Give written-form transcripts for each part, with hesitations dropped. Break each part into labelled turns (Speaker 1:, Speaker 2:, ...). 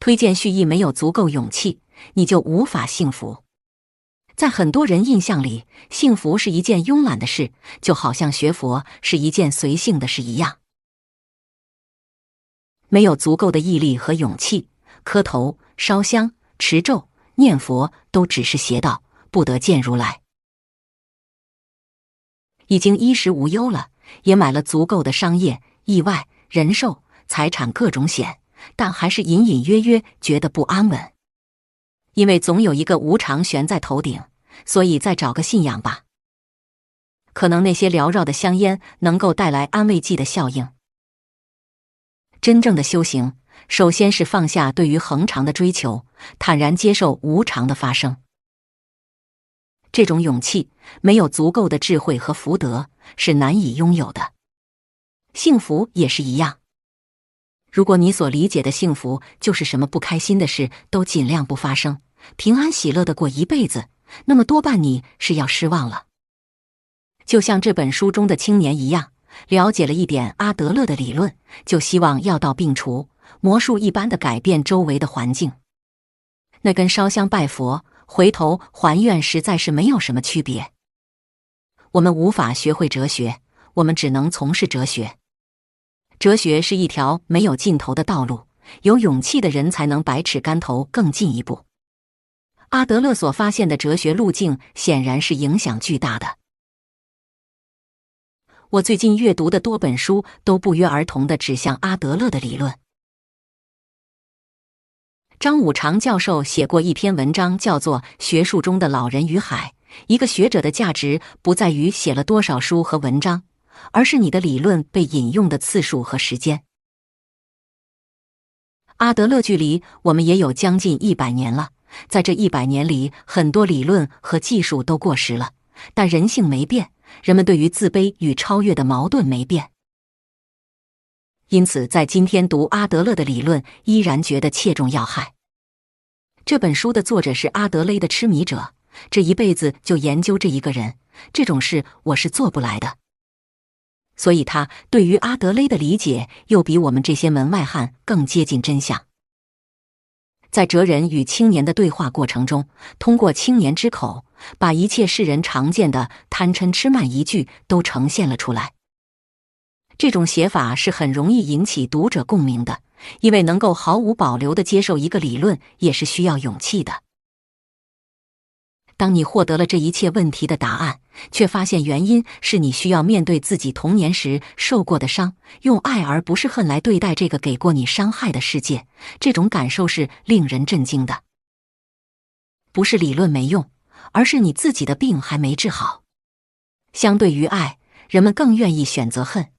Speaker 1: 推荐蓄意没有足够勇气，你就无法幸福。在很多人印象里，幸福是一件慵懒的事，就好像学佛是一件随性的事一样。没有足够的毅力和勇气，磕头、烧香、持咒、念佛都只是邪道，不得见如来。已经衣食无忧了，也买了足够的商业、意外、人寿、财产各种险，但还是隐隐约约觉得不安稳。因为总有一个无常悬在头顶，所以再找个信仰吧。可能那些缭绕的香烟能够带来安慰剂的效应。真正的修行，首先是放下对于恒常的追求，坦然接受无常的发生。这种勇气，没有足够的智慧和福德，是难以拥有的。幸福也是一样。如果你所理解的幸福就是什么不开心的事都尽量不发生，平安喜乐地过一辈子，那么多半你是要失望了。就像这本书中的青年一样，了解了一点阿德勒的理论，就希望药到病除，魔术一般的改变周围的环境。那跟烧香拜佛、回头还愿实在是没有什么区别。我们无法学会哲学，我们只能从事哲学。哲学是一条没有尽头的道路，有勇气的人才能百尺竿头更进一步。阿德勒所发现的哲学路径显然是影响巨大的。我最近阅读的多本书都不约而同地指向阿德勒的理论。张五常教授写过一篇文章，叫做《学术中的老人与海》。一个学者的价值不在于写了多少书和文章，而是你的理论被引用的次数和时间。阿德勒距离我们也有将近100年了，在这100年里，很多理论和技术都过时了，但人性没变，人们对于自卑与超越的矛盾没变。因此，在今天读阿德勒的理论，依然觉得切中要害。这本书的作者是阿德勒的痴迷者，这一辈子就研究这一个人，这种事我是做不来的。所以他对于阿德勒的理解又比我们这些门外汉更接近真相。在哲人与青年的对话过程中，通过青年之口，把一切世人常见的贪嗔痴慢疑惧都呈现了出来。这种写法是很容易引起读者共鸣的，因为能够毫无保留地接受一个理论，也是需要勇气的。当你获得了这一切问题的答案，却发现原因是你需要面对自己童年时受过的伤，用爱而不是恨来对待这个给过你伤害的世界，这种感受是令人震惊的。不是理论没用，而是你自己的病还没治好。相对于爱，人们更愿意选择恨。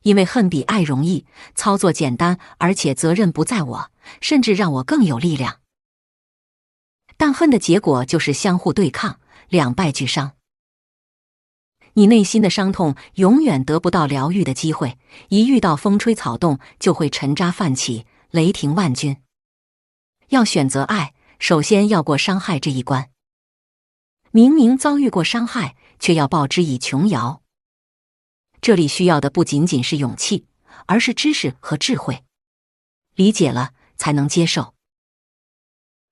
Speaker 1: 因为恨比爱容易，操作简单，而且责任不在我，甚至让我更有力量。但恨的结果就是相互对抗，两败俱伤。你内心的伤痛永远得不到疗愈的机会，一遇到风吹草动就会沉渣泛起，雷霆万钧。要选择爱，首先要过伤害这一关。明明遭遇过伤害，却要报之以琼瑶。这里需要的不仅仅是勇气，而是知识和智慧。理解了，才能接受。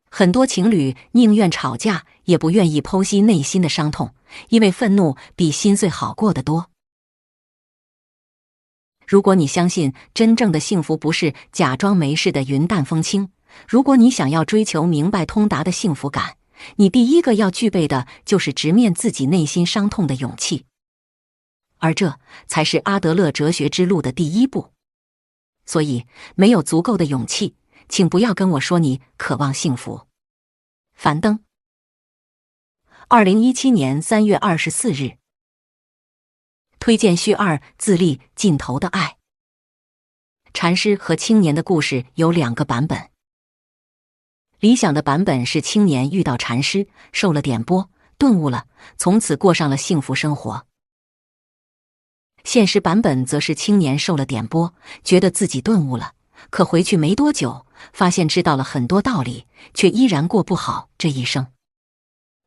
Speaker 1: 很多情侣宁愿吵架，也不愿意剖析内心的伤痛，因为愤怒比心碎好过得多。如果你相信真正的幸福不是假装没事的云淡风轻，如果你想要追求明白通达的幸福感，你第一个要具备的就是直面自己内心伤痛的勇气。而这才是阿德勒哲学之路的第一步。所以，没有足够的勇气，请不要跟我说你渴望幸福。樊登，2017年3月24日。推荐序2：自立尽头的爱。禅师和青年的故事有2个版本。理想的版本是青年遇到禅师，受了点拨，顿悟了，从此过上了幸福生活。现实版本则是青年受了点拨，觉得自己顿悟了，可回去没多久，发现知道了很多道理，却依然过不好这一生。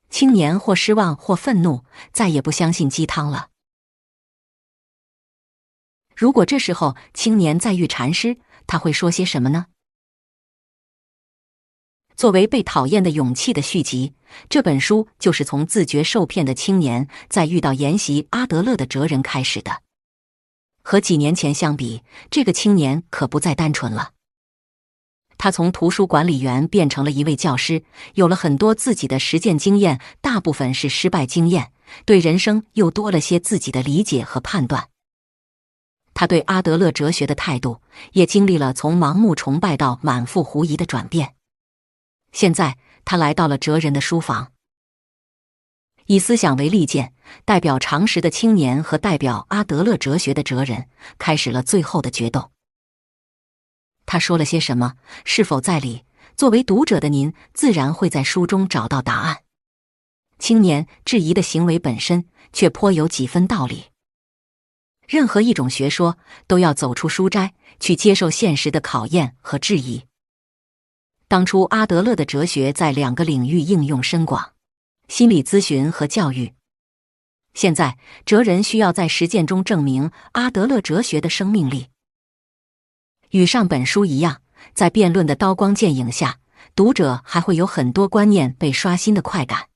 Speaker 1: 青年或失望或愤怒，再也不相信鸡汤了。如果这时候青年再遇禅师，他会说些什么呢？作为被讨厌的勇气的续集，这本书就是从自觉受骗的青年在遇到研习阿德勒的哲人开始的。和几年前相比，这个青年可不再单纯了。他从图书管理员变成了一位教师，有了很多自己的实践经验，大部分是失败经验，对人生又多了些自己的理解和判断。他对阿德勒哲学的态度也经历了从盲目崇拜到满腹狐疑的转变。现在他来到了哲人的书房，以思想为利剑，代表常识的青年和代表阿德勒哲学的哲人开始了最后的决斗。他说了些什么？是否在理？作为读者的您，自然会在书中找到答案。青年质疑的行为本身，却颇有几分道理。任何一种学说，都要走出书斋，去接受现实的考验和质疑。当初阿德勒的哲学在2个领域应用深广：心理咨询和教育。现在，哲人需要在实践中证明阿德勒哲学的生命力。与上本书一样，在辩论的刀光剑影下，读者还会有很多观念被刷新的快感。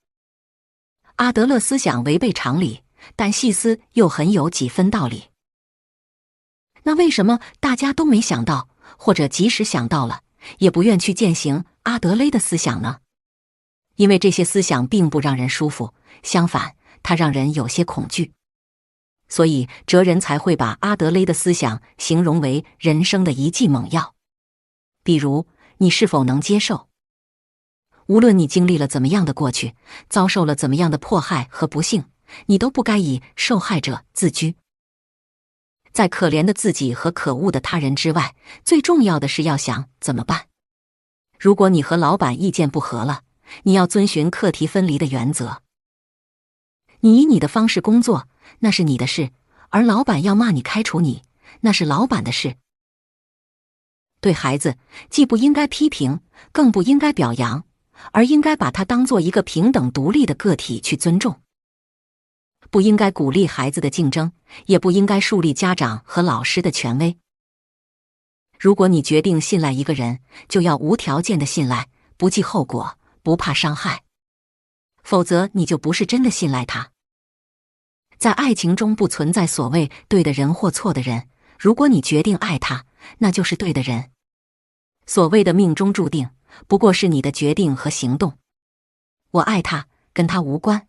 Speaker 1: 阿德勒思想违背常理，但细思又很有几分道理。那为什么大家都没想到，或者即使想到了，也不愿去践行阿德勒的思想呢？因为这些思想并不让人舒服，相反，它让人有些恐惧。所以哲人才会把阿德勒的思想形容为人生的一剂猛药。比如，你是否能接受？无论你经历了怎么样的过去，遭受了怎么样的迫害和不幸，你都不该以受害者自居。在可怜的自己和可恶的他人之外，最重要的是要想怎么办。如果你和老板意见不合了，你要遵循课题分离的原则。你以你的方式工作，那是你的事，而老板要骂你开除你，那是老板的事。对孩子，既不应该批评，更不应该表扬，而应该把他当作一个平等独立的个体去尊重。不应该鼓励孩子的竞争，也不应该树立家长和老师的权威。如果你决定信赖一个人，就要无条件的信赖，不计后果，不怕伤害。否则你就不是真的信赖他。在爱情中不存在所谓对的人或错的人，如果你决定爱他，那就是对的人。所谓的命中注定，不过是你的决定和行动。我爱他，跟他无关。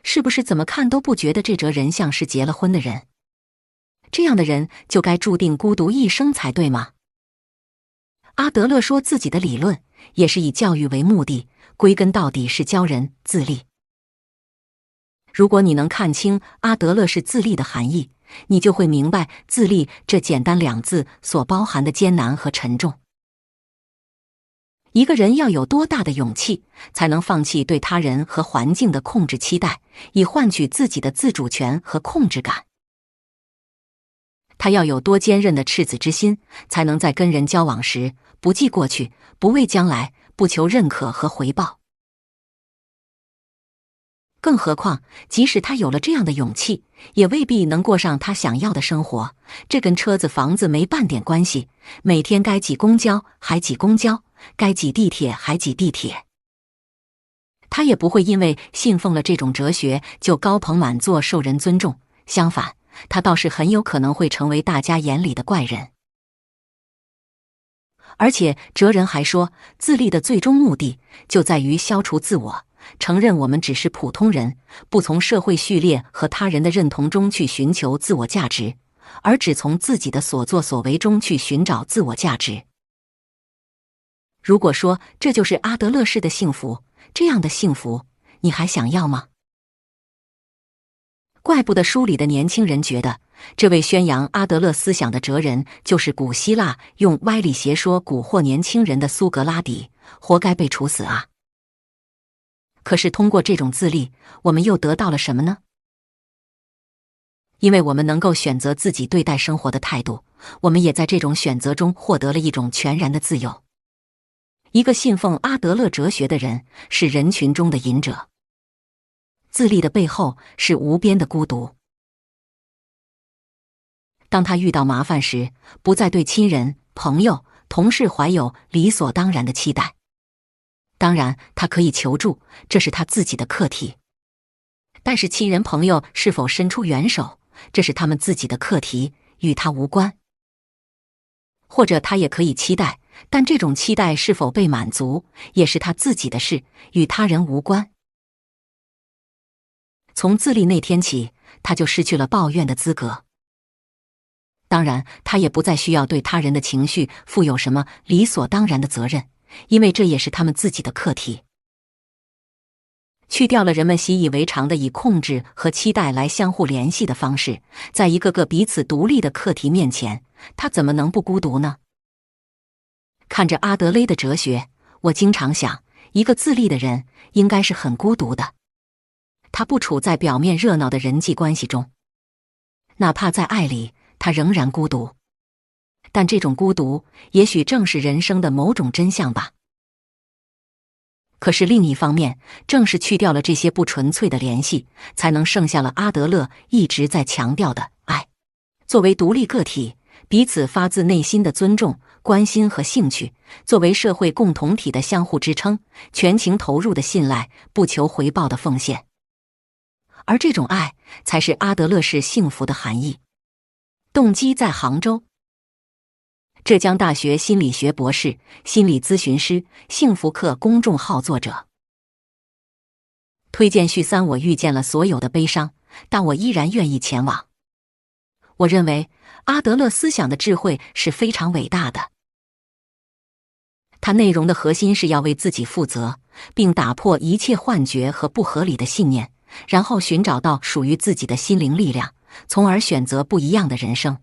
Speaker 1: 是不是怎么看都不觉得这哲人像是结了婚的人？这样的人就该注定孤独一生才对吗？阿德勒说自己的理论也是以教育为目的，归根到底是教人自立。如果你能看清阿德勒是自立的含义，你就会明白自立这简单2字所包含的艰难和沉重。一个人要有多大的勇气，才能放弃对他人和环境的控制期待，以换取自己的自主权和控制感？他要有多坚韧的赤子之心，才能在跟人交往时不计过去，不畏将来，不求认可和回报。更何况，即使他有了这样的勇气，也未必能过上他想要的生活。这跟车子房子没半点关系，每天该挤公交还挤公交，该挤地铁还挤地铁。他也不会因为信奉了这种哲学就高朋满座受人尊重，相反，他倒是很有可能会成为大家眼里的怪人。而且哲人还说，自立的最终目的就在于消除自我，承认我们只是普通人，不从社会序列和他人的认同中去寻求自我价值，而只从自己的所作所为中去寻找自我价值。如果说这就是阿德勒式的幸福，这样的幸福，你还想要吗？怪不得书里的年轻人觉得，这位宣扬阿德勒思想的哲人就是古希腊用歪理邪说蛊惑年轻人的苏格拉底，活该被处死啊！可是通过这种自立，我们又得到了什么呢？因为我们能够选择自己对待生活的态度，我们也在这种选择中获得了一种全然的自由。一个信奉阿德勒哲学的人是人群中的隐者，自立的背后是无边的孤独。当他遇到麻烦时，不再对亲人、朋友、同事怀有理所当然的期待，当然，他可以求助，这是他自己的课题。但是亲人朋友是否伸出援手，这是他们自己的课题，与他无关。或者他也可以期待，但这种期待是否被满足，也是他自己的事，与他人无关。从自立那天起，他就失去了抱怨的资格。当然，他也不再需要对他人的情绪负有什么理所当然的责任，因为这也是他们自己的课题。去掉了人们习以为常的以控制和期待来相互联系的方式，在一个个彼此独立的课题面前，他怎么能不孤独呢？看着阿德勒的哲学，我经常想，一个自立的人应该是很孤独的。他不处在表面热闹的人际关系中，哪怕在爱里，他仍然孤独。但这种孤独，也许正是人生的某种真相吧。可是另一方面，正是去掉了这些不纯粹的联系，才能剩下了阿德勒一直在强调的爱。作为独立个体，彼此发自内心的尊重、关心和兴趣，作为社会共同体的相互支撑，全情投入的信赖，不求回报的奉献。而这种爱，才是阿德勒式幸福的含义。动机在杭州。浙江大学心理学博士、心理咨询师，幸福课公众号作者。推荐序3：我遇见了所有的悲伤，但我依然愿意前往。我认为阿德勒思想的智慧是非常伟大的。它内容的核心是要为自己负责，并打破一切幻觉和不合理的信念，然后寻找到属于自己的心灵力量，从而选择不一样的人生。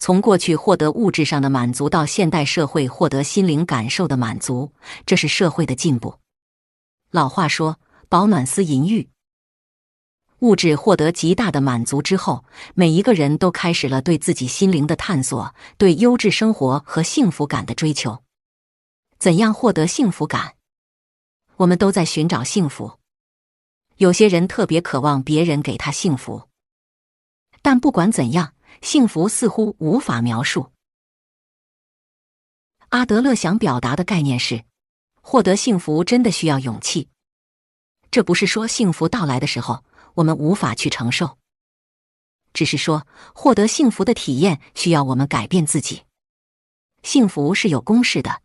Speaker 1: 从过去获得物质上的满足到现代社会获得心灵感受的满足，这是社会的进步。老话说，饱暖思淫欲。物质获得极大的满足之后，每一个人都开始了对自己心灵的探索，对优质生活和幸福感的追求。怎样获得幸福感？我们都在寻找幸福。有些人特别渴望别人给他幸福，但不管怎样，幸福似乎无法描述。阿德勒想表达的概念是，获得幸福真的需要勇气。这不是说幸福到来的时候，我们无法去承受，只是说获得幸福的体验需要我们改变自己。幸福是有公式的。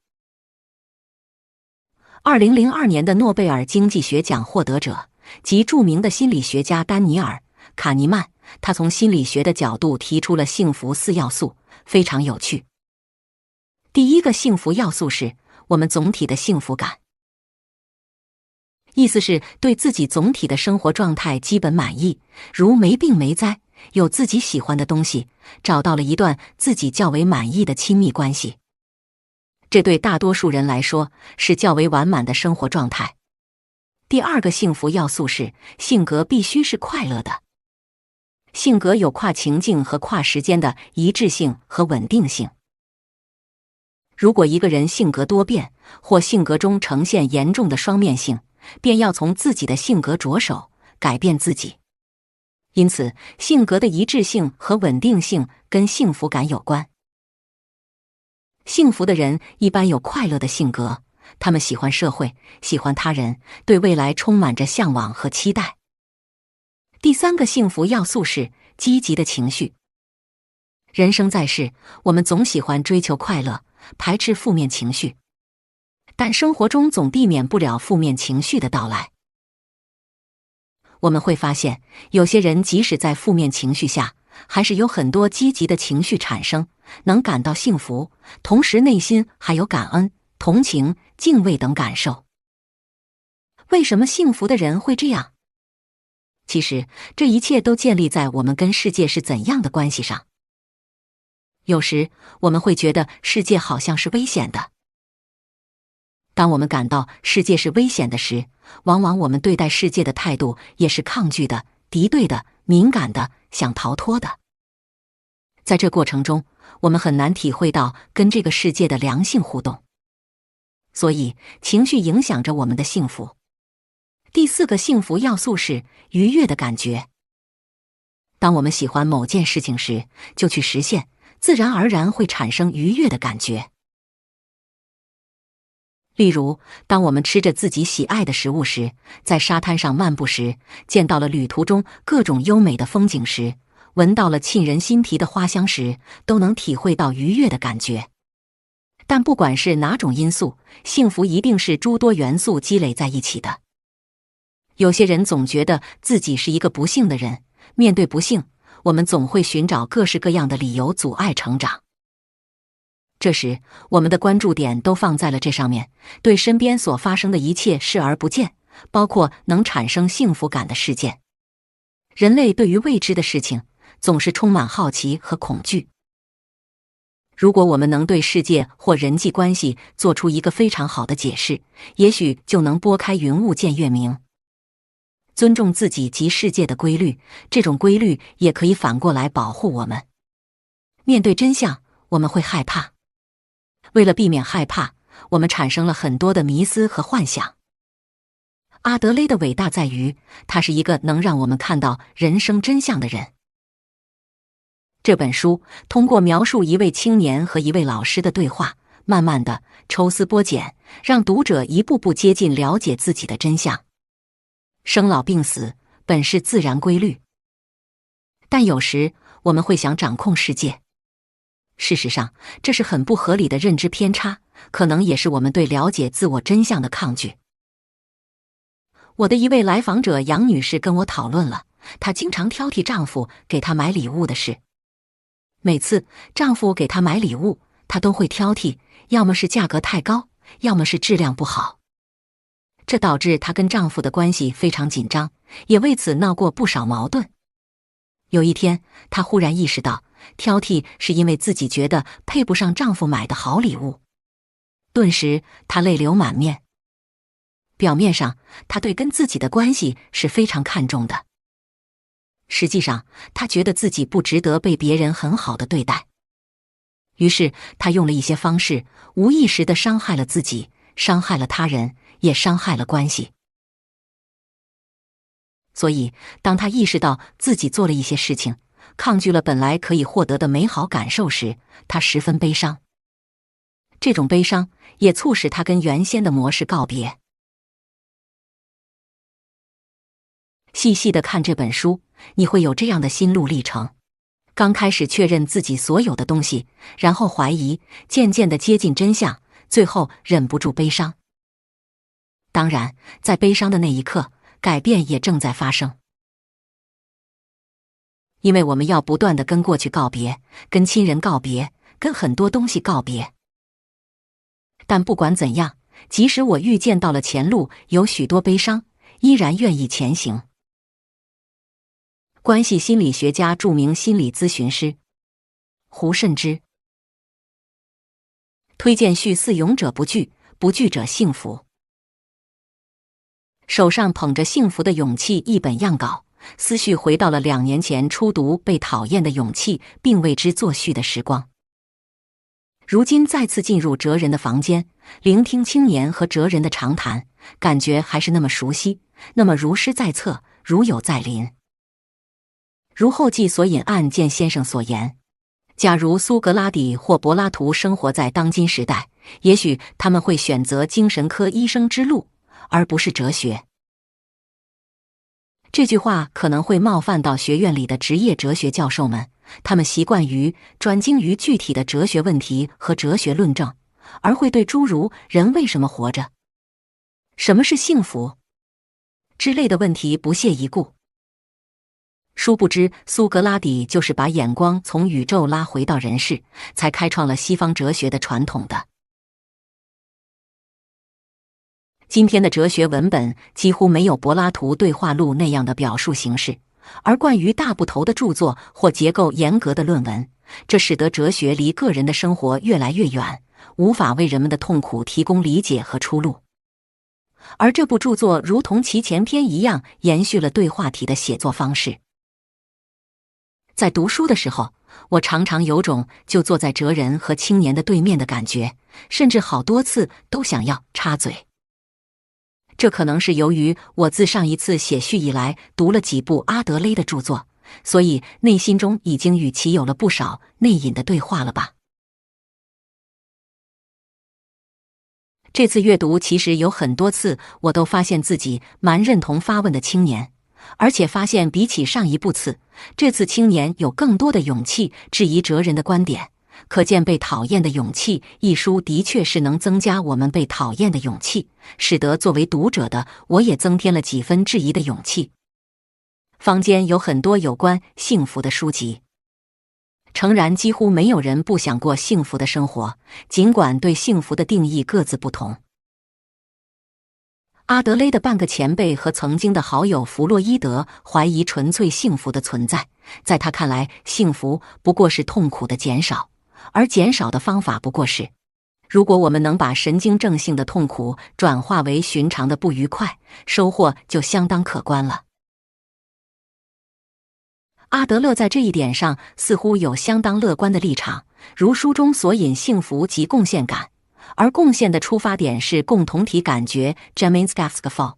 Speaker 1: 2002年的诺贝尔经济学奖获得者及著名的心理学家丹尼尔·卡尼曼，他从心理学的角度提出了幸福4要素，非常有趣。第一个幸福要素是我们总体的幸福感，意思是对自己总体的生活状态基本满意，如没病没灾，有自己喜欢的东西，找到了一段自己较为满意的亲密关系。这对大多数人来说是较为完满的生活状态。第二个幸福要素是性格必须是快乐的。性格有跨情境和跨时间的一致性和稳定性。如果一个人性格多变，或性格中呈现严重的双面性，便要从自己的性格着手，改变自己。因此，性格的一致性和稳定性跟幸福感有关。幸福的人一般有快乐的性格，他们喜欢社会，喜欢他人，对未来充满着向往和期待。第三个幸福要素是积极的情绪。人生在世，我们总喜欢追求快乐，排斥负面情绪，但生活中总避免不了负面情绪的到来。我们会发现，有些人即使在负面情绪下，还是有很多积极的情绪产生，能感到幸福，同时内心还有感恩、同情、敬畏等感受。为什么幸福的人会这样？其实，这一切都建立在我们跟世界是怎样的关系上。有时，我们会觉得世界好像是危险的。当我们感到世界是危险的时，往往我们对待世界的态度也是抗拒的、敌对的、敏感的，想逃脱的。在这过程中，我们很难体会到跟这个世界的良性互动。所以，情绪影响着我们的幸福。第四个幸福要素是愉悦的感觉。当我们喜欢某件事情时，就去实现，自然而然会产生愉悦的感觉。例如，当我们吃着自己喜爱的食物时，在沙滩上漫步时，见到了旅途中各种优美的风景时，闻到了沁人心脾的花香时，都能体会到愉悦的感觉。但不管是哪种因素，幸福一定是诸多元素积累在一起的。有些人总觉得自己是一个不幸的人，面对不幸，我们总会寻找各式各样的理由阻碍成长。这时，我们的关注点都放在了这上面，对身边所发生的一切视而不见，包括能产生幸福感的事件。人类对于未知的事情总是充满好奇和恐惧。如果我们能对世界或人际关系做出一个非常好的解释，也许就能拨开云雾见月明。尊重自己及世界的规律，这种规律也可以反过来保护我们。面对真相，我们会害怕。为了避免害怕，我们产生了很多的迷思和幻想。阿德勒的伟大在于，他是一个能让我们看到人生真相的人。这本书通过描述一位青年和一位老师的对话，慢慢的抽丝剥茧，让读者一步步接近了解自己的真相。生老病死本是自然规律，但有时我们会想掌控世界。事实上，这是很不合理的认知偏差，可能也是我们对了解自我真相的抗拒。我的一位来访者杨女士跟我讨论了她经常挑剔丈夫给她买礼物的事。每次丈夫给她买礼物，她都会挑剔，要么是价格太高，要么是质量不好。这导致她跟丈夫的关系非常紧张，也为此闹过不少矛盾。有一天，她忽然意识到，挑剔是因为自己觉得配不上丈夫买的好礼物。顿时，她泪流满面。表面上，她对跟自己的关系是非常看重的。实际上，她觉得自己不值得被别人很好的对待。于是，她用了一些方式，无意识地伤害了自己，伤害了他人，也伤害了关系。所以，当她意识到自己做了一些事情，抗拒了本来可以获得的美好感受时，她十分悲伤。这种悲伤也促使她跟原先的模式告别。细细地看这本书，你会有这样的心路历程：刚开始确认自己所有的东西，然后怀疑，渐渐地接近真相，最后忍不住悲伤。当然，在悲伤的那一刻，改变也正在发生。因为我们要不断地跟过去告别，跟亲人告别，跟很多东西告别。但不管怎样，即使我预见到了前路有许多悲伤，依然愿意前行。关系心理学家、著名心理咨询师胡慎之推荐序：似勇者不惧，不惧者幸福。手上捧着幸福的勇气一本样稿，思绪回到了2年前初读《被讨厌的勇气》并为之作序的时光。如今再次进入哲人的房间，聆听青年和哲人的长谈，感觉还是那么熟悉，那么如诗在侧，如有在邻。如后记所引案件先生所言，假如苏格拉底或柏拉图生活在当今时代，也许他们会选择精神科医生之路，而不是哲学。这句话可能会冒犯到学院里的职业哲学教授们，他们习惯于专精于具体的哲学问题和哲学论证，而会对诸如人为什么活着、什么是幸福之类的问题不屑一顾。殊不知，苏格拉底就是把眼光从宇宙拉回到人世，才开创了西方哲学的传统的。今天的哲学文本几乎没有柏拉图对话录那样的表述形式，而惯于大部头的著作或结构严格的论文，这使得哲学离个人的生活越来越远，无法为人们的痛苦提供理解和出路。而这部著作如同其前篇一样，延续了对话体的写作方式。在读书的时候，我常常有种就坐在哲人和青年的对面的感觉，甚至好多次都想要插嘴。这可能是由于我自上一次写序以来读了几部阿德勒的著作，所以内心中已经与其有了不少内隐的对话了吧。这次阅读其实有很多次，我都发现自己蛮认同发问的青年，而且发现比起上一部次，这次青年有更多的勇气质疑哲人的观点。可见《被讨厌的勇气》一书的确是能增加我们被讨厌的勇气，使得作为读者的我也增添了几分质疑的勇气。坊间有很多有关幸福的书籍，诚然几乎没有人不想过幸福的生活，尽管对幸福的定义各自不同。阿德勒的半个前辈和曾经的好友弗洛伊德怀疑纯粹幸福的存在，在他看来，幸福不过是痛苦的减少，而减少的方法不过是，如果我们能把神经症性的痛苦转化为寻常的不愉快，收获就相当可观了。阿德勒在这一点上似乎有相当乐观的立场，如书中所引，幸福即贡献感，而贡献的出发点是共同体感觉 Gemeinschaftgefühl。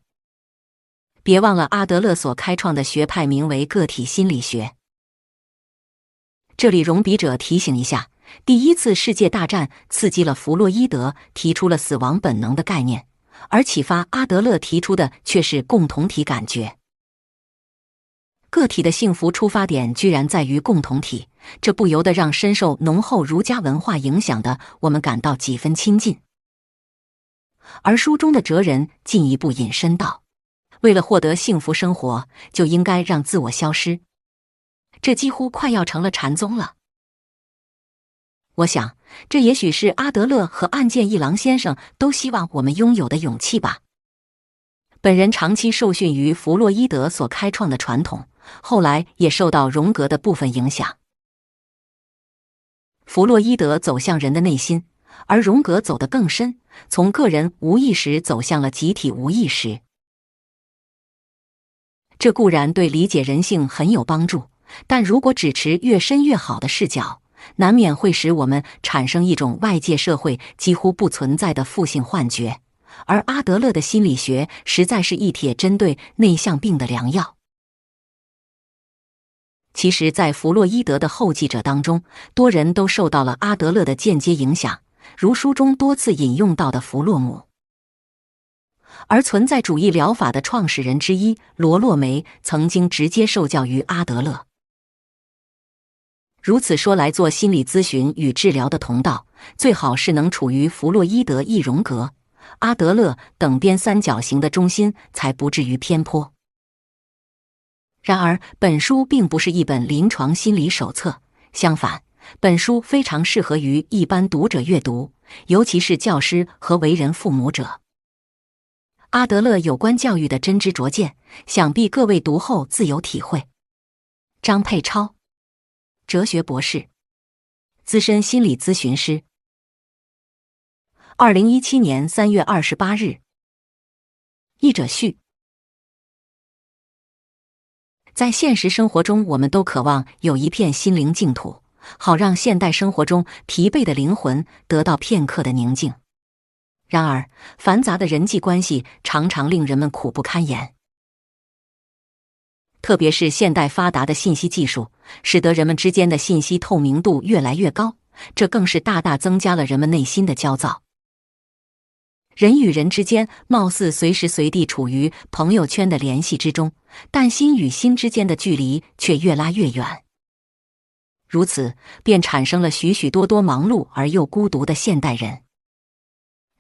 Speaker 1: 别忘了阿德勒所开创的学派名为个体心理学。这里容笔者提醒一下，第一次世界大战刺激了弗洛伊德提出了死亡本能的概念，而启发阿德勒提出的却是共同体感觉。个体的幸福出发点居然在于共同体，这不由得让深受浓厚儒家文化影响的我们感到几分亲近。而书中的哲人进一步引申道，为了获得幸福生活，就应该让自我消失，这几乎快要成了禅宗了。我想，这也许是阿德勒和岸见一郎先生都希望我们拥有的勇气吧。本人长期受训于弗洛伊德所开创的传统，后来也受到荣格的部分影响。弗洛伊德走向人的内心，而荣格走得更深，从个人无意识走向了集体无意识。这固然对理解人性很有帮助，但如果只持越深越好的视角，难免会使我们产生一种外界社会几乎不存在的负性幻觉。而阿德勒的心理学实在是一帖针对内向病的良药。其实，在弗洛伊德的后继者当中，多人都受到了阿德勒的间接影响，如书中多次引用到的弗洛姆。而存在主义疗法的创始人之一罗洛梅曾经直接受教于阿德勒。如此说来，做心理咨询与治疗的同道，最好是能处于弗洛伊德、荣格、阿德勒等边三角形的中心，才不至于偏颇。然而，本书并不是一本临床心理手册，相反，本书非常适合于一般读者阅读，尤其是教师和为人父母者。阿德勒有关教育的真知灼见，想必各位读后自有体会。张佩超，哲学博士，资深心理咨询师。2017年3月28日。译者序。在现实生活中，我们都渴望有一片心灵净土，好让现代生活中疲惫的灵魂得到片刻的宁静。然而，繁杂的人际关系常常令人们苦不堪言。特别是现代发达的信息技术，使得人们之间的信息透明度越来越高，这更是大大增加了人们内心的焦躁。人与人之间貌似随时随地处于朋友圈的联系之中，但心与心之间的距离却越拉越远。如此，便产生了许许多多忙碌而又孤独的现代人。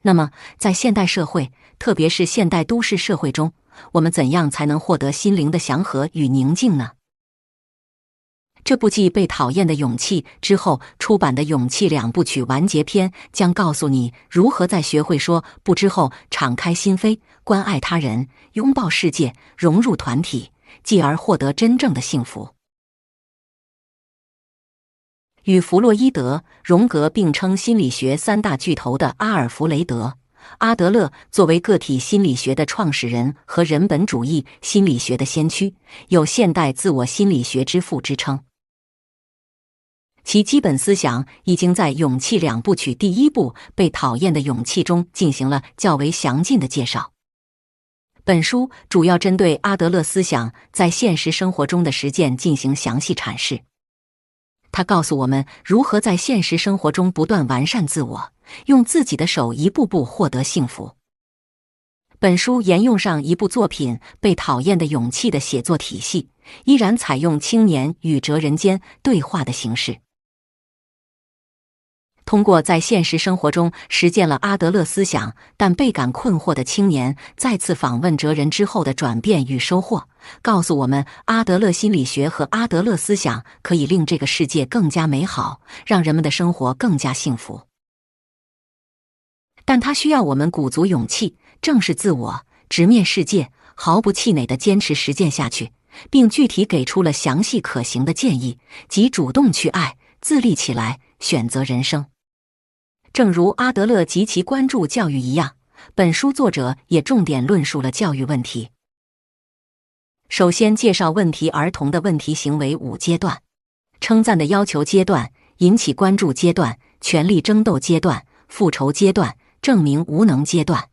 Speaker 1: 那么，在现代社会，特别是现代都市社会中，我们怎样才能获得心灵的祥和与宁静呢？这部继《被讨厌的勇气》之后出版的《勇气2部曲完结篇》将告诉你如何在学会说不之后敞开心扉，关爱他人，拥抱世界，融入团体，继而获得真正的幸福。与弗洛伊德、荣格并称心理学三大巨头的阿尔弗雷德·阿德勒，作为个体心理学的创始人和人本主义心理学的先驱，有现代自我心理学之父之称。其基本思想已经在《勇气2部曲》第1部《被讨厌的勇气》中进行了较为详尽的介绍。本书主要针对阿德勒思想在现实生活中的实践进行详细阐释。他告诉我们如何在现实生活中不断完善自我，用自己的手一步步获得幸福。本书沿用上一部作品《被讨厌的勇气》的写作体系，依然采用青年与哲人间对话的形式。通过在现实生活中实践了阿德勒思想，但倍感困惑的青年再次访问哲人之后的转变与收获，告诉我们阿德勒心理学和阿德勒思想可以令这个世界更加美好，让人们的生活更加幸福。但它需要我们鼓足勇气，正视自我，直面世界，毫不气馁地坚持实践下去，并具体给出了详细可行的建议，即主动去爱，自立起来，选择人生。正如阿德勒极其关注教育一样，本书作者也重点论述了教育问题。首先介绍问题儿童的问题行为5阶段：称赞的要求阶段、引起关注阶段、权力争斗阶段、复仇阶段、证明无能阶段。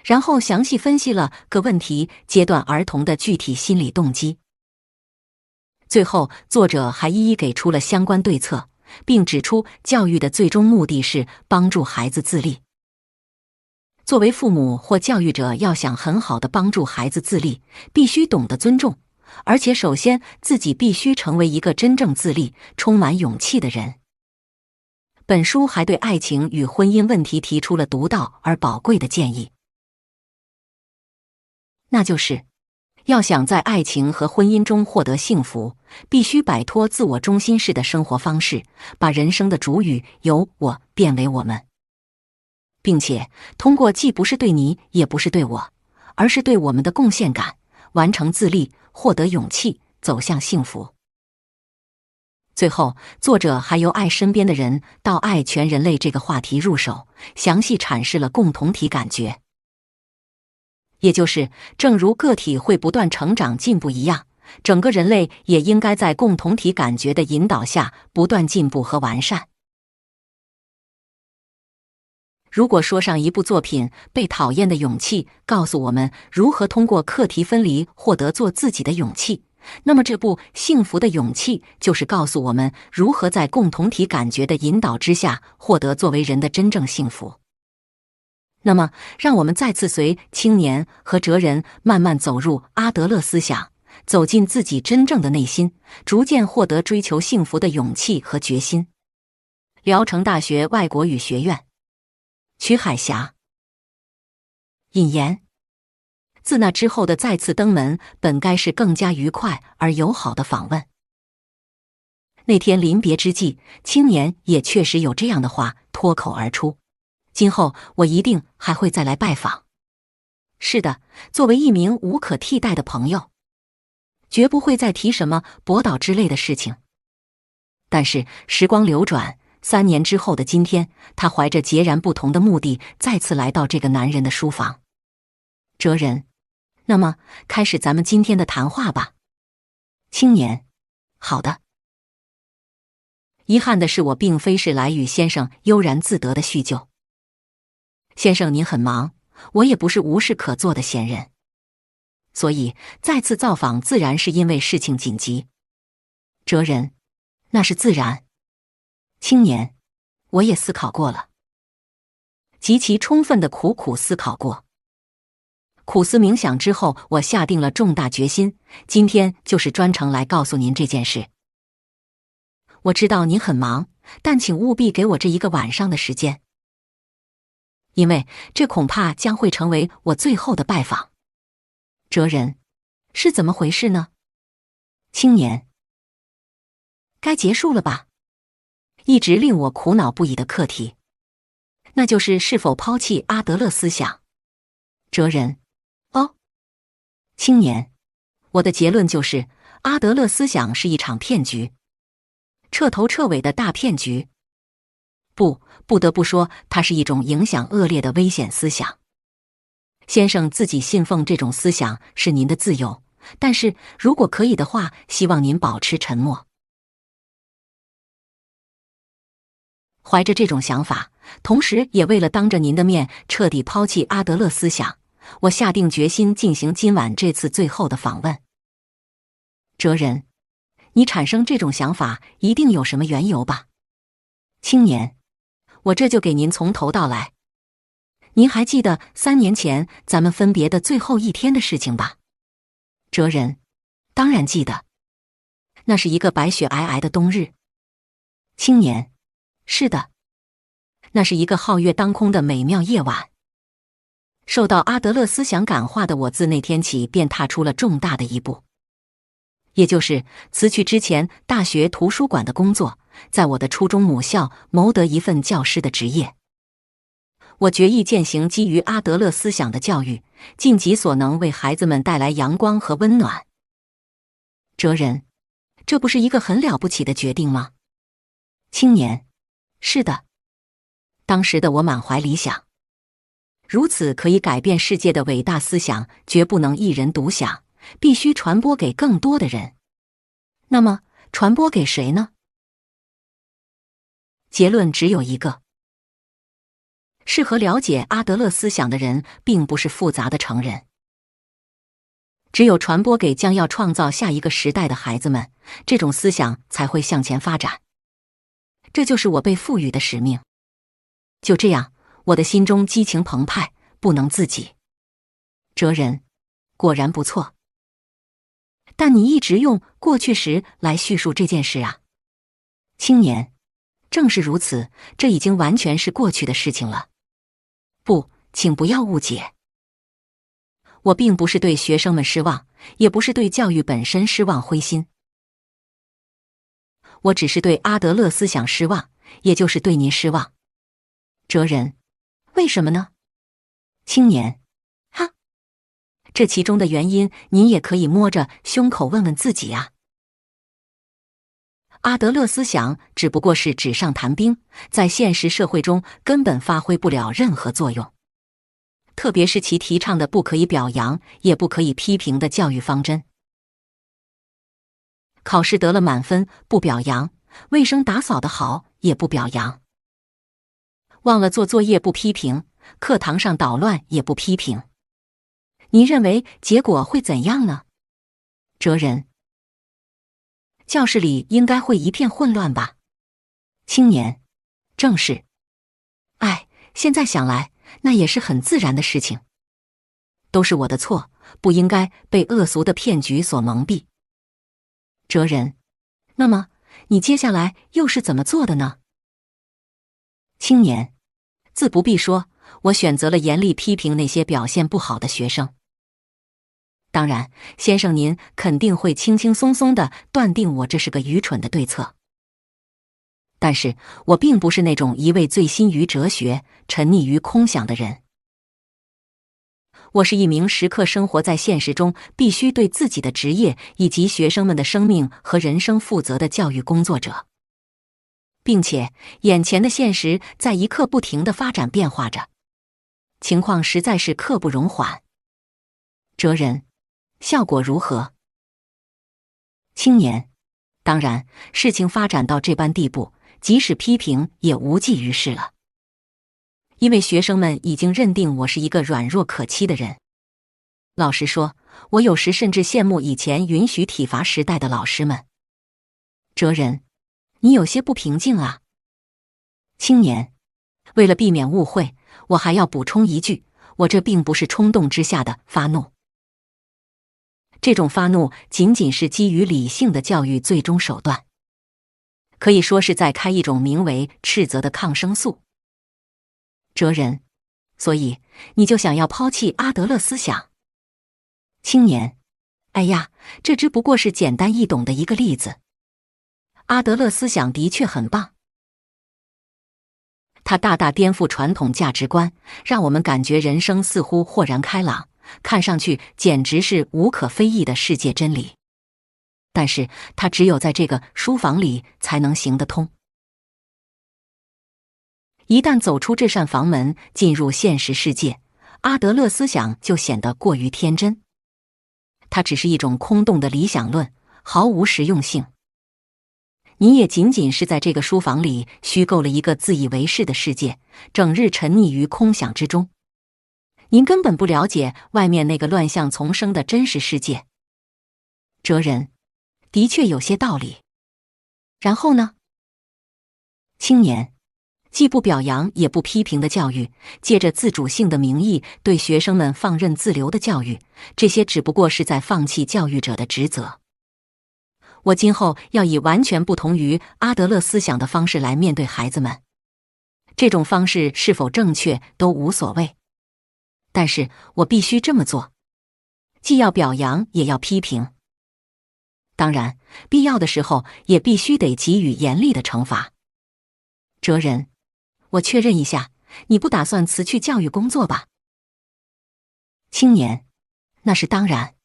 Speaker 1: 然后详细分析了各问题阶段儿童的具体心理动机。最后，作者还一一给出了相关对策，并指出教育的最终目的是帮助孩子自立。作为父母或教育者，要想很好地帮助孩子自立，必须懂得尊重，而且首先自己必须成为一个真正自立、充满勇气的人。本书还对爱情与婚姻问题提出了独到而宝贵的建议，那就是要想在爱情和婚姻中获得幸福，必须摆脱自我中心式的生活方式，把人生的主语由我变为我们，并且通过既不是对你也不是对我，而是对我们的贡献感，完成自立，获得勇气，走向幸福。最后，作者还由爱身边的人到爱全人类这个话题入手，详细阐释了共同体感觉。也就是，正如个体会不断成长进步一样，整个人类也应该在共同体感觉的引导下不断进步和完善。如果说上一部作品《被讨厌的勇气》告诉我们如何通过课题分离获得做自己的勇气，那么这部《幸福的勇气》就是告诉我们如何在共同体感觉的引导之下获得作为人的真正幸福。那么，让我们再次随青年和哲人慢慢走入阿德勒思想，走进自己真正的内心，逐渐获得追求幸福的勇气和决心。聊城大学外国语学院，曲海霞。引言：自那之后的再次登门，本该是更加愉快而友好的访问。那天临别之际，青年也确实有这样的话脱口而出。今后我一定还会再来拜访。是的，作为一名无可替代的朋友，绝不会再提什么博导之类的事情。但是时光流转，3年之后的今天，他怀着截然不同的目的再次来到这个男人的书房。哲人，那么开始咱们今天的谈话吧。青年，好的。遗憾的是，我并非是来与先生悠然自得的叙旧。先生您很忙，我也不是无事可做的闲人，所以再次造访自然是因为事情紧急。哲人，那是自然。青年，我也思考过了，极其充分的苦思考过。苦思冥想之后，我下定了重大决心，今天就是专程来告诉您这件事。我知道您很忙，但请务必给我这1个晚上的时间。因为这恐怕将会成为我最后的拜访。哲人，是怎么回事呢？青年，该结束了吧？一直令我苦恼不已的课题，那就是是否抛弃阿德勒思想。哲人，哦。青年，我的结论就是阿德勒思想是一场骗局，彻头彻尾的大骗局。不得不说，它是一种影响恶劣的危险思想。先生自己信奉这种思想是您的自由，但是如果可以的话，希望您保持沉默。怀着这种想法，同时也为了当着您的面彻底抛弃阿德勒思想，我下定决心进行今晚这次最后的访问。哲人，你产生这种想法一定有什么缘由吧？青年，我这就给您从头道来。您还记得3年前咱们分别的最后一天的事情吧？哲人，当然记得。那是一个白雪皑皑的冬日。青年，是的。那是一个皓月当空的美妙夜晚。受到阿德勒思想感化的我，自那天起便踏出了重大的一步，也就是辞去之前大学图书馆的工作，在我的初中母校谋得一份教师的职业。我决意践行基于阿德勒思想的教育，尽己所能为孩子们带来阳光和温暖。哲人，这不是一个很了不起的决定吗？青年，是的。当时的我满怀理想，如此可以改变世界的伟大思想，绝不能一人独享，必须传播给更多的人。那么，传播给谁呢？结论只有一个：适合了解阿德勒思想的人，并不是复杂的成人。只有传播给将要创造下一个时代的孩子们，这种思想才会向前发展。这就是我被赋予的使命。就这样，我的心中激情澎湃，不能自己。哲人，果然不错。但你一直用过去时来叙述这件事啊。青年，正是如此，这已经完全是过去的事情了。不，请不要误解。我并不是对学生们失望，也不是对教育本身失望灰心。我只是对阿德勒思想失望，也就是对您失望。哲人，为什么呢？青年，哈，这其中的原因，您也可以摸着胸口问问自己啊。阿德勒思想只不过是纸上谈兵，在现实社会中根本发挥不了任何作用。特别是其提倡的不可以表扬，也不可以批评的教育方针。考试得了满分不表扬，卫生打扫得好也不表扬。忘了做作业不批评，课堂上捣乱也不批评。您认为结果会怎样呢？哲人，教室里应该会一片混乱吧？青年，正是。哎，现在想来，那也是很自然的事情。都是我的错，不应该被恶俗的骗局所蒙蔽。哲人，那么你接下来又是怎么做的呢？青年，自不必说，我选择了严厉批评那些表现不好的学生。当然，先生您肯定会轻轻松松地断定我这是个愚蠢的对策。但是我并不是那种一味醉心于哲学、沉溺于空想的人。我是一名时刻生活在现实中，必须对自己的职业以及学生们的生命和人生负责的教育工作者。并且眼前的现实在一刻不停地发展变化着，情况实在是刻不容缓。哲人，效果如何？青年，当然，事情发展到这般地步，即使批评也无济于事了。因为学生们已经认定我是一个软弱可欺的人。老实说，我有时甚至羡慕以前允许体罚时代的老师们。哲人，你有些不平静啊。青年，为了避免误会，我还要补充一句，我这并不是冲动之下的发怒。这种发怒仅仅是基于理性的教育最终手段，可以说是在开一种名为斥责的抗生素。哲人，所以你就想要抛弃阿德勒思想？青年，哎呀，这只不过是简单易懂的一个例子。阿德勒思想的确很棒，它大大颠覆传统价值观，让我们感觉人生似乎豁然开朗，看上去简直是无可非议的世界真理。但是它只有在这个书房里才能行得通。一旦走出这扇房门，进入现实世界，阿德勒思想就显得过于天真。它只是一种空洞的理想论，毫无实用性。你也仅仅是在这个书房里虚构了一个自以为是的世界，整日沉溺于空想之中。您根本不了解外面那个乱象丛生的真实世界。哲人，的确有些道理。然后呢？青年既不表扬也不批评的教育，借着自主性的名义对学生们放任自流的教育，这些只不过是在放弃教育者的职责。我今后要以完全不同于阿德勒思想的方式来面对孩子们，这种方式是否正确都无所谓，但是我必须这么做，既要表扬也要批评。当然，必要的时候也必须得给予严厉的惩罚。哲人，我确认一下，你不打算辞去教育工作吧？青年，那是当然，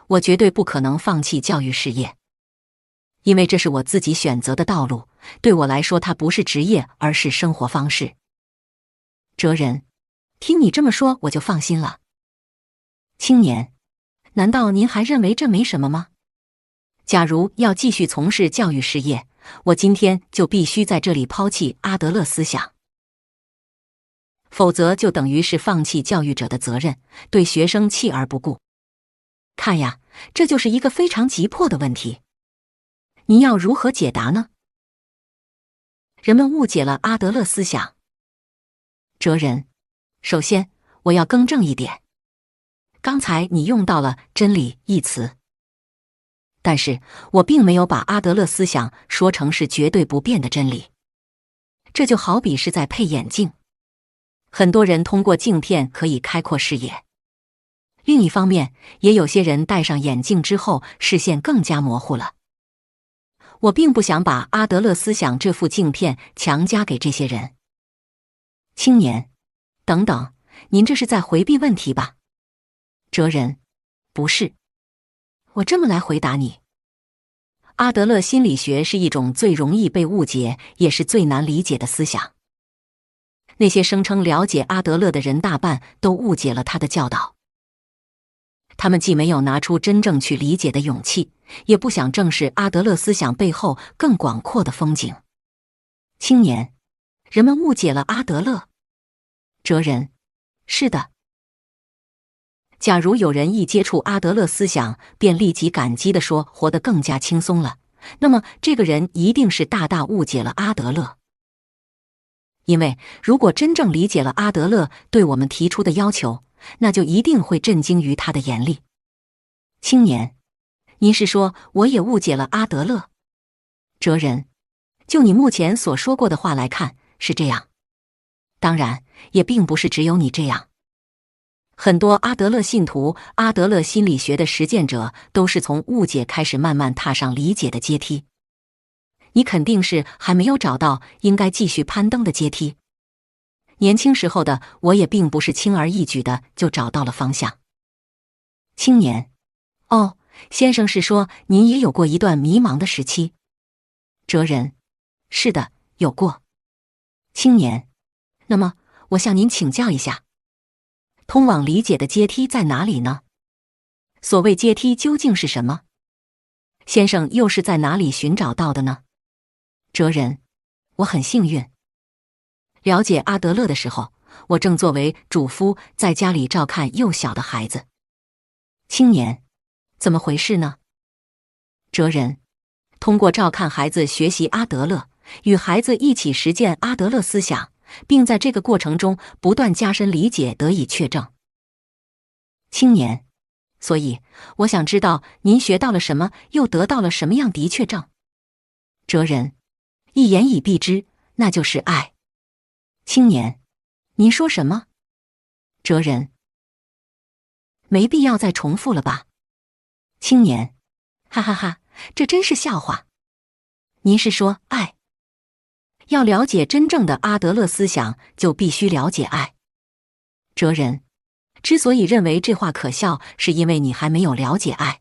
Speaker 1: 我绝对不可能放弃教育事业，因为这是我自己选择的道路，对我来说它不是职业，而是生活方式。哲人，听你这么说我就放心了。青年，难道您还认为这没什么吗？假如要继续从事教育事业，我今天就必须在这里抛弃阿德勒思想，否则就等于是放弃教育者的责任，对学生弃而不顾。看呀，这就是一个非常急迫的问题。您要如何解答呢？人们误解了阿德勒思想。哲人，首先我要更正一点，刚才你用到了真理一词，但是我并没有把阿德勒思想说成是绝对不变的真理。这就好比是在配眼镜，很多人通过镜片可以开阔视野，另一方面，也有些人戴上眼镜之后视线更加模糊了。我并不想把阿德勒思想这副镜片强加给这些人。青年，等等，您这是在回避问题吧？哲人，不是。我这么来回答你。阿德勒心理学是一种最容易被误解，也是最难理解的思想。那些声称了解阿德勒的人，大半都误解了他的教导。他们既没有拿出真正去理解的勇气，也不想正视阿德勒思想背后更广阔的风景。青年，人们误解了阿德勒。哲人，是的。假如有人一接触阿德勒思想，便立即感激地说活得更加轻松了，那么这个人一定是大大误解了阿德勒。因为如果真正理解了阿德勒对我们提出的要求，那就一定会震惊于他的严厉。青年，您是说我也误解了阿德勒？哲人，就你目前所说过的话来看，是这样。当然，也并不是只有你这样。很多阿德勒信徒、阿德勒心理学的实践者都是从误解开始，慢慢踏上理解的阶梯。你肯定是还没有找到应该继续攀登的阶梯。年轻时候的我也并不是轻而易举的就找到了方向。青年，哦，先生是说您也有过一段迷茫的时期？哲人，是的，有过。青年，那么我向您请教一下，通往理解的阶梯在哪里呢？所谓阶梯究竟是什么？先生又是在哪里寻找到的呢？哲人，我很幸运。了解阿德勒的时候，我正作为主夫在家里照看幼小的孩子。青年，怎么回事呢？哲人，通过照看孩子学习阿德勒，与孩子一起实践阿德勒思想，并在这个过程中不断加深理解，得以确证。青年，所以我想知道您学到了什么，又得到了什么样的确证？哲人，一言以蔽之，那就是爱。青年，您说什么？哲人，没必要再重复了吧？青年，哈哈哈，这真是笑话。您是说爱？要了解真正的阿德勒思想，就必须了解爱。哲人，之所以认为这话可笑，是因为你还没有了解爱。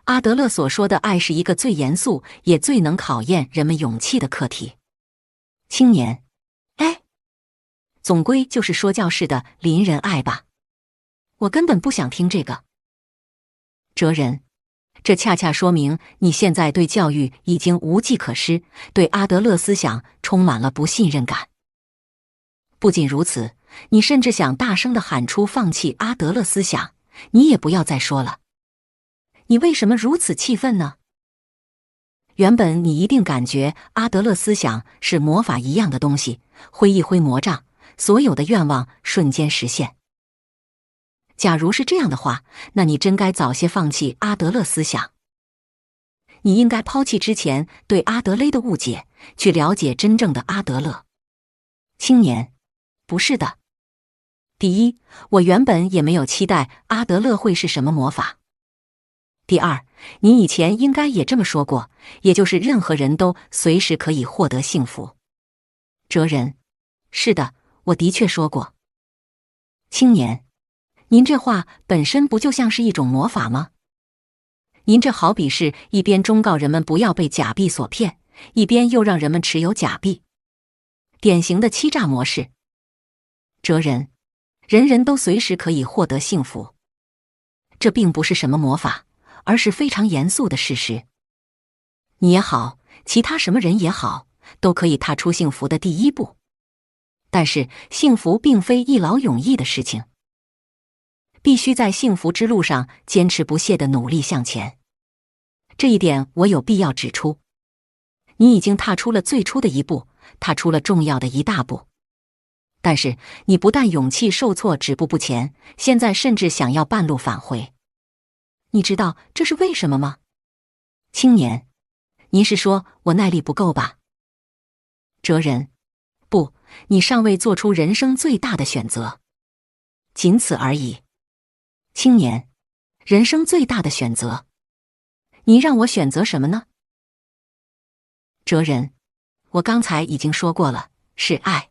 Speaker 1: 阿德勒所说的爱是一个最严肃也最能考验人们勇气的课题。青年，哎，总归就是说教式的邻人爱吧？我根本不想听这个。哲人，这恰恰说明你现在对教育已经无计可施，对阿德勒思想充满了不信任感。不仅如此，你甚至想大声地喊出放弃阿德勒思想，你也不要再说了。你为什么如此气愤呢？原本你一定感觉阿德勒思想是魔法一样的东西，挥一挥魔杖，所有的愿望瞬间实现。假如是这样的话，那你真该早些放弃阿德勒思想。你应该抛弃之前对阿德勒的误解，去了解真正的阿德勒。青年，不是的。第一，我原本也没有期待阿德勒会是什么魔法。第二，你以前应该也这么说过，也就是任何人都随时可以获得幸福。哲人，是的，我的确说过。青年，您这话本身不就像是一种魔法吗？您这好比是一边忠告人们不要被假币所骗，一边又让人们持有假币，典型的欺诈模式。哲人，人人都随时可以获得幸福，这并不是什么魔法，而是非常严肃的事实。你也好，其他什么人也好，都可以踏出幸福的第一步。但是幸福并非一劳永逸的事情，必须在幸福之路上坚持不懈地努力向前。这一点我有必要指出。你已经踏出了最初的一步，踏出了重要的一大步。但是你不但勇气受挫止步不前，现在甚至想要半路返回。你知道这是为什么吗？青年，您是说我耐力不够吧？哲人，不，你尚未做出人生最大的选择，仅此而已。青年，人生最大的选择，你让我选择什么呢？哲人，我刚才已经说过了，是爱。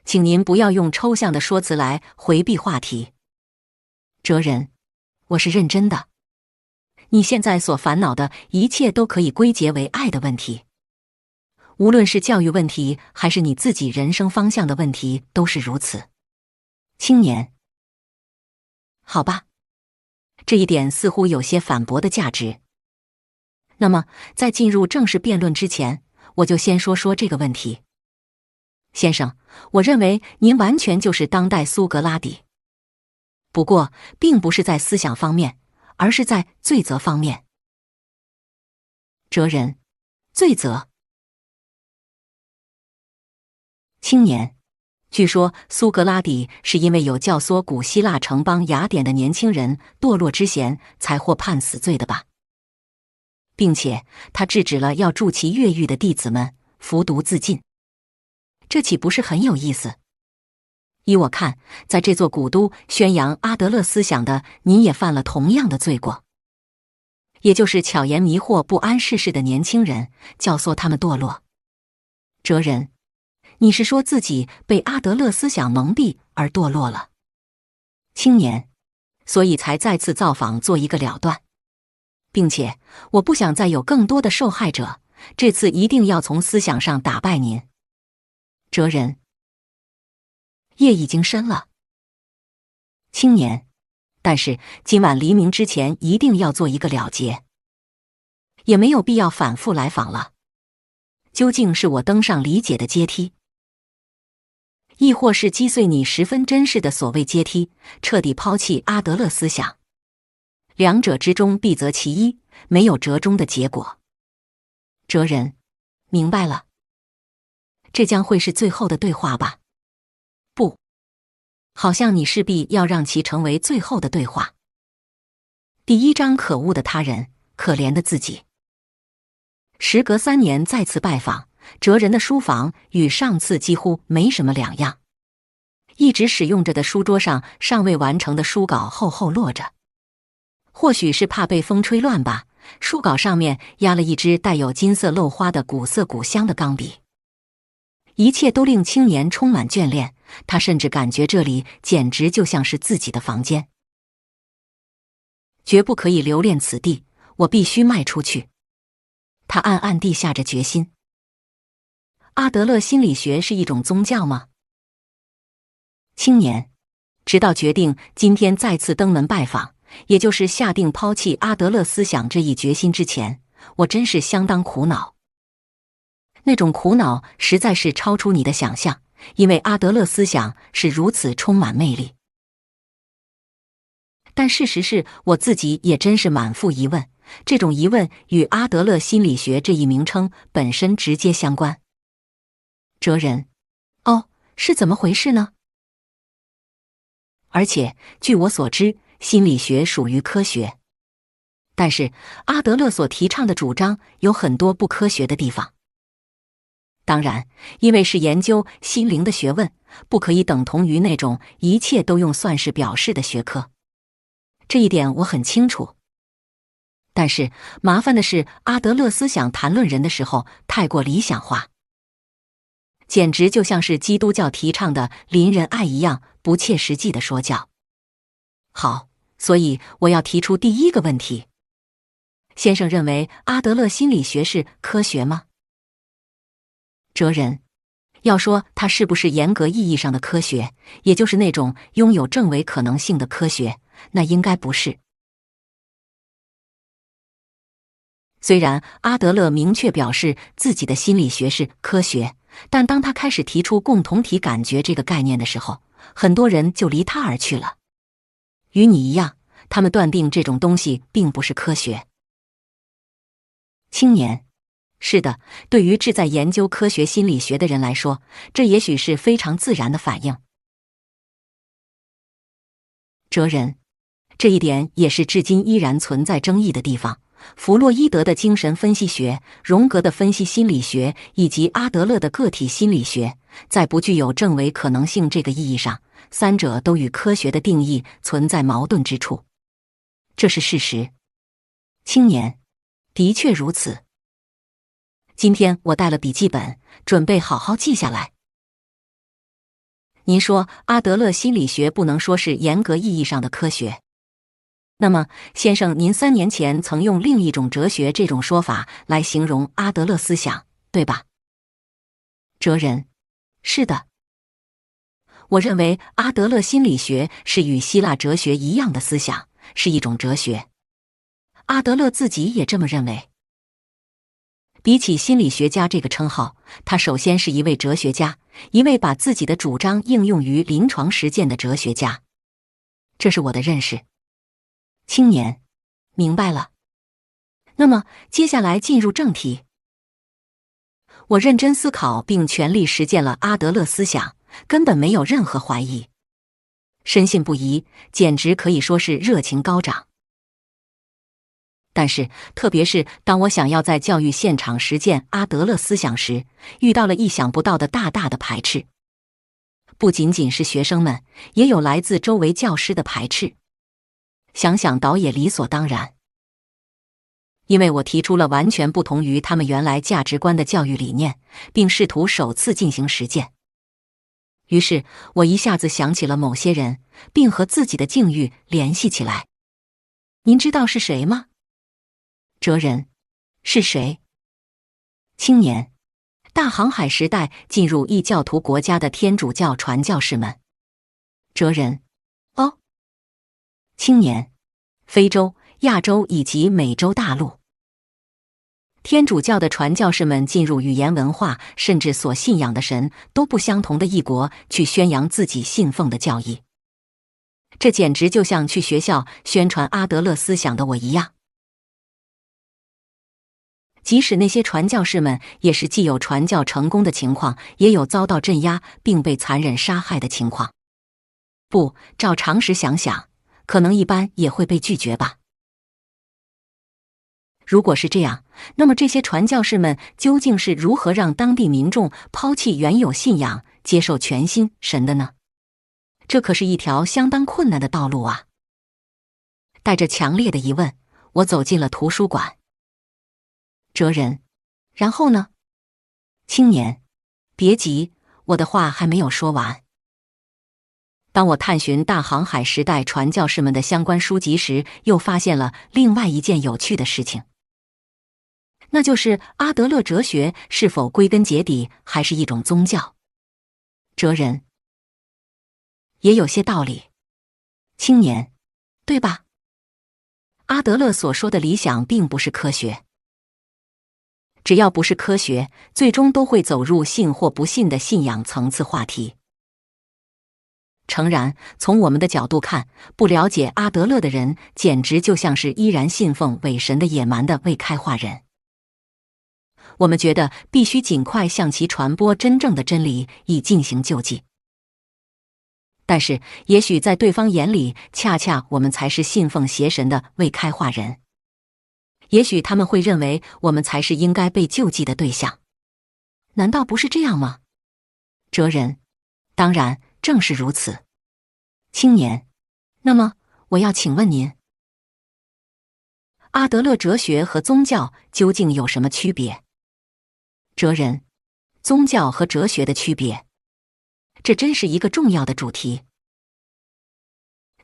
Speaker 1: 请您不要用抽象的说辞来回避话题。哲人，我是认真的。你现在所烦恼的一切都可以归结为爱的问题，无论是教育问题还是你自己人生方向的问题，都是如此。青年，好吧，这一点似乎有些反驳的价值。那么，在进入正式辩论之前，我就先说说这个问题。先生，我认为您完全就是当代苏格拉底。不过，并不是在思想方面，而是在罪责方面。哲人，罪责。青年，据说苏格拉底是因为有教唆古希腊城邦雅典的年轻人堕落之嫌，才获判死罪的吧？并且他制止了要助其越狱的弟子们服毒自尽。这岂不是很有意思？依我看，在这座古都宣扬阿德勒思想的您也犯了同样的罪过，也就是巧言迷惑不谙世事的年轻人，教唆他们堕落。哲人，你是说自己被阿德勒思想蒙蔽而堕落了？青年，所以才再次造访做一个了断，并且我不想再有更多的受害者，这次一定要从思想上打败您。哲人，夜已经深了。青年，但是今晚黎明之前一定要做一个了结，也没有必要反复来访了。究竟是我登上理解的阶梯，亦或是击碎你十分珍视的所谓阶梯，彻底抛弃阿德勒思想？两者之中必择其一，没有折中的结果。哲人，明白了。这将会是最后的对话吧？不，好像你势必要让其成为最后的对话。第一章：可恶的他人，可怜的自己。时隔3年再次拜访，哲人的书房与上次几乎没什么两样。一直使用着的书桌上尚未完成的书稿厚厚落着，或许是怕被风吹乱吧，书稿上面压了一支带有金色镂花的古色古香的钢笔。一切都令青年充满眷恋，他甚至感觉这里简直就像是自己的房间。绝不可以留恋此地，我必须迈出去。他暗暗地下着决心。阿德勒心理学是一种宗教吗？青年，直到决定今天再次登门拜访，也就是下定抛弃阿德勒思想这一决心之前，我真是相当苦恼。那种苦恼实在是超出你的想象，因为阿德勒思想是如此充满魅力。但事实是我自己也真是满腹疑问，这种疑问与阿德勒心理学这一名称本身直接相关。哲人：哦，是怎么回事呢？而且据我所知，心理学属于科学，但是阿德勒所提倡的主张有很多不科学的地方。当然，因为是研究心灵的学问，不可以等同于那种一切都用算式表示的学科。这一点我很清楚。但是麻烦的是，阿德勒思想谈论人的时候太过理想化，简直就像是基督教提倡的邻人爱一样不切实际的说教。好，所以我要提出第一个问题：先生认为阿德勒心理学是科学吗？哲人：要说它是不是严格意义上的科学，也就是那种拥有证伪可能性的科学，那应该不是。虽然阿德勒明确表示自己的心理学是科学，但当他开始提出共同体感觉这个概念的时候，很多人就离他而去了。与你一样，他们断定这种东西并不是科学。青年：是的，对于志在研究科学心理学的人来说，这也许是非常自然的反应。哲人：这一点也是至今依然存在争议的地方。弗洛伊德的精神分析学、荣格的分析心理学以及阿德勒的个体心理学，在不具有证伪可能性这个意义上，三者都与科学的定义存在矛盾之处。这是事实。青年：的确如此。今天我带了笔记本，准备好好记下来。您说阿德勒心理学不能说是严格意义上的科学。那么，先生，您3年前曾用另一种哲学这种说法来形容阿德勒思想，对吧？哲人：是的。我认为阿德勒心理学是与希腊哲学一样的思想，是一种哲学。阿德勒自己也这么认为。比起心理学家这个称号，他首先是一位哲学家，一位把自己的主张应用于临床实践的哲学家。这是我的认识。青年：明白了。那么接下来进入正题。我认真思考并全力实践了阿德勒思想，根本没有任何怀疑，深信不疑，简直可以说是热情高涨。但是，特别是当我想要在教育现场实践阿德勒思想时，遇到了意想不到的大大的排斥。不仅仅是学生们，也有来自周围教师的排斥。想想倒也理所当然，因为我提出了完全不同于他们原来价值观的教育理念，并试图首次进行实践。于是我一下子想起了某些人，并和自己的境遇联系起来。您知道是谁吗？哲人：是谁？青年：大航海时代进入异教徒国家的天主教传教士们。哲人：哦。青年：非洲、亚洲以及美洲大陆。天主教的传教士们进入语言文化甚至所信仰的神都不相同的异国，去宣扬自己信奉的教义。这简直就像去学校宣传阿德勒思想的我一样。即使那些传教士们也是既有传教成功的情况，也有遭到镇压并被残忍杀害的情况。不，照常识想想，可能一般也会被拒绝吧。如果是这样，那么这些传教士们究竟是如何让当地民众抛弃原有信仰，接受全新神的呢？这可是一条相当困难的道路啊！带着强烈的疑问，我走进了图书馆。哲人：然后呢？青年：别急，我的话还没有说完。当我探寻大航海时代传教士们的相关书籍时，又发现了另外一件有趣的事情。那就是阿德勒哲学是否归根结底还是一种宗教？哲人：也有些道理。青年：对吧？阿德勒所说的理想并不是科学。只要不是科学，最终都会走入信或不信的信仰层次话题。诚然，从我们的角度看，不了解阿德勒的人，简直就像是依然信奉伪神的野蛮的未开化人。我们觉得必须尽快向其传播真正的真理，以进行救济。但是，也许在对方眼里，恰恰我们才是信奉邪神的未开化人。也许他们会认为我们才是应该被救济的对象。难道不是这样吗？哲人：当然，正是如此。青年：那么，我要请问您，阿德勒哲学和宗教究竟有什么区别？哲人：宗教和哲学的区别，这真是一个重要的主题。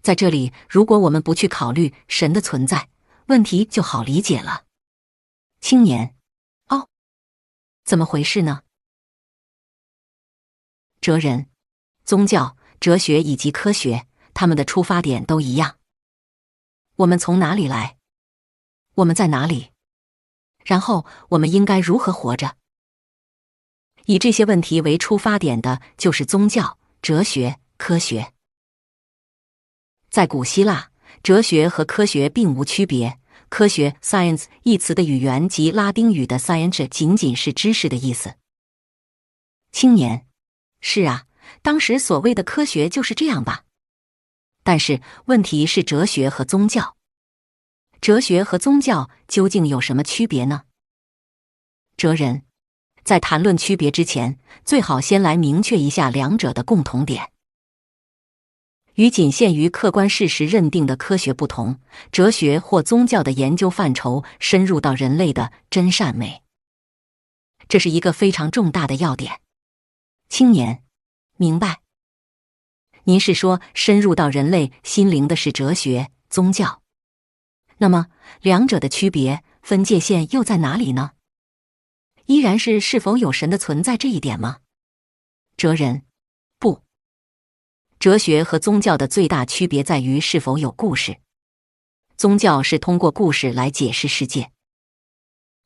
Speaker 1: 在这里，如果我们不去考虑神的存在，问题就好理解了。青年：哦，怎么回事呢？哲人：宗教、哲学以及科学，他们的出发点都一样。我们从哪里来？我们在哪里？然后我们应该如何活着？以这些问题为出发点的就是宗教、哲学、科学。在古希腊，哲学和科学并无区别。科学 （science） 一词的语源及拉丁语的 science 仅仅是知识的意思。青年：是啊，当时所谓的科学就是这样吧。但是问题是哲学和宗教。哲学和宗教究竟有什么区别呢？哲人：在谈论区别之前，最好先来明确一下两者的共同点。与仅限于客观事实认定的科学不同，哲学或宗教的研究范畴深入到人类的真善美，这是一个非常重大的要点。青年：明白。您是说深入到人类心灵的是哲学、宗教？那么两者的区别分界线又在哪里呢？依然是否有神的存在这一点吗？哲人：不。哲学和宗教的最大区别在于是否有故事。宗教是通过故事来解释世界。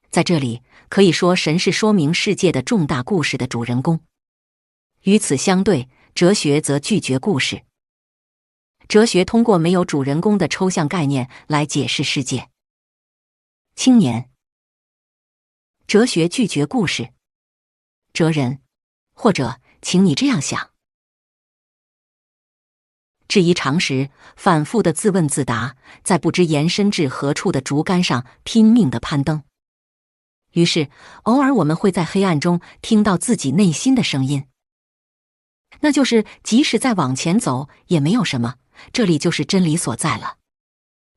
Speaker 1: 在这里，可以说神是说明世界的重大故事的主人公。与此相对，哲学则拒绝故事。哲学通过没有主人公的抽象概念来解释世界。青年：哲学拒绝故事。哲人：或者，请你这样想。质疑常识，反复的自问自答，在不知延伸至何处的竹竿上拼命的攀登。于是，偶尔我们会在黑暗中听到自己内心的声音，那就是即使再往前走也没有什么，这里就是真理所在了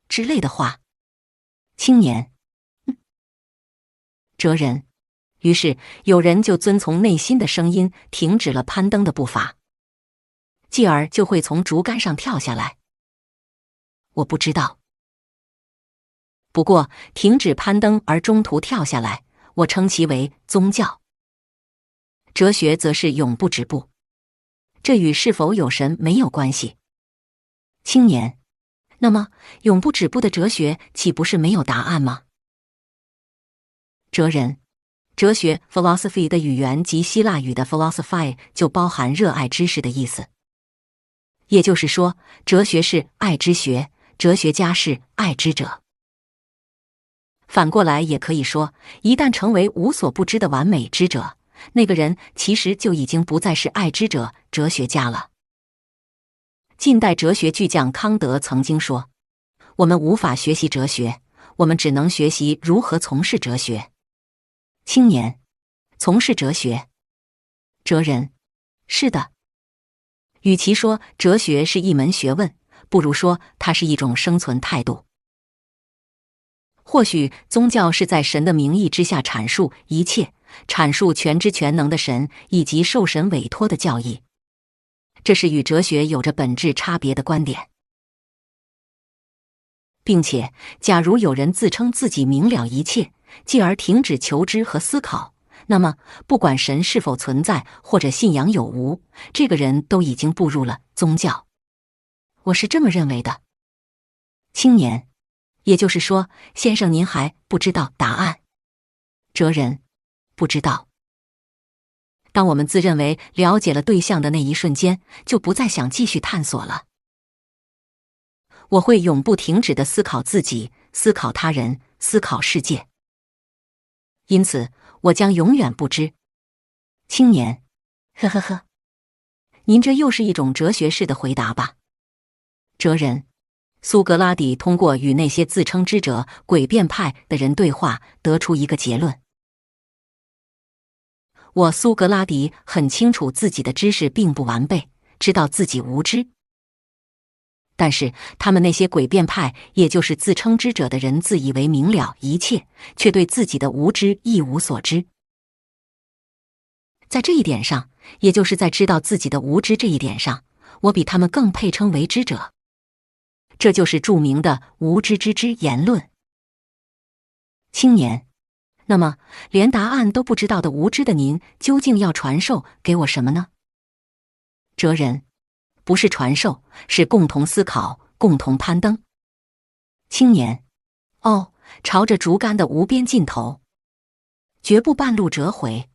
Speaker 1: 之类的话。青年：哲人：于是有人就遵从内心的声音，停止了攀登的步伐，继而就会从竹竿上跳下来。我不知道。不过，停止攀登而中途跳下来，我称其为宗教。哲学则是永不止步，这与是否有神没有关系。青年：那么，永不止步的哲学岂不是没有答案吗？哲人：哲学 philosophy 的语源及希腊语的 philosophai 就包含热爱知识的意思。也就是说，哲学是爱之学，哲学家是爱之者。反过来也可以说，一旦成为无所不知的完美之者，那个人其实就已经不再是爱之者、哲学家了。近代哲学巨匠康德曾经说：“我们无法学习哲学，我们只能学习如何从事哲学。”青年：从事哲学。哲人：是的。与其说哲学是一门学问，不如说它是一种生存态度。或许宗教是在神的名义之下阐述一切，阐述全知全能的神以及受神委托的教义。这是与哲学有着本质差别的观点。并且，假如有人自称自己明了一切，继而停止求知和思考，那么不管神是否存在或者信仰有无，这个人都已经步入了宗教。我是这么认为的。青年：也就是说，先生您还不知道答案？哲人：不知道。当我们自认为了解了对象的那一瞬间，就不再想继续探索了。我会永不停止地思考自己，思考他人，思考世界。因此，我将永远不知。青年，呵呵呵，您这又是一种哲学式的回答吧？哲人，苏格拉底通过与那些自称知者、诡辩派的人对话，得出一个结论。我苏格拉底很清楚自己的知识并不完备，知道自己无知。但是他们那些诡辩派，也就是自称知者的人，自以为明了一切，却对自己的无知一无所知。在这一点上，也就是在知道自己的无知这一点上，我比他们更配称为知者。这就是著名的无知之知言论。青年，那么连答案都不知道的无知的您，究竟要传授给我什么呢？哲人，不是传授，是共同思考，共同攀登。青年，哦，朝着竹竿的无边尽头，绝不半路折回。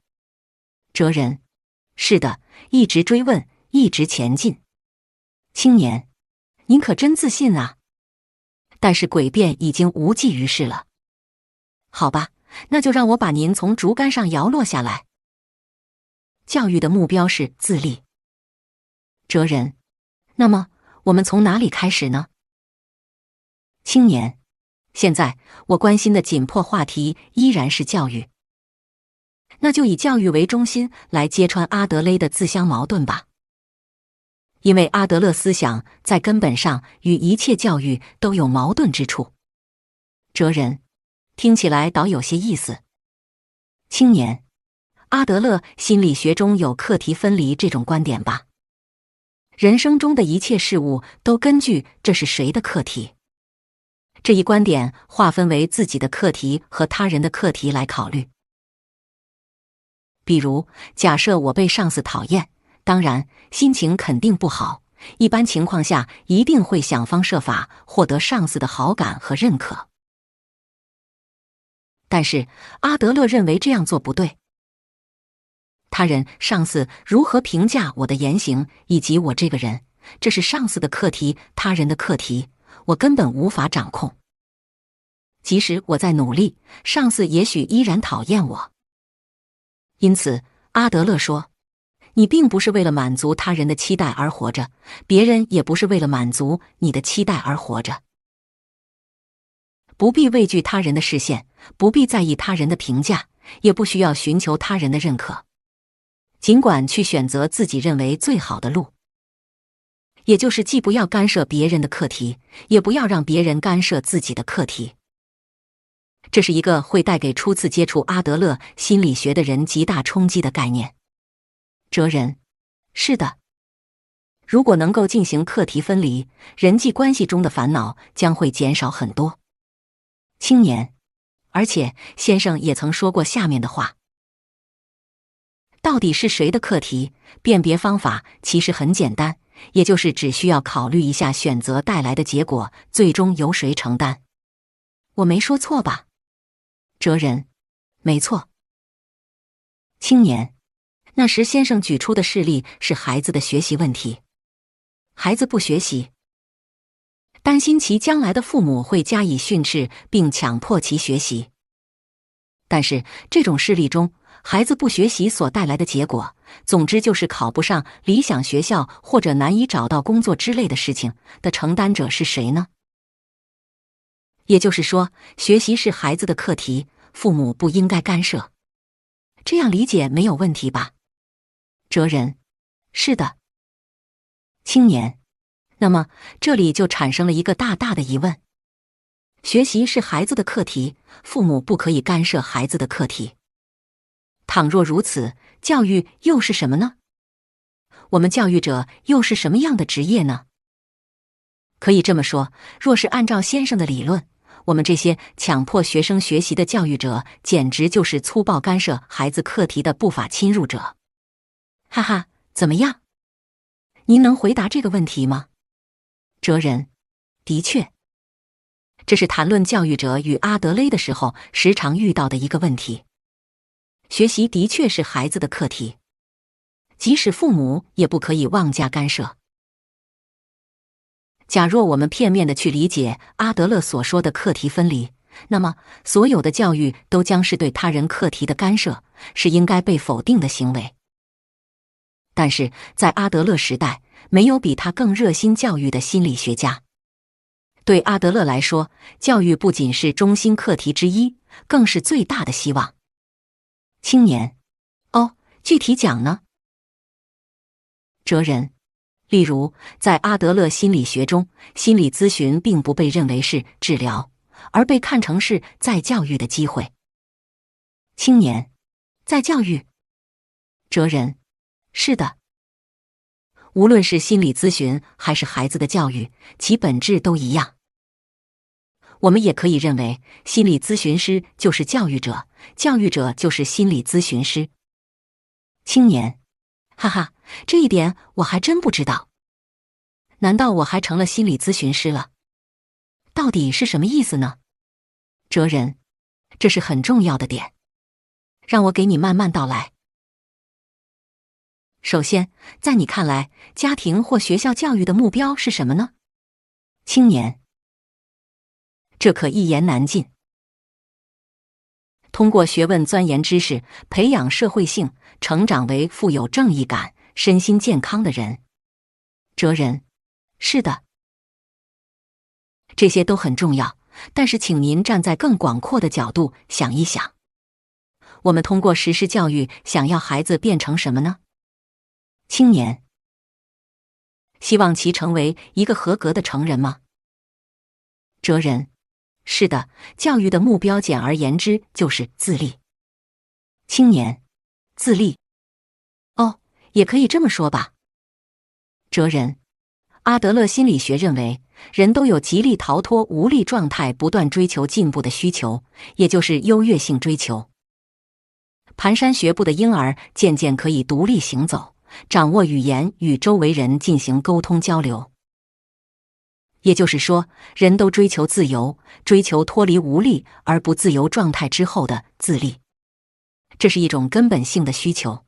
Speaker 1: 哲人，是的，一直追问，一直前进。青年，您可真自信啊！但是诡辩已经无济于事了。好吧，那就让我把您从竹竿上摇落下来。教育的目标是自立。哲人，那么我们从哪里开始呢？青年，现在我关心的紧迫话题依然是教育。那就以教育为中心来揭穿阿德勒的自相矛盾吧。因为阿德勒思想在根本上与一切教育都有矛盾之处。哲人，听起来倒有些意思。青年，阿德勒心理学中有课题分离这种观点吧？人生中的一切事物都根据这是谁的课题。这一观点划分为自己的课题和他人的课题来考虑。比如，假设我被上司讨厌，当然心情肯定不好，一般情况下一定会想方设法获得上司的好感和认可。但是阿德勒认为这样做不对。他人、上司如何评价我的言行以及我这个人，这是上司的课题，他人的课题，我根本无法掌控。即使我在努力，上司也许依然讨厌我。因此，阿德勒说，你并不是为了满足他人的期待而活着，别人也不是为了满足你的期待而活着。不必畏惧他人的视线，不必在意他人的评价，也不需要寻求他人的认可。尽管去选择自己认为最好的路，也就是既不要干涉别人的课题，也不要让别人干涉自己的课题。这是一个会带给初次接触阿德勒心理学的人极大冲击的概念。哲人，是的。如果能够进行课题分离，人际关系中的烦恼将会减少很多。青年，而且先生也曾说过下面的话：到底是谁的课题？辨别方法其实很简单，也就是只需要考虑一下选择带来的结果，最终由谁承担。我没说错吧？哲人，没错。青年，那时先生举出的事例是孩子的学习问题。孩子不学习，担心其将来的父母会加以训斥并强迫其学习。但是这种事例中，孩子不学习所带来的结果，总之就是考不上理想学校或者难以找到工作之类的事情的承担者是谁呢？也就是说，学习是孩子的课题，父母不应该干涉。这样理解没有问题吧？哲人，是的。青年，那么这里就产生了一个大大的疑问：学习是孩子的课题，父母不可以干涉孩子的课题。倘若如此，教育又是什么呢？我们教育者又是什么样的职业呢？可以这么说，若是按照先生的理论，我们这些强迫学生学习的教育者，简直就是粗暴干涉孩子课题的不法侵入者。哈哈，怎么样？您能回答这个问题吗？哲人，的确，这是谈论教育者与阿德勒的时候时常遇到的一个问题。学习的确是孩子的课题，即使父母也不可以妄加干涉。假若我们片面地去理解阿德勒所说的课题分离，那么所有的教育都将是对他人课题的干涉，是应该被否定的行为。但是在阿德勒时代，没有比他更热心教育的心理学家。对阿德勒来说，教育不仅是中心课题之一，更是最大的希望。青年，具体讲呢？哲人。例如，在阿德勒心理学中，心理咨询并不被认为是治疗，而被看成是再教育的机会。青年，再教育。哲人。是的。无论是心理咨询还是孩子的教育，其本质都一样。我们也可以认为，心理咨询师就是教育者，教育者就是心理咨询师。青年，哈哈，这一点我还真不知道。难道我还成了心理咨询师了？到底是什么意思呢？哲人，这是很重要的点，让我给你慢慢道来。首先，在你看来，家庭或学校教育的目标是什么呢？青年，这可一言难尽。通过学问钻研知识，培养社会性，成长为富有正义感、身心健康的人。哲人。是的，这些都很重要，但是请您站在更广阔的角度想一想，我们通过实施教育想要孩子变成什么呢？青年，希望其成为一个合格的成人吗？哲人。是的，教育的目标简而言之就是自立。青年，自立。也可以这么说吧。哲人。阿德勒心理学认为，人都有极力逃脱无力状态、不断追求进步的需求，也就是优越性追求。蹒跚学步的婴儿渐渐可以独立行走，掌握语言，与周围人进行沟通交流。也就是说，人都追求自由，追求脱离无力而不自由状态之后的自立，这是一种根本性的需求。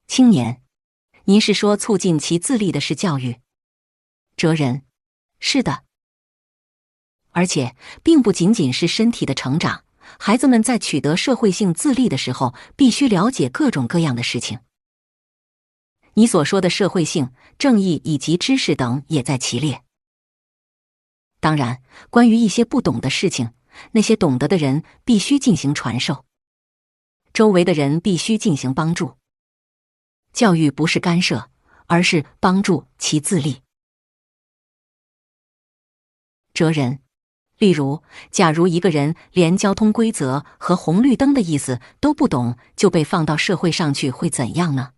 Speaker 1: 青年，您是说促进其自立的是教育？哲人。是的，而且并不仅仅是身体的成长，孩子们在取得社会性自立的时候，必须了解各种各样的事情。你所说的社会性、正义以及知识等也在其列。当然，关于一些不懂的事情，那些懂得的人必须进行传授，周围的人必须进行帮助。教育不是干涉，而是帮助其自立。哲人。例如，假如一个人连交通规则和红绿灯的意思都不懂，就被放到社会上去，会怎样呢？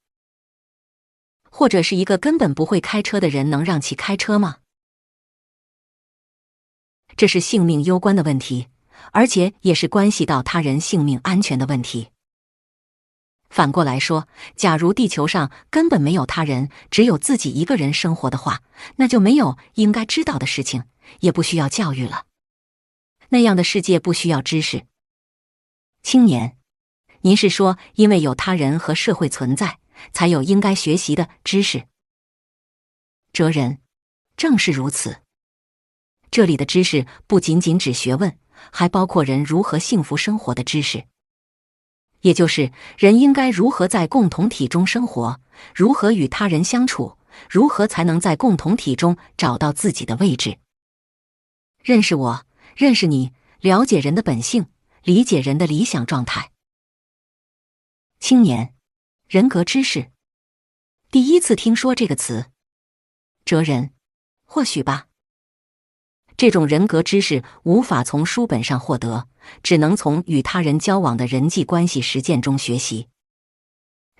Speaker 1: 或者是一个根本不会开车的人，能让其开车吗？这是性命攸关的问题，而且也是关系到他人性命安全的问题。反过来说，假如地球上根本没有他人，只有自己一个人生活的话，那就没有应该知道的事情，也不需要教育了。那样的世界不需要知识。青年，您是说因为有他人和社会存在，才有应该学习的知识？哲人。正是如此。这里的知识不仅仅指学问，还包括人如何幸福生活的知识。也就是人应该如何在共同体中生活，如何与他人相处，如何才能在共同体中找到自己的位置。认识我，认识你，了解人的本性，理解人的理想状态。青年，人格知识。第一次听说这个词。哲人。或许吧。这种人格知识无法从书本上获得，只能从与他人交往的人际关系实践中学习。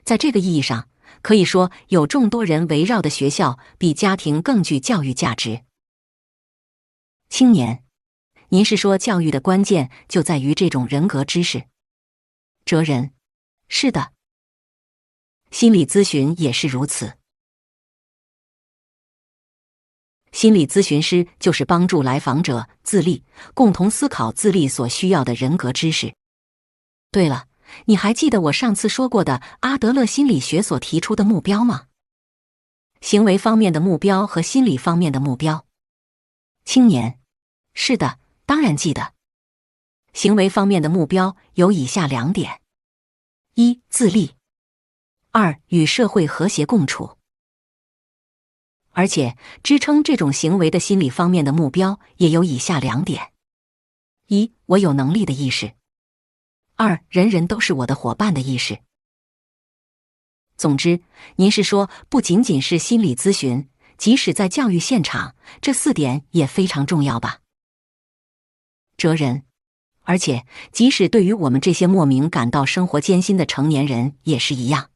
Speaker 1: 在这个意义上，可以说有众多人围绕的学校比家庭更具教育价值。青年，您是说教育的关键就在于这种人格知识？哲人。是的。心理咨询也是如此。心理咨询师就是帮助来访者自立，共同思考自立所需要的人格知识。对了，你还记得我上次说过的阿德勒心理学所提出的目标吗？行为方面的目标和心理方面的目标。青年：是的，当然记得。行为方面的目标有以下2点：一、自立；二、与社会和谐共处。而且，支撑这种行为的心理方面的目标也有以下2点：一、我有能力的意识；二、人人都是我的伙伴的意识。总之，您是说，不仅仅是心理咨询，即使在教育现场，这4点也非常重要吧？哲人：而且，即使对于我们这些莫名感到生活艰辛的成年人也是一样。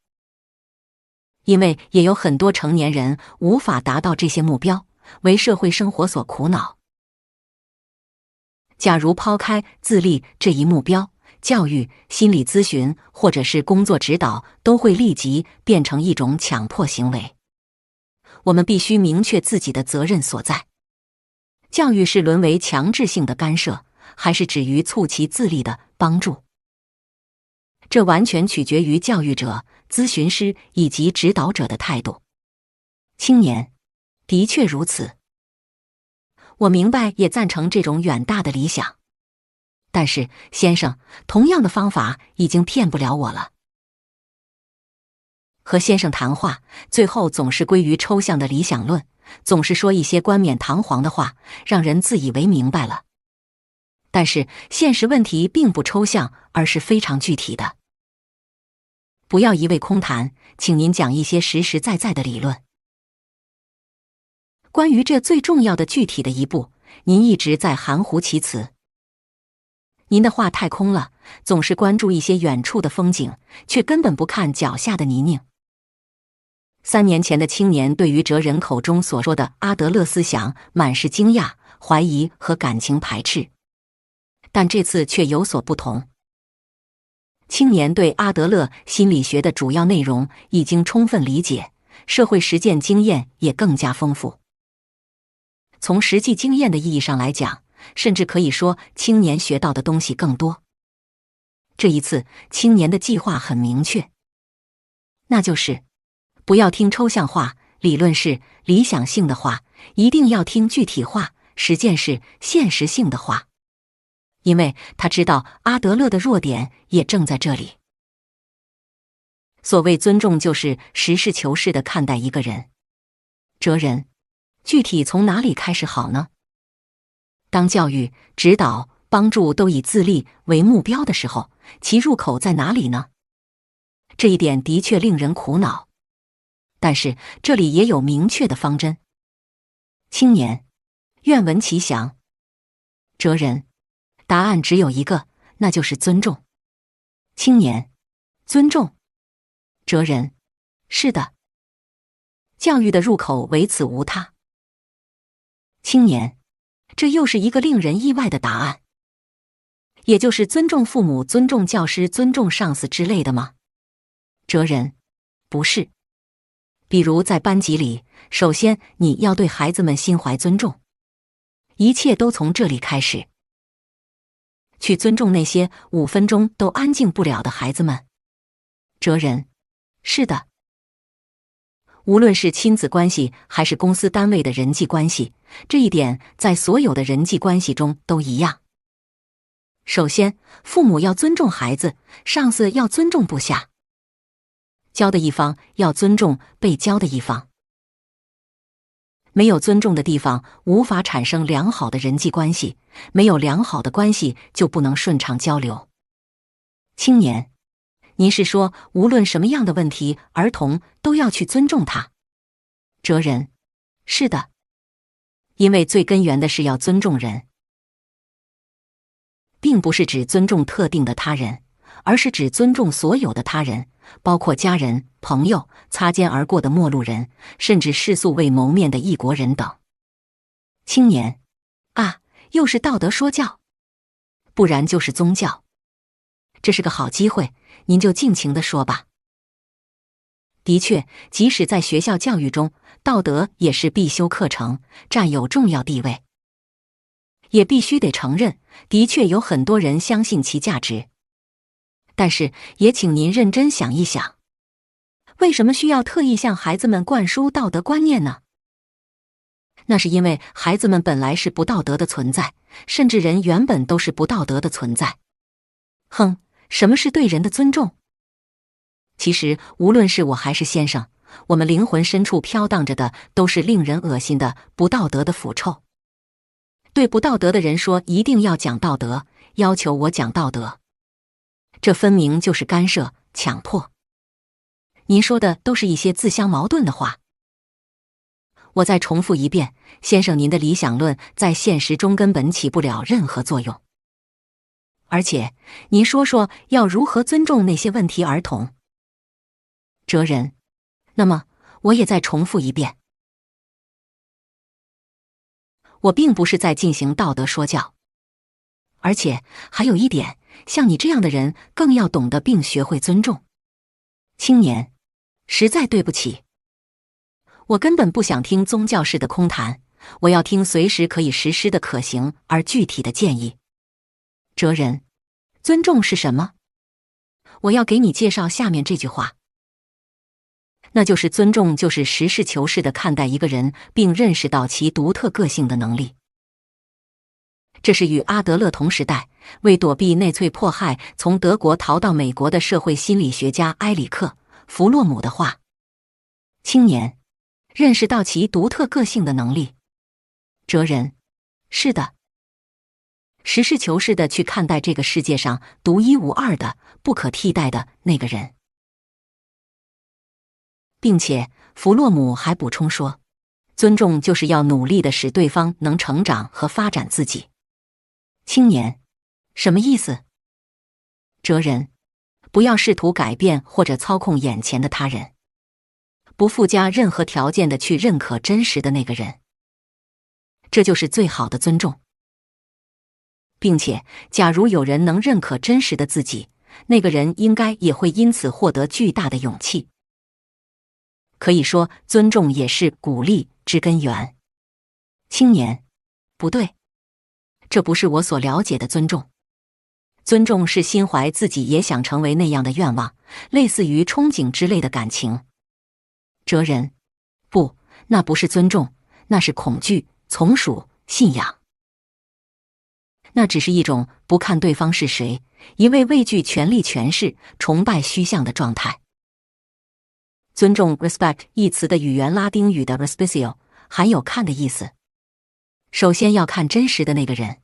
Speaker 1: 因为也有很多成年人无法达到这些目标，为社会生活所苦恼。假如抛开自立这一目标，教育、心理咨询或者是工作指导都会立即变成一种强迫行为。我们必须明确自己的责任所在。教育是沦为强制性的干涉，还是止于促其自立的帮助？这完全取决于教育者、咨询师以及指导者的态度。青年：的确如此。我明白也赞成这种远大的理想。但是，先生，同样的方法已经骗不了我了。和先生谈话，最后总是归于抽象的理想论，总是说一些冠冕堂皇的话，让人自以为明白了。但是，现实问题并不抽象，而是非常具体的。不要一味空谈，请您讲一些实实在在的理论。关于这最重要的具体的一步，您一直在含糊其辞。您的话太空了，总是关注一些远处的风景，却根本不看脚下的泥泞。3年前的青年对于哲人口中所说的阿德勒思想满是惊讶、怀疑和感情排斥，但这次却有所不同。青年对阿德勒心理学的主要内容已经充分理解，社会实践经验也更加丰富。从实际经验的意义上来讲，甚至可以说青年学到的东西更多。这一次，青年的计划很明确，那就是不要听抽象化、理论式、理想性的话，一定要听具体化、实践式、现实性的话。因为他知道阿德勒的弱点也正在这里。所谓尊重，就是实事求是地看待一个人。哲人，具体从哪里开始好呢？当教育、指导、帮助都以自立为目标的时候，其入口在哪里呢？这一点的确令人苦恼。但是这里也有明确的方针。青年，愿闻其详。哲人，答案只有一个，那就是尊重。青年，尊重。哲人，是的。教育的入口唯此无他。青年，这又是一个令人意外的答案。也就是尊重父母、尊重教师、尊重上司之类的吗？哲人，不是。比如在班级里，首先你要对孩子们心怀尊重，一切都从这里开始。去尊重那些5分钟都安静不了的孩子们。哲人，是的。无论是亲子关系还是公司单位的人际关系，这一点在所有的人际关系中都一样。首先，父母要尊重孩子，上司要尊重部下，教的一方要尊重被教的一方。没有尊重的地方，无法产生良好的人际关系，没有良好的关系，就不能顺畅交流。青年，您是说，无论什么样的问题，儿童都要去尊重他？哲人，是的。因为最根源的是要尊重人，并不是指尊重特定的他人，而是指尊重所有的他人，包括家人、朋友、擦肩而过的陌路人，甚至世俗未谋面的异国人等。青年，啊，又是道德说教，不然就是宗教。这是个好机会，您就尽情地说吧。的确，即使在学校教育中，道德也是必修课程，占有重要地位。也必须得承认，的确有很多人相信其价值。但是也请您认真想一想，为什么需要特意向孩子们灌输道德观念呢？那是因为孩子们本来是不道德的存在，甚至人原本都是不道德的存在。哼，什么是对人的尊重？其实无论是我还是先生，我们灵魂深处飘荡着的都是令人恶心的不道德的腐臭。对不道德的人说一定要讲道德，要求我讲道德，这分明就是干涉、强迫。您说的都是一些自相矛盾的话。我再重复一遍，先生，您的理想论在现实中根本起不了任何作用。而且，您说说要如何尊重那些问题儿童？哲人，那么我也再重复一遍，我并不是在进行道德说教。而且还有一点，像你这样的人更要懂得并学会尊重。青年，实在对不起，我根本不想听宗教式的空谈，我要听随时可以实施的可行而具体的建议。哲人，尊重是什么？我要给你介绍下面这句话，那就是尊重就是实事求是地看待一个人，并认识到其独特个性的能力。这是与阿德勒同时代，为躲避内粹迫害从德国逃到美国的社会心理学家埃里克·弗洛姆的话。青年，认识到其独特个性的能力。哲人，是的，实事求是地去看待这个世界上独一无二的、不可替代的那个人。并且弗洛姆还补充说，尊重就是要努力地使对方能成长和发展自己。青年，什么意思？哲人，不要试图改变或者操控眼前的他人，不附加任何条件地去认可真实的那个人，这就是最好的尊重。并且，假如有人能认可真实的自己，那个人应该也会因此获得巨大的勇气。可以说，尊重也是鼓励之根源。青年，不对，这不是我所了解的尊重。尊重是心怀自己也想成为那样的愿望，类似于憧憬之类的感情。哲人，不，那不是尊重，那是恐惧、从属、信仰。那只是一种不看对方是谁，一味畏惧权力权势、崇拜虚像的状态。尊重 respect 一词的语言拉丁语的 respectio 含有看的意思。首先要看真实的那个人，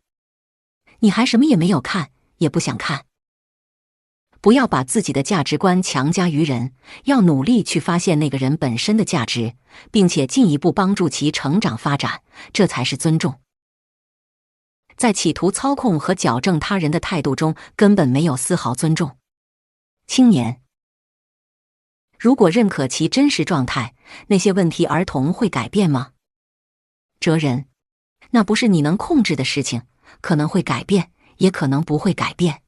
Speaker 1: 你还什么也没有看，也不想看。不要把自己的价值观强加于人，要努力去发现那个人本身的价值，并且进一步帮助其成长发展，这才是尊重。在企图操控和矫正他人的态度中，根本没有丝毫尊重。青年，如果认可其真实状态，那些问题儿童会改变吗？哲人，那不是你能控制的事情，可能会改变，也可能不会改变。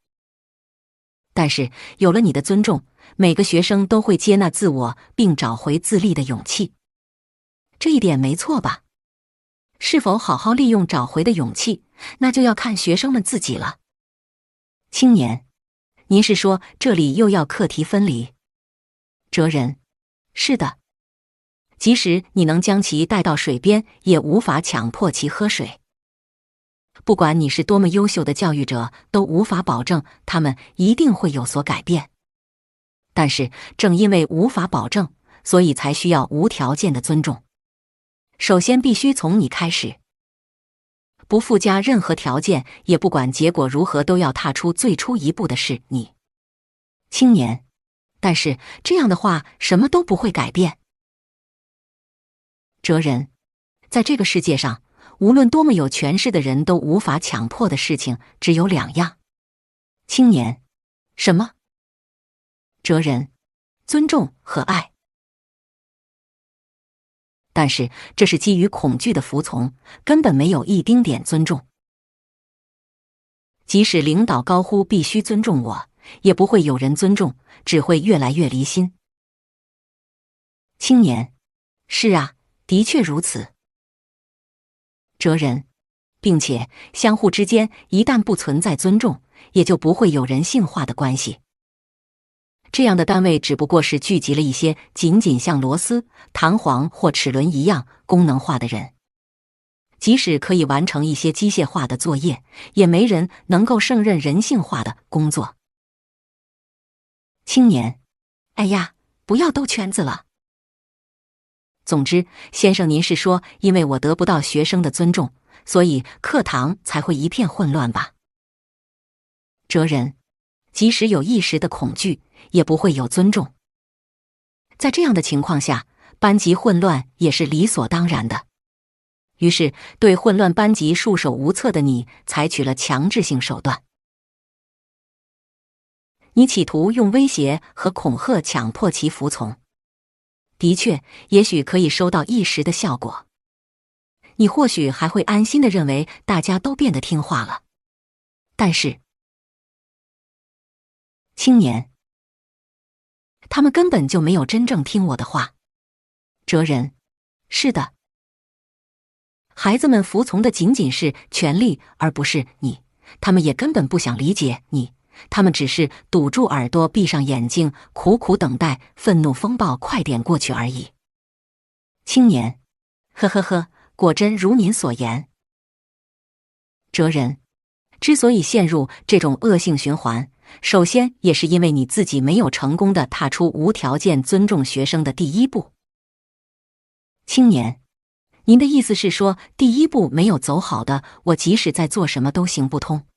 Speaker 1: 但是有了你的尊重，每个学生都会接纳自我并找回自立的勇气。这一点没错吧？是否好好利用找回的勇气，那就要看学生们自己了。青年，您是说这里又要课题分离？哲人，是的。即使你能将其带到水边，也无法强迫其喝水。不管你是多么优秀的教育者，都无法保证他们一定会有所改变。但是正因为无法保证，所以才需要无条件的尊重。首先必须从你开始，不附加任何条件，也不管结果如何，都要踏出最初一步的是你。青年，但是这样的话，什么都不会改变。哲人，在这个世界上，无论多么有权势的人都无法强迫的事情只有两样。青年，什么？哲人，尊重和爱。但是这是基于恐惧的服从，根本没有一丁点尊重。即使领导高呼必须尊重我，也不会有人尊重，只会越来越离心。青年，是啊，的确如此。哲人，并且相互之间一旦不存在尊重，也就不会有人性化的关系。这样的单位只不过是聚集了一些仅仅像螺丝、弹簧或齿轮一样功能化的人。即使可以完成一些机械化的作业，也没人能够胜任人性化的工作。青年，哎呀，不要兜圈子了。总之，先生，您是说，因为我得不到学生的尊重，所以课堂才会一片混乱吧？哲人，即使有一时的恐惧，也不会有尊重。在这样的情况下，班级混乱也是理所当然的。于是，对混乱班级束手无策的你，采取了强制性手段。你企图用威胁和恐吓强迫其服从。的确，也许可以收到一时的效果。你或许还会安心地认为大家都变得听话了。但是，青年，他们根本就没有真正听我的话。哲人，是的。孩子们服从的仅仅是权力，而不是你。他们也根本不想理解你，他们只是堵住耳朵，闭上眼睛，苦苦等待愤怒风暴快点过去而已。青年，呵呵呵，果真如您所言。哲人，之所以陷入这种恶性循环，首先也是因为你自己没有成功地踏出无条件尊重学生的第一步。青年，您的意思是说，第一步没有走好的，我即使在做什么都行不通？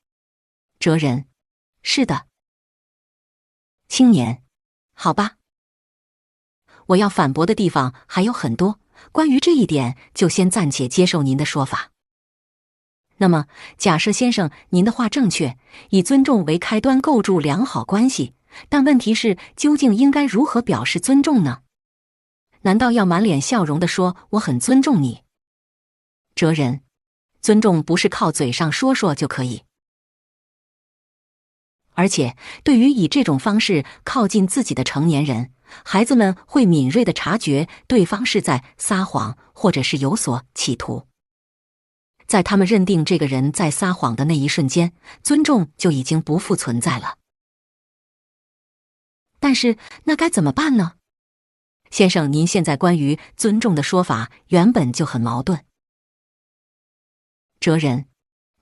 Speaker 1: 哲人，是的。青年，好吧。我要反驳的地方还有很多，关于这一点，就先暂且接受您的说法。那么，假设先生您的话正确，以尊重为开端构筑良好关系，但问题是，究竟应该如何表示尊重呢？难道要满脸笑容地说我很尊重你？哲人，尊重不是靠嘴上说说就可以。而且，对于以这种方式靠近自己的成年人，孩子们会敏锐地察觉对方是在撒谎，或者是有所企图。在他们认定这个人在撒谎的那一瞬间，尊重就已经不复存在了。但是，那该怎么办呢？先生，您现在关于尊重的说法原本就很矛盾。哲人，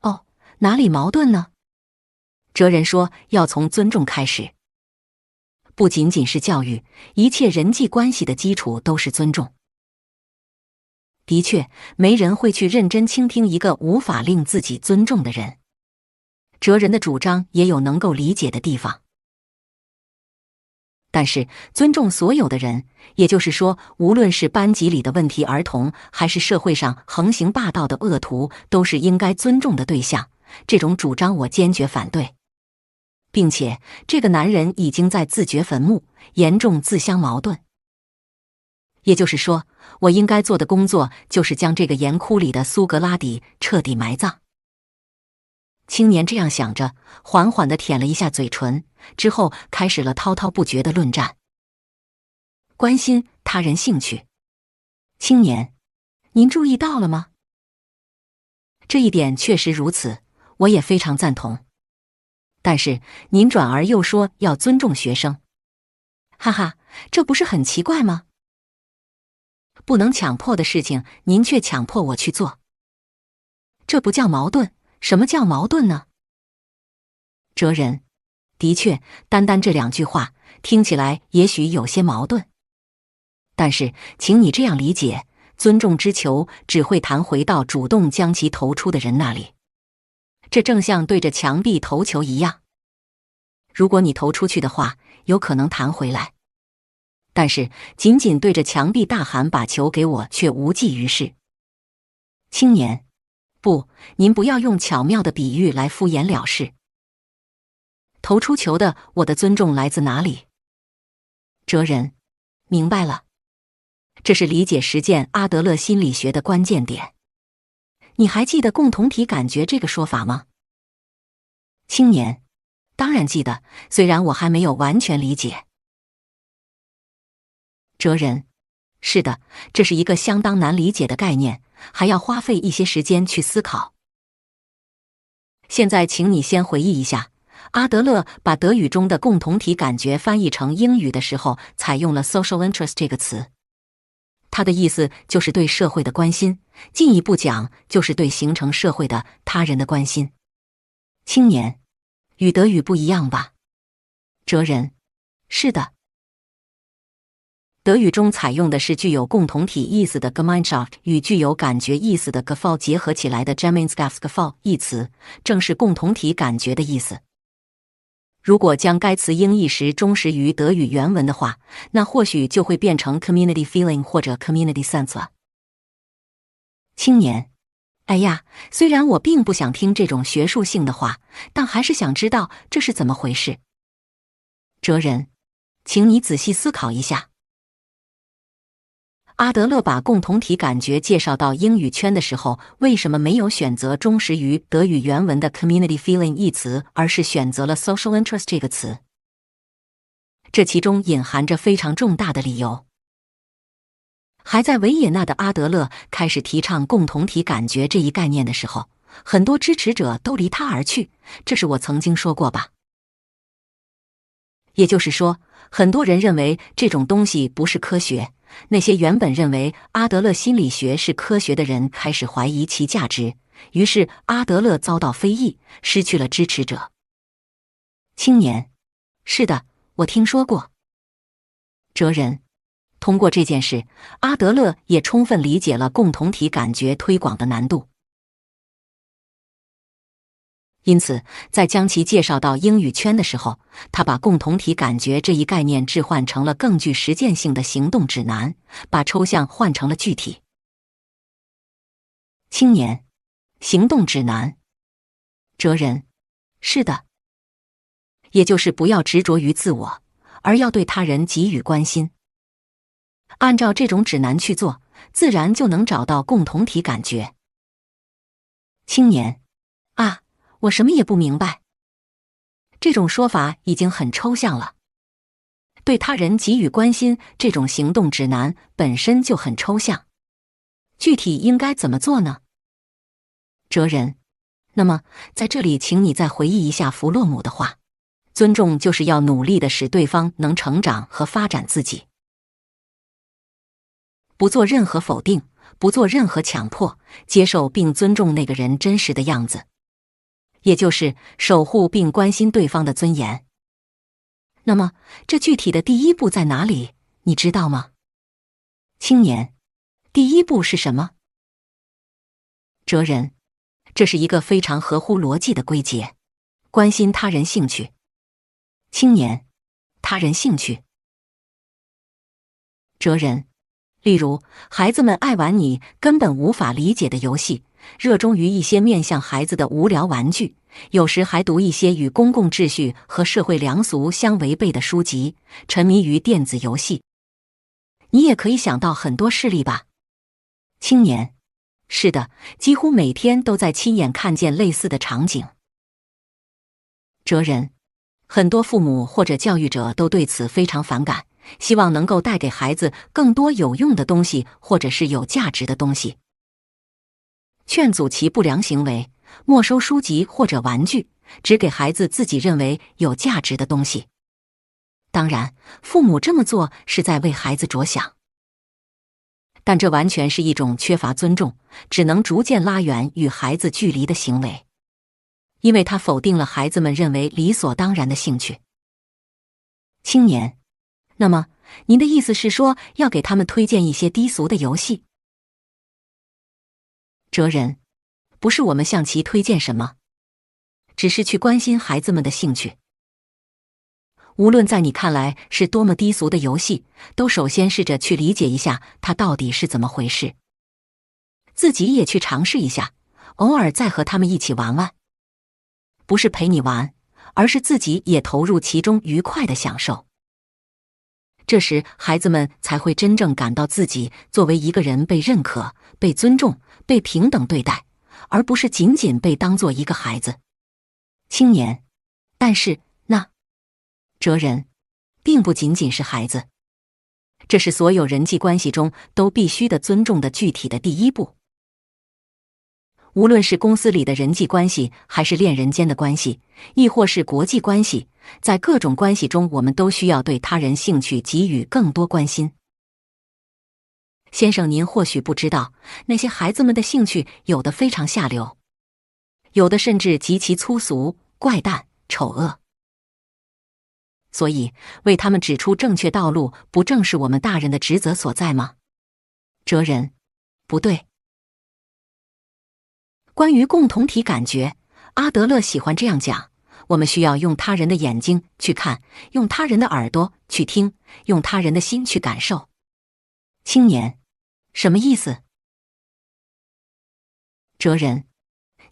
Speaker 1: 哦，哪里矛盾呢？哲人说，要从尊重开始。不仅仅是教育，一切人际关系的基础都是尊重。的确，没人会去认真倾听一个无法令自己尊重的人。哲人的主张也有能够理解的地方。但是，尊重所有的人，也就是说，无论是班级里的问题儿童，还是社会上横行霸道的恶徒，都是应该尊重的对象。这种主张我坚决反对，并且这个男人已经在自掘坟墓，严重自相矛盾。也就是说，我应该做的工作就是将这个盐窟里的苏格拉底彻底埋葬。青年这样想着，缓缓地舔了一下嘴唇，之后开始了滔滔不绝的论战。关心他人兴趣。青年，您注意到了吗？这一点确实如此，我也非常赞同。但是您转而又说要尊重学生，哈哈，这不是很奇怪吗？不能强迫的事情，您却强迫我去做，这不叫矛盾。什么叫矛盾呢？哲人，的确，单单这两句话听起来也许有些矛盾。但是，请你这样理解，尊重之球只会弹回到主动将其投出的人那里。这正像对着墙壁投球一样，如果你投出去的话，有可能弹回来。但是，仅仅对着墙壁大喊把球给我，却无济于事。青年，不，您不要用巧妙的比喻来敷衍了事。投出球的，我的尊重来自哪里？哲人，明白了。这是理解实践阿德勒心理学的关键点。你还记得共同体感觉这个说法吗？青年，当然记得，虽然我还没有完全理解。哲人，是的，这是一个相当难理解的概念，还要花费一些时间去思考。现在请你先回忆一下，阿德勒把德语中的共同体感觉翻译成英语的时候，采用了 social interest 这个词。它的意思就是对社会的关心，进一步讲就是对形成社会的他人的关心。青年，与德语不一样吧？哲人，是的。德语中采用的是具有共同体意思的 Gemeinschaft 与具有感觉意思的 Gefühl 结合起来的 Gemeinschaftsgefühl 一词，正是共同体感觉的意思。如果将该词英译时忠实于德语原文的话，那或许就会变成 community feeling 或者 community sense 了。青年，哎呀，虽然我并不想听这种学术性的话，但还是想知道这是怎么回事。哲人，请你仔细思考一下。阿德勒把共同体感觉介绍到英语圈的时候，为什么没有选择忠实于德语原文的 community feeling 一词，而是选择了 social interest 这个词？这其中隐含着非常重大的理由。还在维也纳的阿德勒开始提倡共同体感觉这一概念的时候，很多支持者都离他而去，这是我曾经说过吧。也就是说，很多人认为这种东西不是科学，那些原本认为阿德勒心理学是科学的人开始怀疑其价值，于是阿德勒遭到非议，失去了支持者。青年，是的，我听说过。哲人，通过这件事，阿德勒也充分理解了共同体感觉推广的难度。因此，在将其介绍到英语圈的时候，他把共同体感觉这一概念置换成了更具实践性的行动指南，把抽象换成了具体。青年，行动指南。哲人，是的。也就是不要执着于自我，而要对他人给予关心。按照这种指南去做，自然就能找到共同体感觉。青年，啊，我什么也不明白。这种说法已经很抽象了。对他人给予关心这种行动指南本身就很抽象，具体应该怎么做呢？哲人，那么在这里请你再回忆一下弗洛姆的话，尊重就是要努力地使对方能成长和发展自己。不做任何否定，不做任何强迫，接受并尊重那个人真实的样子，也就是守护并关心对方的尊严。那么，这具体的第一步在哪里？你知道吗？青年，第一步是什么？哲人，这是一个非常合乎逻辑的归结，关心他人兴趣。青年，他人兴趣。哲人，例如，孩子们爱玩你根本无法理解的游戏，热衷于一些面向孩子的无聊玩具，有时还读一些与公共秩序和社会良俗相违背的书籍，沉迷于电子游戏。你也可以想到很多事例吧？青年，是的，几乎每天都在亲眼看见类似的场景。哲人，很多父母或者教育者都对此非常反感，希望能够带给孩子更多有用的东西，或者是有价值的东西，劝阻其不良行为，没收书籍或者玩具，只给孩子自己认为有价值的东西。当然，父母这么做是在为孩子着想，但这完全是一种缺乏尊重，只能逐渐拉远与孩子距离的行为，因为它否定了孩子们认为理所当然的兴趣。青年，那么您的意思是说要给他们推荐一些低俗的游戏？哲人，不是我们向其推荐什么，只是去关心孩子们的兴趣。无论在你看来是多么低俗的游戏，都首先试着去理解一下它到底是怎么回事，自己也去尝试一下，偶尔再和他们一起玩玩。不是陪你玩，而是自己也投入其中，愉快的享受。这时孩子们才会真正感到自己作为一个人被认可、被尊重、被平等对待，而不是仅仅被当作一个孩子。青年，但是那哲人并不仅仅是孩子，这是所有人际关系中都必须的尊重的具体的第一步。无论是公司里的人际关系，还是恋人间的关系，亦或是国际关系，在各种关系中，我们都需要对他人兴趣给予更多关心。先生，您或许不知道，那些孩子们的兴趣有的非常下流，有的甚至极其粗俗、怪诞、丑恶。所以，为他们指出正确道路，不正是我们大人的职责所在吗？哲人，不对。关于共同体感觉，阿德勒喜欢这样讲：我们需要用他人的眼睛去看，用他人的耳朵去听，用他人的心去感受。青年，什么意思？哲人，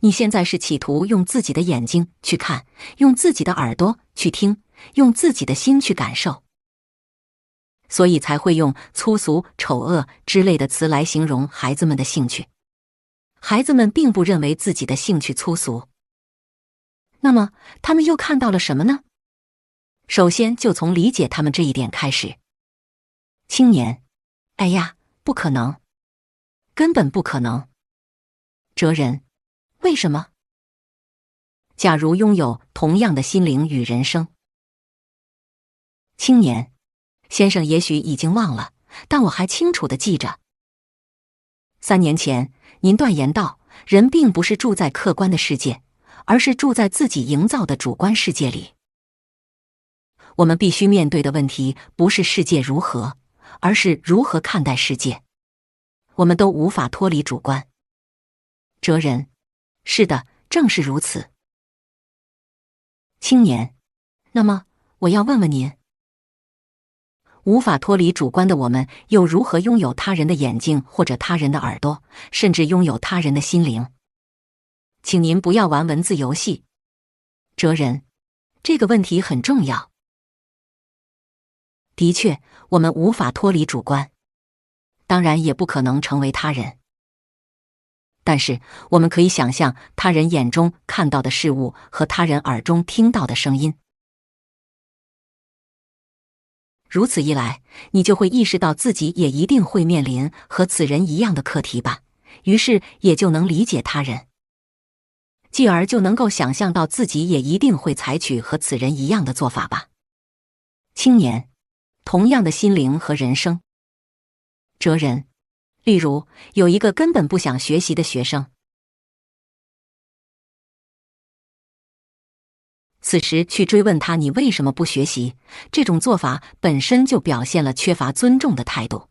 Speaker 1: 你现在是企图用自己的眼睛去看，用自己的耳朵去听，用自己的心去感受，所以才会用粗俗、丑恶之类的词来形容孩子们的兴趣。孩子们并不认为自己的兴趣粗俗。那么，他们又看到了什么呢？首先就从理解他们这一点开始。青年，哎呀，不可能，根本不可能。哲人，为什么？假如拥有同样的心灵与人生。青年，先生也许已经忘了，但我还清楚地记着。3年前，您断言道，人并不是住在客观的世界，而是住在自己营造的主观世界里。我们必须面对的问题不是世界如何，而是如何看待世界。我们都无法脱离主观。哲人，是的，正是如此。青年，那么我要问问您，无法脱离主观的我们，又如何拥有他人的眼睛或者他人的耳朵，甚至拥有他人的心灵？请您不要玩文字游戏。哲人，这个问题很重要。的确，我们无法脱离主观，当然也不可能成为他人。但是，我们可以想象他人眼中看到的事物和他人耳中听到的声音。如此一来，你就会意识到自己也一定会面临和此人一样的课题吧，于是也就能理解他人，继而就能够想象到自己也一定会采取和此人一样的做法吧。青年，同样的心灵和人生。哲人，例如有一个根本不想学习的学生，此时去追问他你为什么不学习，这种做法本身就表现了缺乏尊重的态度。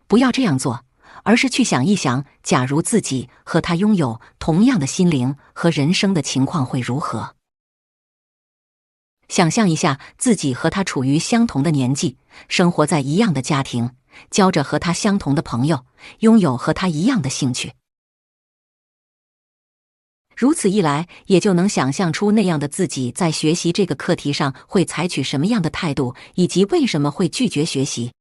Speaker 1: 不要这样做，而是去想一想，假如自己和他拥有同样的心灵和人生的情况会如何。想象一下自己和他处于相同的年纪，生活在一样的家庭，交着和他相同的朋友，拥有和他一样的兴趣。如此一来，也就能想象出那样的自己在学习这个课题上会采取什么样的态度，以及为什么会拒绝学习。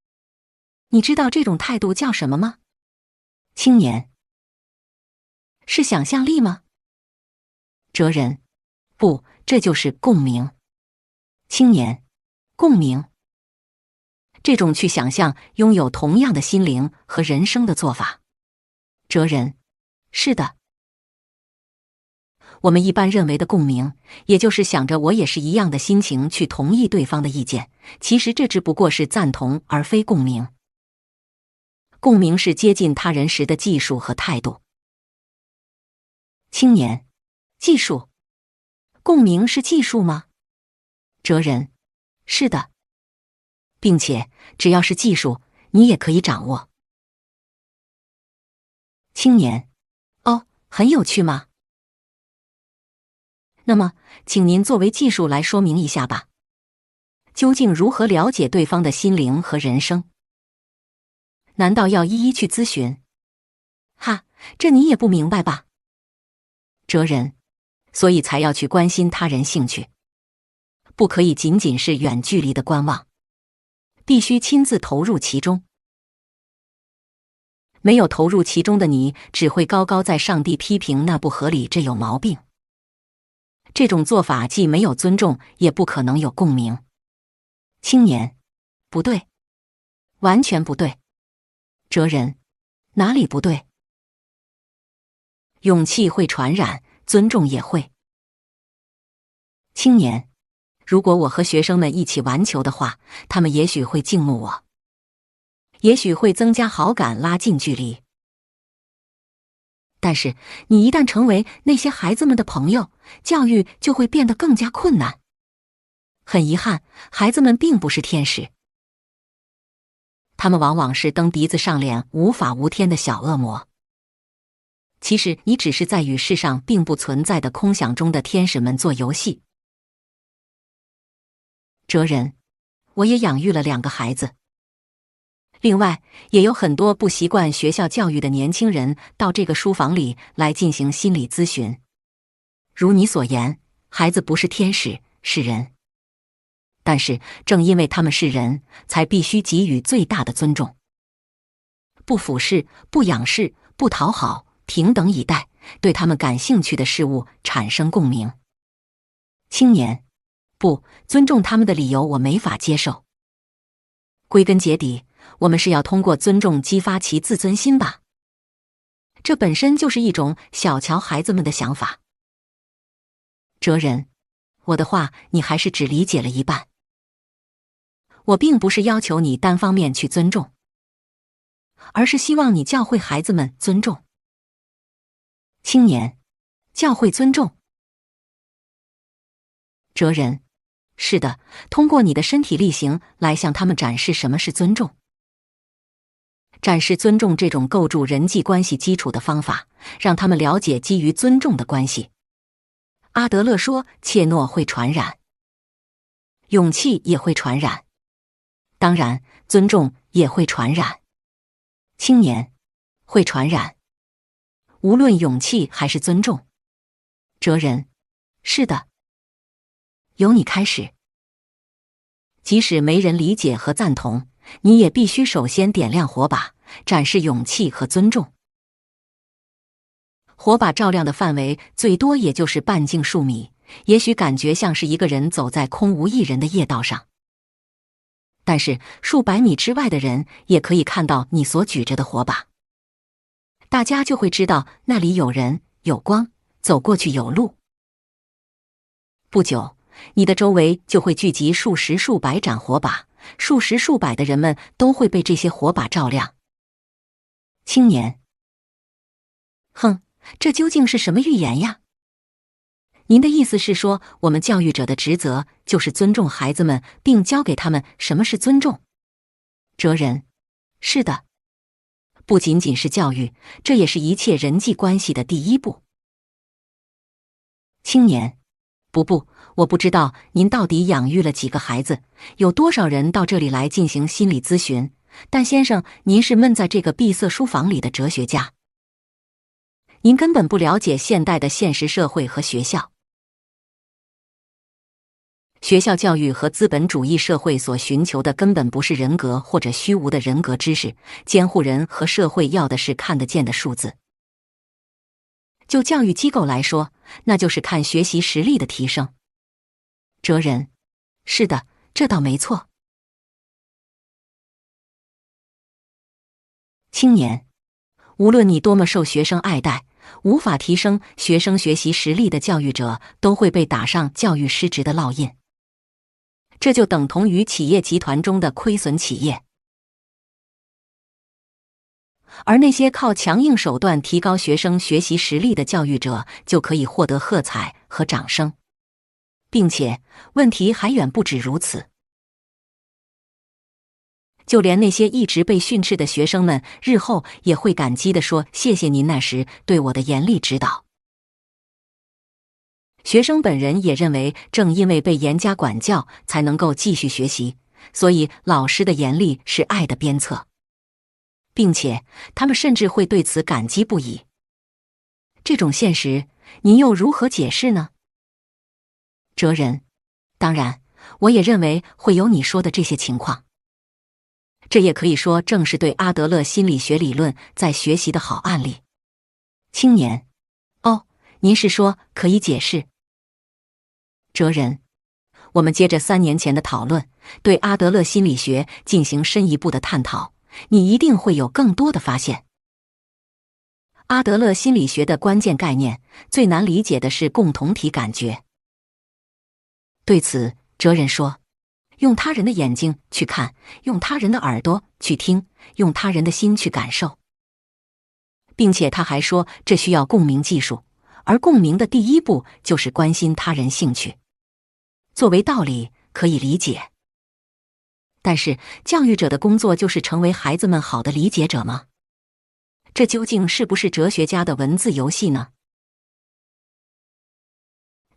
Speaker 1: 你知道这种态度叫什么吗？青年，是想象力吗？哲人，不，这就是共鸣。青年，共鸣。这种去想象拥有同样的心灵和人生的做法。哲人，是的。我们一般认为的共鸣，也就是想着我也是一样的心情去同意对方的意见，其实这只不过是赞同而非共鸣。共鸣是接近他人时的技术和态度。青年，技术。共鸣是技术吗？哲人，是的。并且只要是技术，你也可以掌握。青年，哦，很有趣吗？那么，请您作为技术来说明一下吧。究竟如何了解对方的心灵和人生？难道要一一去咨询？哈，这你也不明白吧？哲人，所以才要去关心他人兴趣，不可以仅仅是远距离的观望，必须亲自投入其中。没有投入其中的你，只会高高在上地批评那不合理，这有毛病。这种做法既没有尊重，也不可能有共鸣。青年，不对，完全不对。哲人，哪里不对？勇气会传染，尊重也会。青年，如果我和学生们一起玩球的话，他们也许会敬慕我，也许会增加好感，拉近距离。但是你一旦成为那些孩子们的朋友，教育就会变得更加困难。很遗憾，孩子们并不是天使，他们往往是蹬鼻子上脸、无法无天的小恶魔。其实你只是在与世上并不存在的空想中的天使们做游戏。哲人，我也养育了2个孩子。另外，也有很多不习惯学校教育的年轻人到这个书房里来进行心理咨询。如你所言，孩子不是天使，是人。但是，正因为他们是人，才必须给予最大的尊重，不俯视，不仰视，不讨好，平等以待，对他们感兴趣的事物产生共鸣。青年，不尊重他们的理由我没法接受。归根结底，我们是要通过尊重激发其自尊心吧？这本身就是一种小瞧孩子们的想法。哲人，我的话你还是只理解了一半。我并不是要求你单方面去尊重，而是希望你教会孩子们尊重。青年，教会尊重。哲人，是的，通过你的身体力行来向他们展示什么是尊重。展示尊重这种构筑人际关系基础的方法，让他们了解基于尊重的关系。阿德勒说，怯懦会传染，勇气也会传染，当然，尊重也会传染。青年，会传染，无论勇气还是尊重。哲人，是的。由你开始。即使没人理解和赞同，你也必须首先点亮火把，展示勇气和尊重。火把照亮的范围最多也就是半径数米，也许感觉像是一个人走在空无一人的夜道上。但是数百米之外的人也可以看到你所举着的火把，大家就会知道那里有人，有光，走过去有路。不久，你的周围就会聚集数十数百盏火把，数十数百的人们都会被这些火把照亮。青年，哼，这究竟是什么预言呀？您的意思是说，我们教育者的职责就是尊重孩子们，并教给他们什么是尊重？哲人，是的，不仅仅是教育，这也是一切人际关系的第一步。青年，不，我不知道您到底养育了几个孩子，有多少人到这里来进行心理咨询，但先生，您是闷在这个闭塞书房里的哲学家，您根本不了解现代的现实社会和学校。学校教育和资本主义社会所寻求的根本不是人格或者虚无的人格知识，监护人和社会要的是看得见的数字。就教育机构来说，那就是看学习实力的提升。哲人，是的，这倒没错。青年，无论你多么受学生爱戴，无法提升学生学习实力的教育者都会被打上教育失职的烙印。这就等同于企业集团中的亏损企业。而那些靠强硬手段提高学生学习实力的教育者，就可以获得喝彩和掌声。并且，问题还远不止如此。就连那些一直被训斥的学生们，日后也会感激地说：“谢谢您那时对我的严厉指导。”学生本人也认为，正因为被严加管教，才能够继续学习，所以老师的严厉是爱的鞭策，并且他们甚至会对此感激不已。这种现实，您又如何解释呢？哲人，当然，我也认为会有你说的这些情况。这也可以说正是对阿德勒心理学理论在学习的好案例。青年，哦，您是说可以解释？哲人，我们接着3年前的讨论，对阿德勒心理学进行深一步的探讨，你一定会有更多的发现。阿德勒心理学的关键概念，最难理解的是共同体感觉。对此，哲人说，用他人的眼睛去看，用他人的耳朵去听，用他人的心去感受。并且他还说，这需要共鸣技术，而共鸣的第一步就是关心他人兴趣。作为道理可以理解，但是教育者的工作就是成为孩子们好的理解者吗？这究竟是不是哲学家的文字游戏呢？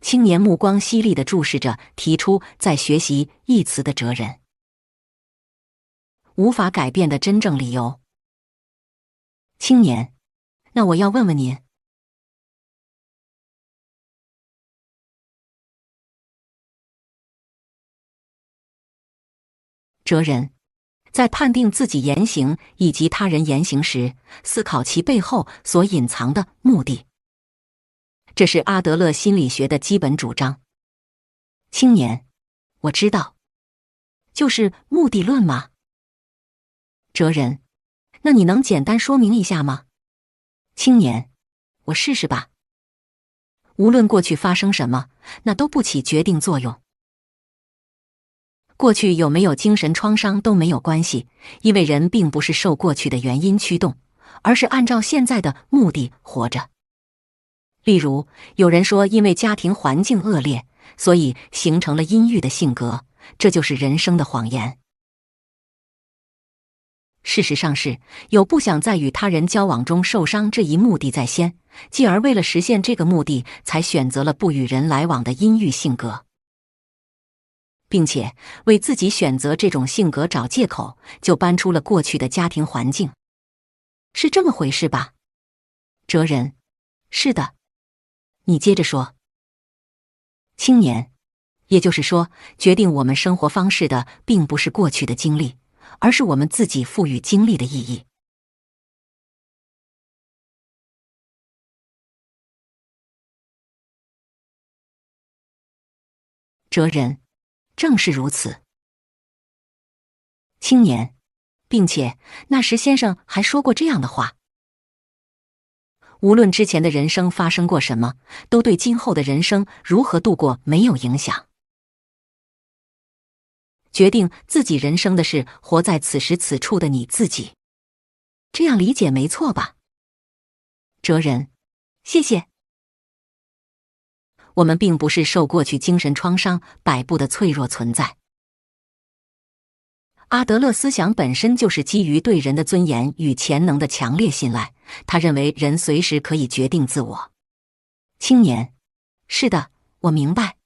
Speaker 1: 青年目光犀利地注视着提出在学习一词的哲人。无法改变的真正理由。青年，那我要问问您，哲人，在判定自己言行以及他人言行时，思考其背后所隐藏的目的。这是阿德勒心理学的基本主张。青年，我知道，就是目的论吗？哲人，那你能简单说明一下吗？青年，我试试吧。无论过去发生什么，那都不起决定作用。过去有没有精神创伤都没有关系，因为人并不是受过去的原因驱动，而是按照现在的目的活着。例如，有人说因为家庭环境恶劣，所以形成了阴郁的性格，这就是人生的谎言。事实上是有不想在与他人交往中受伤这一目的在先，继而为了实现这个目的，才选择了不与人来往的阴郁性格，并且为自己选择这种性格找借口，就搬出了过去的家庭环境。是这么回事吧？哲人，是的。你接着说。青年，也就是说，决定我们生活方式的并不是过去的经历，而是我们自己赋予经历的意义。哲人，正是如此。青年，并且那时先生还说过这样的话：无论之前的人生发生过什么，都对今后的人生如何度过没有影响。决定自己人生的是活在此时此处的你自己。这样理解没错吧？哲人，谢谢。我们并不是受过去精神创伤摆布的脆弱存在。阿德勒思想本身就是基于对人的尊严与潜能的强烈信赖，他认为人随时可以决定自我。青年，是的，我明白。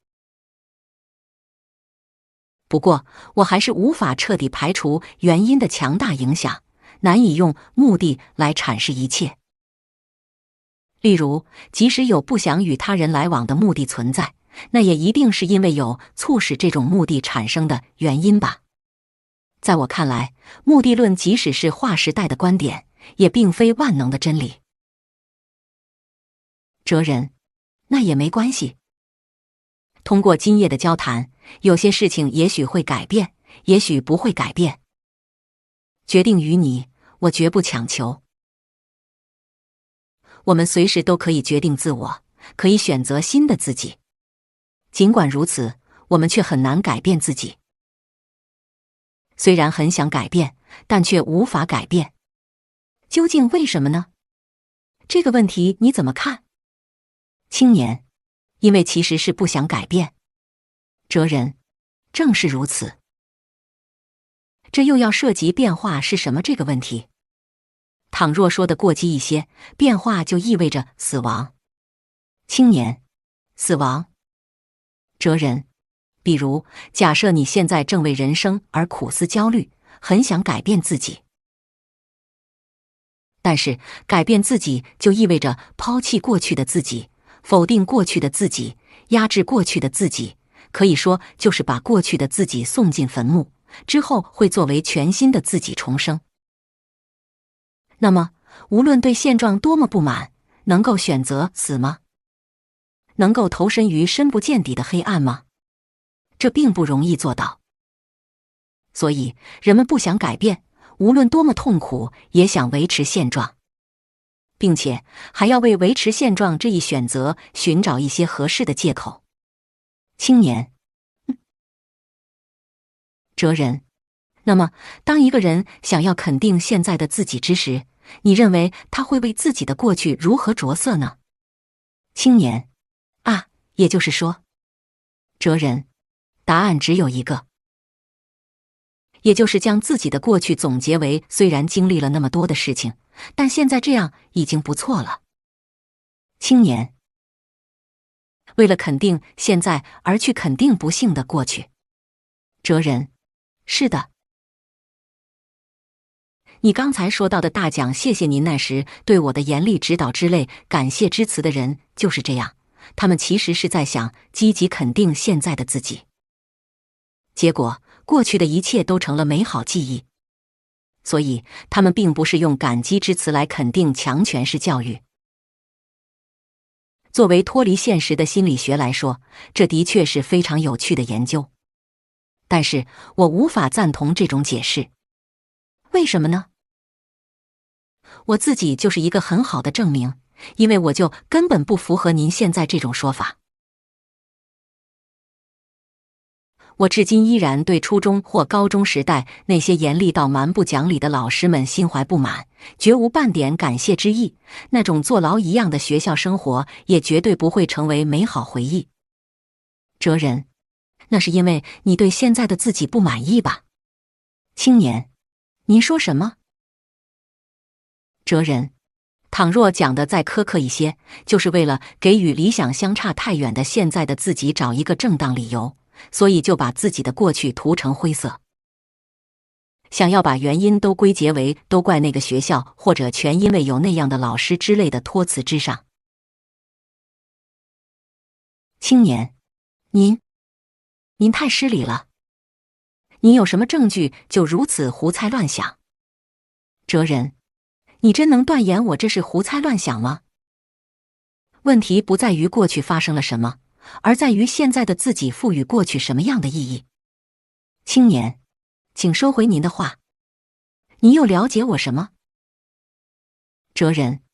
Speaker 1: 不过，我还是无法彻底排除原因的强大影响，难以用目的来阐释一切。例如，即使有不想与他人来往的目的存在，那也一定是因为有促使这种目的产生的原因吧。在我看来，目的论即使是划时代的观点，也并非万能的真理。哲人，那也没关系。通过今夜的交谈，有些事情也许会改变，也许不会改变。决定于你，我绝不强求。我们随时都可以决定自我，可以选择新的自己。尽管如此，我们却很难改变自己。虽然很想改变，但却无法改变。究竟为什么呢？这个问题你怎么看？青年，因为其实是不想改变。哲人，正是如此。这又要涉及变化是什么这个问题。倘若说的过激一些，变化就意味着死亡。青年，死亡。哲人，比如假设你现在正为人生而苦思焦虑，很想改变自己。但是改变自己就意味着抛弃过去的自己，否定过去的自己，压制过去的自己，可以说就是把过去的自己送进坟墓，之后会作为全新的自己重生。那么，无论对现状多么不满，能够选择死吗？能够投身于深不见底的黑暗吗？这并不容易做到。所以，人们不想改变，无论多么痛苦，也想维持现状。并且还要为维持现状这一选择寻找一些合适的借口。青年，哲人。那么，当一个人想要肯定现在的自己之时，你认为他会为自己的过去如何着色呢？青年，啊，也就是说，哲人，答案只有一个，也就是将自己的过去总结为虽然经历了那么多的事情，但现在这样已经不错了。青年，为了肯定现在而去肯定不幸的过去。哲人，是的。你刚才说到的大讲谢谢您那时对我的严厉指导之类感谢之词的人就是这样，他们其实是在想积极肯定现在的自己。结果，过去的一切都成了美好记忆。所以，他们并不是用感激之词来肯定强权式教育。作为脱离现实的心理学来说，这的确是非常有趣的研究。但是我无法赞同这种解释。为什么呢？我自己就是一个很好的证明，因为我就根本不符合您现在这种说法。我至今依然对初中或高中时代那些严厉到蛮不讲理的老师们心怀不满，绝无半点感谢之意。那种坐牢一样的学校生活也绝对不会成为美好回忆。哲人，那是因为你对现在的自己不满意吧？青年，您说什么？哲人，倘若讲得再苛刻一些，就是为了给与理想相差太远的现在的自己找一个正当理由，所以就把自己的过去涂成灰色，想要把原因都归结为都怪那个学校，或者全因为有那样的老师之类的托词之上。青年，您太失礼了。您有什么证据就如此胡猜乱想？哲人，你真能断言我这是胡猜乱想吗？问题不在于过去发生了什么，而在于现在的自己赋予过去什么样的意义。青年，请收回您的话。你又了解我什么？哲人，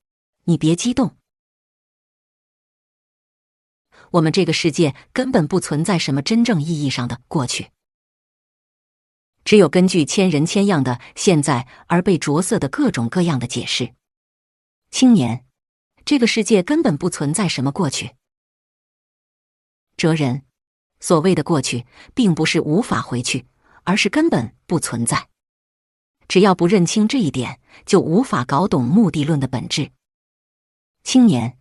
Speaker 1: 你别激动。我们这个世界根本不存在什么真正意义上的过去，只有根据千人千样的现在而被着色的各种各样的解释。青年，这个世界根本不存在什么过去。哲人，所谓的过去并不是无法回去，而是根本不存在。只要不认清这一点，就无法搞懂目的论的本质。青年，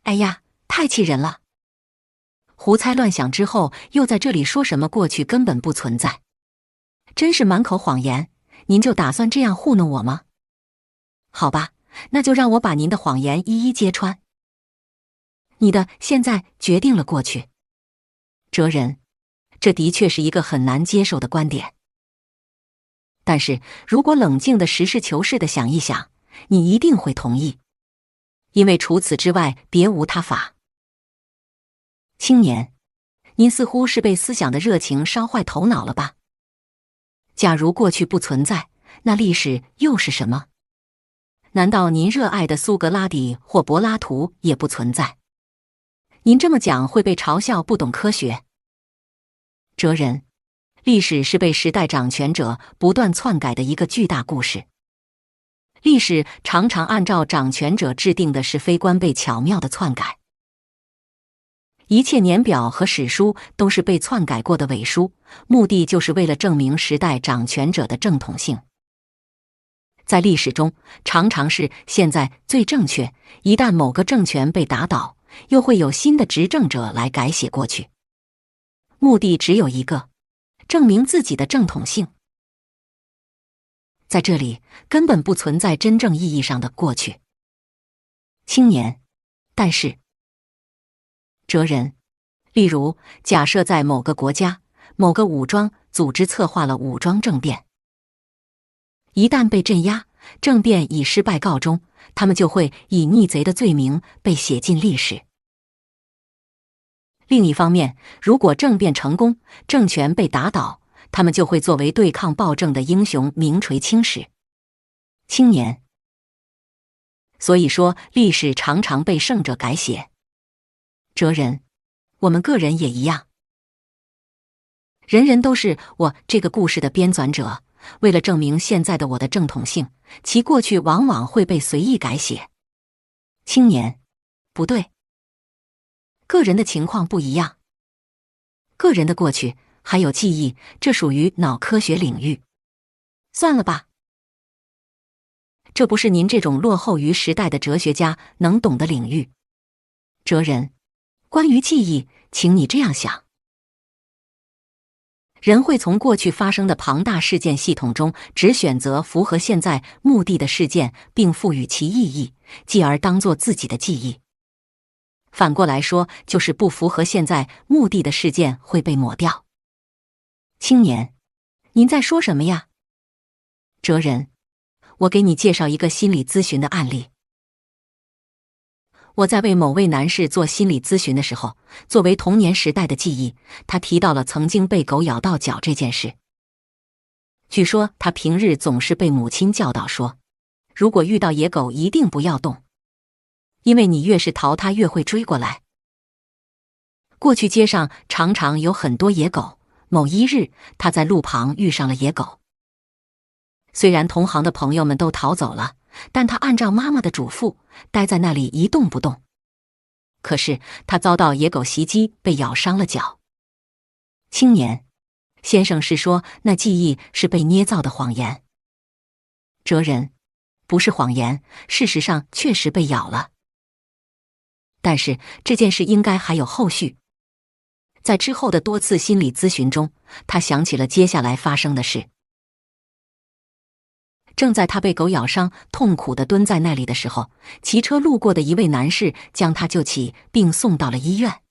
Speaker 1: 哎呀，太气人了！胡猜乱想之后，又在这里说什么过去根本不存在，真是满口谎言。您就打算这样糊弄我吗？好吧，那就让我把您的谎言一一揭穿。你的现在决定了过去。哲人，这的确是一个很难接受的观点。但是如果冷静的实事求是的想一想，你一定会同意，因为除此之外别无他法。青年，您似乎是被思想的热情烧坏头脑了吧？假如过去不存在，那历史又是什么？难道您热爱的苏格拉底或柏拉图也不存在？您这么讲会被嘲笑不懂科学。哲人，历史是被时代掌权者不断篡改的一个巨大故事。历史常常按照掌权者制定的是非观被巧妙地篡改。一切年表和史书都是被篡改过的伪书，目的就是为了证明时代掌权者的正统性。在历史中，常常是现在最正确，一旦某个政权被打倒，又会有新的执政者来改写过去。目的只有一个，证明自己的正统性。在这里，根本不存在真正意义上的过去。青年，但是，哲人，例如，假设在某个国家，某个武装组织策划了武装政变，一旦被镇压，政变以失败告终，他们就会以逆贼的罪名被写进历史。另一方面，如果政变成功，政权被打倒，他们就会作为对抗暴政的英雄名垂青史。青年，所以说，历史常常被胜者改写。哲人，我们个人也一样。人人都是我这个故事的编纂者，为了证明现在的我的正统性，其过去往往会被随意改写。青年，不对，个人的情况不一样。个人的过去还有记忆，这属于脑科学领域。算了吧，这不是您这种落后于时代的哲学家能懂的领域。哲人，关于记忆，请你这样想。人会从过去发生的庞大事件系统中只选择符合现在目的的事件，并赋予其意义，继而当作自己的记忆。反过来说，就是不符合现在目的的事件会被抹掉。青年，您在说什么呀？哲人，我给你介绍一个心理咨询的案例。我在为某位男士做心理咨询的时候，作为童年时代的记忆，他提到了曾经被狗咬到脚这件事。据说他平日总是被母亲教导说，如果遇到野狗一定不要动，因为你越是逃它越会追过来。过去街上常常有很多野狗，某一日他在路旁遇上了野狗。虽然同行的朋友们都逃走了，但他按照妈妈的嘱咐，待在那里一动不动。可是他遭到野狗袭击，被咬伤了脚。青年，先生是说那记忆是被捏造的谎言。哲人，不是谎言，事实上确实被咬了。但是这件事应该还有后续。在之后的多次心理咨询中，他想起了接下来发生的事。正在他被狗咬伤，痛苦地蹲在那里的时候，骑车路过的一位男士将他救起，并送到了医院。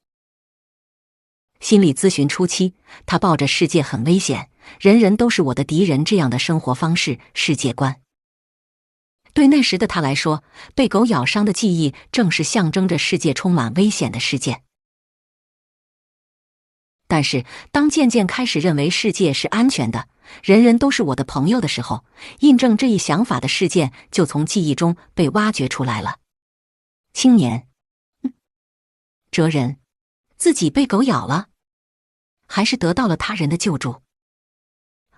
Speaker 1: 心理咨询初期，他抱着世界很危险，人人都是我的敌人这样的生活方式、世界观。对那时的他来说，被狗咬伤的记忆正是象征着世界充满危险的事件。但是当渐渐开始认为世界是安全的，人人都是我的朋友的时候，印证这一想法的事件就从记忆中被挖掘出来了。青年，哲人，自己被狗咬了，还是得到了他人的救助？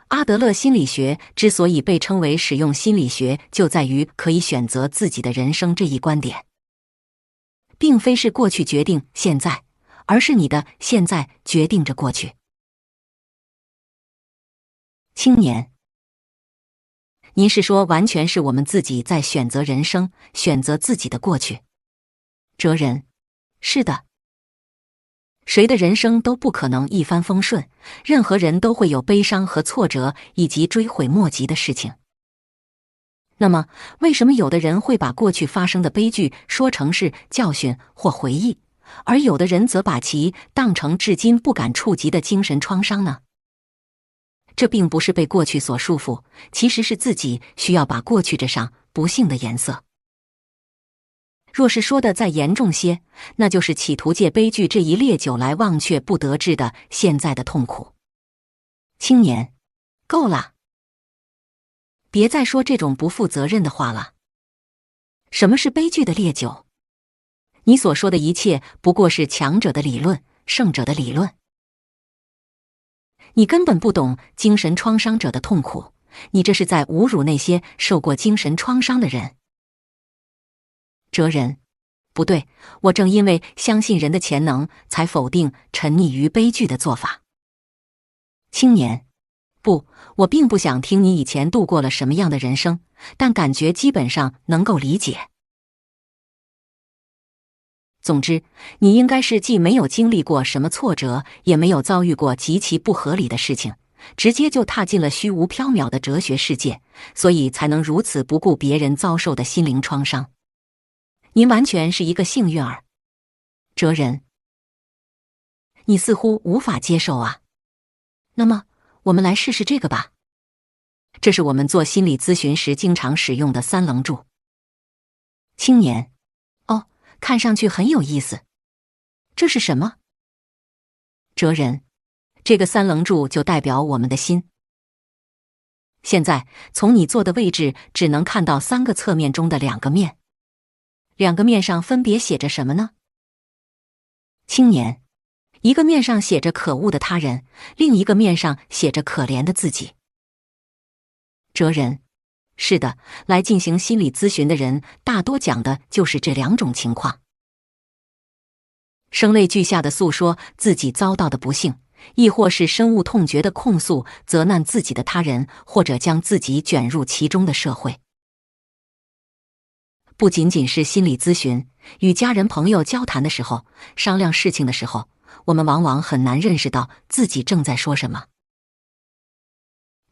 Speaker 1: 阿德勒心理学之所以被称为使用心理学，就在于可以选择自己的人生这一观点，并非是过去决定现在，而是你的现在决定着过去。青年，您是说完全是我们自己在选择人生，选择自己的过去？哲人，是的。谁的人生都不可能一帆风顺，任何人都会有悲伤和挫折，以及追悔莫及的事情。那么，为什么有的人会把过去发生的悲剧说成是教训或回忆，而有的人则把其当成至今不敢触及的精神创伤呢？这并不是被过去所束缚，其实是自己需要把过去这上不幸的颜色。若是说的再严重些，那就是企图借悲剧这一烈酒来忘却不得志的现在的痛苦。青年，够了，别再说这种不负责任的话了。什么是悲剧的烈酒？你所说的一切不过是强者的理论，胜者的理论。你根本不懂精神创伤者的痛苦，你这是在侮辱那些受过精神创伤的人。哲人，不对，我正因为相信人的潜能，才否定沉溺于悲剧的做法。青年，不，我并不想听你以前度过了什么样的人生，但感觉基本上能够理解。总之，你应该是既没有经历过什么挫折，也没有遭遇过极其不合理的事情，直接就踏进了虚无缥缈的哲学世界，所以才能如此不顾别人遭受的心灵创伤。您完全是一个幸运儿。哲人，你似乎无法接受啊。那么，我们来试试这个吧。这是我们做心理咨询时经常使用的三棱柱。青年，哦，看上去很有意思。这是什么？哲人，这个三棱柱就代表我们的心。现在，从你坐的位置只能看到三个侧面中的两个面。两个面上分别写着什么呢？青年，一个面上写着可恶的他人，另一个面上写着可怜的自己。哲人，是的，来进行心理咨询的人大多讲的就是这两种情况。声泪俱下的诉说自己遭到的不幸，亦或是深恶痛绝的控诉责难自己的他人，或者将自己卷入其中的社会。不仅仅是心理咨询，与家人朋友交谈的时候，商量事情的时候，我们往往很难认识到自己正在说什么。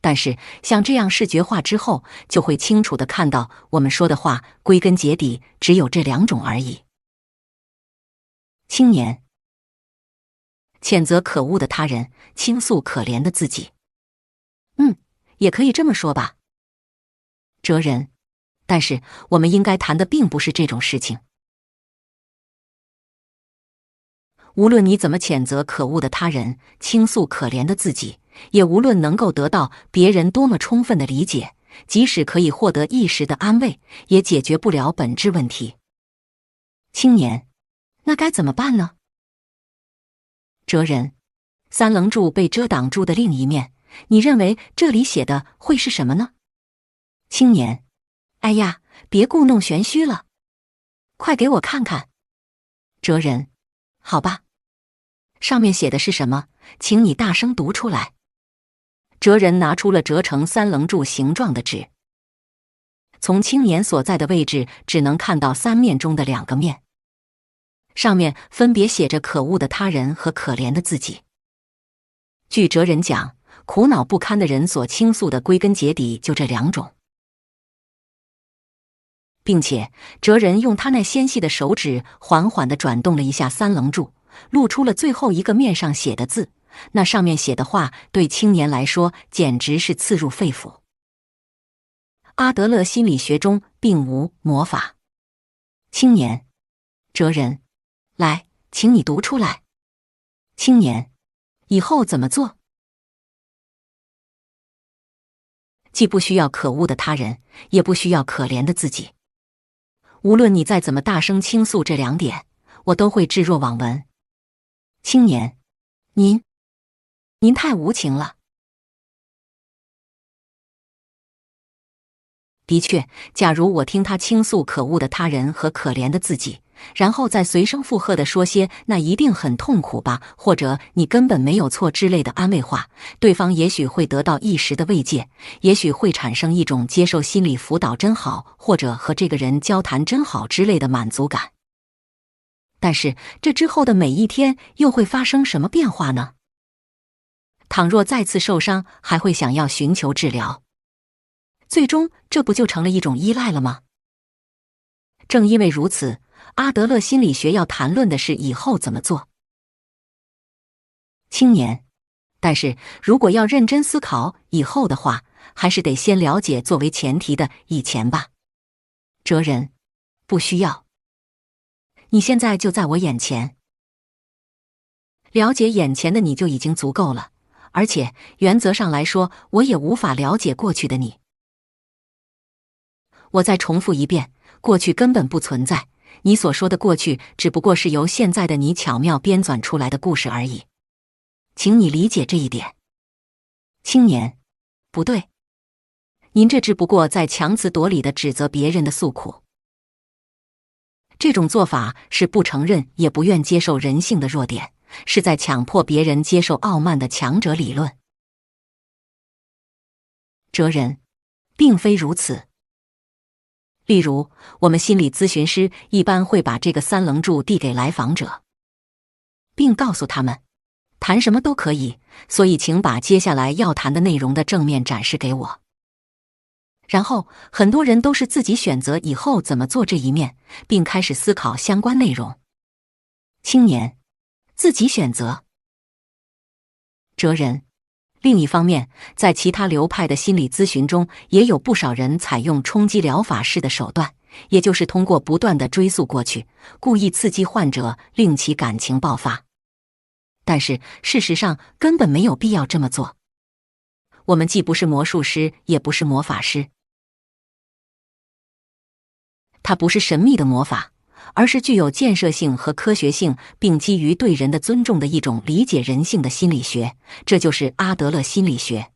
Speaker 1: 但是像这样视觉化之后，就会清楚地看到我们说的话归根结底只有这两种而已。青年，谴责可恶的他人，倾诉可怜的自己。也可以这么说吧。哲人，但是我们应该谈的并不是这种事情。无论你怎么谴责可恶的他人，倾诉可怜的自己，也无论能够得到别人多么充分的理解，即使可以获得一时的安慰，也解决不了本质问题。青年，那该怎么办呢？哲人，三棱柱被遮挡住的另一面，你认为这里写的会是什么呢？青年，哎呀，别故弄玄虚了，快给我看看。哲人，好吧，上面写的是什么？请你大声读出来。哲人拿出了折成三棱柱形状的纸，从青年所在的位置只能看到三面中的两个面，上面分别写着可恶的他人和可怜的自己。据哲人讲，苦恼不堪的人所倾诉的归根结底就这两种，并且哲人用他那纤细的手指缓缓地转动了一下三棱柱，露出了最后一个面上写的字。那上面写的话对青年来说简直是刺入肺腑。阿德勒心理学中并无魔法。青年，哲人，来，请你读出来。青年，以后怎么做？既不需要可恶的他人，也不需要可怜的自己。无论你再怎么大声倾诉这两点，我都会置若罔闻。青年，您太无情了。的确，假如我听他倾诉可恶的他人和可怜的自己，然后再随声附和地说些那一定很痛苦吧，或者你根本没有错之类的安慰话，对方也许会得到一时的慰藉，也许会产生一种接受心理辅导真好，或者和这个人交谈真好之类的满足感。但是这之后的每一天又会发生什么变化呢？倘若再次受伤，还会想要寻求治疗，最终这不就成了一种依赖了吗？正因为如此，阿德勒心理学要谈论的是以后怎么做。青年，但是如果要认真思考以后的话，还是得先了解作为前提的以前吧。哲人，不需要，你现在就在我眼前，了解眼前的你就已经足够了。而且原则上来说，我也无法了解过去的你。我再重复一遍，过去根本不存在，你所说的过去只不过是由现在的你巧妙编纂出来的故事而已。请你理解这一点。青年，不对，您这只不过在强词夺理地指责别人的诉苦。这种做法是不承认也不愿接受人性的弱点，是在强迫别人接受傲慢的强者理论。哲人，并非如此。例如，我们心理咨询师一般会把这个三棱柱递给来访者，并告诉他们，谈什么都可以，所以请把接下来要谈的内容的正面展示给我。然后，很多人都是自己选择以后怎么做这一面，并开始思考相关内容。青年，自己选择。哲人，另一方面，在其他流派的心理咨询中，也有不少人采用冲击疗法式的手段，也就是通过不断地追溯过去，故意刺激患者，令其感情爆发。但是事实上根本没有必要这么做。我们既不是魔术师，也不是魔法师。它不是神秘的魔法，而是具有建设性和科学性，并基于对人的尊重的一种理解人性的心理学。这就是阿德勒心理学。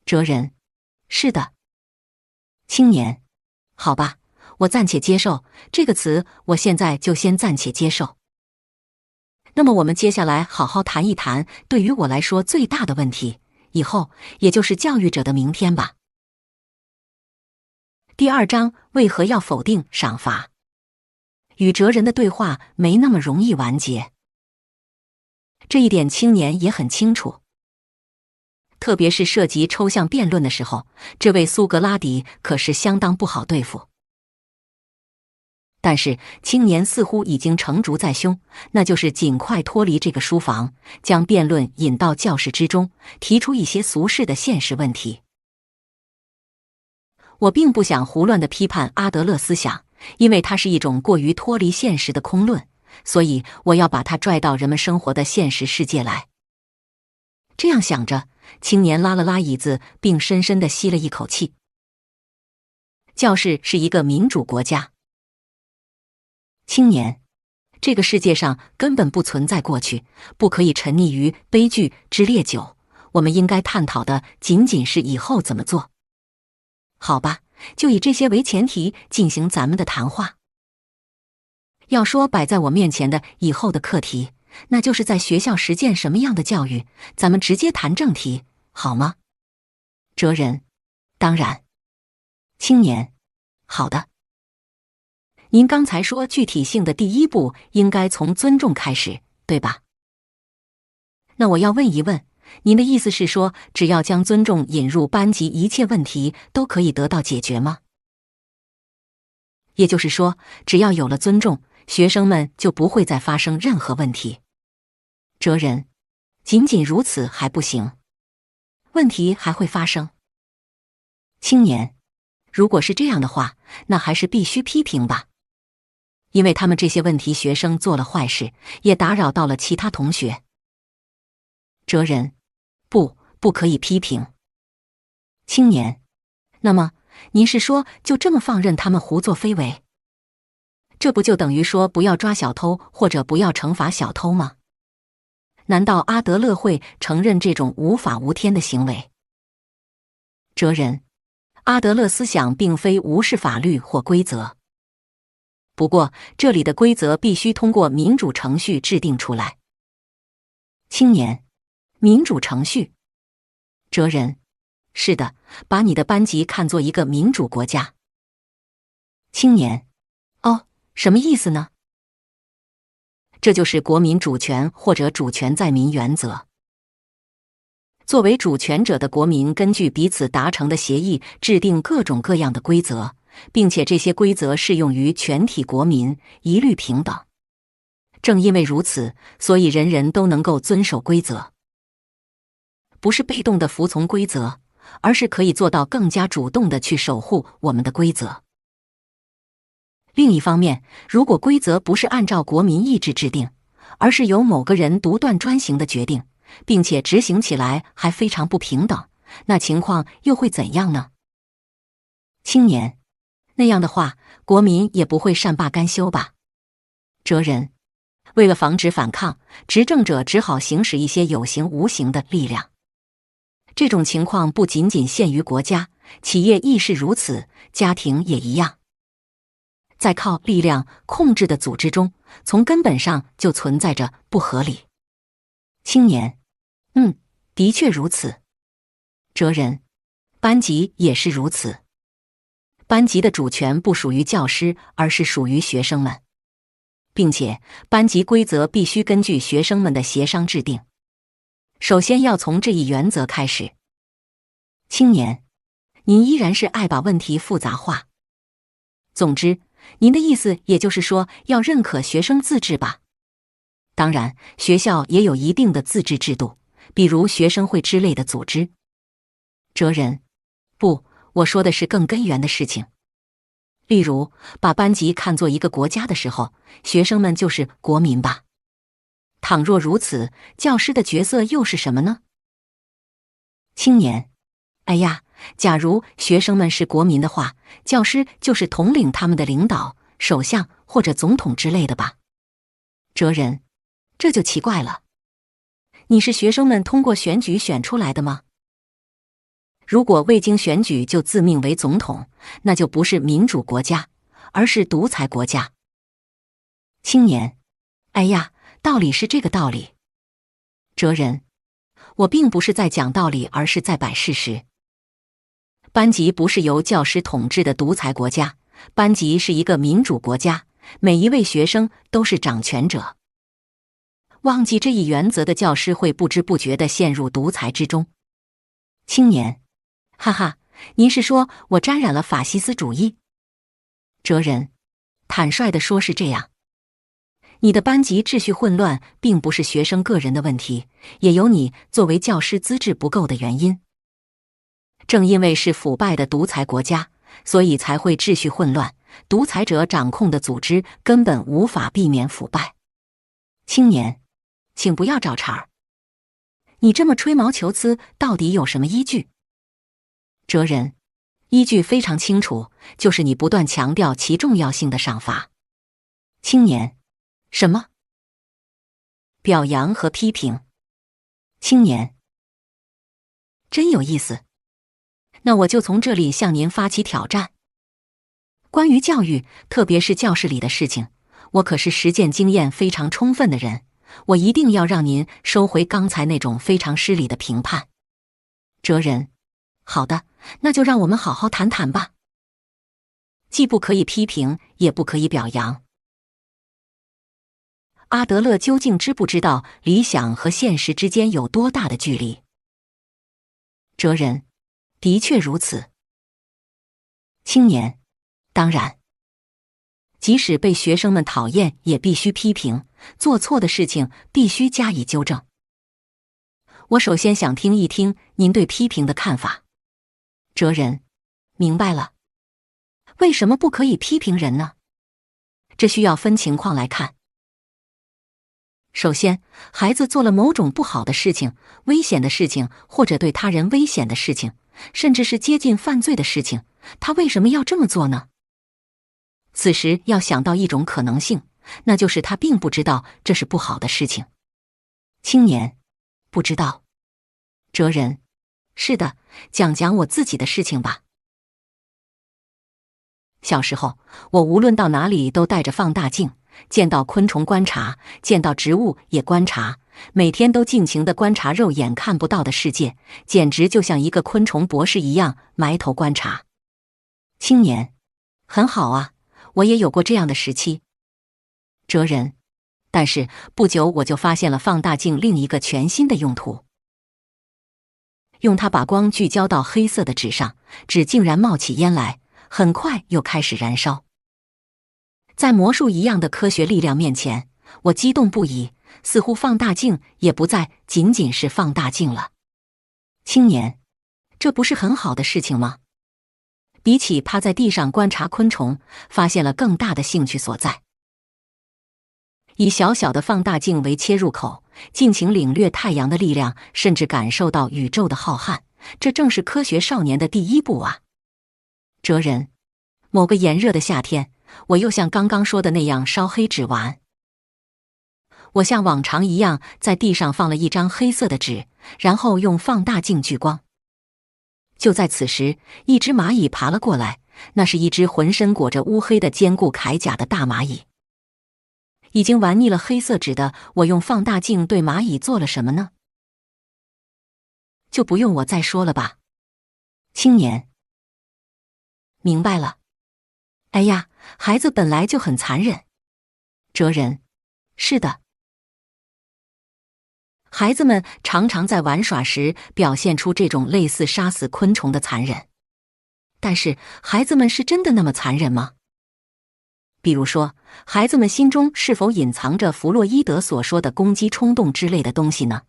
Speaker 1: 哲人：是的。青年：好吧，我暂且接受这个词，我现在就先暂且接受。那么我们接下来好好谈一谈对于我来说最大的问题，以后也就是教育者的明天吧。第2章为何要否定赏罚？与哲人的对话没那么容易完结，这一点青年也很清楚。特别是涉及抽象辩论的时候，这位苏格拉底可是相当不好对付。但是青年似乎已经成竹在胸，那就是尽快脱离这个书房，将辩论引到教室之中，提出一些俗世的现实问题。我并不想胡乱地批判阿德勒思想，因为它是一种过于脱离现实的空论，所以我要把它拽到人们生活的现实世界来。这样想着，青年拉了拉椅子，并深深地吸了一口气。教室是一个民主国家。青年：这个世界上根本不存在过去，不可以沉溺于悲剧之烈酒，我们应该探讨的仅仅是以后怎么做。好吧，就以这些为前提进行咱们的谈话。要说摆在我面前的以后的课题，那就是在学校实践什么样的教育，咱们直接谈正题，好吗？哲人：当然。青年：好的。您刚才说具体性的第一步应该从尊重开始，对吧？那我要问一问，您的意思是说，只要将尊重引入班级，一切问题都可以得到解决吗？也就是说，只要有了尊重，学生们就不会再发生任何问题。哲人：仅仅如此还不行，问题还会发生。青年：如果是这样的话，那还是必须批评吧。因为他们这些问题学生做了坏事，也打扰到了其他同学。哲人：不可以批评。青年：那么您是说就这么放任他们胡作非为？这不就等于说不要抓小偷或者不要惩罚小偷吗？难道阿德勒会承认这种无法无天的行为？哲人：阿德勒思想并非无视法律或规则。不过，这里的规则必须通过民主程序制定出来。青年：民主程序？哲人：是的，把你的班级看作一个民主国家。青年：哦，什么意思呢？这就是国民主权或者主权在民原则。作为主权者的国民，根据彼此达成的协议，制定各种各样的规则，并且这些规则适用于全体国民，一律平等。正因为如此，所以人人都能够遵守规则，不是被动的服从规则，而是可以做到更加主动的去守护我们的规则。另一方面，如果规则不是按照国民意志制定，而是由某个人独断专行的决定，并且执行起来还非常不平等，那情况又会怎样呢？青年：那样的话，国民也不会善罢甘休吧？哲人：为了防止反抗，执政者只好行使一些有形无形的力量。这种情况不仅仅限于国家，企业亦是如此，家庭也一样。在靠力量控制的组织中，从根本上就存在着不合理。青年：的确如此。哲人：班级也是如此。班级的主权不属于教师，而是属于学生们，并且班级规则必须根据学生们的协商制定。首先要从这一原则开始。青年：您依然是爱把问题复杂化。总之，您的意思也就是说要认可学生自治吧？当然，学校也有一定的自治制度，比如学生会之类的组织。哲人：不，我说的是更根源的事情。例如，把班级看作一个国家的时候，学生们就是国民吧？倘若如此，教师的角色又是什么呢？青年：哎呀，假如学生们是国民的话，教师就是统领他们的领导，首相或者总统之类的吧？哲人，这就奇怪了。你是学生们通过选举选出来的吗？如果未经选举就自命为总统，那就不是民主国家，而是独裁国家。青年，哎呀，道理是这个道理。哲人，我并不是在讲道理，而是在摆事实。班级不是由教师统治的独裁国家，班级是一个民主国家，每一位学生都是掌权者。忘记这一原则的教师会不知不觉地陷入独裁之中。青年，哈哈，您是说我沾染了法西斯主义？哲人，坦率地说是这样。你的班级秩序混乱，并不是学生个人的问题，也有你作为教师资质不够的原因。正因为是腐败的独裁国家，所以才会秩序混乱，独裁者掌控的组织根本无法避免腐败。青年，请不要找茬儿。你这么吹毛求疵，到底有什么依据？哲人，依据非常清楚，就是你不断强调其重要性的赏罚。青年，什么？表扬和批评。青年，真有意思。那我就从这里向您发起挑战。关于教育，特别是教室里的事情，我可是实践经验非常充分的人，我一定要让您收回刚才那种非常失礼的评判。哲人，好的，那就让我们好好谈谈吧。既不可以批评，也不可以表扬。阿德勒究竟知不知道理想和现实之间有多大的距离？哲人，的确如此。青年，当然。即使被学生们讨厌，也必须批评，做错的事情必须加以纠正。我首先想听一听您对批评的看法。哲人，明白了。为什么不可以批评人呢？这需要分情况来看。首先，孩子做了某种不好的事情、危险的事情，或者对他人危险的事情，甚至是接近犯罪的事情，他为什么要这么做呢？此时要想到一种可能性，那就是他并不知道这是不好的事情。青年，不知道。哲人，是的，讲讲我自己的事情吧。小时候，我无论到哪里都带着放大镜，见到昆虫观察，见到植物也观察，每天都尽情地观察肉眼看不到的世界，简直就像一个昆虫博士一样埋头观察。青年，很好啊，我也有过这样的时期。哲人，但是不久我就发现了放大镜另一个全新的用途。用它把光聚焦到黑色的纸上，纸竟然冒起烟来，很快又开始燃烧。在魔术一样的科学力量面前，我激动不已，似乎放大镜也不再仅仅是放大镜了。青年，这不是很好的事情吗？比起趴在地上观察昆虫，发现了更大的兴趣所在。以小小的放大镜为切入口，尽情领略太阳的力量，甚至感受到宇宙的浩瀚，这正是科学少年的第一步啊！哲人，某个炎热的夏天，我又像刚刚说的那样烧黑纸玩。我像往常一样在地上放了一张黑色的纸，然后用放大镜聚光。就在此时，一只蚂蚁爬了过来，那是一只浑身裹着乌黑的坚固铠甲的大蚂蚁。已经玩腻了黑色纸的我，用放大镜对蚂蚁做了什么呢？就不用我再说了吧。青年，明白了。哎呀，孩子本来就很残忍。哲人，是的。孩子们常常在玩耍时表现出这种类似杀死昆虫的残忍。但是，孩子们是真的那么残忍吗？比如说，孩子们心中是否隐藏着弗洛伊德所说的攻击冲动之类的东西呢？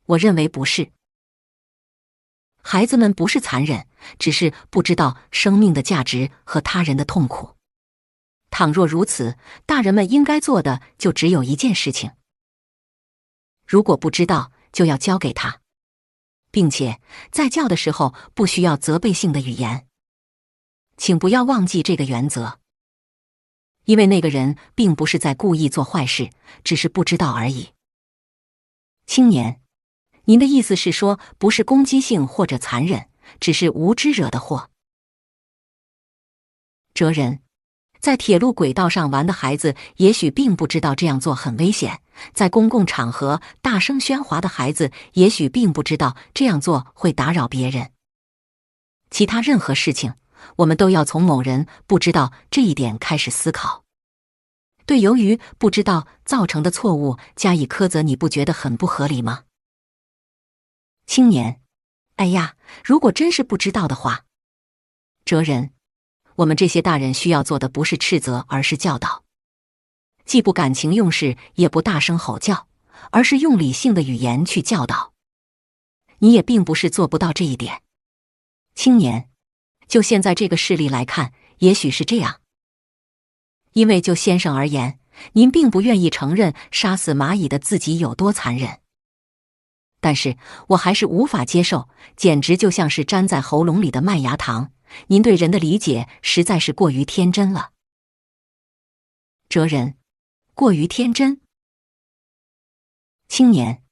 Speaker 1: 我认为不是。孩子们不是残忍，只是不知道生命的价值和他人的痛苦。倘若如此，大人们应该做的就只有一件事情。如果不知道，就要教给他，并且在教的时候不需要责备性的语言。请不要忘记这个原则。因为那个人并不是在故意做坏事，只是不知道而已。青年，您的意思是说，不是攻击性或者残忍，只是无知惹的祸。哲人，在铁路轨道上玩的孩子也许并不知道这样做很危险，在公共场合大声喧哗的孩子也许并不知道这样做会打扰别人。其他任何事情，我们都要从某人不知道这一点开始思考。对由于不知道造成的错误加以苛责，你不觉得很不合理吗？青年，哎呀，如果真是不知道的话。哲人，我们这些大人需要做的不是斥责，而是教导。既不感情用事，也不大声吼叫，而是用理性的语言去教导。你也并不是做不到这一点。青年，就现在这个事例来看，也许是这样。因为就先生而言，您并不愿意承认杀死蚂蚁的自己有多残忍。但是我还是无法接受，简直就像是粘在喉咙里的麦芽糖。您对人的理解实在是过于天真了。哲人，过于天真。青年，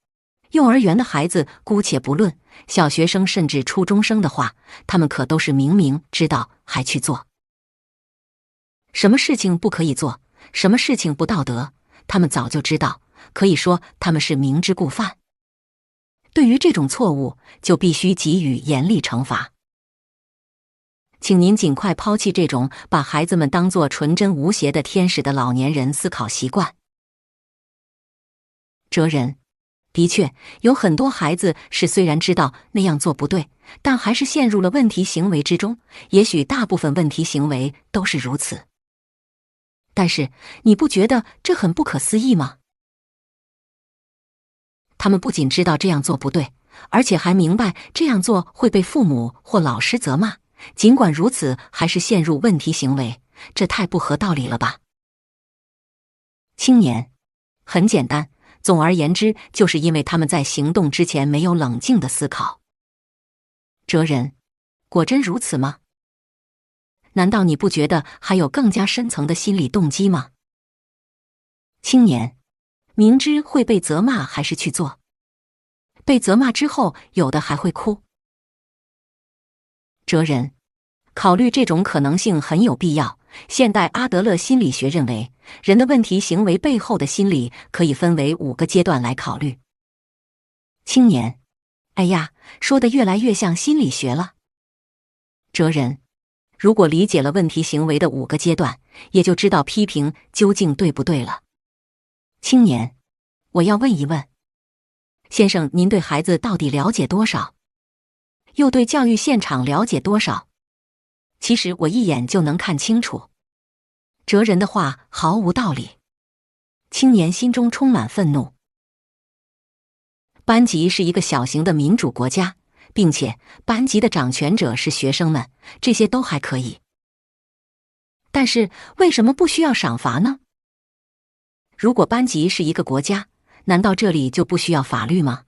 Speaker 1: 幼儿园的孩子姑且不论，小学生甚至初中生的话，他们可都是明明知道还去做。什么事情不可以做，什么事情不道德，他们早就知道，可以说他们是明知故犯。对于这种错误，就必须给予严厉惩罚。请您尽快抛弃这种把孩子们当作纯真无邪的天使的老年人思考习惯。哲人，的确，有很多孩子是虽然知道那样做不对，但还是陷入了问题行为之中，也许大部分问题行为都是如此。但是，你不觉得这很不可思议吗？他们不仅知道这样做不对，而且还明白这样做会被父母或老师责骂，尽管如此，还是陷入问题行为，这太不合道理了吧？青年，很简单，总而言之，就是因为他们在行动之前没有冷静的思考。哲人，果真如此吗？难道你不觉得还有更加深层的心理动机吗？青年，明知会被责骂还是去做，被责骂之后有的还会哭。哲人，考虑这种可能性很有必要。现代阿德勒心理学认为，人的问题行为背后的心理可以分为5个阶段来考虑。青年，哎呀，说得越来越像心理学了。哲人，如果理解了问题行为的5个阶段，也就知道批评究竟对不对了。青年，我要问一问，先生，您对孩子到底了解多少？又对教育现场了解多少？其实我一眼就能看清楚。哲人的话毫无道理。青年心中充满愤怒。班级是一个小型的民主国家，并且班级的掌权者是学生们，这些都还可以。但是为什么不需要赏罚呢？如果班级是一个国家，难道这里就不需要法律吗？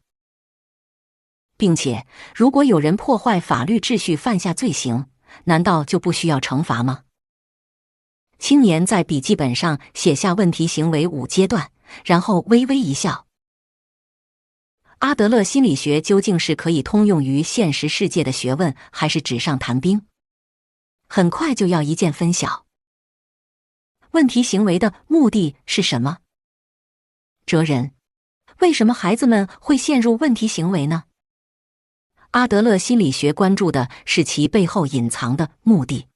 Speaker 1: 并且，如果有人破坏法律秩序犯下罪行，难道就不需要惩罚吗？青年在笔记本上写下问题行为5阶段，然后微微一笑。阿德勒心理学究竟是可以通用于现实世界的学问，还是纸上谈兵？很快就要一见分晓。问题行为的目的是什么？哲人，为什么孩子们会陷入问题行为呢？阿德勒心理学关注的是其背后隐藏的目的，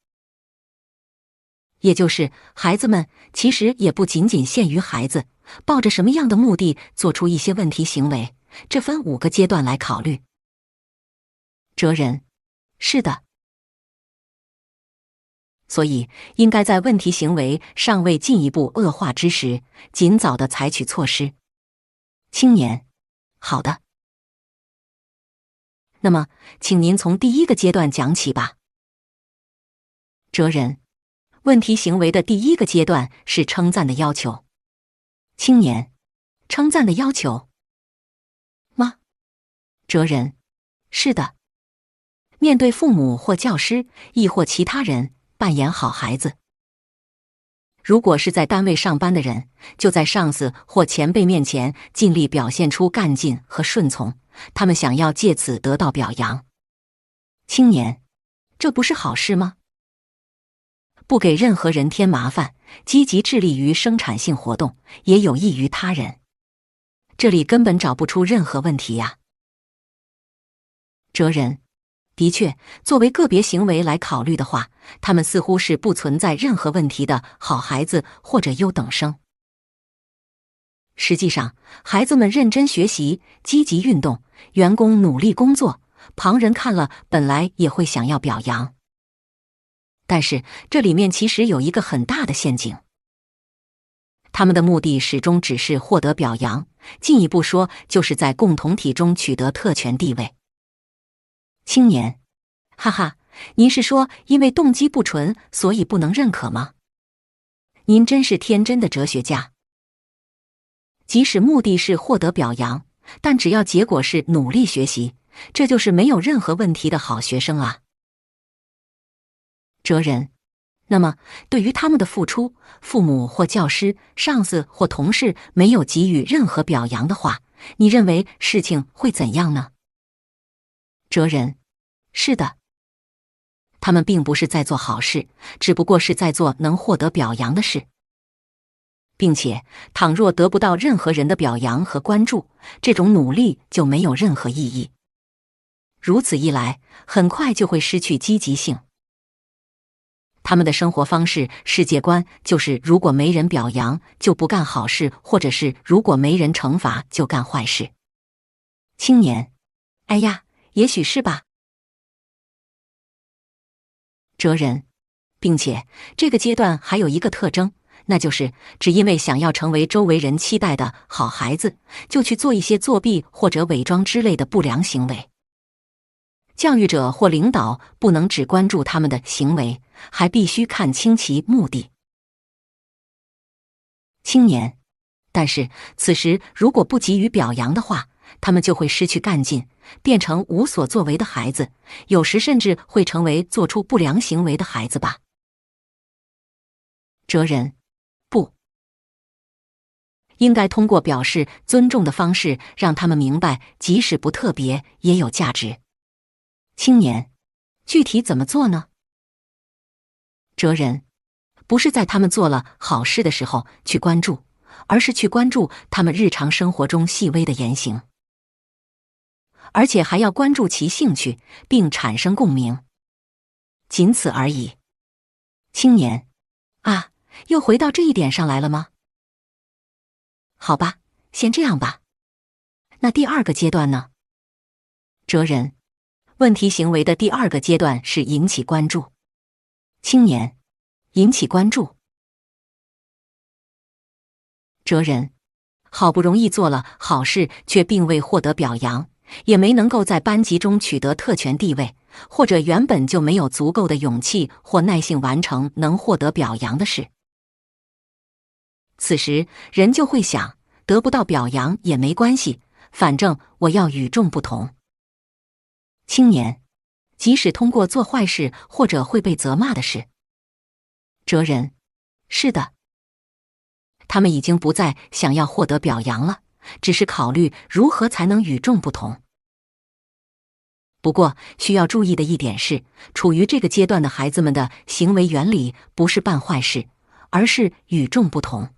Speaker 1: 也就是孩子们其实也不仅仅限于孩子抱着什么样的目的做出一些问题行为，这分5个阶段来考虑。哲人，是的。所以应该在问题行为尚未进一步恶化之时，尽早的采取措施。青年，好的。那么，请您从第1个阶段讲起吧。哲人，问题行为的第1个阶段是称赞的要求。青年，称赞的要求吗？哲人，是的。面对父母或教师，亦或其他人，扮演好孩子。如果是在单位上班的人，就在上司或前辈面前尽力表现出干劲和顺从，他们想要借此得到表扬。青年，这不是好事吗？不给任何人添麻烦，积极致力于生产性活动，也有益于他人。这里根本找不出任何问题呀。哲人，的确，作为个别行为来考虑的话，他们似乎是不存在任何问题的好孩子或者优等生。实际上，孩子们认真学习、积极运动，员工努力工作，旁人看了本来也会想要表扬。但是这里面其实有一个很大的陷阱，他们的目的始终只是获得表扬，进一步说就是在共同体中取得特权地位。青年，哈哈，您是说因为动机不纯，所以不能认可吗？您真是天真的哲学家。即使目的是获得表扬，但只要结果是努力学习，这就是没有任何问题的好学生啊。哲人，那么对于他们的付出，父母或教师、上司或同事没有给予任何表扬的话，你认为事情会怎样呢？哲人，是的，他们并不是在做好事，只不过是在做能获得表扬的事。并且，倘若得不到任何人的表扬和关注，这种努力就没有任何意义。如此一来，很快就会失去积极性。他们的生活方式、世界观就是如果没人表扬，就不干好事，或者是如果没人惩罚，就干坏事。青年，哎呀，也许是吧。哲人，并且这个阶段还有一个特征，那就是只因为想要成为周围人期待的好孩子，就去做一些作弊或者伪装之类的不良行为。教育者或领导不能只关注他们的行为，还必须看清其目的。青年，但是此时如果不给予表扬的话，他们就会失去干劲，变成无所作为的孩子，有时甚至会成为做出不良行为的孩子吧。哲人，不，应该通过表示尊重的方式，让他们明白，即使不特别，也有价值。青年，具体怎么做呢？哲人，不是在他们做了好事的时候去关注，而是去关注他们日常生活中细微的言行，而且还要关注其兴趣，并产生共鸣，仅此而已。青年，啊，又回到这一点上来了吗？好吧，先这样吧。那第二个阶段呢？哲人，问题行为的第二个阶段是引起关注。青年，引起关注。哲人，好不容易做了好事，却并未获得表扬，也没能够在班级中取得特权地位，或者原本就没有足够的勇气或耐性完成能获得表扬的事。此时人就会想，得不到表扬也没关系，反正我要与众不同。青年，即使通过做坏事或者会被责骂的事。哲人，是的，他们已经不再想要获得表扬了，只是考虑如何才能与众不同。不过需要注意的一点是，处于这个阶段的孩子们的行为原理不是办坏事，而是与众不同。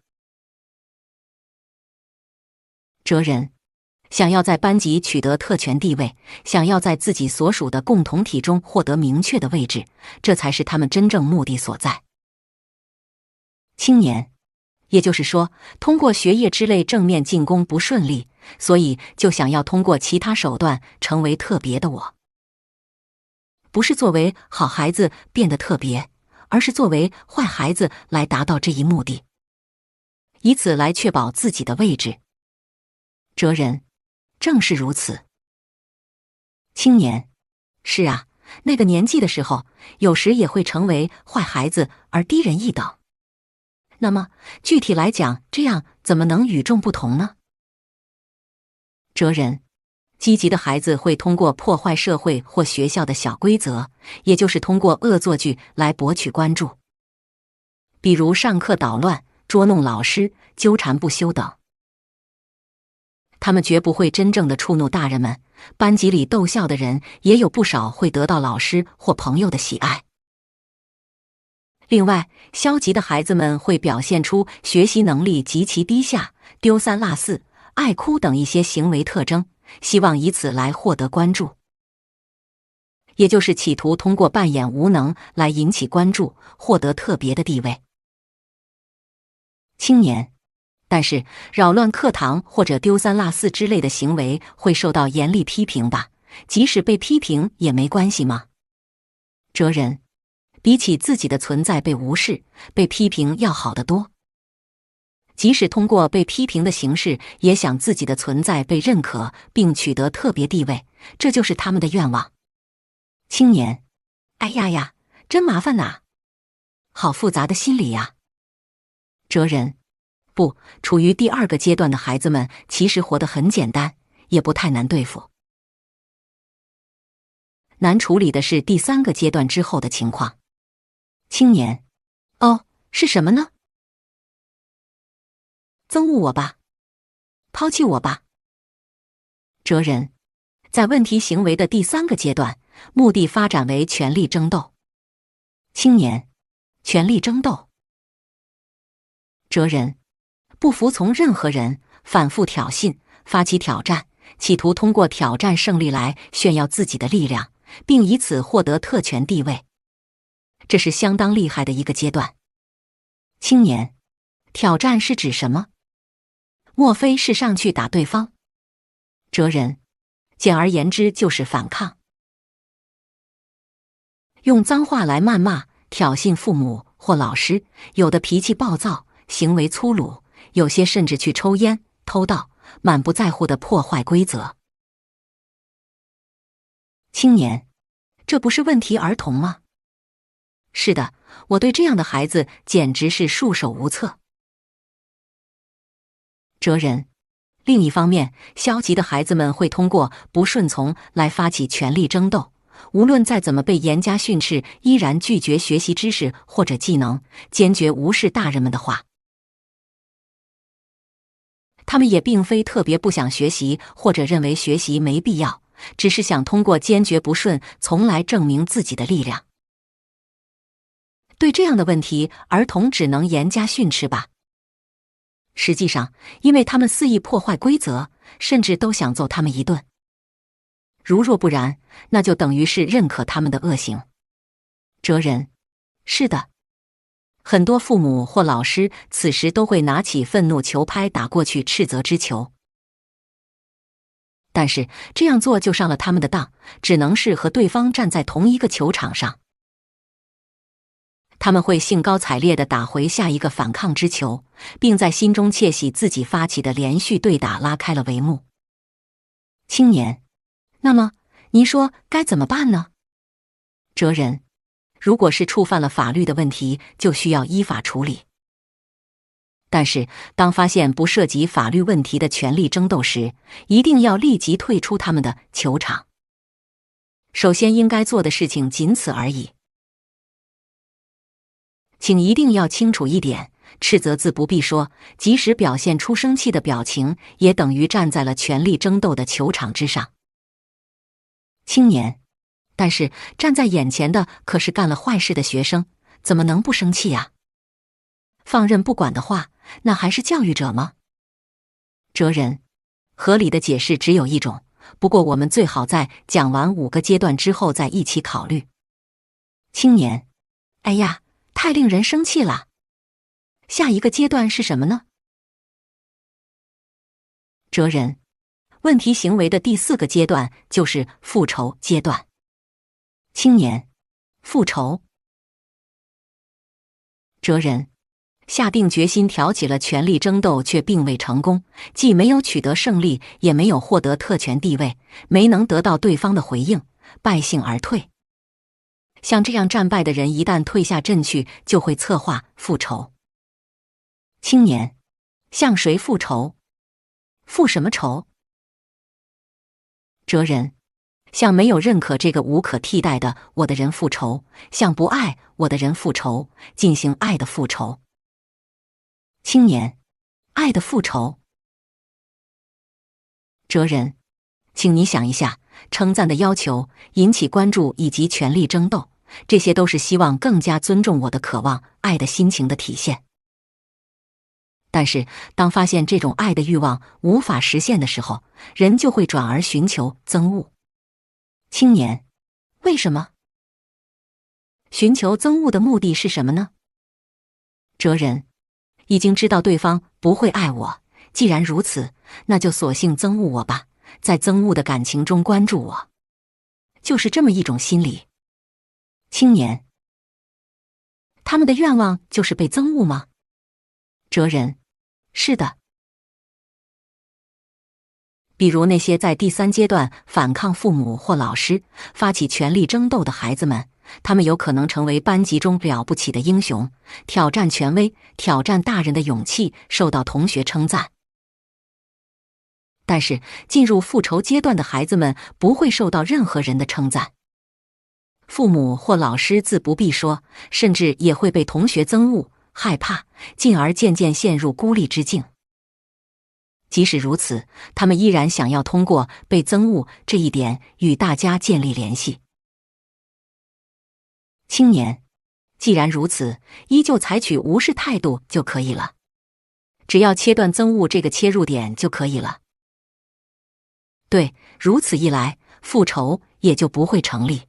Speaker 1: 哲人，想要在班级取得特权地位，想要在自己所属的共同体中获得明确的位置，这才是他们真正目的所在。青年，也就是说，通过学业之类正面进攻不顺利，所以就想要通过其他手段成为特别的我。不是作为好孩子变得特别，而是作为坏孩子来达到这一目的，以此来确保自己的位置。哲人，正是如此。青年，是啊，那个年纪的时候，有时也会成为坏孩子而低人一等。那么具体来讲，这样怎么能与众不同呢？哲人，积极的孩子会通过破坏社会或学校的小规则，也就是通过恶作剧来博取关注。比如上课捣乱、捉弄老师、纠缠不休等。他们绝不会真正的触怒大人们，班级里逗笑的人也有不少会得到老师或朋友的喜爱。另外，消极的孩子们会表现出学习能力极其低下、丢三落四、爱哭等一些行为特征，希望以此来获得关注，也就是企图通过扮演无能来引起关注，获得特别的地位。青年，但是扰乱课堂或者丢三落四之类的行为会受到严厉批评吧？即使被批评也没关系吗？哲人，比起自己的存在被无视、被批评要好得多。即使通过被批评的形式，也想自己的存在被认可并取得特别地位，这就是他们的愿望。青年，哎呀呀，真麻烦呐，好复杂的心理呀。哲人，不，处于第二个阶段的孩子们其实活得很简单，也不太难对付。难处理的是第三个阶段之后的情况。青年，哦，是什么呢？憎恶我吧，抛弃我吧。哲人，在问题行为的第三个阶段，目的发展为权力争斗。青年，权力争斗。哲人，不服从任何人，反复挑衅，发起挑战，企图通过挑战胜利来炫耀自己的力量，并以此获得特权地位。这是相当厉害的一个阶段。青年，挑战是指什么？莫非是上去打对方？哲人，简而言之就是反抗。用脏话来谩骂、挑衅父母或老师，有的脾气暴躁，行为粗鲁，有些甚至去抽烟、偷盗，满不在乎地破坏规则。青年，这不是问题儿童吗？是的，我对这样的孩子简直是束手无策。哲人，另一方面，消极的孩子们会通过不顺从来发起权力争斗，无论再怎么被严加训斥，依然拒绝学习知识或者技能，坚决无视大人们的话。他们也并非特别不想学习，或者认为学习没必要，只是想通过坚决不顺从来证明自己的力量。对这样的问题，儿童只能严加训斥吧。实际上，因为他们肆意破坏规则，甚至都想揍他们一顿。如若不然，那就等于是认可他们的恶行。哲人，是的。很多父母或老师此时都会拿起愤怒球拍打过去斥责之球。但是这样做就上了他们的当，只能是和对方站在同一个球场上。他们会兴高采烈地打回下一个反抗之球，并在心中窃喜自己发起的连续对打拉开了帷幕。青年，那么您说该怎么办呢？哲人，如果是触犯了法律的问题，就需要依法处理。但是当发现不涉及法律问题的权力争斗时，一定要立即退出他们的球场。首先应该做的事情仅此而已。请一定要清楚一点，斥责字不必说，即使表现出生气的表情，也等于站在了权力争斗的球场之上。青年，但是站在眼前的可是干了坏事的学生，怎么能不生气呀？放任不管的话，那还是教育者吗？哲人，合理的解释只有一种，不过我们最好在讲完5个阶段之后再一起考虑。青年，哎呀，太令人生气了。下一个阶段是什么呢？哲人，问题行为的第4个阶段就是复仇阶段。青年，复仇。哲人，下定决心挑起了权力争斗，却并未成功，既没有取得胜利，也没有获得特权地位，没能得到对方的回应，败兴而退。像这样战败的人，一旦退下阵去，就会策划复仇。青年，向谁复仇？复什么仇？哲人，向没有认可这个无可替代的我的人复仇，向不爱我的人复仇，进行爱的复仇。青年，爱的复仇。哲人，请你想一下，称赞的要求、引起关注以及权力争斗，这些都是希望更加尊重我的渴望、爱的心情的体现。但是，当发现这种爱的欲望无法实现的时候，人就会转而寻求憎恶。青年，为什么？寻求憎恶的目的是什么呢？哲人，已经知道对方不会爱我，既然如此，那就索性憎恶我吧，在憎恶的感情中关注我，就是这么一种心理。青年，他们的愿望就是被憎恶吗？哲人，是的。比如那些在第3阶段反抗父母或老师、发起权力争斗的孩子们，他们有可能成为班级中了不起的英雄，挑战权威、挑战大人的勇气受到同学称赞。但是，进入复仇阶段的孩子们不会受到任何人的称赞。父母或老师自不必说，甚至也会被同学憎恶、害怕，进而渐渐陷入孤立之境。即使如此，他们依然想要通过被憎恶这一点与大家建立联系。青年，既然如此，依旧采取无视态度就可以了，只要切断憎恶这个切入点就可以了。对，如此一来，复仇也就不会成立。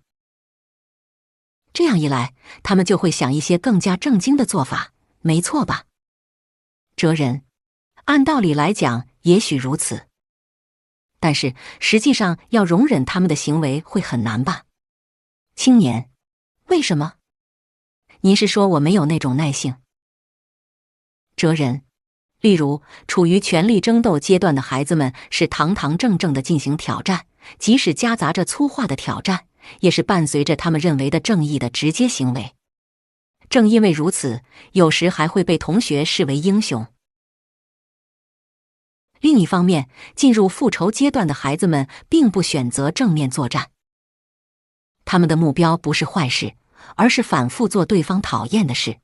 Speaker 1: 这样一来，他们就会想一些更加正经的做法，没错吧？哲人，按道理来讲，也许如此，但是实际上要容忍他们的行为会很难吧？青年，为什么？您是说我没有那种耐性？哲人，例如，处于权力争斗阶段的孩子们是堂堂正正地进行挑战，即使夹杂着粗话的挑战，也是伴随着他们认为的正义的直接行为。正因为如此，有时还会被同学视为英雄。另一方面，进入复仇阶段的孩子们并不选择正面作战，他们的目标不是坏事，而是反复做对方讨厌的事。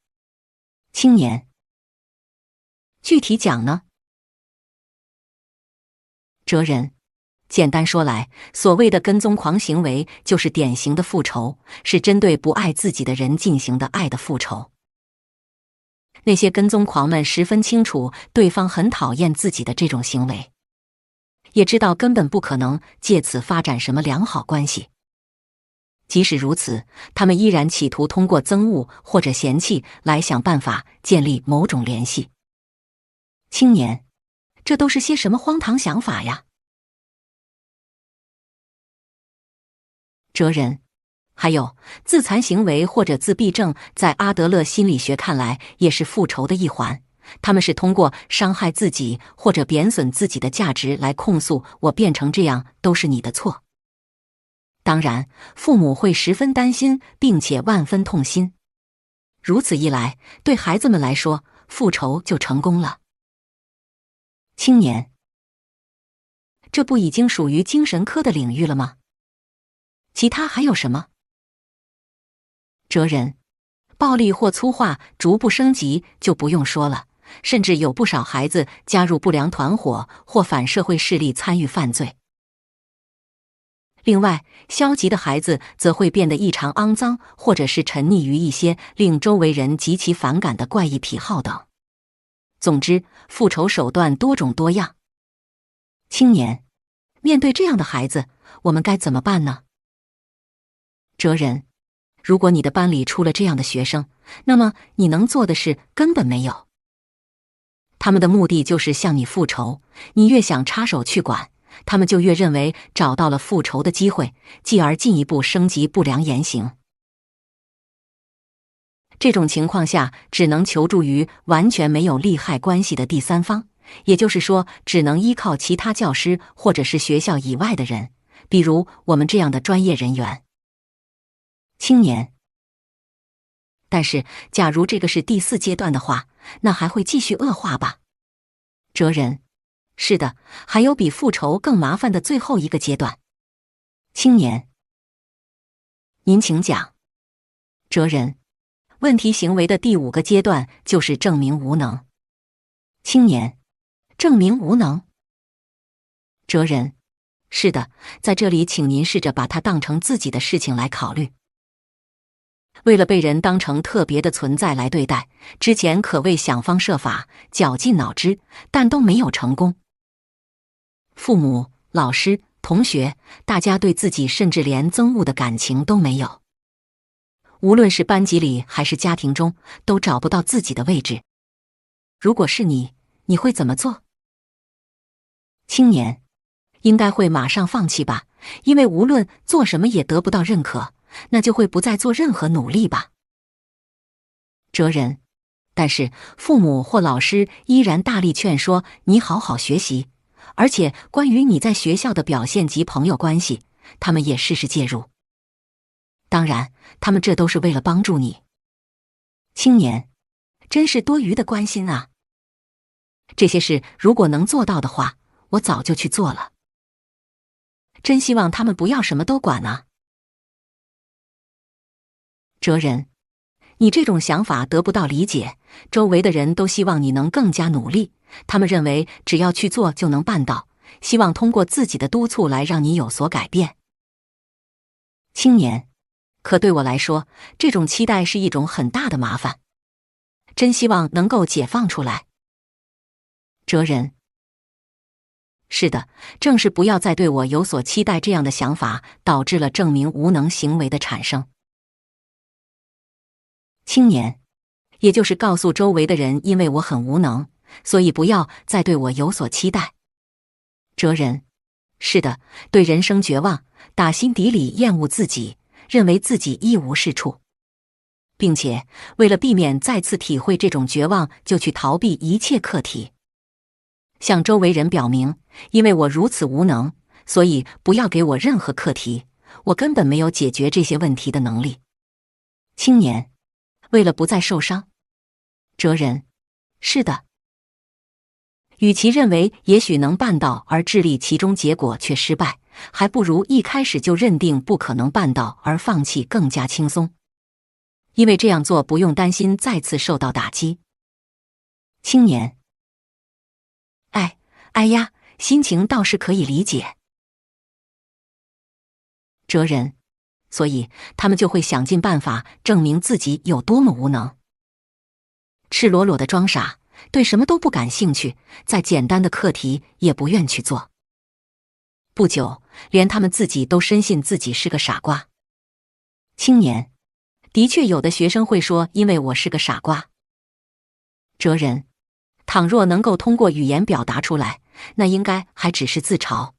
Speaker 1: 青年，具体讲呢？哲人，简单说来，所谓的跟踪狂行为就是典型的复仇，是针对不爱自己的人进行的爱的复仇。那些跟踪狂们十分清楚对方很讨厌自己的这种行为，也知道根本不可能借此发展什么良好关系。即使如此，他们依然企图通过憎恶或者嫌弃来想办法建立某种联系。青年，这都是些什么荒唐想法呀？哲人，还有自残行为或者自闭症，在阿德勒心理学看来也是复仇的一环。他们是通过伤害自己或者贬损自己的价值来控诉我变成这样都是你的错。当然，父母会十分担心，并且万分痛心。如此一来，对孩子们来说，复仇就成功了。青年，这不已经属于精神科的领域了吗？其他还有什么？哲人，暴力或粗话逐步升级就不用说了，甚至有不少孩子加入不良团伙或反社会势力参与犯罪。另外，消极的孩子则会变得异常肮脏，或者是沉溺于一些令周围人极其反感的怪异癖好等。总之，复仇手段多种多样。青年，面对这样的孩子，我们该怎么办呢？哲人，如果你的班里出了这样的学生，那么你能做的事根本没有。他们的目的就是向你复仇，你越想插手去管，他们就越认为找到了复仇的机会，继而进一步升级不良言行。这种情况下，只能求助于完全没有利害关系的第三方，也就是说，只能依靠其他教师或者是学校以外的人，比如我们这样的专业人员。青年，但是假如这个是第4阶段的话，那还会继续恶化吧？哲人，是的，还有比复仇更麻烦的最后一个阶段。青年：您请讲。哲人：问题行为的第5个阶段就是证明无能。青年：证明无能。哲人：是的，在这里请您试着把它当成自己的事情来考虑。为了被人当成特别的存在来对待，之前可谓想方设法，绞尽脑汁，但都没有成功。父母、老师、同学，大家对自己甚至连憎恶的感情都没有。无论是班级里还是家庭中，都找不到自己的位置。如果是你，你会怎么做？青年：应该会马上放弃吧，因为无论做什么也得不到认可，那就会不再做任何努力吧。哲人：但是父母或老师依然大力劝说你好好学习，而且关于你在学校的表现及朋友关系，他们也事事介入。当然，他们这都是为了帮助你。青年：真是多余的关心啊！这些事如果能做到的话，我早就去做了。真希望他们不要什么都管啊。哲人：你这种想法得不到理解，周围的人都希望你能更加努力，他们认为只要去做就能办到，希望通过自己的督促来让你有所改变。青年：可对我来说，这种期待是一种很大的麻烦，真希望能够解放出来。哲人：是的，正是不要再对我有所期待这样的想法，导致了证明无能行为的产生。青年：也就是告诉周围的人，因为我很无能，所以不要再对我有所期待。哲人：是的，对人生绝望，打心底里厌恶自己，认为自己一无是处，并且为了避免再次体会这种绝望，就去逃避一切课题。向周围人表明，因为我如此无能，所以不要给我任何课题，我根本没有解决这些问题的能力。青年：为了不再受伤。哲人：是的。与其认为也许能办到而致力其中，结果却失败，还不如一开始就认定不可能办到而放弃更加轻松，因为这样做不用担心再次受到打击。青年：哎呀，心情倒是可以理解。哲人：所以他们就会想尽办法证明自己有多么无能，赤裸裸的装傻，对什么都不感兴趣，再简单的课题也不愿去做。不久，连他们自己都深信自己是个傻瓜。青年：的确有的学生会说因为我是个傻瓜。哲人：倘若能够通过语言表达出来，那应该还只是自嘲。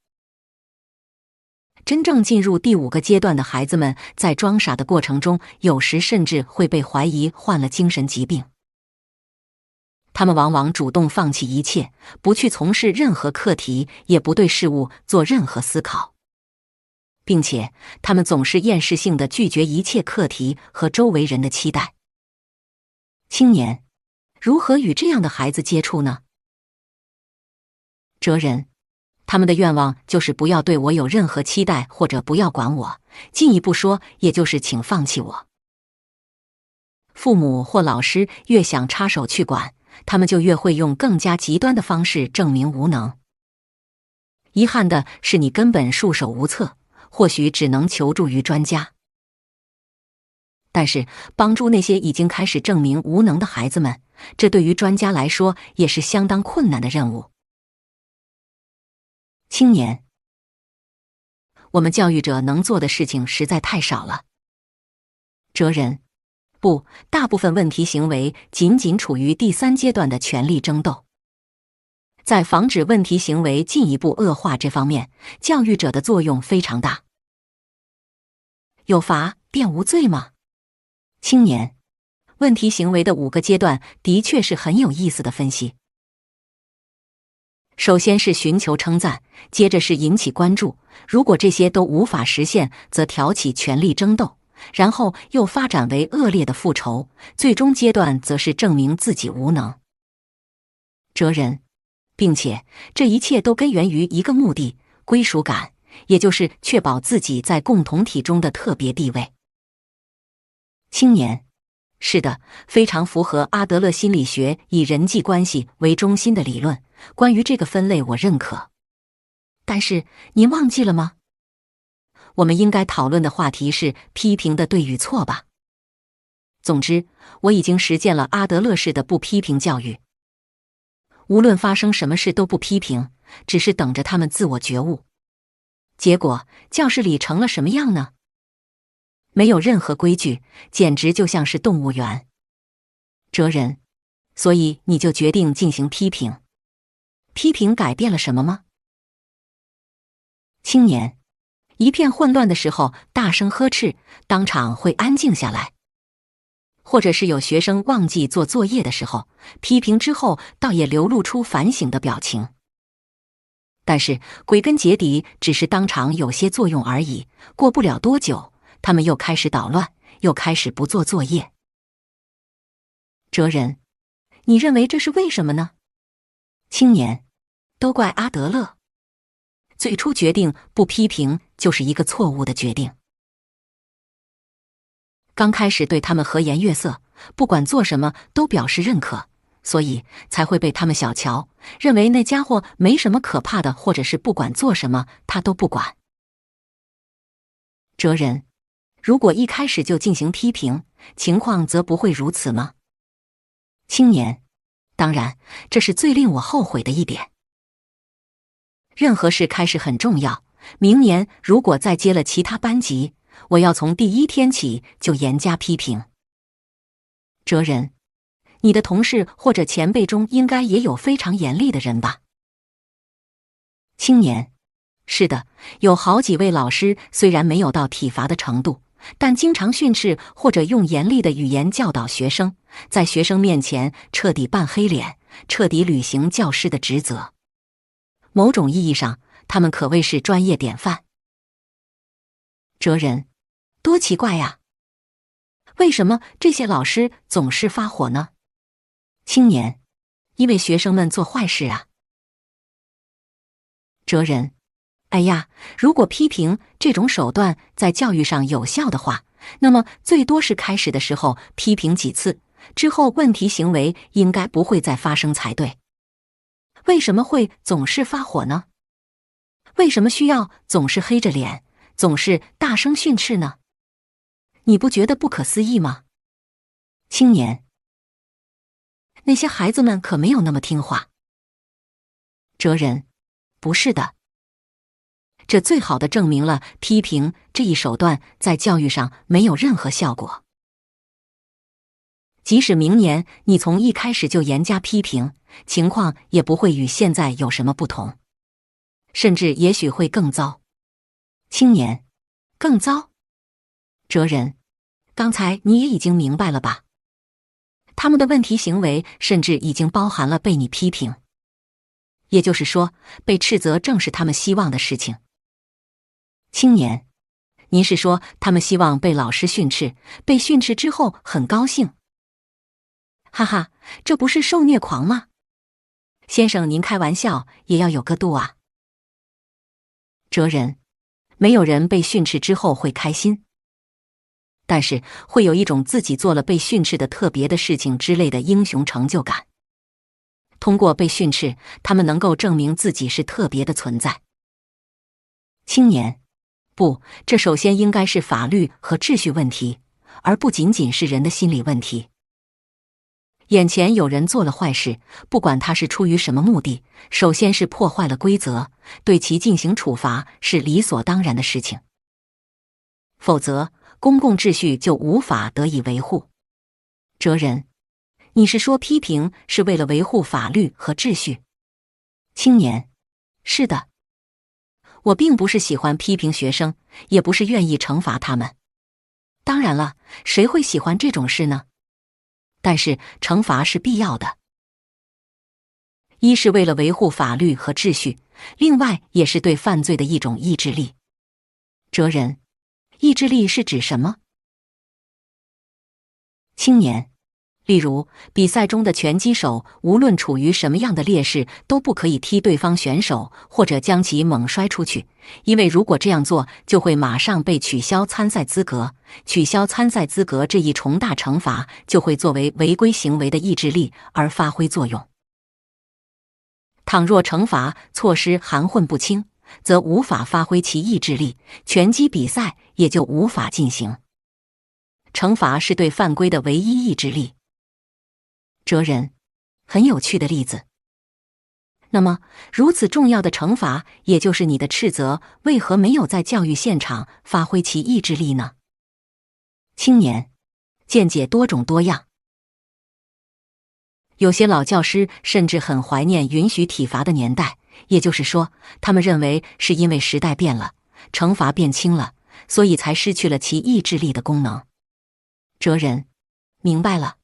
Speaker 1: 真正进入第5个阶段的孩子们，在装傻的过程中，有时甚至会被怀疑患了精神疾病。他们往往主动放弃一切，不去从事任何课题，也不对事物做任何思考，并且他们总是厌世性地拒绝一切课题和周围人的期待。青年：如何与这样的孩子接触呢？哲人：他们的愿望就是不要对我有任何期待，或者不要管我，进一步说，也就是请放弃我。父母或老师越想插手去管，他们就越会用更加极端的方式证明无能。遗憾的是，你根本束手无策，或许只能求助于专家。但是，帮助那些已经开始证明无能的孩子们，这对于专家来说也是相当困难的任务。青年：我们教育者能做的事情实在太少了。哲人：不，大部分问题行为仅仅处于第3阶段的权力争斗。在防止问题行为进一步恶化这方面，教育者的作用非常大。有罚便无罪吗？青年：问题行为的5个阶段的确是很有意思的分析。首先是寻求称赞，接着是引起关注，如果这些都无法实现，则挑起权力争斗，然后又发展为恶劣的复仇，最终阶段则是证明自己无能。哲人：并且这一切都根源于一个目的——归属感，也就是确保自己在共同体中的特别地位。青年，是的，非常符合阿德勒心理学以人际关系为中心的理论。关于这个分类，我认可。但是您忘记了吗？我们应该讨论的话题是批评的对与错吧？总之，我已经实践了阿德勒式的不批评教育。无论发生什么事都不批评，只是等着他们自我觉悟。结果，教室里成了什么样呢？没有任何规矩，简直就像是动物园。哲人，所以你就决定进行批评。批评改变了什么吗？青年，一片混乱的时候，大声呵斥，当场会安静下来。或者是有学生忘记做作业的时候，批评之后倒也流露出反省的表情。但是归根结底，只是当场有些作用而已。过不了多久，他们又开始捣乱，又开始不做作业。哲人，你认为这是为什么呢？青年，都怪阿德勒。最初决定不批评就是一个错误的决定。刚开始对他们和颜悦色，不管做什么都表示认可，所以才会被他们小瞧，认为那家伙没什么可怕的，或者是不管做什么他都不管。哲人，如果一开始就进行批评，情况则不会如此吗？青年，当然，这是最令我后悔的一点。任何事开始很重要，明年如果再接了其他班级，我要从第一天起就严加批评。哲人，你的同事或者前辈中应该也有非常严厉的人吧？青年，是的，有好几位老师虽然没有到体罚的程度，但经常训斥或者用严厉的语言教导学生，在学生面前彻底扮黑脸，彻底履行教师的职责。某种意义上，他们可谓是专业典范。哲人，多奇怪呀！为什么这些老师总是发火呢？青年，因为学生们做坏事啊。哲人，哎呀，如果批评这种手段在教育上有效的话，那么最多是开始的时候批评几次，之后问题行为应该不会再发生才对。为什么会总是发火呢？为什么需要总是黑着脸，总是大声训斥呢？你不觉得不可思议吗？青年，那些孩子们可没有那么听话。哲人，不是的。这最好的证明了批评这一手段在教育上没有任何效果。即使明年你从一开始就严加批评，情况也不会与现在有什么不同，甚至也许会更糟。青年，更糟？哲人，刚才你也已经明白了吧？他们的问题行为甚至已经包含了被你批评，也就是说，被斥责正是他们希望的事情。青年，您是说他们希望被老师训斥，被训斥之后很高兴？哈哈，这不是受虐狂吗？先生，您开玩笑也要有个度啊。哲人，没有人被训斥之后会开心，但是会有一种自己做了被训斥的特别的事情之类的英雄成就感。通过被训斥，他们能够证明自己是特别的存在。青年，不，这首先应该是法律和秩序问题，而不仅仅是人的心理问题。眼前有人做了坏事，不管他是出于什么目的，首先是破坏了规则，对其进行处罚是理所当然的事情。否则，公共秩序就无法得以维护。哲人，你是说批评是为了维护法律和秩序？青年，是的。我并不是喜欢批评学生，也不是愿意惩罚他们。当然了，谁会喜欢这种事呢？但是惩罚是必要的，一是为了维护法律和秩序，另外也是对犯罪的一种意志力。哲人，意志力是指什么？青年，例如，比赛中的拳击手无论处于什么样的劣势，都不可以踢对方选手或者将其猛摔出去，因为如果这样做，就会马上被取消参赛资格。取消参赛资格这一重大惩罚，就会作为违规行为的抑制力而发挥作用。倘若惩罚措施含混不清，则无法发挥其抑制力，拳击比赛也就无法进行。惩罚是对犯规的唯一抑制力。哲人，很有趣的例子。那么，如此重要的惩罚，也就是你的斥责，为何没有在教育现场发挥其抑制力呢？青年，见解多种多样。有些老教师甚至很怀念允许体罚的年代，也就是说，他们认为是因为时代变了，惩罚变轻了，所以才失去了其抑制力的功能。哲人，明白了。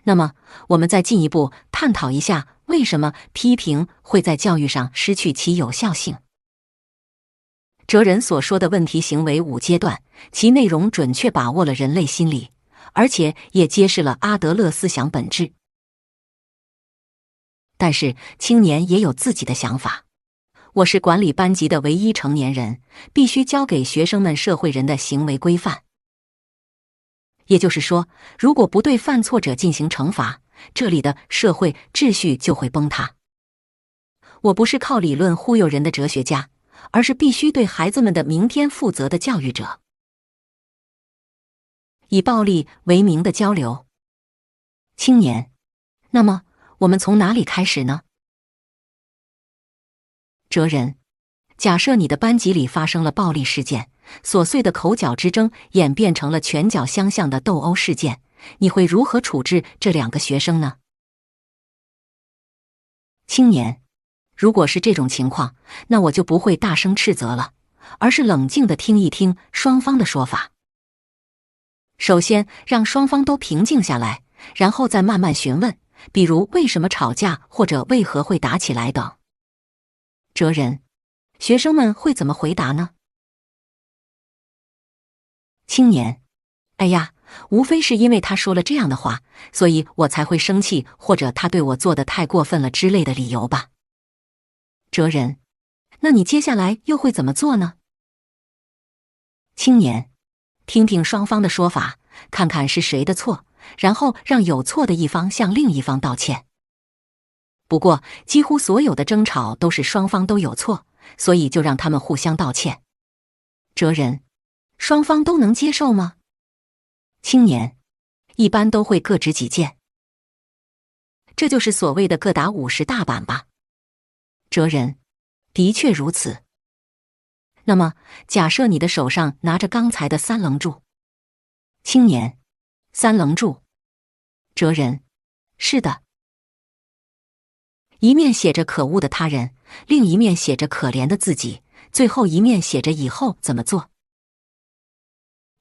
Speaker 1: 那么，我们再进一步探讨一下，为什么批评会在教育上失去其有效性。哲人所说的问题行为5阶段，其内容准确把握了人类心理，而且也揭示了阿德勒思想本质。但是，青年也有自己的想法。我是管理班级的唯一成年人，必须教给学生们社会人的行为规范。也就是说，如果不对犯错者进行惩罚，这里的社会秩序就会崩塌。我不是靠理论忽悠人的哲学家，而是必须对孩子们的明天负责的教育者。以暴力为名的交流。青年，那么我们从哪里开始呢？哲人，假设你的班级里发生了暴力事件，琐碎的口角之争演变成了拳脚相向的斗殴事件，你会如何处置这2个学生呢？青年，如果是这种情况，那我就不会大声斥责了，而是冷静地听一听双方的说法。首先让双方都平静下来，然后再慢慢询问，比如为什么吵架或者为何会打起来等。哲人，学生们会怎么回答呢？青年，哎呀，无非是因为他说了这样的话，所以我才会生气，或者他对我做的太过分了之类的理由吧。哲人，那你接下来又会怎么做呢？青年，听听双方的说法，看看是谁的错，然后让有错的一方向另一方道歉。不过，几乎所有的争吵都是双方都有错，所以就让他们互相道歉。哲人，双方都能接受吗？青年，一般都会各执己见。这就是所谓的各打50大板吧。哲人，的确如此。那么，假设你的手上拿着刚才的3棱柱。青年，3棱柱。哲人，是的。一面写着可恶的他人，另一面写着可怜的自己，最后一面写着以后怎么做。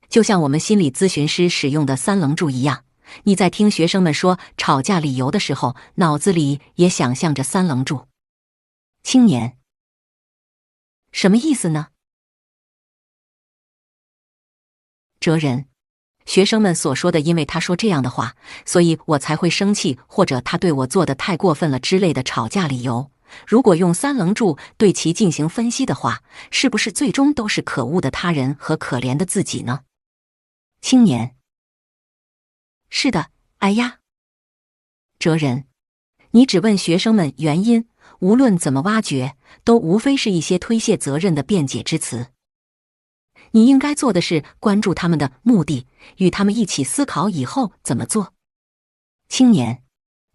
Speaker 1: 就像我们心理咨询师使用的3棱柱一样，你在听学生们说吵架理由的时候，脑子里也想象着3棱柱。青年，什么意思呢？哲人，学生们所说的因为他说这样的话，所以我才会生气，或者他对我做的太过分了之类的吵架理由。如果用3棱柱对其进行分析的话，是不是最终都是可恶的他人和可怜的自己呢？青年，是的，哎呀。哲人，你只问学生们原因，无论怎么挖掘，都无非是一些推卸责任的辩解之词。你应该做的是关注他们的目的，与他们一起思考以后怎么做。青年，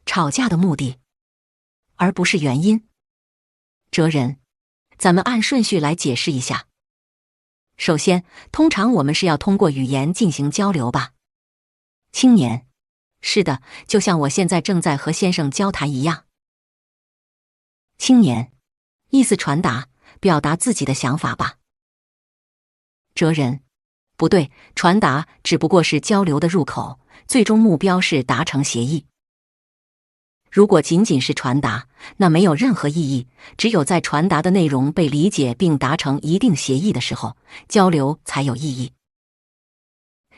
Speaker 1: 吵架的目的，而不是原因。哲人，咱们按顺序来解释一下。首先，通常我们是要通过语言进行交流吧？青年，是的，就像我现在正在和先生交谈一样。青年，意思传达，表达自己的想法吧。哲人，不对，传达只不过是交流的入口，最终目标是达成协议。如果仅仅是传达，那没有任何意义，只有在传达的内容被理解并达成一定协议的时候，交流才有意义。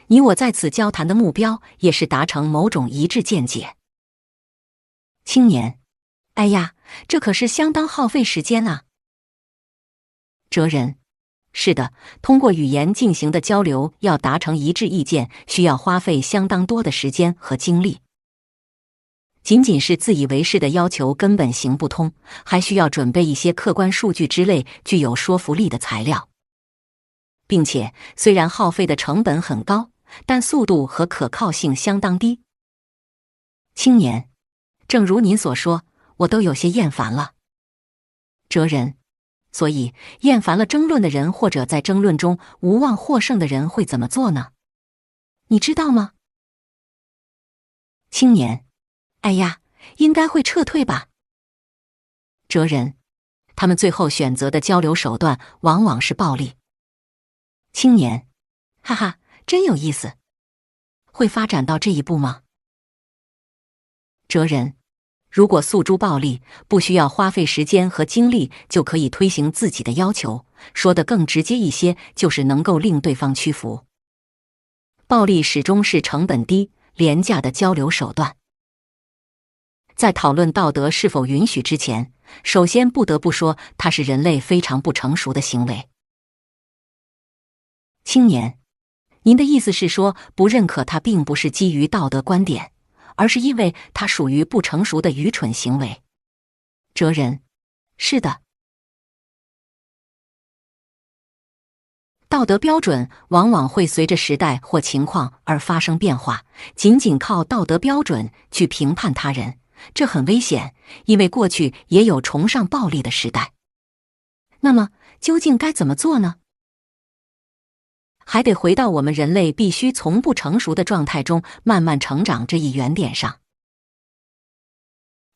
Speaker 1: 你我在此交谈的目标也是达成某种一致见解。青年：哎呀，这可是相当耗费时间啊。哲人：是的，通过语言进行的交流要达成一致意见，需要花费相当多的时间和精力。仅仅是自以为是的要求根本行不通，还需要准备一些客观数据之类具有说服力的材料。并且，虽然耗费的成本很高，但速度和可靠性相当低。青年：正如您所说，我都有些厌烦了。哲人：所以，厌烦了争论的人或者在争论中无望获胜的人会怎么做呢？你知道吗？青年：哎呀，应该会撤退吧。哲人：他们最后选择的交流手段往往是暴力。青年：哈哈，真有意思。会发展到这一步吗？哲人：如果诉诸暴力，不需要花费时间和精力就可以推行自己的要求，说得更直接一些，就是能够令对方屈服。暴力始终是成本低、廉价的交流手段。在讨论道德是否允许之前，首先不得不说，它是人类非常不成熟的行为。青年：您的意思是说，不认可它并不是基于道德观点，而是因为它属于不成熟的愚蠢行为。哲人：是的。道德标准往往会随着时代或情况而发生变化，仅仅靠道德标准去评判他人，这很危险，因为过去也有崇尚暴力的时代。那么，究竟该怎么做呢？还得回到我们人类必须从不成熟的状态中慢慢成长这一原点上。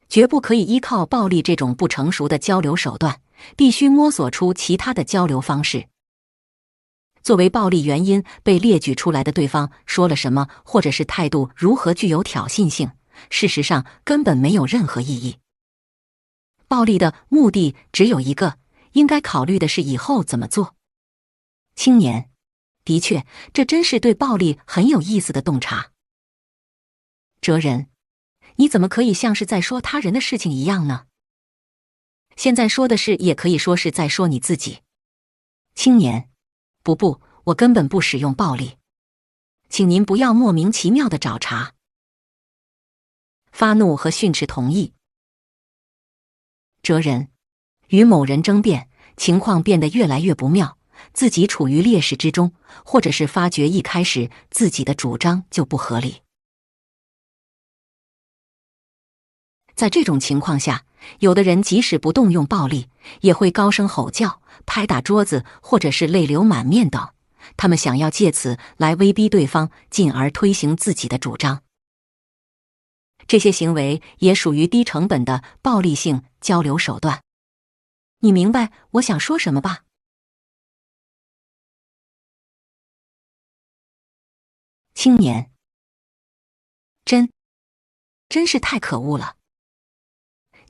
Speaker 1: 绝不可以依靠暴力这种不成熟的交流手段，必须摸索出其他的交流方式。作为暴力原因被列举出来的对方说了什么，或者是态度如何具有挑衅性，事实上根本没有任何意义。暴力的目的只有一个，应该考虑的是以后怎么做。青年：的确，这真是对暴力很有意思的洞察。哲人：你怎么可以像是在说他人的事情一样呢？现在说的是，也可以说是在说你自己。青年：不，我根本不使用暴力，请您不要莫名其妙的找茬。发怒和训斥同意。哲人：与某人争辩，情况变得越来越不妙，自己处于劣势之中，或者是发觉一开始自己的主张就不合理。在这种情况下，有的人即使不动用暴力，也会高声吼叫、拍打桌子，或者是泪流满面等。他们想要借此来威逼对方，进而推行自己的主张。这些行为也属于低成本的暴力性交流手段。你明白我想说什么吧？青年：真是太可恶了。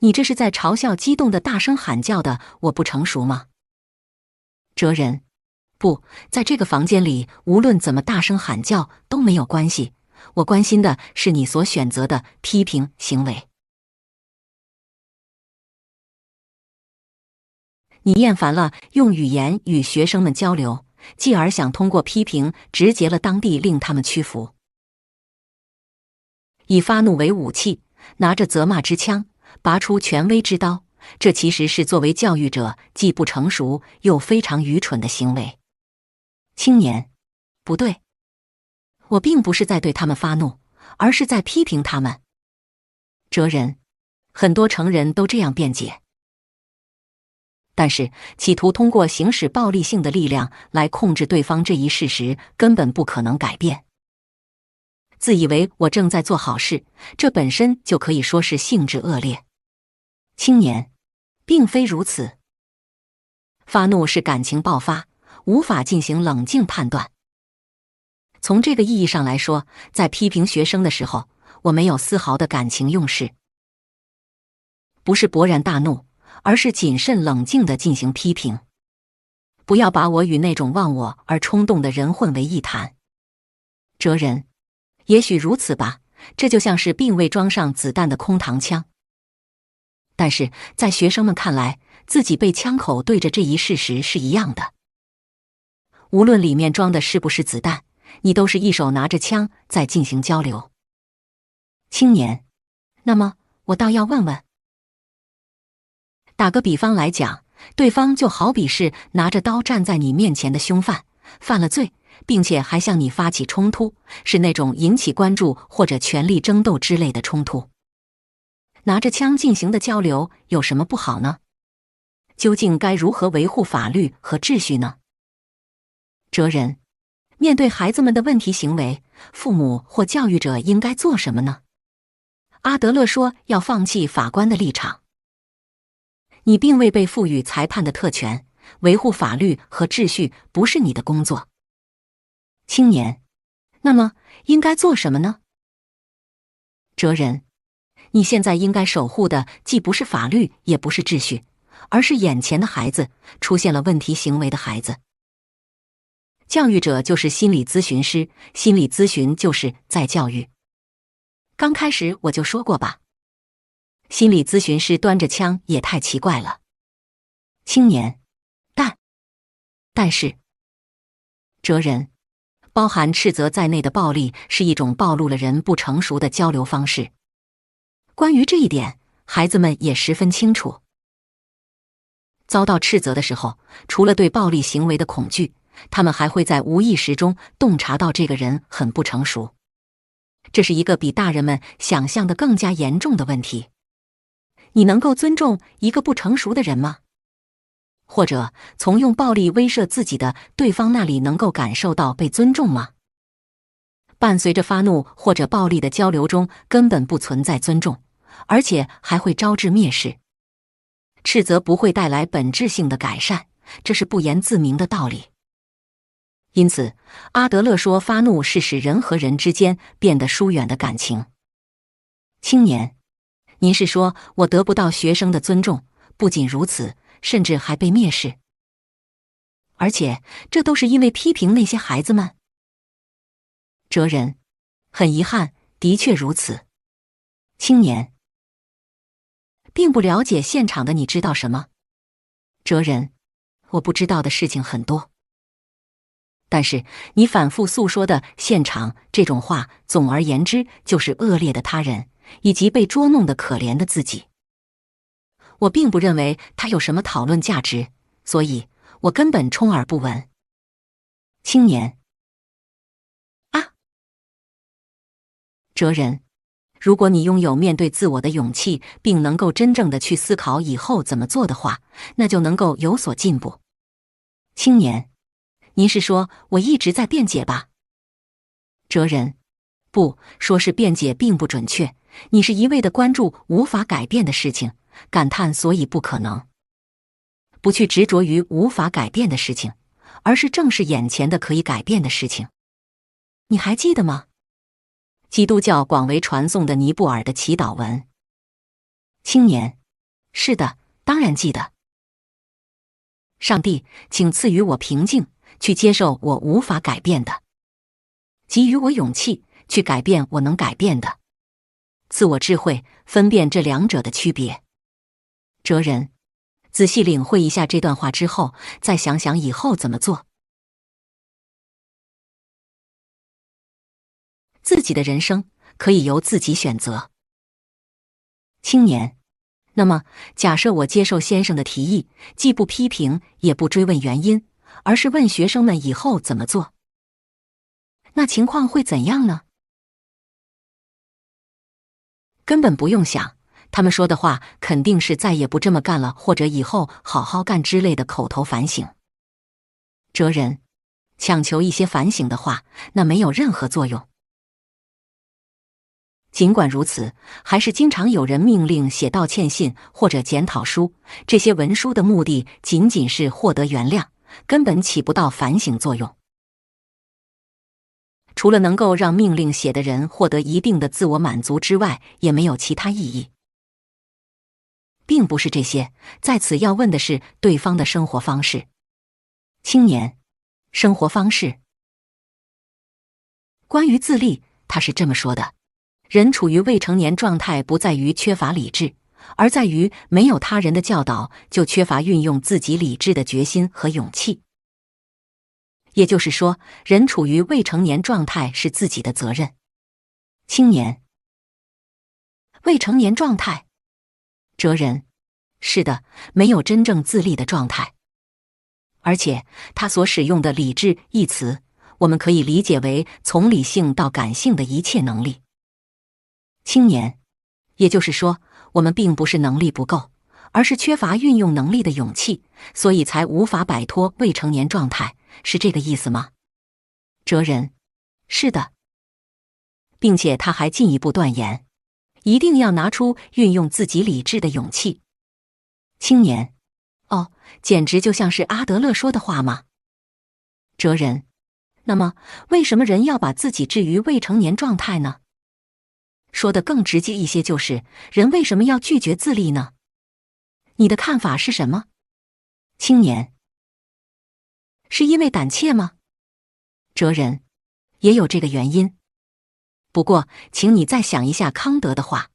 Speaker 1: 你这是在嘲笑激动的大声喊叫的我不成熟吗？哲人：不，在这个房间里，无论怎么大声喊叫都没有关系。我关心的是你所选择的批评行为。你厌烦了用语言与学生们交流，继而想通过批评直截了当地令他们屈服。以发怒为武器，拿着责骂之枪，拔出权威之刀，这其实是作为教育者既不成熟又非常愚蠢的行为。青年：不对，我并不是在对他们发怒，而是在批评他们。哲人：很多成人都这样辩解。但是，企图通过行使暴力性的力量来控制对方这一事实根本不可能改变。自以为我正在做好事，这本身就可以说是性质恶劣。青年：并非如此。发怒是感情爆发，无法进行冷静判断。从这个意义上来说，在批评学生的时候，我没有丝毫的感情用事，不是勃然大怒，而是谨慎冷静地进行批评。不要把我与那种忘我而冲动的人混为一谈。哲人：也许如此吧，这就像是并未装上子弹的空膛枪。但是在学生们看来，自己被枪口对着这一事实是一样的。无论里面装的是不是子弹，你都是一手拿着枪在进行交流。青年：那么我倒要问问，打个比方来讲，对方就好比是拿着刀站在你面前的凶犯，犯了罪，并且还向你发起冲突，是那种引起关注或者权力争斗之类的冲突。拿着枪进行的交流有什么不好呢？究竟该如何维护法律和秩序呢？哲人：面对孩子们的问题行为，父母或教育者应该做什么呢？阿德勒说要放弃法官的立场。你并未被赋予裁判的特权，维护法律和秩序不是你的工作。青年：那么应该做什么呢？哲人：你现在应该守护的既不是法律，也不是秩序，而是眼前的孩子，出现了问题行为的孩子。教育者就是心理咨询师，心理咨询就是在教育。刚开始我就说过吧，心理咨询师端着枪也太奇怪了。青年：但是，哲人：包含斥责在内的暴力是一种暴露了人不成熟的交流方式。关于这一点，孩子们也十分清楚。遭到斥责的时候，除了对暴力行为的恐惧，他们还会在无意识中洞察到这个人很不成熟。这是一个比大人们想象的更加严重的问题。你能够尊重一个不成熟的人吗？或者从用暴力威慑自己的对方那里能够感受到被尊重吗？伴随着发怒或者暴力的交流中根本不存在尊重，而且还会招致蔑视。斥责不会带来本质性的改善，这是不言自明的道理。因此，阿德勒说发怒是使人和人之间变得疏远的感情。青年：您是说我得不到学生的尊重，不仅如此，甚至还被蔑视？而且这都是因为批评那些孩子们？哲人：很遗憾，的确如此。青年：并不了解现场的你知道什么？哲人：我不知道的事情很多。但是你反复诉说的现场这种话，总而言之就是恶劣的他人，以及被捉弄的可怜的自己。我并不认为它有什么讨论价值，所以我根本充耳不闻。青年：哲人：如果你拥有面对自我的勇气，并能够真正的去思考以后怎么做的话，那就能够有所进步。青年：您是说我一直在辩解吧？哲人：不，说是辩解并不准确，你是一味地关注无法改变的事情，感叹所以不可能。不去执着于无法改变的事情，而是正视眼前的可以改变的事情。你还记得吗？基督教广为传颂的尼布尔的祈祷文。青年：是的，当然记得。上帝，请赐予我平静，去接受我无法改变的；给予我勇气，去改变我能改变的；赐我智慧，分辨这两者的区别。哲人：仔细领会一下这段话之后，再想想以后怎么做。自己的人生可以由自己选择。青年：那么假设我接受先生的提议，既不批评也不追问原因，而是问学生们以后怎么做，那情况会怎样呢？根本不用想，他们说的话肯定是再也不这么干了，或者以后好好干之类的口头反省。哲人：强求一些反省的话，那没有任何作用。尽管如此，还是经常有人命令写道歉信或者检讨书，这些文书的目的仅仅是获得原谅，根本起不到反省作用。除了能够让命令写的人获得一定的自我满足之外，也没有其他意义。并不是这些，在此要问的是对方的生活方式。青年：生活方式。关于自立，他是这么说的：人处于未成年状态，不在于缺乏理智，而在于没有他人的教导，就缺乏运用自己理智的决心和勇气。也就是说，人处于未成年状态是自己的责任。青年，未成年状态，哲人，是的，没有真正自立的状态。而且他所使用的理智一词，我们可以理解为从理性到感性的一切能力。青年，也就是说，我们并不是能力不够，而是缺乏运用能力的勇气，所以才无法摆脱未成年状态，是这个意思吗？哲人，是的。并且他还进一步断言，一定要拿出运用自己理智的勇气。青年，哦，简直就像是阿德勒说的话吗？哲人，那么为什么人要把自己置于未成年状态呢？说得更直接一些，就是人为什么要拒绝自立呢？你的看法是什么？青年，是因为胆怯吗？哲人，也有这个原因。不过，请你再想一下康德的话。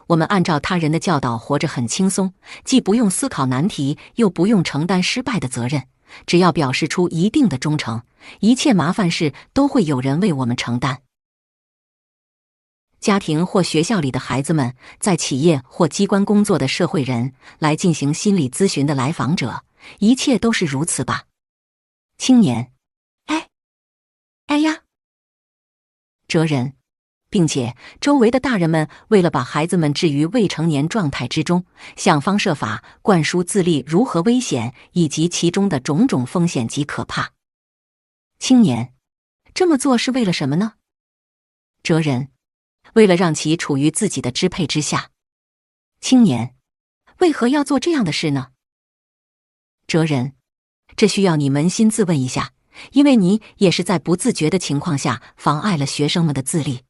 Speaker 1: 我们按照他人的教导活着很轻松，既不用思考难题，又不用承担失败的责任。只要表示出一定的忠诚，一切麻烦事都会有人为我们承担。家庭或学校里的孩子们，在企业或机关工作的社会人，来进行心理咨询的来访者，一切都是如此吧？青年，哎呀，哲人，并且周围的大人们为了把孩子们置于未成年状态之中，想方设法灌输自立如何危险，以及其中的种种风险及可怕。青年，这么做是为了什么呢？哲人，为了让其处于自己的支配之下。青年，为何要做这样的事呢？哲人，这需要你扪心自问一下，因为你也是在不自觉的情况下妨碍了学生们的自立。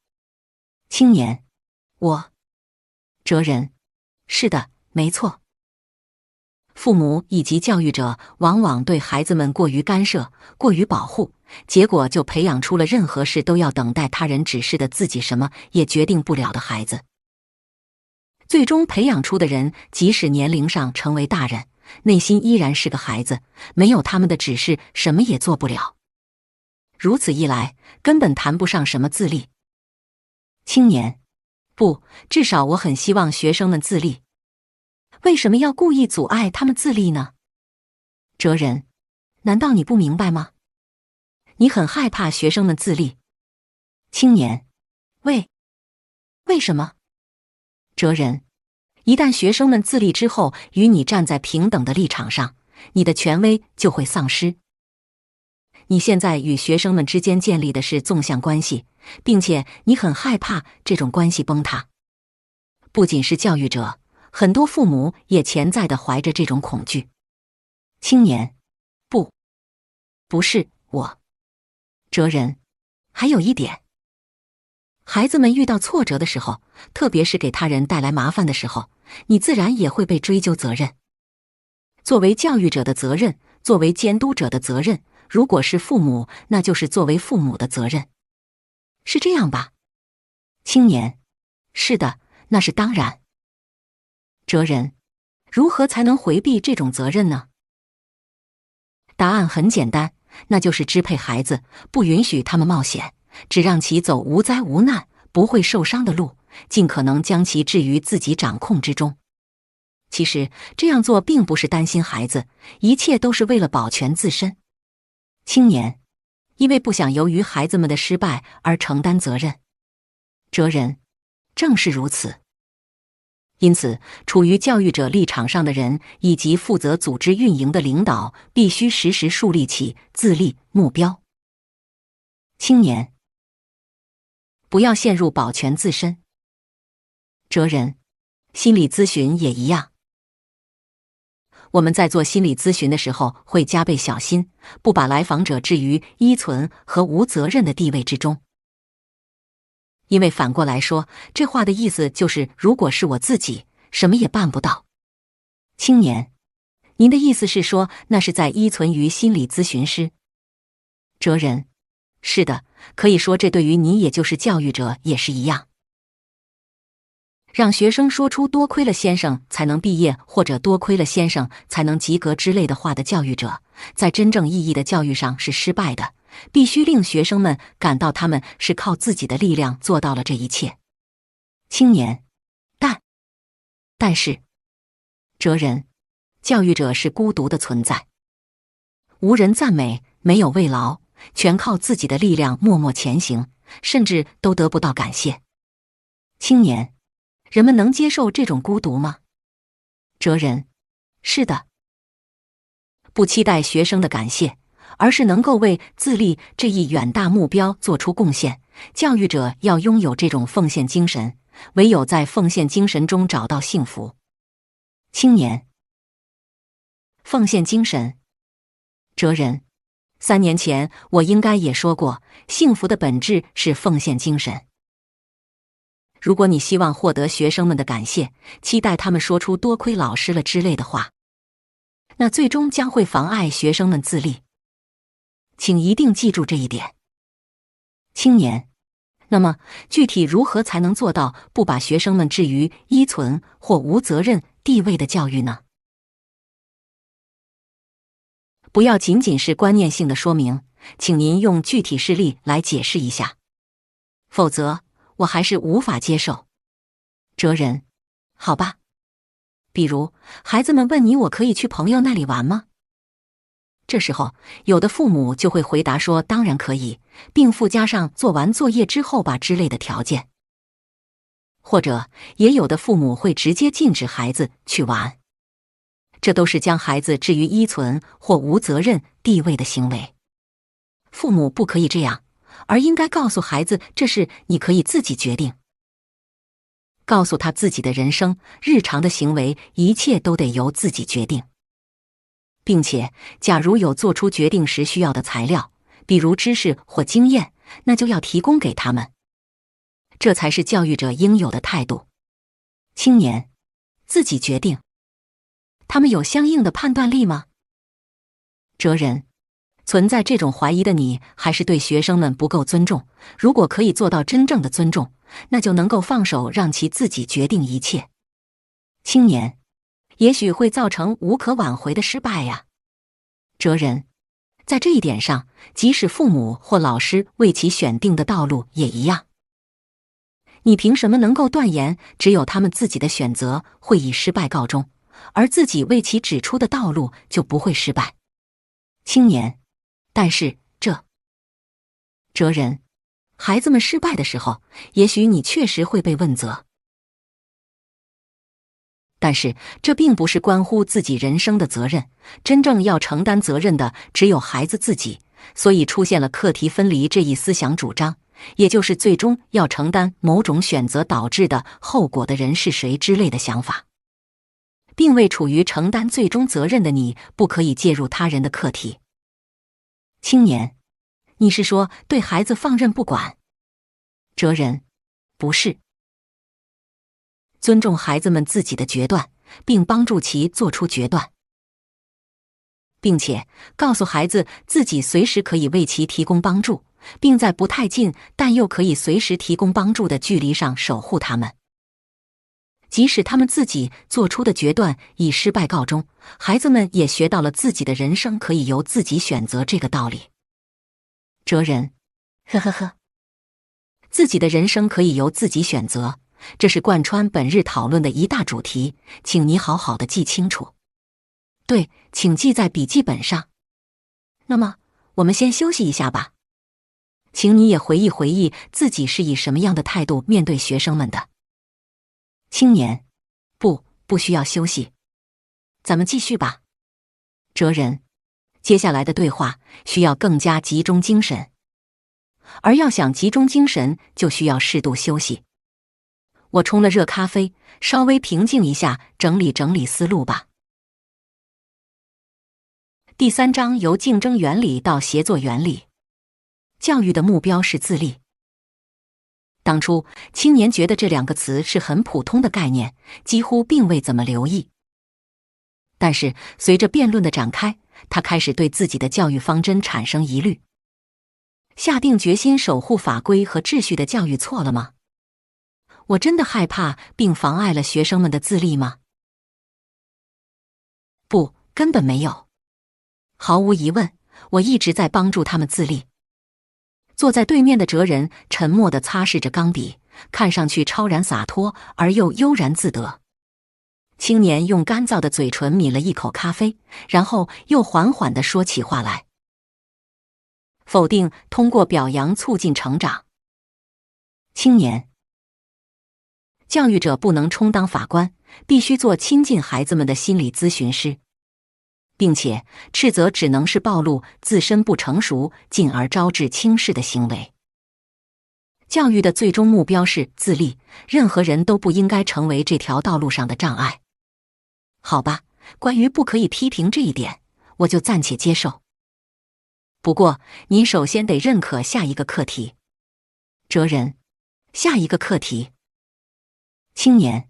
Speaker 1: 青年，哲人，是的，没错。父母以及教育者往往对孩子们过于干涉、过于保护，结果就培养出了任何事都要等待他人指示的自己什么也决定不了的孩子。最终培养出的人，即使年龄上成为大人，内心依然是个孩子，没有他们的指示，什么也做不了。如此一来，根本谈不上什么自立。青年，不，至少我很希望学生们自立。为什么要故意阻碍他们自立呢？哲人，难道你不明白吗？你很害怕学生们自立。青年，为什么？哲人，一旦学生们自立之后，与你站在平等的立场上，你的权威就会丧失。你现在与学生们之间建立的是纵向关系，并且你很害怕这种关系崩塌。不仅是教育者，很多父母也潜在地怀着这种恐惧。青年，不是我。哲人，还有一点，孩子们遇到挫折的时候，特别是给他人带来麻烦的时候，你自然也会被追究责任。作为教育者的责任，作为监督者的责任，如果是父母，那就是作为父母的责任。是这样吧？青年，是的，那是当然。哲人，如何才能回避这种责任呢？答案很简单，那就是支配孩子，不允许他们冒险，只让其走无灾无难、不会受伤的路，尽可能将其置于自己掌控之中。其实这样做并不是担心孩子，一切都是为了保全自身。青年，因为不想由于孩子们的失败而承担责任。哲人，正是如此。因此，处于教育者立场上的人以及负责组织运营的领导，必须时时树立起自立目标。青年，不要陷入保全自身。哲人，心理咨询也一样。我们在做心理咨询的时候，会加倍小心，不把来访者置于依存和无责任的地位之中。因为反过来说，这话的意思就是，如果是我自己，什么也办不到。青年，您的意思是说，那是在依存于心理咨询师？哲人，是的，可以说这对于你也就是教育者也是一样。让学生说出多亏了先生才能毕业，或者多亏了先生才能及格之类的话的教育者，在真正意义的教育上是失败的。必须令学生们感到他们是靠自己的力量做到了这一切。青年，但是，哲人，教育者是孤独的存在，无人赞美，没有慰劳，全靠自己的力量默默前行，甚至都得不到感谢。青年，人们能接受这种孤独吗？哲人，是的。不期待学生的感谢，而是能够为自立这一远大目标做出贡献。教育者要拥有这种奉献精神，唯有在奉献精神中找到幸福。青年，奉献精神。哲人，3年前我应该也说过，幸福的本质是奉献精神。如果你希望获得学生们的感谢，期待他们说出多亏老师了之类的话，那最终将会妨碍学生们自立。请一定记住这一点。青年，那么具体如何才能做到不把学生们置于依存或无责任地位的教育呢？不要仅仅是观念性的说明，请您用具体事例来解释一下，否则我还是无法接受。哲人，好吧。比如，孩子们问你我可以去朋友那里玩吗？这时候，有的父母就会回答说当然可以，并附加上做完作业之后吧之类的条件。或者，也有的父母会直接禁止孩子去玩。这都是将孩子置于依存或无责任地位的行为。父母不可以这样，而应该告诉孩子这是你可以自己决定。告诉他自己的人生、日常的行为，一切都得由自己决定。并且，假如有做出决定时需要的材料，比如知识或经验，那就要提供给他们。这才是教育者应有的态度。青年，自己决定。他们有相应的判断力吗？哲人，存在这种怀疑的你，还是对学生们不够尊重。如果可以做到真正的尊重，那就能够放手让其自己决定一切。青年，也许会造成无可挽回的失败呀。哲人，在这一点上，即使父母或老师为其选定的道路也一样。你凭什么能够断言只有他们自己的选择会以失败告终，而自己为其指出的道路就不会失败？青年，但是哲人，孩子们失败的时候，也许你确实会被问责。但是这并不是关乎自己人生的责任，真正要承担责任的只有孩子自己，所以出现了课题分离这一思想主张，也就是最终要承担某种选择导致的后果的人是谁之类的想法。并未处于承担最终责任的你，不可以介入他人的课题。青年，你是说对孩子放任不管？哲人，不是。尊重孩子们自己的决断，并帮助其做出决断，并且告诉孩子自己随时可以为其提供帮助，并在不太近但又可以随时提供帮助的距离上守护他们。即使他们自己做出的决断以失败告终，孩子们也学到了自己的人生可以由自己选择这个道理。哲人，呵呵呵，自己的人生可以由自己选择，这是贯穿本日讨论的一大主题，请你好好的记清楚。对，请记在笔记本上。那么，我们先休息一下吧。请你也回忆回忆自己是以什么样的态度面对学生们的。青年，不需要休息，咱们继续吧。哲人，接下来的对话需要更加集中精神，而要想集中精神，就需要适度休息。我冲了热咖啡，稍微平静一下，整理整理思路吧。第3章由竞争原理到协作原理。教育的目标是自立。当初，青年觉得这2个词是很普通的概念，几乎并未怎么留意。但是，随着辩论的展开，他开始对自己的教育方针产生疑虑。下定决心守护法规和秩序的教育错了吗？我真的害怕并妨碍了学生们的自立吗？不，根本没有。毫无疑问，我一直在帮助他们自立。坐在对面的哲人沉默地擦拭着钢笔，看上去超然洒脱而又悠然自得。青年用干燥的嘴唇抿了一口咖啡，然后又缓缓地说起话来。否定通过表扬促进成长。青年，教育者不能充当法官，必须做亲近孩子们的心理咨询师，并且斥责只能是暴露自身不成熟，进而招致轻视的行为。教育的最终目标是自立，任何人都不应该成为这条道路上的障碍。好吧，关于不可以批评这一点，我就暂且接受。不过，你首先得认可下一个课题。哲人，下一个课题。青年，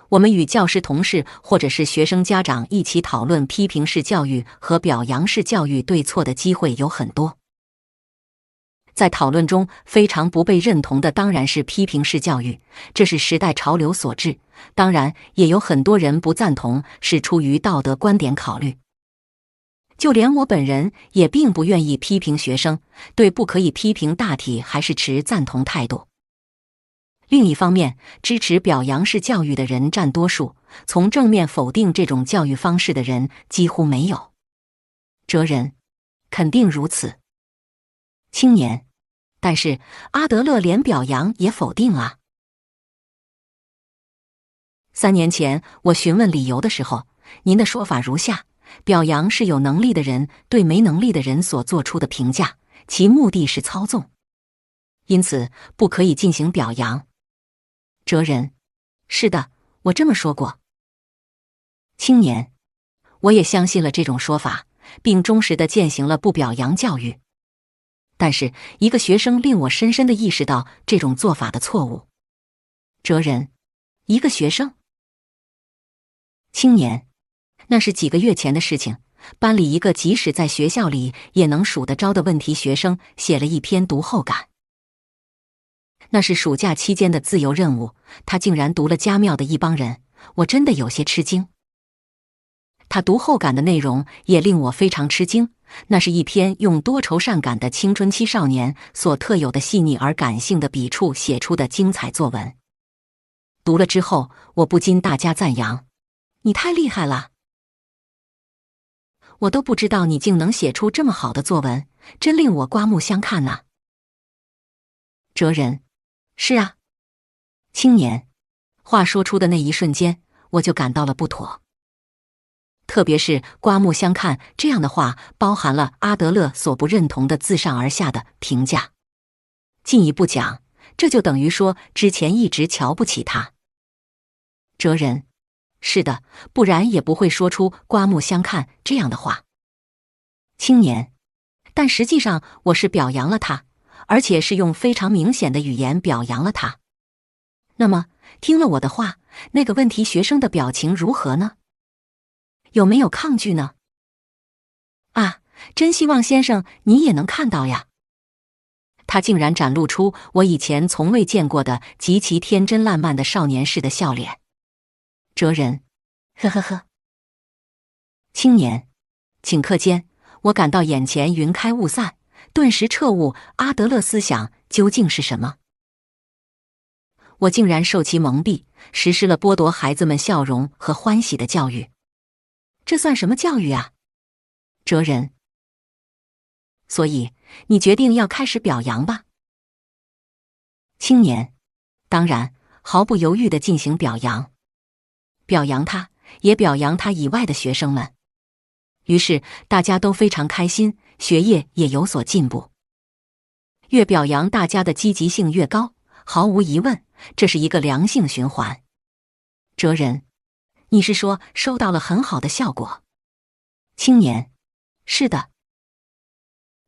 Speaker 1: 我们与教师同事或者是学生家长一起讨论批评式教育和表扬式教育对错的机会有很多。在讨论中，非常不被认同的当然是批评式教育，这是时代潮流所致。当然，也有很多人不赞同，是出于道德观点考虑。就连我本人也并不愿意批评学生，对不可以批评大体还是持赞同态度。另一方面，支持表扬式教育的人占多数，从正面否定这种教育方式的人几乎没有。哲人，肯定如此。青年，但是阿德勒连表扬也否定啊。3年前我询问理由的时候，您的说法如下：表扬是有能力的人对没能力的人所做出的评价，其目的是操纵，因此不可以进行表扬。哲人，是的，我这么说过。青年，我也相信了这种说法，并忠实地践行了不表扬教育。但是一个学生令我深深地意识到这种做法的错误。哲人，一个学生？青年，那是几个月前的事情。班里一个即使在学校里也能数得着的问题学生写了一篇读后感。那是暑假期间的自由任务，他竟然读了家庙的一帮人，我真的有些吃惊。他读后感的内容也令我非常吃惊，那是一篇用多愁善感的青春期少年所特有的细腻而感性的笔触写出的精彩作文。读了之后，我不禁大加赞扬：你太厉害了！我都不知道你竟能写出这么好的作文，真令我刮目相看呐。哲人，是啊。青年，话说出的那一瞬间，我就感到了不妥。特别是刮目相看这样的话，包含了阿德勒所不认同的自上而下的评价。进一步讲，这就等于说之前一直瞧不起他。哲人，是的，不然也不会说出刮目相看这样的话。青年，但实际上我是表扬了他，而且是用非常明显的语言表扬了他。那么，听了我的话，那个问题学生的表情如何呢？有没有抗拒呢？啊，真希望先生你也能看到呀。他竟然展露出我以前从未见过的极其天真烂漫的少年式的笑脸。哲人，呵呵呵。青年，顷刻间，我感到眼前云开雾散，顿时彻悟阿德勒思想究竟是什么。我竟然受其蒙蔽，实施了剥夺孩子们笑容和欢喜的教育。这算什么教育啊？哲人，所以你决定要开始表扬吧。青年，当然，毫不犹豫地进行表扬。表扬他，也表扬他以外的学生们。于是大家都非常开心，学业也有所进步。越表扬大家的积极性越高，毫无疑问，这是一个良性循环。哲人，你是说收到了很好的效果？青年，是的。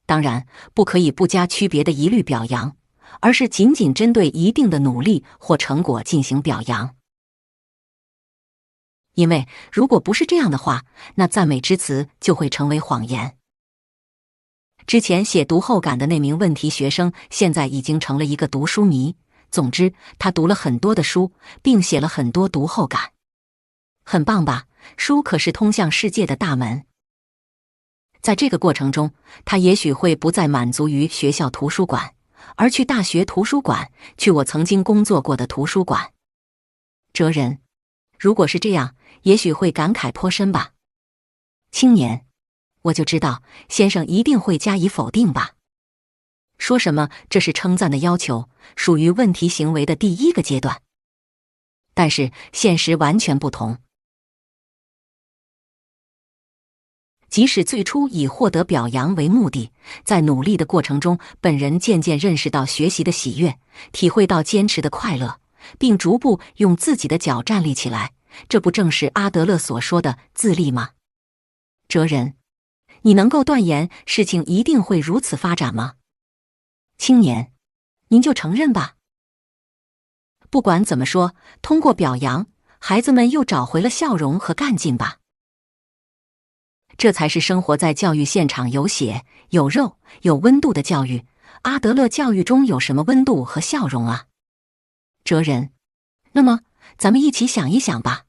Speaker 1: 当然，不可以不加区别的一律表扬，而是仅仅针对一定的努力或成果进行表扬。因为如果不是这样的话，那赞美之词就会成为谎言。之前写读后感的那名问题学生，现在已经成了一个读书迷。总之，他读了很多的书，并写了很多读后感，很棒吧？书可是通向世界的大门。在这个过程中，他也许会不再满足于学校图书馆，而去大学图书馆，去我曾经工作过的图书馆。哲人，如果是这样，也许会感慨颇深吧。青年，我就知道，先生一定会加以否定吧。说什么这是称赞的要求，属于问题行为的第一个阶段。但是现实完全不同。即使最初以获得表扬为目的，在努力的过程中，本人渐渐认识到学习的喜悦，体会到坚持的快乐，并逐步用自己的脚站立起来，这不正是阿德勒所说的自立吗？哲人，你能够断言事情一定会如此发展吗？青年，您就承认吧。不管怎么说，通过表扬，孩子们又找回了笑容和干劲吧。这才是生活在教育现场有血、有肉、有温度的教育。阿德勒教育中有什么温度和笑容啊？哲人，那么咱们一起想一想吧。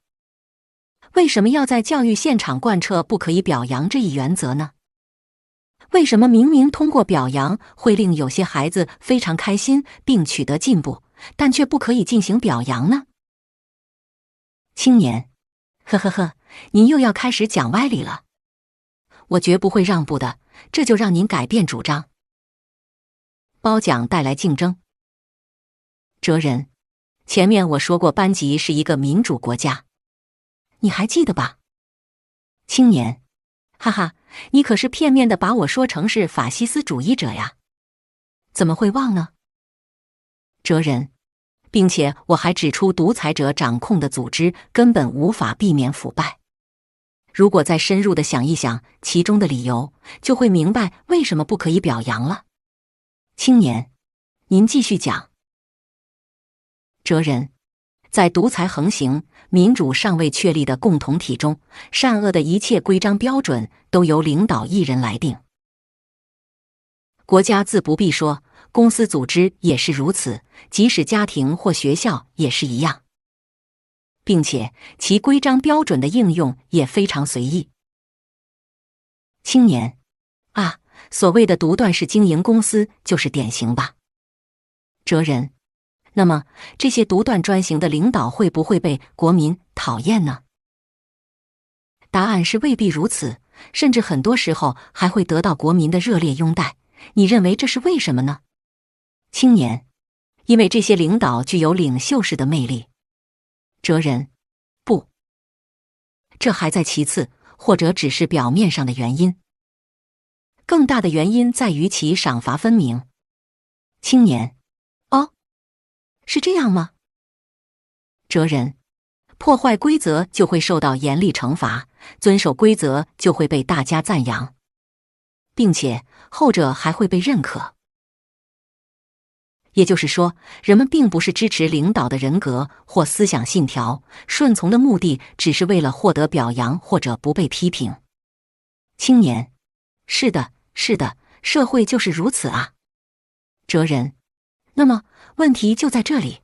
Speaker 1: 为什么要在教育现场贯彻不可以表扬这一原则呢？为什么明明通过表扬会令有些孩子非常开心并取得进步，但却不可以进行表扬呢？青年，呵呵呵，您又要开始讲歪理了。我绝不会让步的，这就让您改变主张。褒奖带来竞争。哲人，前面我说过班级是一个民主国家，你还记得吧？青年，哈哈，你可是片面的把我说成是法西斯主义者呀？怎么会忘呢？哲人，并且我还指出独裁者掌控的组织根本无法避免腐败。如果再深入的想一想其中的理由，就会明白为什么不可以表扬了。青年，您继续讲。哲人，在独裁横行、民主尚未确立的共同体中，善恶的一切规章标准都由领导一人来定。国家自不必说，公司组织也是如此，即使家庭或学校也是一样。并且其规章标准的应用也非常随意。青年，啊，所谓的独断式经营公司就是典型吧？哲人，那么这些独断专行的领导会不会被国民讨厌呢？答案是未必如此，甚至很多时候还会得到国民的热烈拥戴。你认为这是为什么呢？青年，因为这些领导具有领袖式的魅力。哲人，不，这还在其次，或者只是表面上的原因。更大的原因在于其赏罚分明。青年，哦，是这样吗？哲人，破坏规则就会受到严厉惩罚，遵守规则就会被大家赞扬，并且后者还会被认可。也就是说，人们并不是支持领导的人格或思想信条，顺从的目的只是为了获得表扬或者不被批评。青年，是的，是的，社会就是如此啊。哲人，那么问题就在这里。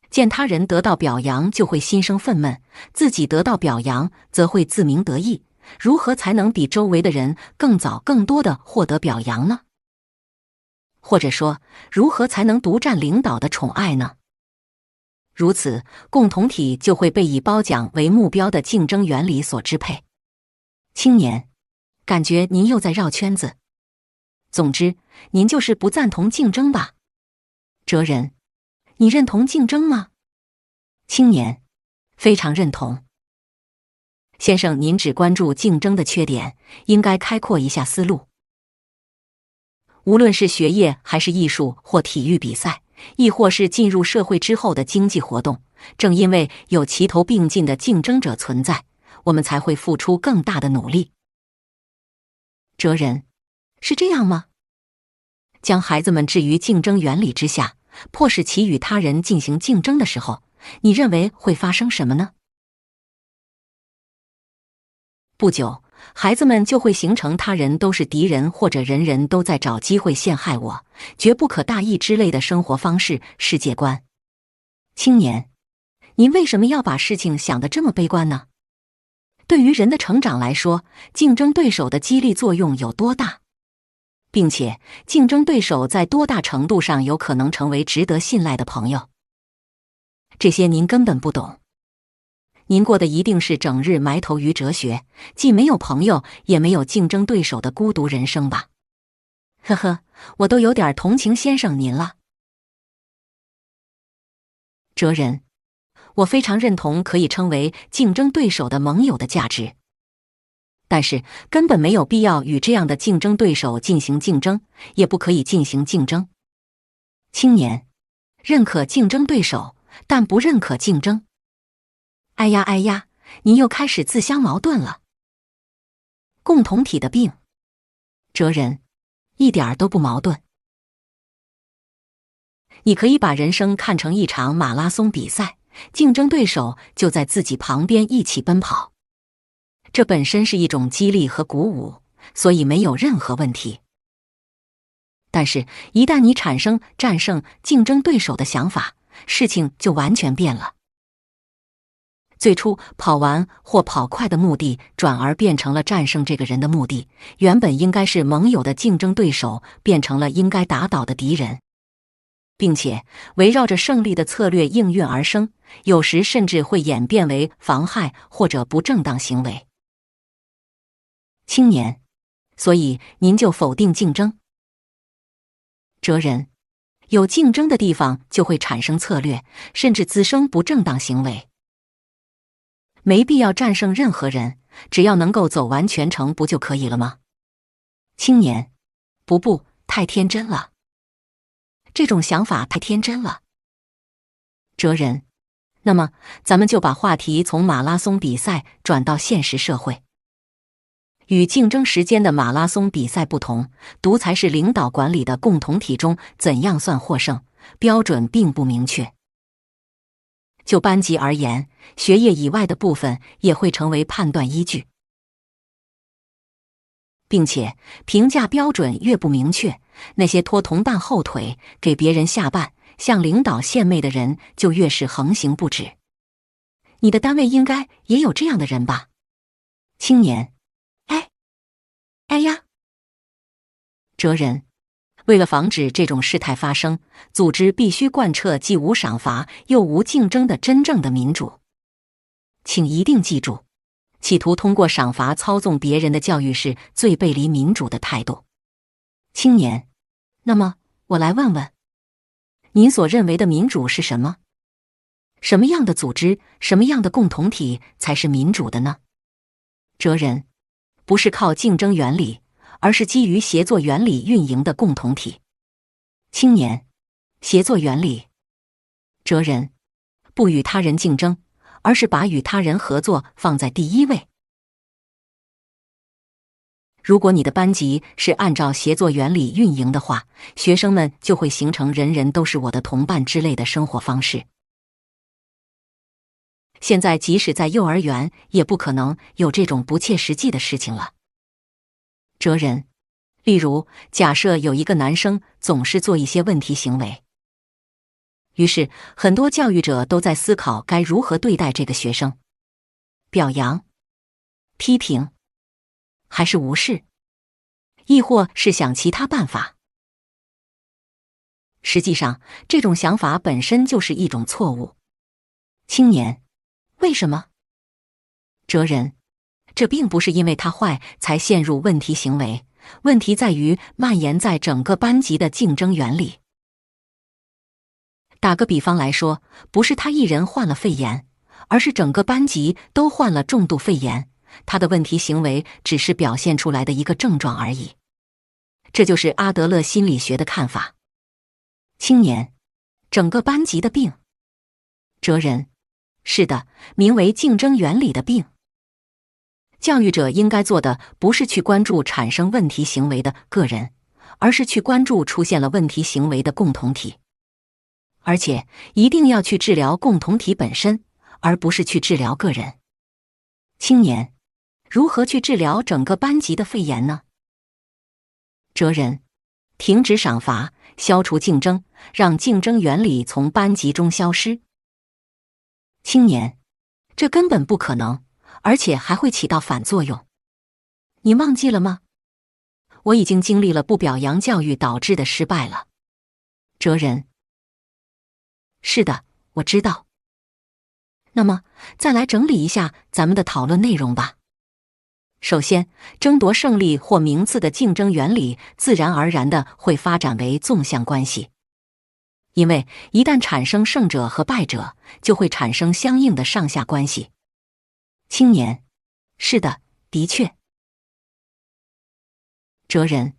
Speaker 1: 见他人得到表扬就会心生愤懑，自己得到表扬则会自鸣得意，如何才能比周围的人更早更多地获得表扬呢？或者说，如何才能独占领导的宠爱呢？如此，共同体就会被以褒奖为目标的竞争原理所支配。青年，感觉您又在绕圈子。总之，您就是不赞同竞争吧？哲人，你认同竞争吗？青年，非常认同。先生，您只关注竞争的缺点，应该开阔一下思路。无论是学业还是艺术或体育比赛，亦或是进入社会之后的经济活动，正因为有齐头并进的竞争者存在，我们才会付出更大的努力。哲人，是这样吗？将孩子们置于竞争原理之下，迫使其与他人进行竞争的时候，你认为会发生什么呢？不久，孩子们就会形成他人都是敌人或者人人都在找机会陷害我，绝不可大意之类的生活方式、世界观。青年，您为什么要把事情想得这么悲观呢？对于人的成长来说，竞争对手的激励作用有多大？并且，竞争对手在多大程度上有可能成为值得信赖的朋友？这些您根本不懂。您过的一定是整日埋头于哲学，既没有朋友，也没有竞争对手的孤独人生吧？呵呵，我都有点同情先生您了。哲人，我非常认同可以称为竞争对手的盟友的价值，但是根本没有必要与这样的竞争对手进行竞争，也不可以进行竞争。青年，认可竞争对手，但不认可竞争。哎呀哎呀，您又开始自相矛盾了。共同体的病，哲人，一点儿都不矛盾。你可以把人生看成一场马拉松比赛，竞争对手就在自己旁边一起奔跑，这本身是一种激励和鼓舞，所以没有任何问题。但是，一旦你产生战胜竞争对手的想法，事情就完全变了。最初跑完或跑快的目的，转而变成了战胜这个人的目的。原本应该是盟友的竞争对手，变成了应该打倒的敌人，并且围绕着胜利的策略应运而生，有时甚至会演变为妨害或者不正当行为。青年，所以您就否定竞争？哲人，有竞争的地方就会产生策略，甚至滋生不正当行为。没必要战胜任何人，只要能够走完全程不就可以了吗？青年，不，太天真了。这种想法太天真了。哲人，那么咱们就把话题从马拉松比赛转到现实社会。与竞争时间的马拉松比赛不同，独裁式领导管理的共同体中，怎样算获胜，标准并不明确。就班级而言，学业以外的部分也会成为判断依据，并且评价标准越不明确，那些拖同伴后腿、给别人下绊、向领导献媚的人就越是横行不止。你的单位应该也有这样的人吧？青年，哎呀，哲人，为了防止这种事态发生，组织必须贯彻既无赏罚又无竞争的真正的民主。请一定记住，企图通过赏罚操纵别人的教育是最背离民主的态度。青年，那么我来问问，您所认为的民主是什么？什么样的组织，什么样的共同体才是民主的呢？哲人，不是靠竞争原理，而是基于协作原理运营的共同体。青年，协作原理。哲人，不与他人竞争，而是把与他人合作放在第一位。如果你的班级是按照协作原理运营的话，学生们就会形成人人都是我的同伴之类的生活方式。现在即使在幼儿园，也不可能有这种不切实际的事情了。哲人，例如，假设有一个男生总是做一些问题行为，于是很多教育者都在思考该如何对待这个学生：表扬、批评，还是无视，亦或是想其他办法。实际上，这种想法本身就是一种错误。青年，为什么？哲人，这并不是因为他坏才陷入问题行为，问题在于蔓延在整个班级的竞争原理。打个比方来说，不是他一人患了肺炎，而是整个班级都患了重度肺炎，他的问题行为只是表现出来的一个症状而已。这就是阿德勒心理学的看法。青年，整个班级的病。哲人，是的，名为竞争原理的病。教育者应该做的不是去关注产生问题行为的个人，而是去关注出现了问题行为的共同体。而且一定要去治疗共同体本身，而不是去治疗个人。青年，如何去治疗整个班级的肺炎呢？哲人：停止赏罚，消除竞争，让竞争原理从班级中消失。青年：这根本不可能，而且还会起到反作用。你忘记了吗？我已经经历了不表扬教育导致的失败了。哲人：是的，我知道。那么，再来整理一下咱们的讨论内容吧。首先，争夺胜利或名次的竞争原理自然而然地会发展为纵向关系，因为一旦产生胜者和败者，就会产生相应的上下关系。青年：是的，的确。哲人：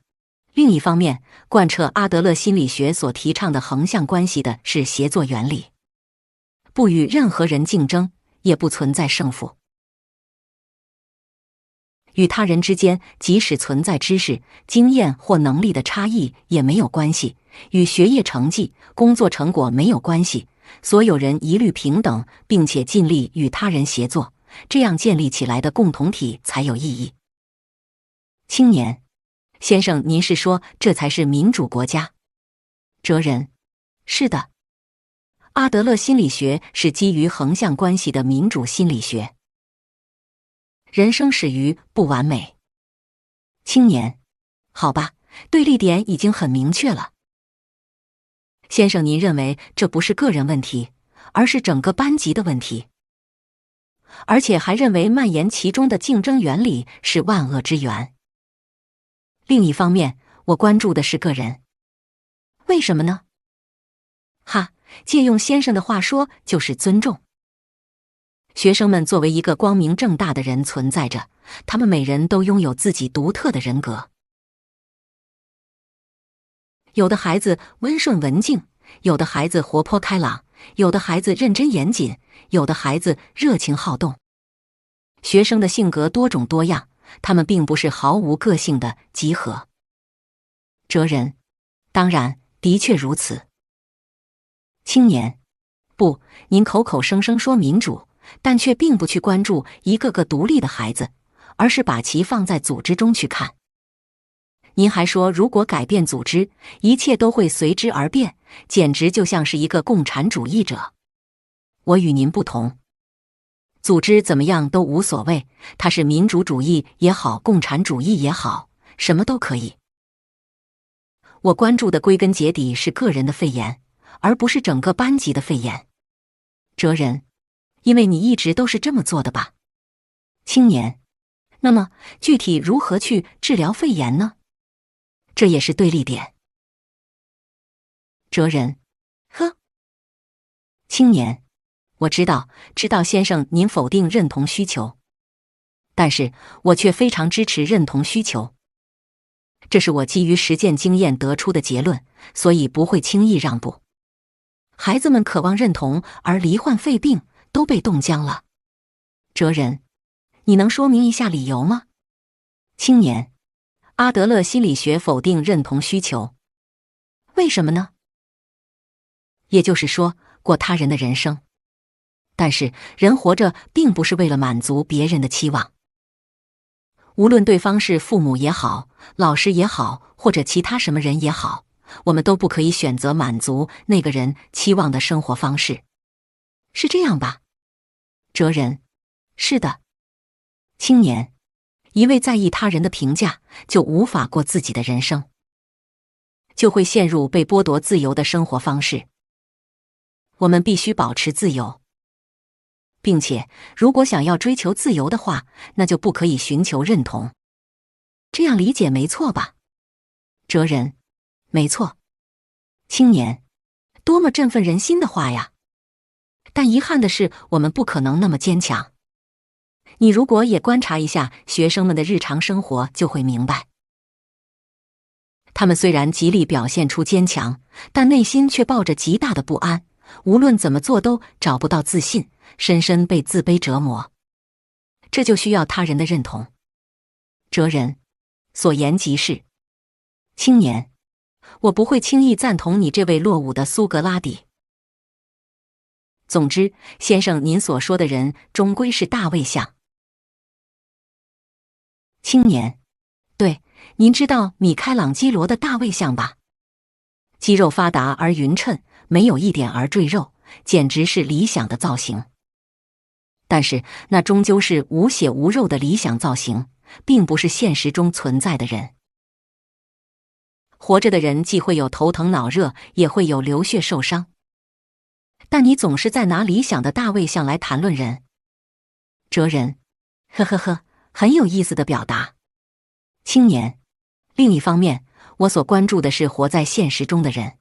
Speaker 1: 另一方面，贯彻阿德勒心理学所提倡的横向关系的是协作原理，不与任何人竞争，也不存在胜负。与他人之间即使存在知识、经验或能力的差异也没有关系，与学业成绩、工作成果没有关系，所有人一律平等，并且尽力与他人协作，这样建立起来的共同体才有意义。青年：先生，您是说这才是民主国家？哲人：是的。阿德勒心理学是基于横向关系的民主心理学。人生始于不完美。青年：好吧，对立点已经很明确了。先生，您认为这不是个人问题，而是整个班级的问题，而且还认为蔓延其中的竞争原理是万恶之源。另一方面，我关注的是个人。为什么呢？哈，借用先生的话说，就是尊重。学生们作为一个光明正大的人存在着，他们每人都拥有自己独特的人格。有的孩子温顺文静，有的孩子活泼开朗，有的孩子认真严谨，有的孩子热情好动。学生的性格多种多样，他们并不是毫无个性的集合。哲人：当然，的确如此。青年：不，您口口声声说民主，但却并不去关注一个个独立的孩子，而是把其放在组织中去看。您还说，如果改变组织，一切都会随之而变，简直就像是一个共产主义者。我与您不同。组织怎么样都无所谓，它是民主主义也好，共产主义也好，什么都可以。我关注的归根结底是个人的肺炎，而不是整个班级的肺炎。哲人：因为你一直都是这么做的吧？青年：那么具体如何去治疗肺炎呢？这也是对立点。哲人：呵。青年：我知道先生您否定认同需求，但是我却非常支持认同需求。这是我基于实践经验得出的结论，所以不会轻易让步。孩子们渴望认同，而罹患肺病都被冻僵了。哲人：你能说明一下理由吗？青年：阿德勒心理学否定认同需求。为什么呢？也就是说，过他人的人生。但是人活着并不是为了满足别人的期望。无论对方是父母也好，老师也好，或者其他什么人也好，我们都不可以选择满足那个人期望的生活方式。是这样吧？哲人：是的。青年：一味在意他人的评价，就无法过自己的人生，就会陷入被剥夺自由的生活方式。我们必须保持自由，并且如果想要追求自由的话，那就不可以寻求认同。这样理解没错吧？哲人：没错。青年：多么振奋人心的话呀！但遗憾的是，我们不可能那么坚强。你如果也观察一下学生们的日常生活，就会明白，他们虽然极力表现出坚强，但内心却抱着极大的不安，无论怎么做都找不到自信，深深被自卑折磨。这就需要他人的认同。哲人：所言极是。青年：我不会轻易赞同你这位落伍的苏格拉底。总之，先生您所说的人终归是大卫像。青年：对，您知道米开朗基罗的大卫像吧？肌肉发达而匀称，没有一点儿赘肉，简直是理想的造型。但是那终究是无血无肉的理想造型，并不是现实中存在的人。活着的人既会有头疼脑热，也会有流血受伤。但你总是在拿理想的大卫像来谈论人。哲人：呵呵呵，很有意思的表达。青年：另一方面，我所关注的是活在现实中的人，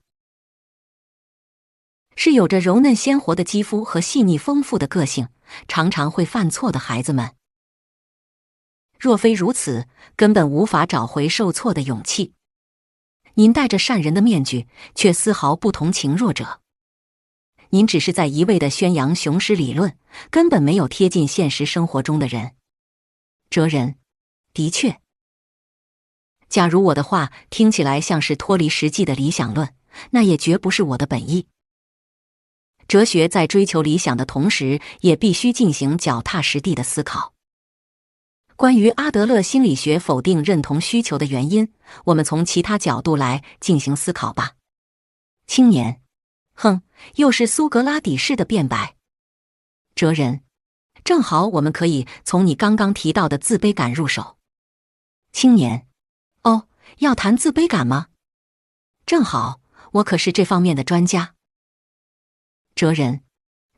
Speaker 1: 是有着柔嫩鲜活的肌肤和细腻丰富的个性，常常会犯错的孩子们。若非如此，根本无法找回受挫的勇气。您戴着善人的面具，却丝毫不同情弱者。您只是在一味地宣扬雄狮理论，根本没有贴近现实生活中的人。哲人：的确。假如我的话听起来像是脱离实际的理想论，那也绝不是我的本意。哲学在追求理想的同时，也必须进行脚踏实地的思考。关于阿德勒心理学否定认同需求的原因，我们从其他角度来进行思考吧。青年：哼，又是苏格拉底式的辩白。哲人：正好我们可以从你刚刚提到的自卑感入手。青年：哦，要谈自卑感吗？正好，我可是这方面的专家。哲人：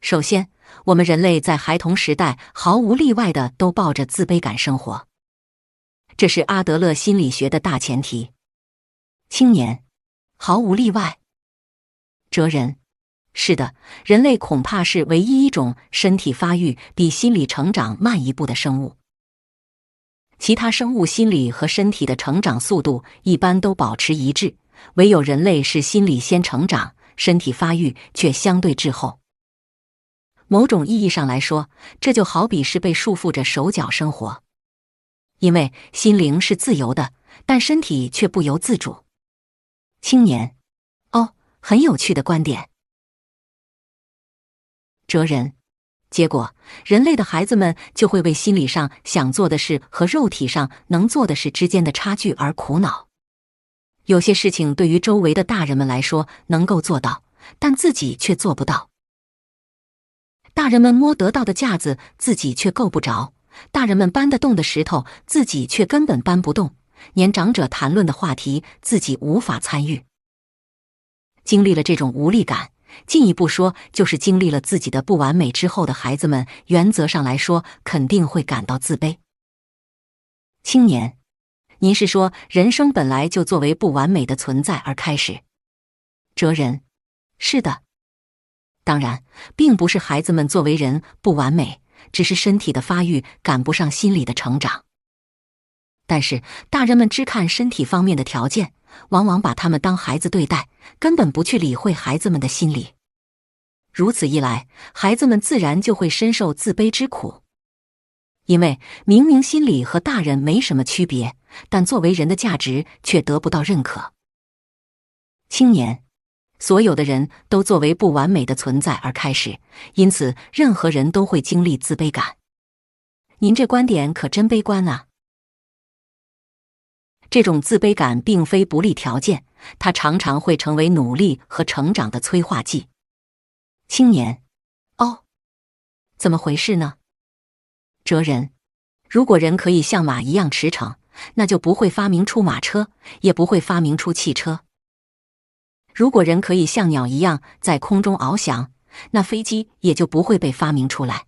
Speaker 1: 首先，我们人类在孩童时代毫无例外的都抱着自卑感生活，这是阿德勒心理学的大前提。青年：毫无例外。哲人：是的，人类恐怕是唯一一种身体发育比心理成长慢一步的生物。其他生物心理和身体的成长速度一般都保持一致，唯有人类是心理先成长，身体发育却相对滞后。某种意义上来说，这就好比是被束缚着手脚生活，因为心灵是自由的，但身体却不由自主。青年：哦，很有趣的观点。哲人：结果，人类的孩子们就会为心理上想做的事和肉体上能做的事之间的差距而苦恼。有些事情对于周围的大人们来说能够做到，但自己却做不到。大人们摸得到的架子，自己却够不着；大人们搬得动的石头，自己却根本搬不动；年长者谈论的话题，自己无法参与。经历了这种无力感，进一步说，就是经历了自己的不完美之后的孩子们，原则上来说，肯定会感到自卑。青年：您是说人生本来就作为不完美的存在而开始？哲人：是的。当然，并不是孩子们作为人不完美，只是身体的发育赶不上心理的成长。但是大人们只看身体方面的条件，往往把他们当孩子对待，根本不去理会孩子们的心理。如此一来，孩子们自然就会深受自卑之苦。因为明明心理和大人没什么区别，但作为人的价值却得不到认可。青年：所有的人都作为不完美的存在而开始，因此任何人都会经历自卑感。您这观点可真悲观啊！这种自卑感并非不利条件，它常常会成为努力和成长的催化剂。青年：哦，怎么回事呢？哲人：如果人可以像马一样驰骋，那就不会发明出马车，也不会发明出汽车。如果人可以像鸟一样在空中翱翔，那飞机也就不会被发明出来。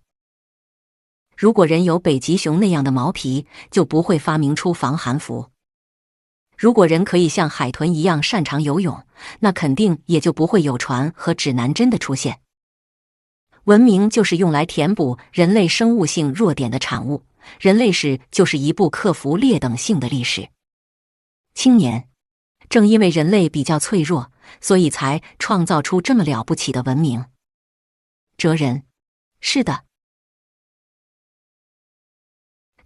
Speaker 1: 如果人有北极熊那样的毛皮，就不会发明出防寒服。如果人可以像海豚一样擅长游泳，那肯定也就不会有船和指南针的出现。文明就是用来填补人类生物性弱点的产物，人类史就是一部克服劣等性的历史。青年：正因为人类比较脆弱，所以才创造出这么了不起的文明。哲人：是的。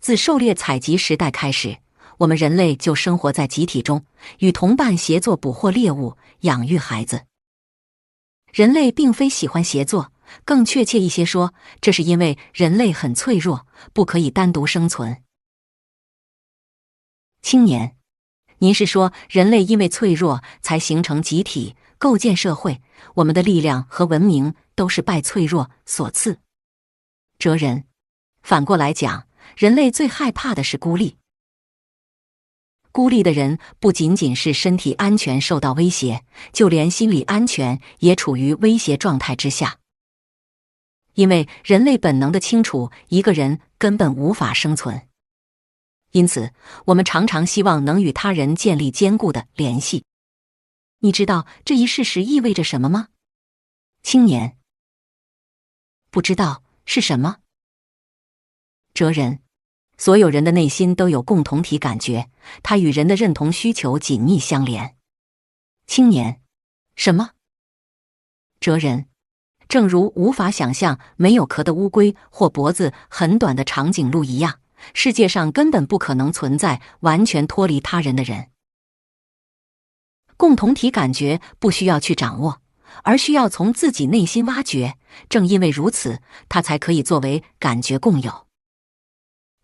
Speaker 1: 自狩猎采集时代开始，我们人类就生活在集体中，与同伴协作捕获猎物，养育孩子。人类并非喜欢协作，更确切一些说，这是因为人类很脆弱，不可以单独生存。青年，您是说人类因为脆弱才形成集体，构建社会，我们的力量和文明都是拜脆弱所赐？哲人，反过来讲，人类最害怕的是孤立。孤立的人不仅仅是身体安全受到威胁，就连心理安全也处于威胁状态之下。因为人类本能地清楚，一个人根本无法生存。因此，我们常常希望能与他人建立坚固的联系。你知道这一事实意味着什么吗？青年，不知道是什么。哲人，所有人的内心都有共同体感觉，它与人的认同需求紧密相连。青年，什么？哲人，正如无法想象没有壳的乌龟或脖子很短的长颈鹿一样，世界上根本不可能存在完全脱离他人的人。共同体感觉不需要去掌握，而需要从自己内心挖掘，正因为如此，它才可以作为感觉共有。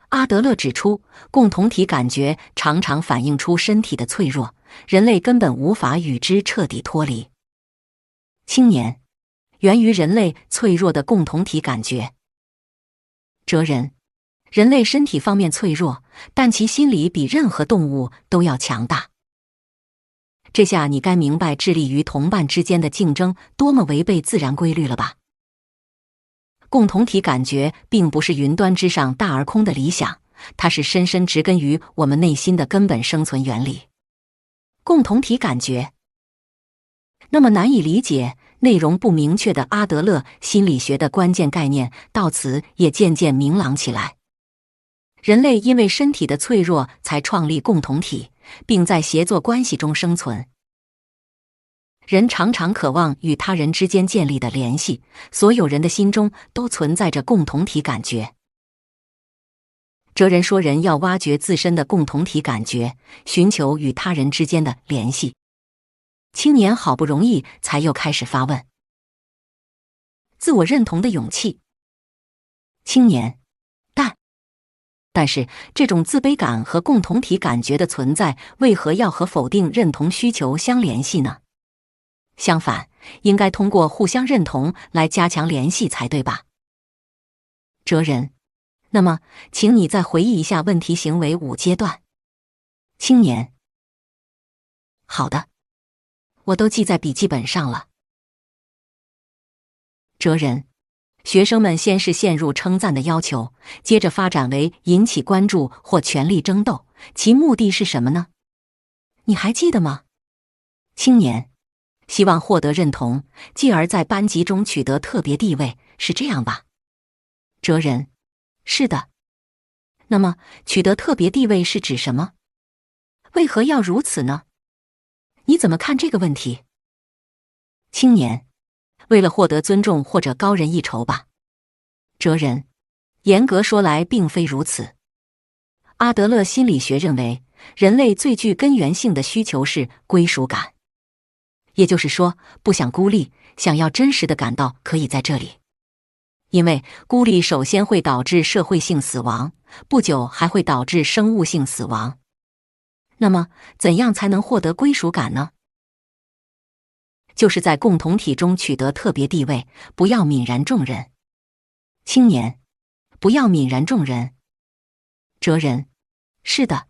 Speaker 1: 阿德勒指出，共同体感觉常常反映出身体的脆弱，人类根本无法与之彻底脱离。青年，源于人类脆弱的共同体感觉。哲人，人类身体方面脆弱，但其心理比任何动物都要强大。这下你该明白致力于同伴之间的竞争多么违背自然规律了吧？共同体感觉并不是云端之上大而空的理想，它是深深植根于我们内心的根本生存原理。共同体感觉那么难以理解、内容不明确的阿德勒心理学的关键概念，到此也渐渐明朗起来。人类因为身体的脆弱才创立共同体，并在协作关系中生存。人常常渴望与他人之间建立的联系，所有人的心中都存在着共同体感觉。哲人说，人要挖掘自身的共同体感觉，寻求与他人之间的联系。青年好不容易才又开始发问：自我认同的勇气。青年，但是这种自卑感和共同体感觉的存在，为何要和否定认同需求相联系呢？相反，应该通过互相认同来加强联系才对吧？哲人，那么，请你再回忆一下问题行为5阶段。青年，好的，我都记在笔记本上了。哲人，学生们先是陷入称赞的要求，接着发展为引起关注或权力争斗，其目的是什么呢？你还记得吗？青年，希望获得认同，继而在班级中取得特别地位，是这样吧？哲人，是的。那么，取得特别地位是指什么？为何要如此呢？你怎么看这个问题？青年，为了获得尊重或者高人一筹吧。哲人，严格说来并非如此。阿德勒心理学认为，人类最具根源性的需求是归属感。也就是说，不想孤立，想要真实的感到可以在这里。因为孤立首先会导致社会性死亡，不久还会导致生物性死亡。那么，怎样才能获得归属感呢？就是在共同体中取得特别地位，不要泯然众人。青年，不要泯然众人。哲人，是的。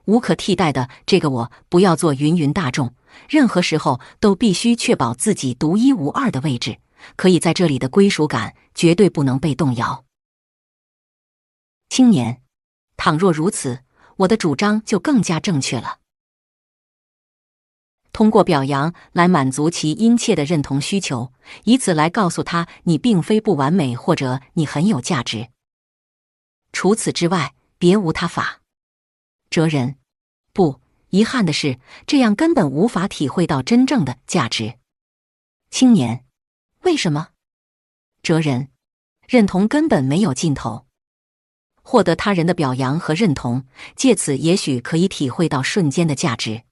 Speaker 1: 无可替代的这个我，不要做芸芸大众，任何时候都必须确保自己独一无二的位置，可以在这里的归属感绝对不能被动摇。青年，倘若如此，我的主张就更加正确了。通过表扬来满足其殷切的认同需求，以此来告诉他你并非不完美，或者你很有价值。除此之外，别无他法。哲人，不，遗憾的是，这样根本无法体会到真正的价值。青年，为什么？哲人，认同根本没有尽头。获得他人的表扬和认同，借此也许可以体会到瞬间的价值。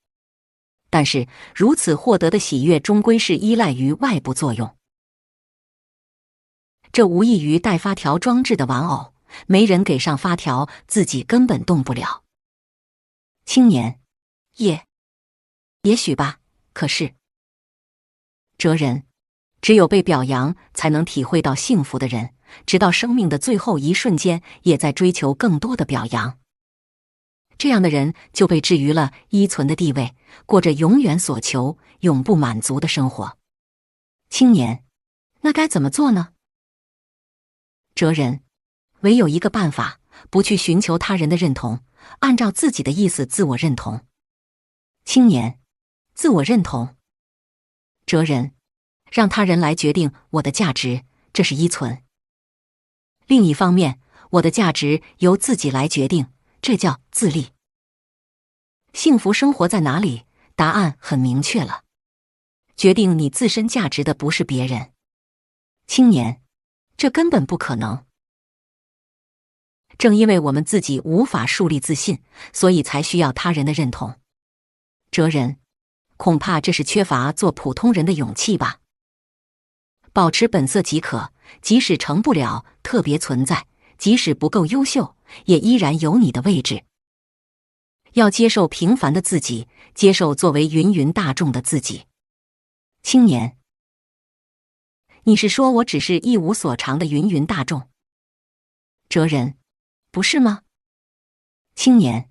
Speaker 1: 但是，如此获得的喜悦终归是依赖于外部作用。这无异于带发条装置的玩偶，没人给上发条，自己根本动不了。青年，也许吧，可是哲人，只有被表扬才能体会到幸福的人，直到生命的最后一瞬间，也在追求更多的表扬。这样的人就被置于了依存的地位，过着永远所求、永不满足的生活。青年，那该怎么做呢？哲人，唯有一个办法，不去寻求他人的认同，按照自己的意思自我认同。青年，自我认同。哲人，让他人来决定我的价值，这是依存。另一方面，我的价值由自己来决定，这叫自立。幸福生活在哪里？答案很明确了，决定你自身价值的不是别人。青年，这根本不可能。正因为我们自己无法树立自信，所以才需要他人的认同。哲人，恐怕这是缺乏做普通人的勇气吧。保持本色即可，即使成不了特别存在，即使不够优秀，也依然有你的位置。要接受平凡的自己，接受作为芸芸大众的自己。青年，你是说我只是一无所长的芸芸大众？哲人，不是吗？青年，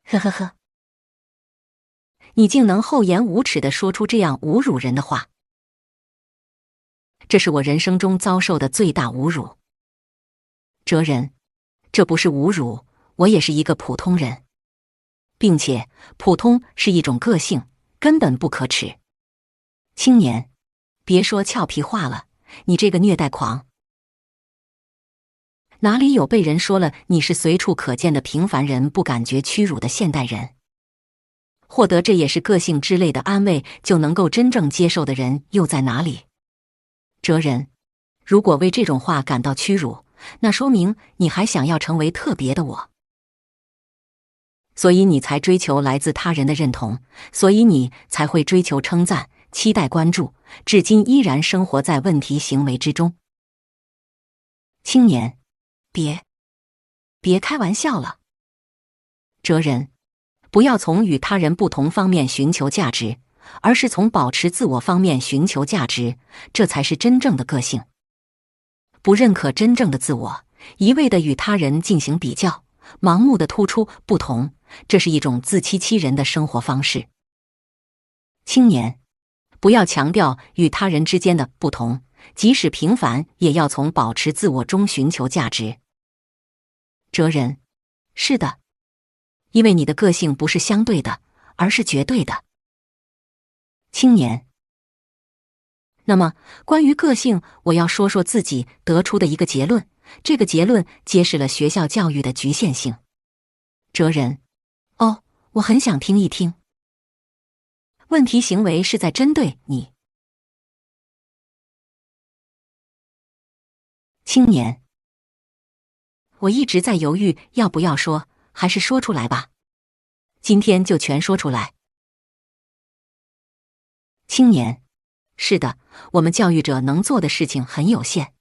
Speaker 1: 呵呵呵，你竟能厚颜无耻地说出这样侮辱人的话，这是我人生中遭受的最大侮辱。哲人，这不是侮辱，我也是一个普通人，并且普通是一种个性，根本不可耻。青年，别说俏皮话了，你这个虐待狂！哪里有被人说了你是随处可见的平凡人不感觉屈辱的现代人？获得这也是个性之类的安慰就能够真正接受的人又在哪里？哲人，如果为这种话感到屈辱，那说明你还想要成为特别的我。所以你才追求来自他人的认同，所以你才会追求称赞，期待关注，至今依然生活在问题行为之中。青年，别开玩笑了。哲人，不要从与他人不同方面寻求价值，而是从保持自我方面寻求价值，这才是真正的个性。不认可真正的自我，一味地与他人进行比较，盲目地突出不同，这是一种自欺欺人的生活方式。青年，不要强调与他人之间的不同，即使平凡，也要从保持自我中寻求价值。哲人，是的，因为你的个性不是相对的，而是绝对的。青年，那么关于个性，我要说说自己得出的一个结论，这个结论揭示了学校教育的局限性。哲人，哦，我很想听一听。问题行为是在针对你。青年，我一直在犹豫要不要说，还是说出来吧。今天就全说出来。青年，是的，我们教育者能做的事情很有限。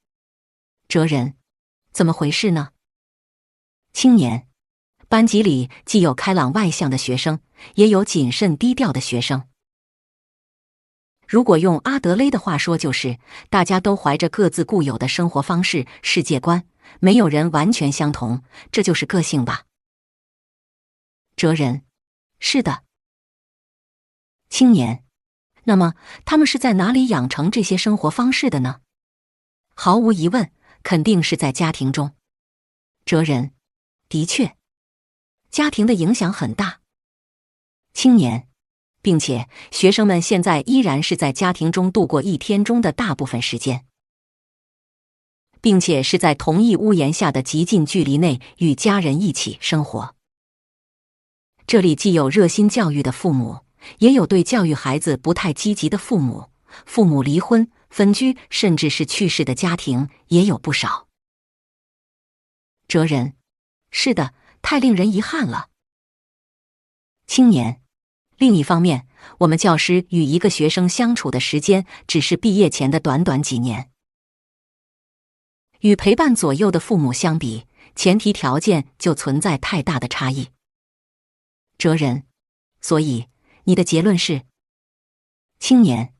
Speaker 1: 哲人，怎么回事呢？青年，班级里既有开朗外向的学生，也有谨慎低调的学生。如果用阿德勒的话说，就是大家都怀着各自固有的生活方式、世界观，没有人完全相同，这就是个性吧。哲人，是的。青年，那么他们是在哪里养成这些生活方式的呢？毫无疑问，肯定是在家庭中。哲人，的确，家庭的影响很大。青年，并且学生们现在依然是在家庭中度过一天中的大部分时间，并且是在同一屋檐下的极近距离内与家人一起生活。这里既有热心教育的父母，也有对教育孩子不太积极的父母，父母离婚、分居，甚至是去世的家庭也有不少。哲人，是的，太令人遗憾了。青年，另一方面，我们教师与一个学生相处的时间只是毕业前的短短几年，与陪伴左右的父母相比，前提条件就存在太大的差异。哲人：所以你的结论是？青年：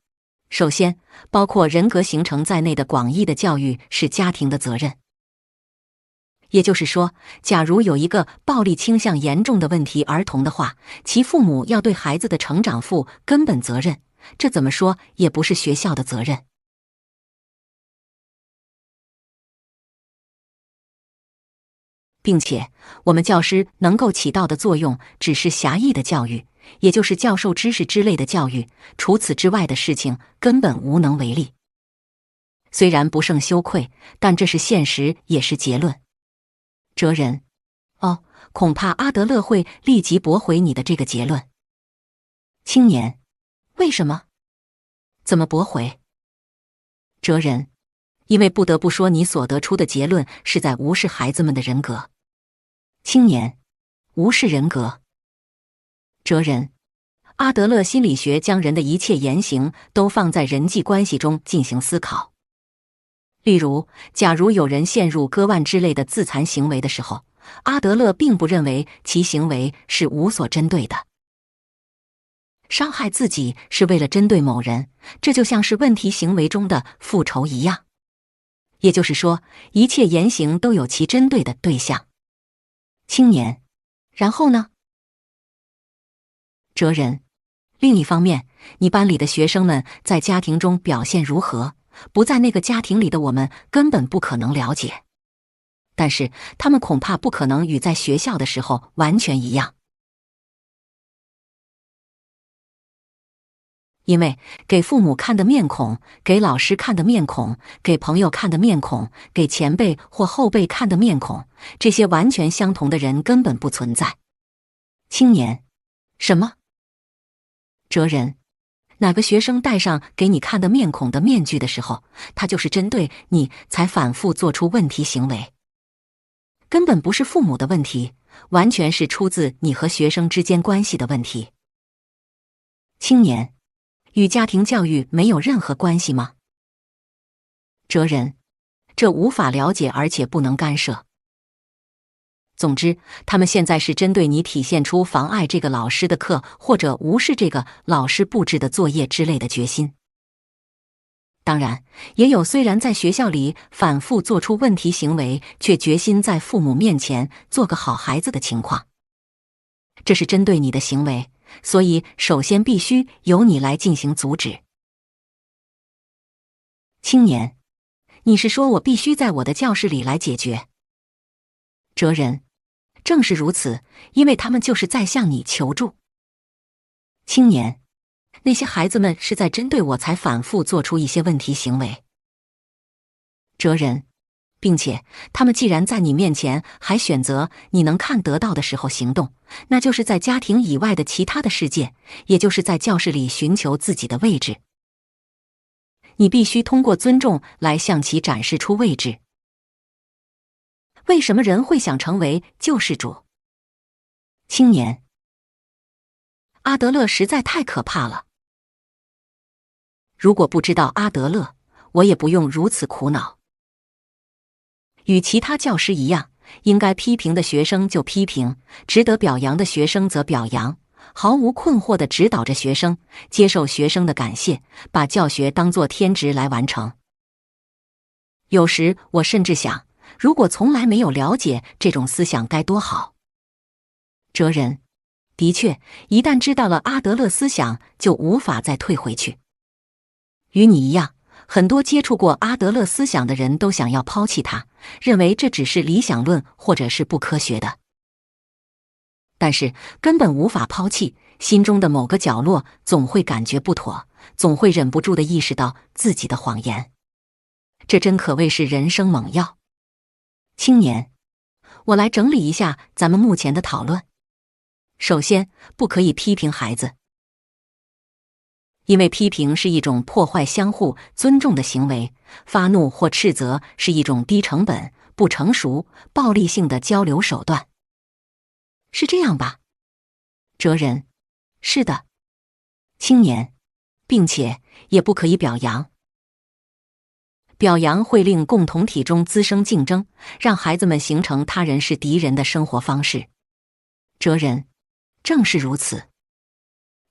Speaker 1: 首先，包括人格形成在内的广义的教育是家庭的责任。也就是说，假如有一个暴力倾向严重的问题儿童的话，其父母要对孩子的成长负根本责任，这怎么说也不是学校的责任。并且，我们教师能够起到的作用只是狭义的教育，也就是教授知识之类的教育，除此之外的事情根本无能为力。虽然不胜羞愧，但这是现实，也是结论。哲人：哦，恐怕阿德勒会立即驳回你的这个结论。青年：为什么？怎么驳回？哲人：因为不得不说，你所得出的结论是在无视孩子们的人格。青年：无视人格。哲人：阿德勒心理学将人的一切言行都放在人际关系中进行思考。例如，假如有人陷入割腕之类的自残行为的时候，阿德勒并不认为其行为是无所针对的。伤害自己是为了针对某人，这就像是问题行为中的复仇一样。也就是说，一切言行都有其针对的对象。青年：然后呢？哲人：另一方面，你班里的学生们在家庭中表现如何，不在那个家庭里的我们根本不可能了解。但是他们恐怕不可能与在学校的时候完全一样。因为给父母看的面孔，给老师看的面孔，给朋友看的面孔，给前辈或后辈看的面孔，这些完全相同的人根本不存在。青年：什么？哲人：哪个学生戴上给你看的面孔的面具的时候，他就是针对你才反复做出问题行为，根本不是父母的问题，完全是出自你和学生之间关系的问题。青年：与家庭教育没有任何关系吗？哲人：这无法了解，而且不能干涉。总之，他们现在是针对你体现出妨碍这个老师的课，或者无视这个老师布置的作业之类的决心。当然，也有虽然在学校里反复做出问题行为，却决心在父母面前做个好孩子的情况。这是针对你的行为，所以首先必须由你来进行阻止。青年：你是说我必须在我的教室里来解决？哲人：正是如此，因为他们就是在向你求助。青年：那些孩子们是在针对我才反复做出一些问题行为。哲人：并且他们既然在你面前还选择你能看得到的时候行动，那就是在家庭以外的其他的世界，也就是在教室里寻求自己的位置。你必须通过尊重来向其展示出位置。为什么人会想成为救世主？青年：阿德勒实在太可怕了。如果不知道阿德勒，我也不用如此苦恼。与其他教师一样，应该批评的学生就批评，值得表扬的学生则表扬，毫无困惑地指导着学生，接受学生的感谢，把教学当作天职来完成。有时我甚至想，如果从来没有了解这种思想该多好。哲人：的确，一旦知道了阿德勒思想，就无法再退回去。与你一样，很多接触过阿德勒思想的人都想要抛弃它，认为这只是理想论或者是不科学的。但是根本无法抛弃，心中的某个角落总会感觉不妥，总会忍不住地意识到自己的谎言。这真可谓是人生猛药。青年：我来整理一下咱们目前的讨论。首先，不可以批评孩子，因为批评是一种破坏相互尊重的行为，发怒或斥责是一种低成本、不成熟、暴力性的交流手段。是这样吧？哲人：是的。青年：并且也不可以表扬。表扬会令共同体中滋生竞争，让孩子们形成他人是敌人的生活方式。哲人：正是如此。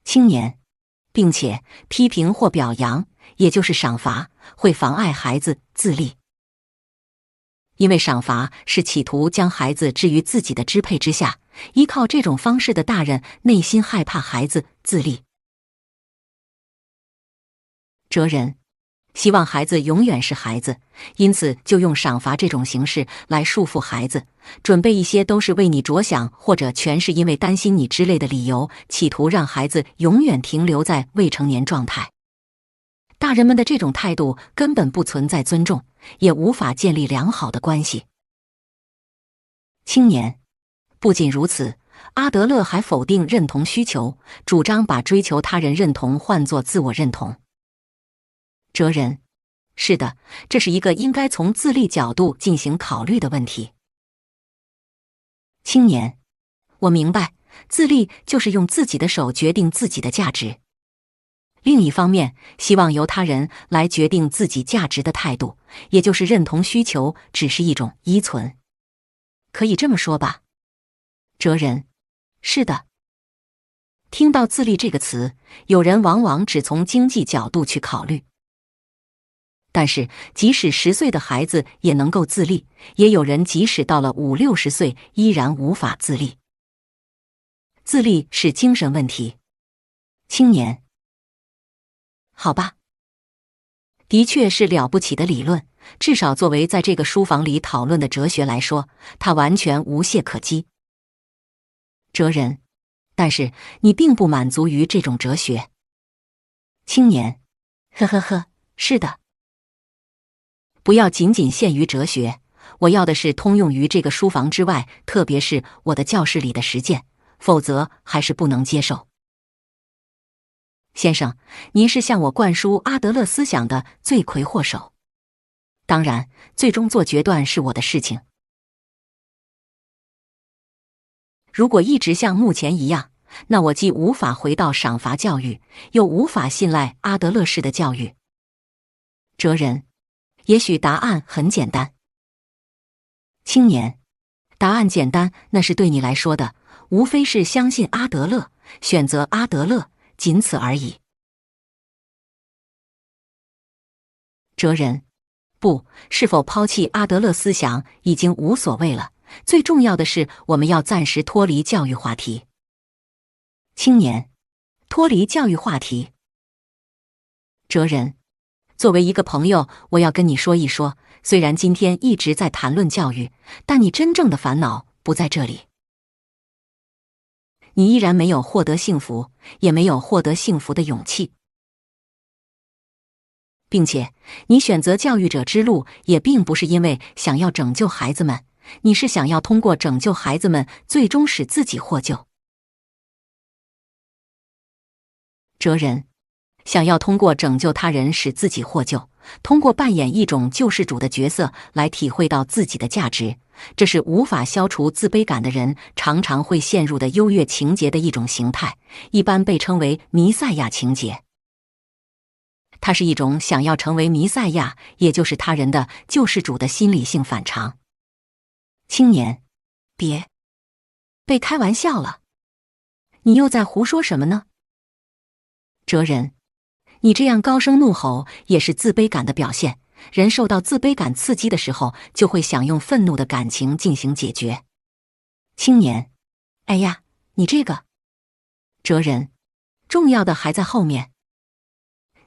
Speaker 1: 青年，并且批评或表扬，也就是赏罚，会妨碍孩子自立。因为赏罚是企图将孩子置于自己的支配之下，依靠这种方式的大人内心害怕孩子自立。哲人希望孩子永远是孩子，因此就用赏罚这种形式来束缚孩子，准备一些都是为你着想，或者全是因为担心你之类的理由，企图让孩子永远停留在未成年状态。大人们的这种态度根本不存在尊重，也无法建立良好的关系。青年，不仅如此，阿德勒还否定认同需求，主张把追求他人认同换作自我认同。哲人，是的，这是一个应该从自立角度进行考虑的问题。青年，我明白，自立就是用自己的手决定自己的价值。另一方面，希望由他人来决定自己价值的态度，也就是认同需求，只是一种依存。可以这么说吧？哲人，是的。听到自立这个词，有人往往只从经济角度去考虑。但是，即使10岁的孩子也能够自立，也有人即使到了50、60岁依然无法自立。自立是精神问题。青年，好吧，的确是了不起的理论，至少作为在这个书房里讨论的哲学来说，它完全无懈可击。哲人，但是你并不满足于这种哲学。青年，呵呵呵，是的。不要仅仅限于哲学，我要的是通用于这个书房之外，特别是我的教室里的实践，否则还是不能接受。先生，您是向我灌输阿德勒思想的罪魁祸首。当然，最终做决断是我的事情。如果一直像目前一样，那我既无法回到赏罚教育，又无法信赖阿德勒式的教育。哲人，也许答案很简单。青年，答案简单，那是对你来说的，无非是相信阿德勒，选择阿德勒，仅此而已。哲人，不，是否抛弃阿德勒思想已经无所谓了，最重要的是我们要暂时脱离教育话题。青年，脱离教育话题。哲人，作为一个朋友，我要跟你说一说，虽然今天一直在谈论教育，但你真正的烦恼不在这里。你依然没有获得幸福，也没有获得幸福的勇气。并且，你选择教育者之路，也并不是因为想要拯救孩子们，你是想要通过拯救孩子们，最终使自己获救。哲人，想要通过拯救他人使自己获救，通过扮演一种救世主的角色来体会到自己的价值，这是无法消除自卑感的人常常会陷入的优越情节的一种形态，一般被称为弥赛亚情节。它是一种想要成为弥赛亚，也就是他人的救世主的心理性反常。青年，别被开玩笑了，你又在胡说什么呢？哲人，你这样高声怒吼也是自卑感的表现，人受到自卑感刺激的时候，就会想用愤怒的感情进行解决。青年，哎呀，你这个。哲人，重要的还在后面。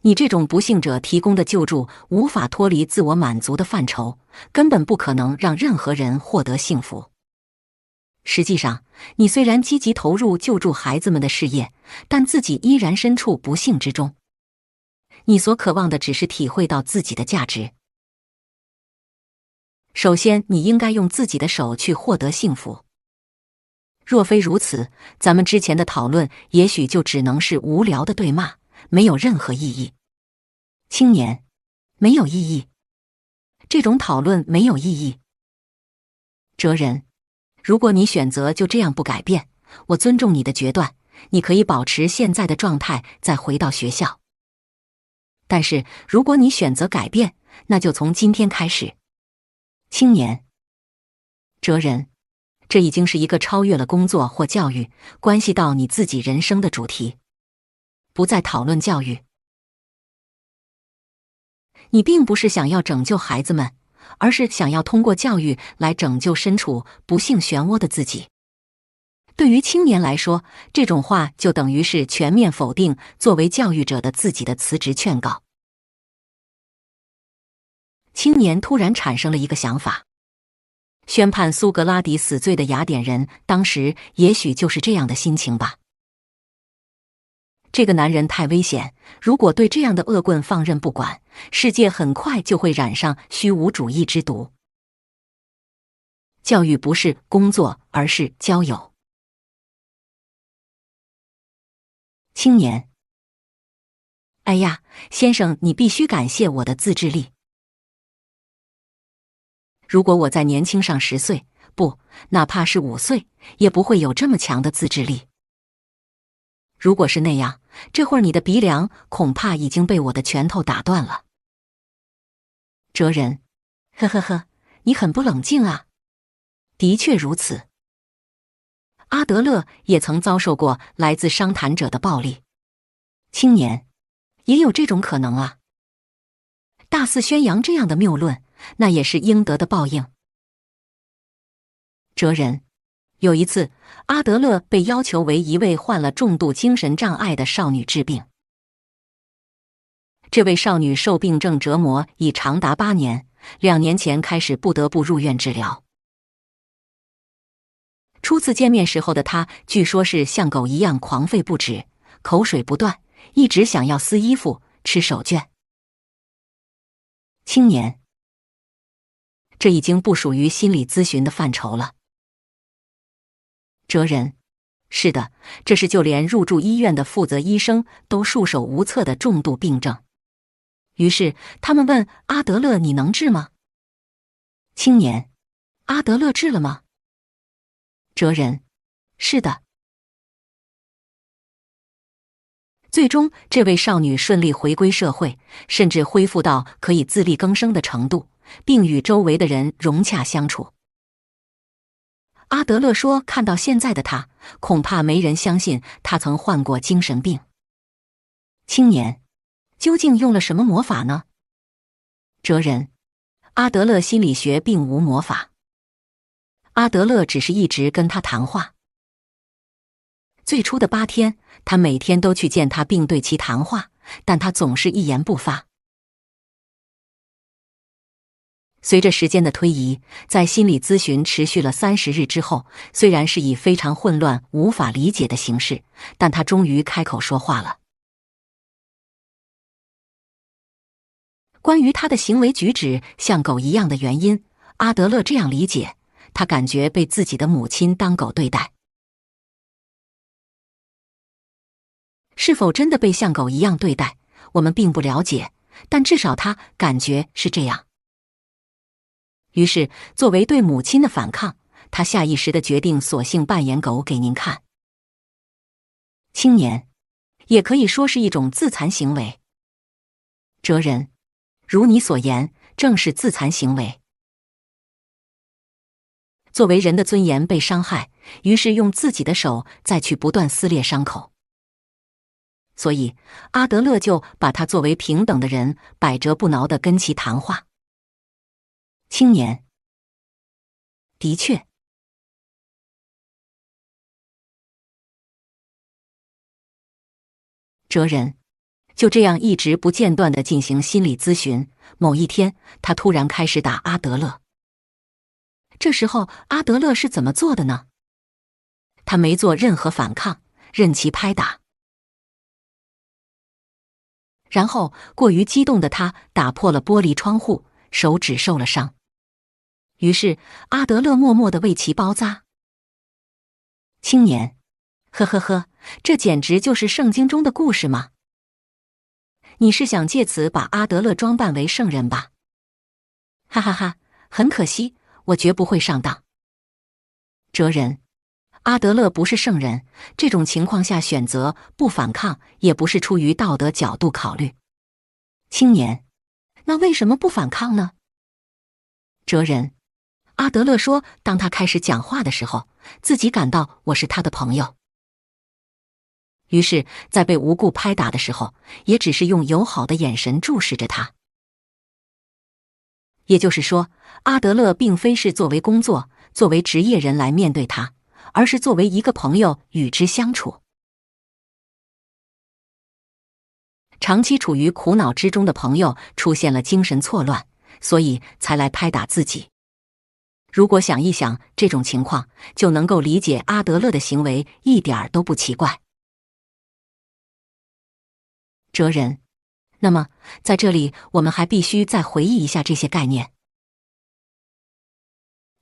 Speaker 1: 你这种不幸者提供的救助无法脱离自我满足的范畴，根本不可能让任何人获得幸福。实际上，你虽然积极投入救助孩子们的事业，但自己依然身处不幸之中。你所渴望的只是体会到自己的价值。首先，你应该用自己的手去获得幸福。若非如此，咱们之前的讨论也许就只能是无聊的对骂，没有任何意义。青年，没有意义。这种讨论没有意义。哲人，如果你选择就这样不改变，我尊重你的决断，你可以保持现在的状态再回到学校。但是如果你选择改变，那就从今天开始。青年，哲人，这已经是一个超越了工作或教育，关系到你自己人生的主题。不再讨论教育。你并不是想要拯救孩子们，而是想要通过教育来拯救身处不幸漩涡的自己。对于青年来说，这种话就等于是全面否定作为教育者的自己的辞职劝告。青年突然产生了一个想法：宣判苏格拉底死罪的雅典人，当时也许就是这样的心情吧。这个男人太危险，如果对这样的恶棍放任不管，世界很快就会染上虚无主义之毒。教育不是工作，而是交友。青年：哎呀，先生，你必须感谢我的自制力。如果我再年轻上10岁，不，哪怕是5岁，也不会有这么强的自制力。如果是那样，这会儿你的鼻梁恐怕已经被我的拳头打断了。哲人：呵呵呵，你很不冷静啊。的确如此。阿德勒也曾遭受过来自商谈者的暴力。青年：也有这种可能啊。大肆宣扬这样的谬论，那也是应得的报应。哲人：有一次，阿德勒被要求为一位患了重度精神障碍的少女治病。这位少女受病症折磨已长达8年，2年前开始不得不入院治疗。初次见面时候的她，据说是像狗一样狂吠不止，口水不断，一直想要撕衣服、吃手绢。青年：这已经不属于心理咨询的范畴了。哲人：是的，这是就连入住医院的负责医生都束手无策的重度病症。于是他们问阿德勒：你能治吗？青年：阿德勒治了吗？哲人：是的。最终，这位少女顺利回归社会，甚至恢复到可以自力更生的程度，并与周围的人融洽相处。阿德勒说，看到现在的他，恐怕没人相信他曾患过精神病。青年：究竟用了什么魔法呢？哲人：阿德勒心理学并无魔法。阿德勒只是一直跟他谈话。最初的8天，他每天都去见他并对其谈话，但他总是一言不发。随着时间的推移，在心理咨询持续了30日之后，虽然是以非常混乱、无法理解的形式，但他终于开口说话了。关于他的行为举止像狗一样的原因，阿德勒这样理解：他感觉被自己的母亲当狗对待。是否真的被像狗一样对待，我们并不了解，但至少他感觉是这样。于是，作为对母亲的反抗，他下意识地决定索性扮演狗给您看。青年：也可以说是一种自残行为。哲人：如你所言，正是自残行为。作为人的尊严被伤害，于是用自己的手再去不断撕裂伤口。所以，阿德勒就把他作为平等的人，百折不挠地跟其谈话。青年：的确。哲人：就这样一直不间断地进行心理咨询。某一天，他突然开始打阿德勒。这时候，阿德勒是怎么做的呢？他没做任何反抗，任其拍打。然后，过于激动的他打破了玻璃窗户，手指受了伤。于是，阿德勒默默地为其包扎。青年：呵呵呵，这简直就是圣经中的故事吗？你是想借此把阿德勒装扮为圣人吧？哈哈哈，很可惜，我绝不会上当。哲人：阿德勒不是圣人，这种情况下选择不反抗，也不是出于道德角度考虑。青年：那为什么不反抗呢？哲人：阿德勒说，当他开始讲话的时候，自己感到我是他的朋友。于是，在被无故拍打的时候，也只是用友好的眼神注视着他。也就是说，阿德勒并非是作为工作、作为职业人来面对他，而是作为一个朋友与之相处。长期处于苦恼之中的朋友出现了精神错乱，所以才来拍打自己。如果想一想这种情况，就能够理解阿德勒的行为一点儿都不奇怪。哲人。那么，在这里我们还必须再回忆一下这些概念。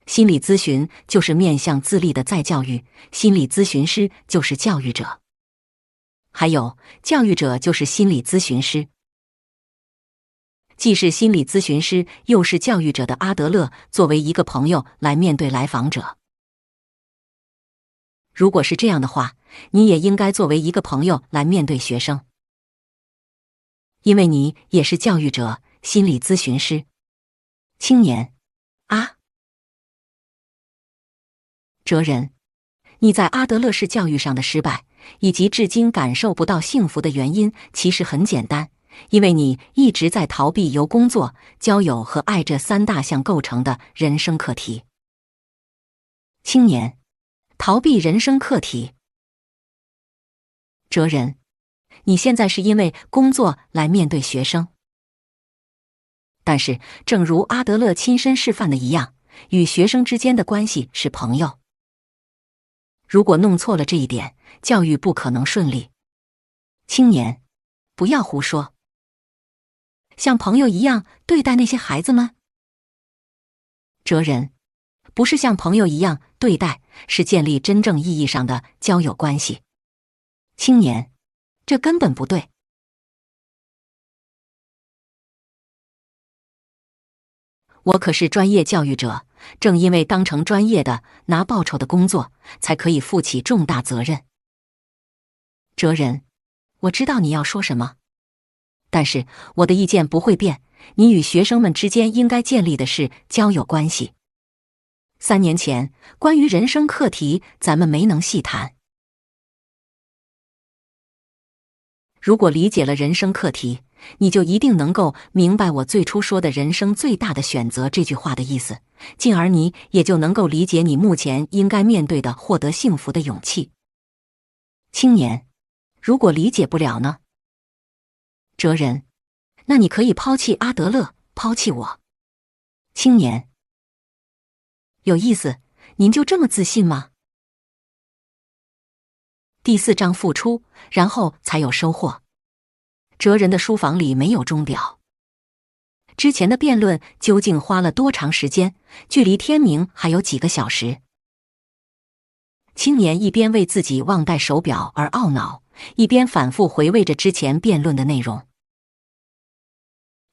Speaker 1: 心理咨询就是面向自立的再教育，心理咨询师就是教育者，还有教育者就是心理咨询师。既是心理咨询师又是教育者的阿德勒，作为一个朋友来面对来访者。如果是这样的话，你也应该作为一个朋友来面对学生。因为你也是教育者、心理咨询师。青年啊，哲人，你在阿德勒式教育上的失败，以及至今感受不到幸福的原因，其实很简单，因为你一直在逃避由工作、交友和爱这三大项构成的人生课题。青年，逃避人生课题。哲人，你现在是因为工作来面对学生。但是，正如阿德勒亲身示范的一样，与学生之间的关系是朋友。如果弄错了这一点，教育不可能顺利。青年，不要胡说。像朋友一样对待那些孩子们。哲人，不是像朋友一样对待，是建立真正意义上的交友关系。青年，这根本不对。我可是专业教育者，正因为当成专业的、拿报酬的工作，才可以负起重大责任。哲人，我知道你要说什么，但是我的意见不会变，你与学生们之间应该建立的是交友关系。3年前，关于人生课题，咱们没能细谈。如果理解了人生课题，你就一定能够明白我最初说的人生最大的选择这句话的意思，进而你也就能够理解你目前应该面对的获得幸福的勇气。青年，如果理解不了呢？哲人，那你可以抛弃阿德勒，抛弃我。青年，有意思，您就这么自信吗？第4章付出，然后才有收获。哲人的书房里没有钟表。之前的辩论究竟花了多长时间？距离天明还有几个小时。青年一边为自己忘带手表而懊恼，一边反复回味着之前辩论的内容。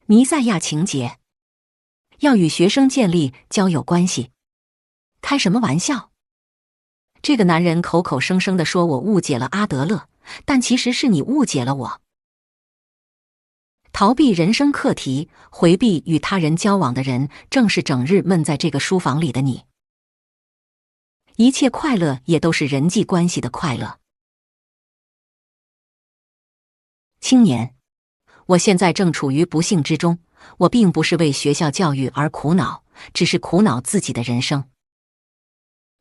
Speaker 1: 弥赛亚情节，要与学生建立交友关系。开什么玩笑？这个男人口口声声地说我误解了阿德勒，但其实是你误解了我。逃避人生课题，回避与他人交往的人，正是整日闷在这个书房里的你。一切快乐也都是人际关系的快乐。青年，我现在正处于不幸之中，我并不是为学校教育而苦恼，只是苦恼自己的人生。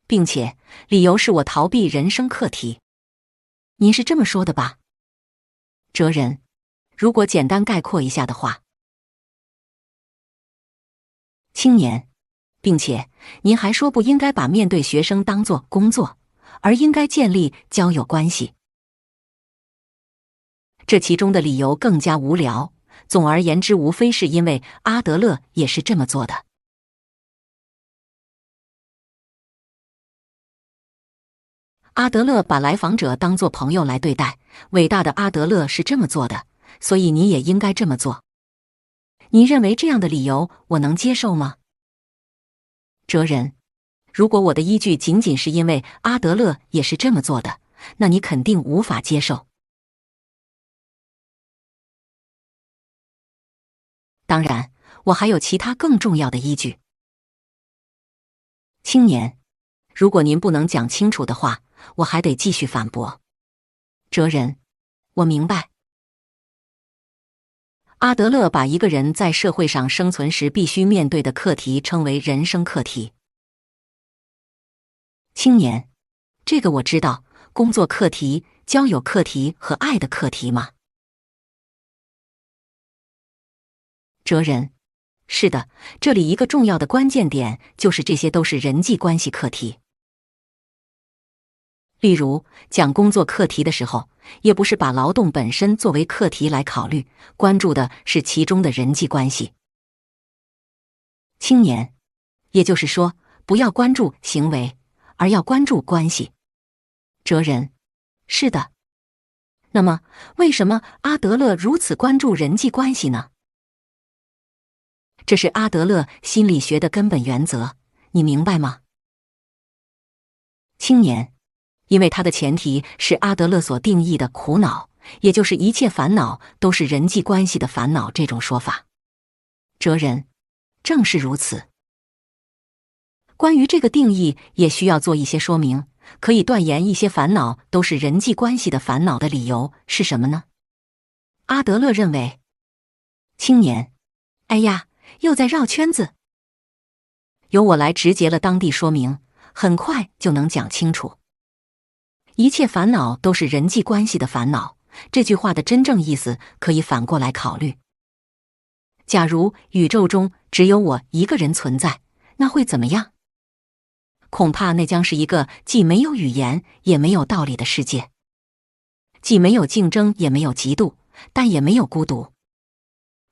Speaker 1: 并且，理由是我逃避人生课题。您是这么说的吧？哲人，如果简单概括一下的话。青年，并且您还说不应该把面对学生当作工作，而应该建立交友关系。这其中的理由更加无聊，总而言之，无非是因为阿德勒也是这么做的。阿德勒把来访者当作朋友来对待，伟大的阿德勒是这么做的，所以你也应该这么做。你认为这样的理由我能接受吗？哲人，如果我的依据仅仅是因为阿德勒也是这么做的，那你肯定无法接受。当然，我还有其他更重要的依据。青年，如果您不能讲清楚的话，我还得继续反驳。哲人，我明白。阿德勒把一个人在社会上生存时必须面对的课题称为人生课题。青年，这个我知道，工作课题、交友课题和爱的课题吗？哲人，是的，这里一个重要的关键点就是这些都是人际关系课题。例如，讲工作课题的时候，也不是把劳动本身作为课题来考虑，关注的是其中的人际关系。青年，也就是说，不要关注行为，而要关注关系。哲人，是的。那么，为什么阿德勒如此关注人际关系呢？这是阿德勒心理学的根本原则，你明白吗？青年，因为它的前提是阿德勒所定义的苦恼，也就是一切烦恼都是人际关系的烦恼这种说法。哲人，正是如此。关于这个定义也需要做一些说明，可以断言一些烦恼都是人际关系的烦恼的理由是什么呢？阿德勒认为，青年，哎呀，又在绕圈子。由我来直截了当地说明，很快就能讲清楚。一切烦恼都是人际关系的烦恼，这句话的真正意思可以反过来考虑。假如宇宙中只有我一个人存在，那会怎么样？恐怕那将是一个既没有语言也没有道理的世界，既没有竞争也没有嫉妒，但也没有孤独。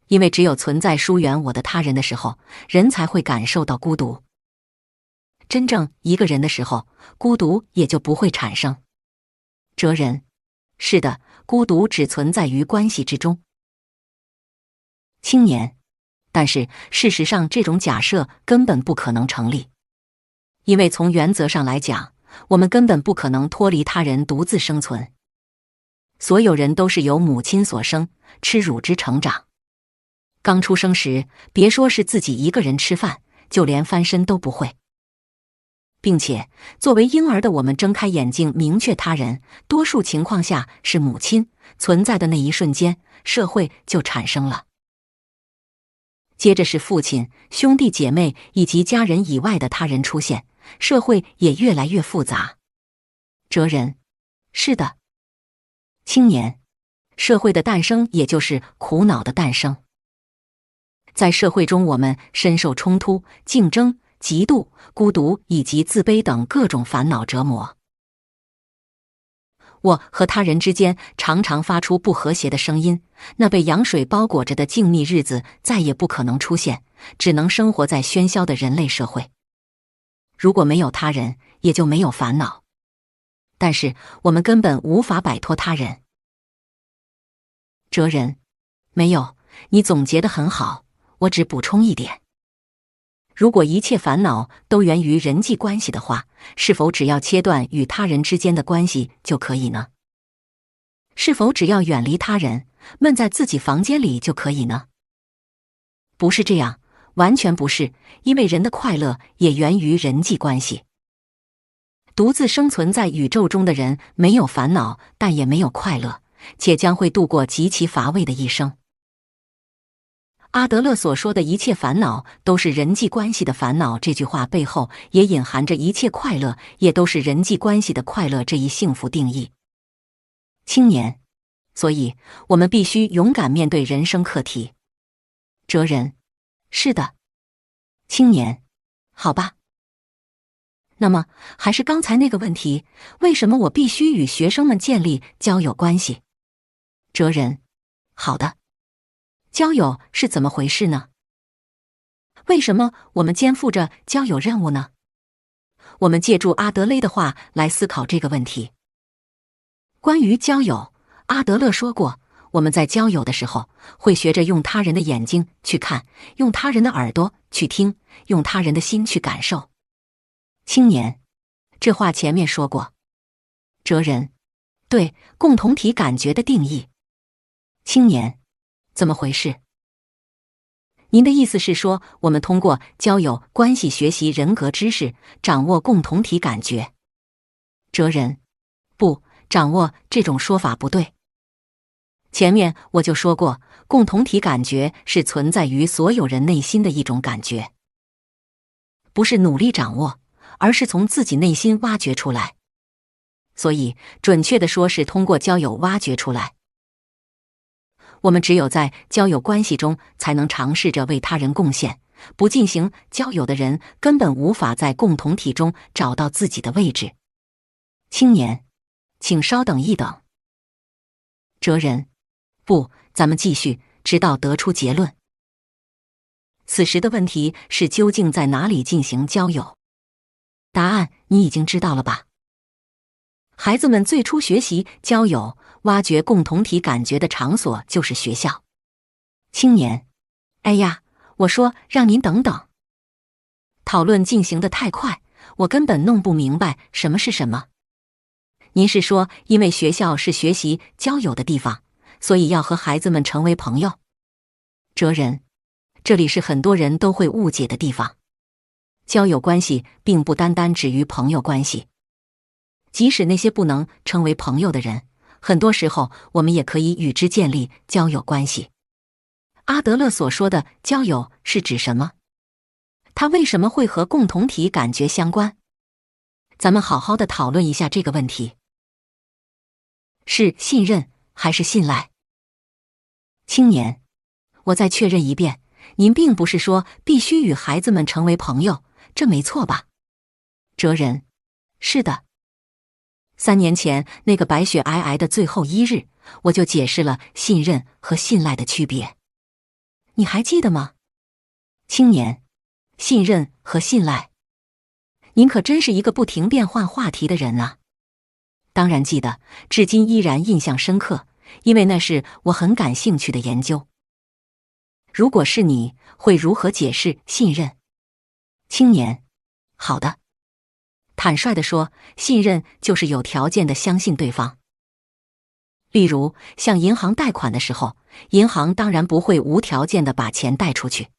Speaker 1: 因为只有存在疏远我的他人的时候，人才会感受到孤独。真正一个人的时候，孤独也就不会产生。哲人，是的，孤独只存在于关系之中。青年，但是事实上这种假设根本不可能成立，因为从原则上来讲，我们根本不可能脱离他人独自生存。所有人都是由母亲所生，吃乳汁成长。刚出生时，别说是自己一个人吃饭，就连翻身都不会。并且，作为婴儿的我们睁开眼睛明确他人，多数情况下是母亲存在的那一瞬间，社会就产生了。接着是父亲、兄弟姐妹以及家人以外的他人出现，社会也越来越复杂。哲人，是的。青年，社会的诞生也就是苦恼的诞生。在社会中，我们深受冲突、竞争、嫉妒、孤独以及自卑等各种烦恼折磨。我和他人之间常常发出不和谐的声音，那被羊水包裹着的静谧日子再也不可能出现，只能生活在喧嚣的人类社会。如果没有他人，也就没有烦恼。但是我们根本无法摆脱他人。哲人，没有，你总结得很好，我只补充一点。如果一切烦恼都源于人际关系的话，是否只要切断与他人之间的关系就可以呢？是否只要远离他人，闷在自己房间里就可以呢？不是这样，完全不是，因为人的快乐也源于人际关系。独自生存在宇宙中的人没有烦恼，但也没有快乐，且将会度过极其乏味的一生。阿德勒所说的一切烦恼都是人际关系的烦恼，这句话背后也隐含着一切快乐也都是人际关系的快乐这一幸福定义。青年，所以我们必须勇敢面对人生课题。哲人，是的。青年，好吧。那么还是刚才那个问题，为什么我必须与学生们建立交友关系？哲人，好的。交友是怎么回事呢？为什么我们肩负着交友任务呢？我们借助阿德勒的话来思考这个问题。关于交友，阿德勒说过，我们在交友的时候，会学着用他人的眼睛去看，用他人的耳朵去听，用他人的心去感受。青年，这话前面说过。哲人，对共同体感觉的定义。青年，怎么回事？您的意思是说，我们通过交友关系学习人格知识，掌握共同体感觉？哲人：不，掌握这种说法不对。前面我就说过，共同体感觉是存在于所有人内心的一种感觉，不是努力掌握，而是从自己内心挖掘出来。所以，准确地说是通过交友挖掘出来。我们只有在交友关系中，才能尝试着为他人贡献。不进行交友的人，根本无法在共同体中找到自己的位置。青年，请稍等一等。哲人：不，咱们继续，直到得出结论。此时的问题是究竟在哪里进行交友？答案你已经知道了吧？孩子们最初学习交友、挖掘共同体感觉的场所就是学校。青年：哎呀，我说让您等等。讨论进行得太快，我根本弄不明白什么是什么。您是说，因为学校是学习交友的地方，所以要和孩子们成为朋友？哲人：这里是很多人都会误解的地方。交友关系并不单单止于朋友关系，即使那些不能成为朋友的人，很多时候我们也可以与之建立交友关系。阿德勒所说的交友是指什么？它为什么会和共同体感觉相关？咱们好好的讨论一下这个问题。是信任还是信赖？青年：我再确认一遍，您并不是说必须与孩子们成为朋友，这没错吧？哲人：是的。3年前那个白雪皑皑的最后1日，我就解释了信任和信赖的区别。你还记得吗？青年：信任和信赖。您可真是一个不停变换话题的人啊！当然记得，至今依然印象深刻，因为那是我很感兴趣的研究。如果是你，会如何解释信任？青年：好的。坦率地说，信任就是有条件地相信对方。例如，向银行贷款的时候，银行当然不会无条件地把钱贷出去。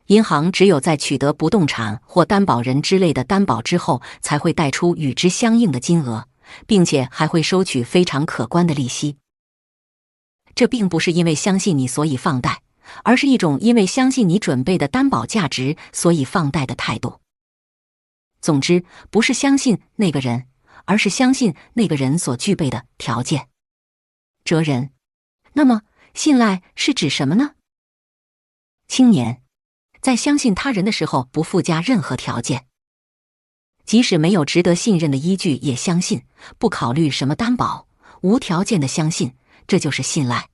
Speaker 1: 银行只有在取得不动产或担保人之类的担保之后，才会贷出与之相应的金额，并且还会收取非常可观的利息。这并不是因为相信你所以放贷，而是一种因为相信你准备的担保价值所以放贷的态度。总之，不是相信那个人，而是相信那个人所具备的条件。哲人：那么信赖是指什么呢？青年：在相信他人的时候不附加任何条件，即使没有值得信任的依据也相信，不考虑什么担保，无条件的相信，这就是信赖。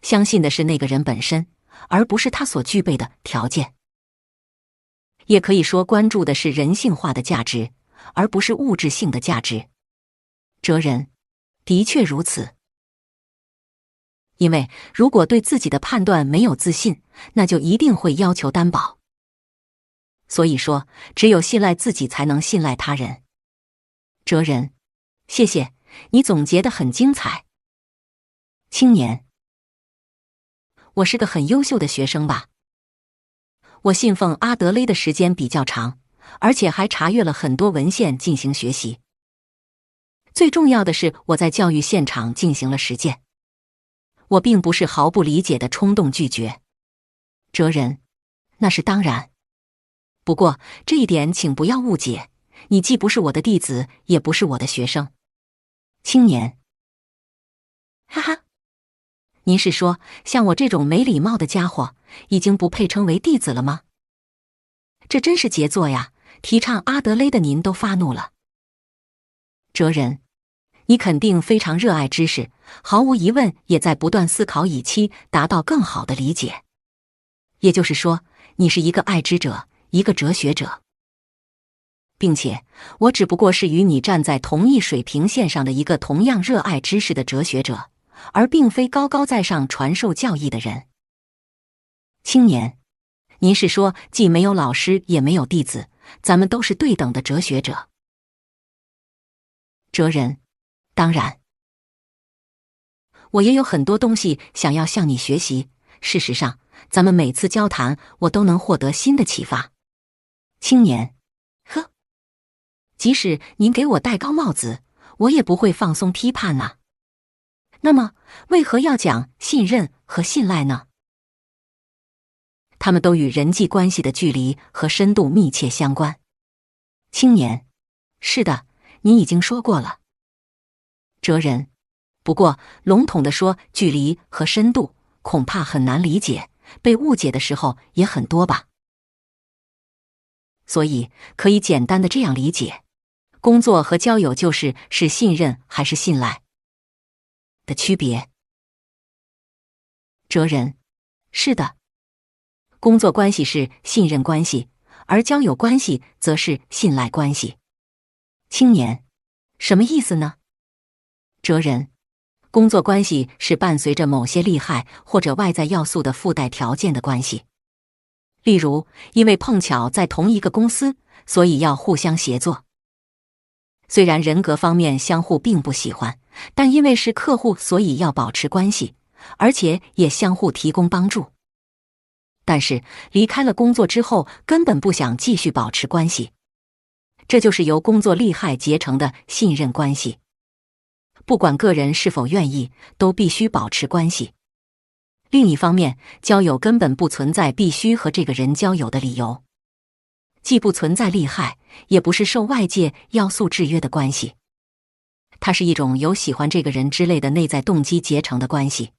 Speaker 1: 相信的是那个人本身，而不是他所具备的条件。也可以说，关注的是人性化的价值，而不是物质性的价值。哲人：的确如此。因为如果对自己的判断没有自信，那就一定会要求担保。所以说，只有信赖自己，才能信赖他人。哲人：谢谢，你总结得很精彩。青年：我是个很优秀的学生吧？我信奉阿德勒的时间比较长，而且还查阅了很多文献进行学习。最重要的是，我在教育现场进行了实践。我并不是毫不理解的冲动拒绝。哲人：那是当然。不过这一点请不要误解，你既不是我的弟子，也不是我的学生。青年：哈哈，您是说像我这种没礼貌的家伙，已经不配称为弟子了吗？这真是杰作呀！提倡阿德勒的您都发怒了。哲人：你肯定非常热爱知识，毫无疑问也在不断思考，以期达到更好的理解。也就是说，你是一个爱知者，一个哲学者，并且我只不过是与你站在同一水平线上的一个同样热爱知识的哲学者，而并非高高在上传授教义的人。青年：您是说既没有老师也没有弟子，咱们都是对等的哲学者？哲人：当然。我也有很多东西想要向你学习，事实上，咱们每次交谈，我都能获得新的启发。青年，呵，即使您给我戴高帽子，我也不会放松批判呐。那么，为何要讲信任和信赖呢？它们都与人际关系的距离和深度密切相关。青年，是的，您已经说过了。哲人，不过笼统地说距离和深度，恐怕很难理解，被误解的时候也很多吧。所以可以简单的这样理解，工作和交友是信任还是信赖的区别。哲人，是的，工作关系是信任关系，而交友关系则是信赖关系。青年，什么意思呢？哲人，工作关系是伴随着某些利害或者外在要素的附带条件的关系。例如，因为碰巧在同一个公司，所以要互相协作。虽然人格方面相互并不喜欢，但因为是客户，所以要保持关系，而且也相互提供帮助。但是离开了工作之后，根本不想继续保持关系。这就是由工作利害结成的信任关系。不管个人是否愿意，都必须保持关系。另一方面，交友根本不存在必须和这个人交友的理由，既不存在利害，也不是受外界要素制约的关系。它是一种由喜欢这个人之类的内在动机结成的关系。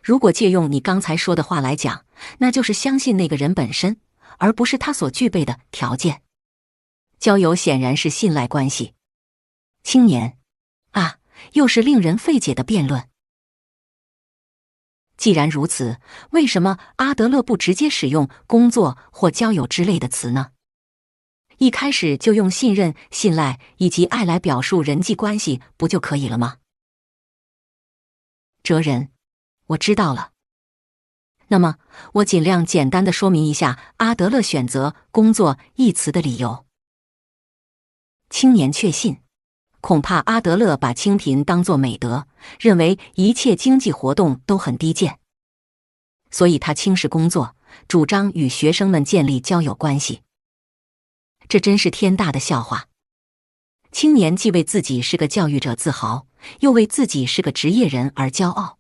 Speaker 1: 如果借用你刚才说的话来讲，那就是相信那个人本身，而不是他所具备的条件。交友显然是信赖关系。青年，啊，又是令人费解的辩论。既然如此，为什么阿德勒不直接使用工作或交友之类的词呢？一开始就用信任、信赖以及爱来表述人际关系，不就可以了吗？哲人，我知道了。那么，我尽量简单地说明一下阿德勒选择工作一词的理由。青年确信，恐怕阿德勒把清贫当作美德，认为一切经济活动都很低贱，所以他轻视工作，主张与学生们建立交友关系。这真是天大的笑话。青年既为自己是个教育者自豪，又为自己是个职业人而骄傲。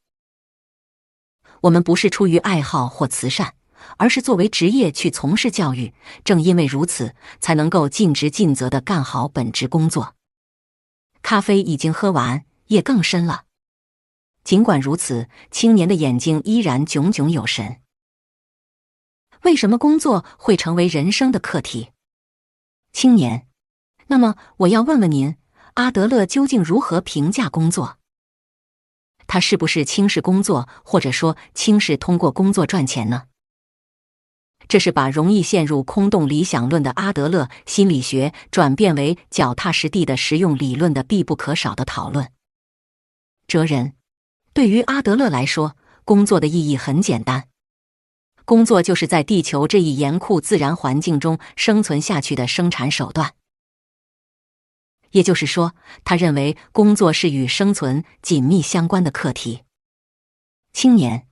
Speaker 1: 我们不是出于爱好或慈善，而是作为职业去从事教育，正因为如此，才能够尽职尽责地干好本职工作。咖啡已经喝完，夜更深了。尽管如此，青年的眼睛依然炯炯有神。为什么工作会成为人生的课题？青年，那么我要问问您，阿德勒究竟如何评价工作？他是不是轻视工作，或者说轻视通过工作赚钱呢？这是把容易陷入空洞理想论的阿德勒心理学转变为脚踏实地的实用理论的必不可少的讨论。哲人，对于阿德勒来说，工作的意义很简单，工作就是在地球这一严酷自然环境中生存下去的生产手段。也就是说，他认为工作是与生存紧密相关的课题。青年，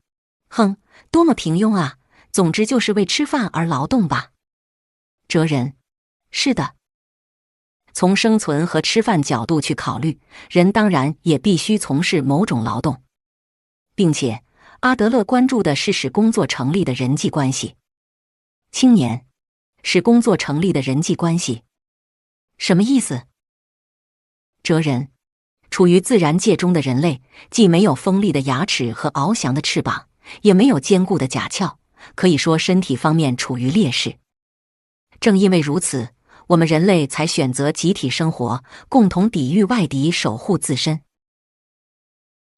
Speaker 1: 哼，多么平庸啊！总之就是为吃饭而劳动吧。哲人，是的。从生存和吃饭角度去考虑，人当然也必须从事某种劳动，并且阿德勒关注的是使工作成立的人际关系。青年，使工作成立的人际关系，什么意思？哲人，处于自然界中的人类，既没有锋利的牙齿和翱翔的翅膀，也没有坚固的甲壳，可以说身体方面处于劣势。正因为如此，我们人类才选择集体生活，共同抵御外敌，守护自身。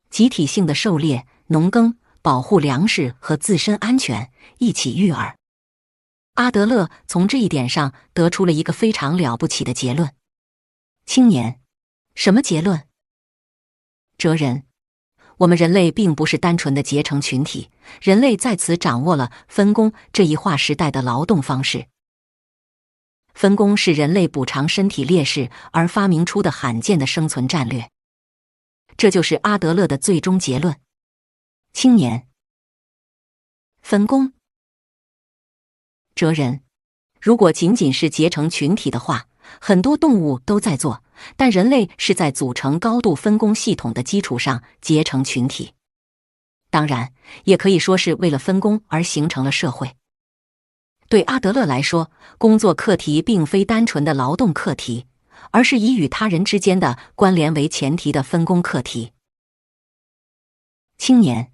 Speaker 1: 集体性的狩猎、农耕、保护粮食和自身安全，一起育儿。阿德勒从这一点上得出了一个非常了不起的结论。青年，什么结论？哲人，我们人类并不是单纯的结成群体，人类在此掌握了分工这一划时代的劳动方式。分工是人类补偿身体劣势而发明出的罕见的生存战略，这就是阿德勒的最终结论。青年，分工。哲人，如果仅仅是结成群体的话，很多动物都在做，但人类是在组成高度分工系统的基础上结成群体。当然，也可以说是为了分工而形成了社会。对阿德勒来说，工作课题并非单纯的劳动课题，而是以与他人之间的关联为前提的分工课题。青年，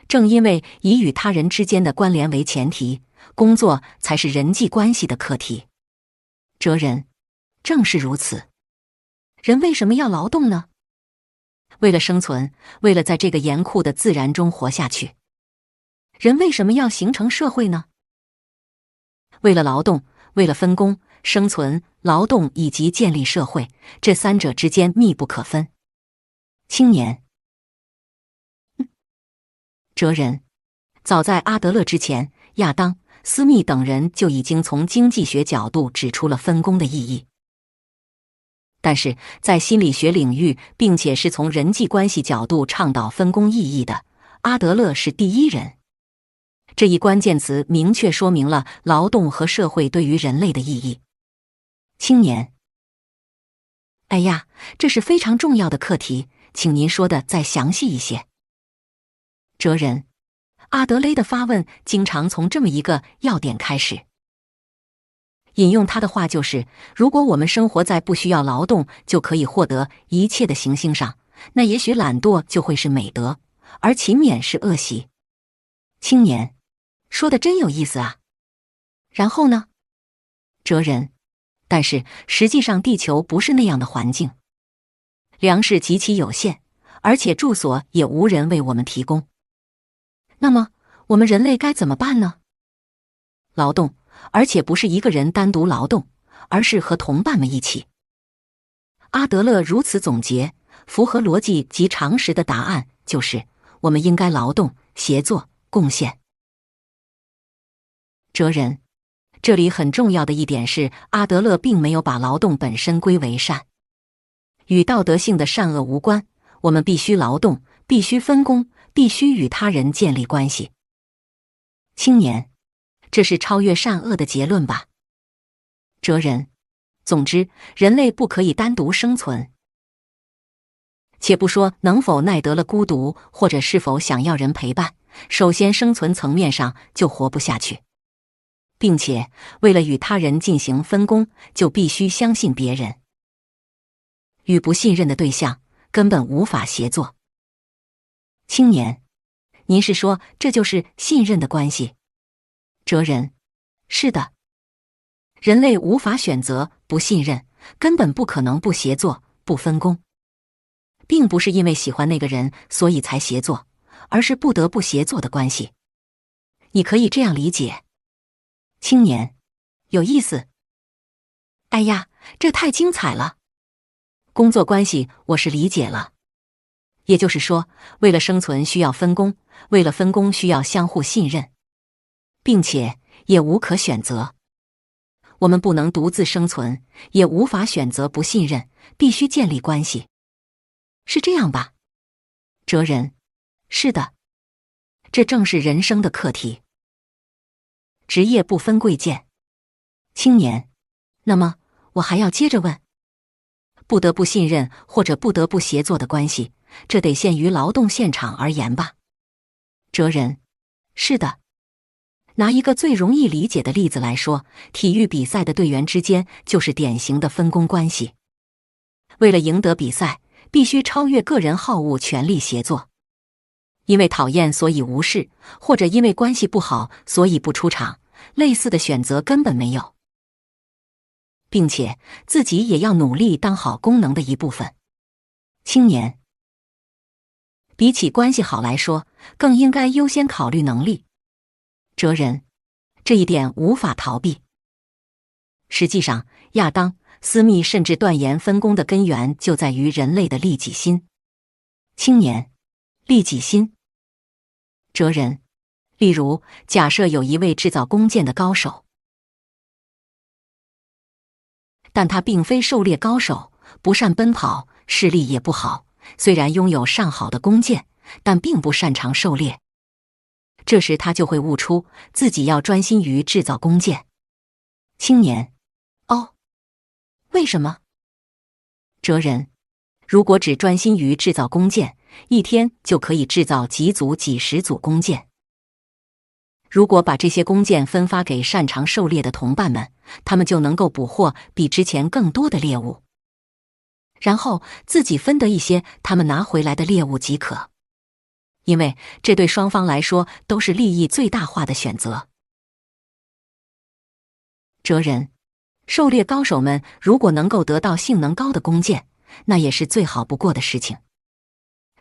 Speaker 1: 正因为以与他人之间的关联为前提，工作才是人际关系的课题。哲人，正是如此。人为什么要劳动呢？为了生存，为了在这个严酷的自然中活下去。人为什么要形成社会呢？为了劳动，为了分工、生存、劳动以及建立社会，这三者之间密不可分。青年，哲人，早在阿德勒之前，亚当、斯密等人就已经从经济学角度指出了分工的意义。但是在心理学领域，并且是从人际关系角度倡导分工意义的，阿德勒是第一人。这一关键词明确说明了劳动和社会对于人类的意义。青年，哎呀，这是非常重要的课题，请您说的再详细一些。哲人，阿德勒的发问经常从这么一个要点开始。引用他的话就是：如果我们生活在不需要劳动就可以获得一切的行星上，那也许懒惰就会是美德，而勤勉是恶习。青年，说的真有意思啊。然后呢？哲人，但是实际上地球不是那样的环境，粮食极其有限，而且住所也无人为我们提供。那么我们人类该怎么办呢？劳动，而且不是一个人单独劳动，而是和同伴们一起。阿德勒如此总结，符合逻辑及常识的答案就是：我们应该劳动、协作、贡献。哲人，这里很重要的一点是，阿德勒并没有把劳动本身归为善，与道德性的善恶无关。我们必须劳动，必须分工，必须与他人建立关系。青年，这是超越善恶的结论吧？哲人，总之，人类不可以单独生存。且不说能否耐得了孤独，或者是否想要人陪伴，首先生存层面上就活不下去。并且，为了与他人进行分工，就必须相信别人。与不信任的对象，根本无法协作。青年，您是说这就是信任的关系？哲人，是的。人类无法选择不信任，根本不可能不协作、不分工。并不是因为喜欢那个人，所以才协作，而是不得不协作的关系。你可以这样理解。青年，有意思。哎呀，这太精彩了！工作关系我是理解了。也就是说，为了生存需要分工，为了分工需要相互信任，并且也无可选择。我们不能独自生存，也无法选择不信任，必须建立关系。是这样吧？哲人，是的。这正是人生的课题。职业不分贵贱。青年，那么我还要接着问：不得不信任或者不得不协作的关系，这得限于劳动现场而言吧？哲人，是的。拿一个最容易理解的例子来说，体育比赛的队员之间就是典型的分工关系。为了赢得比赛，必须超越个人好恶，全力协作。因为讨厌所以无视，或者因为关系不好所以不出场，类似的选择根本没有。并且自己也要努力当好功能的一部分。青年，比起关系好来说，更应该优先考虑能力。哲人，这一点无法逃避。实际上，亚当、斯密甚至断言分工的根源就在于人类的利己心。青年，利己心。哲人，例如，假设有一位制造弓箭的高手，但他并非狩猎高手，不善奔跑，视力也不好，虽然拥有上好的弓箭，但并不擅长狩猎。这时他就会悟出自己要专心于制造弓箭。青年：哦，为什么？哲人：如果只专心于制造弓箭，一天就可以制造几组几十组弓箭。如果把这些弓箭分发给擅长狩猎的同伴们，他们就能够捕获比之前更多的猎物，然后自己分得一些他们拿回来的猎物即可。因为这对双方来说都是利益最大化的选择。哲人：狩猎高手们如果能够得到性能高的弓箭，那也是最好不过的事情。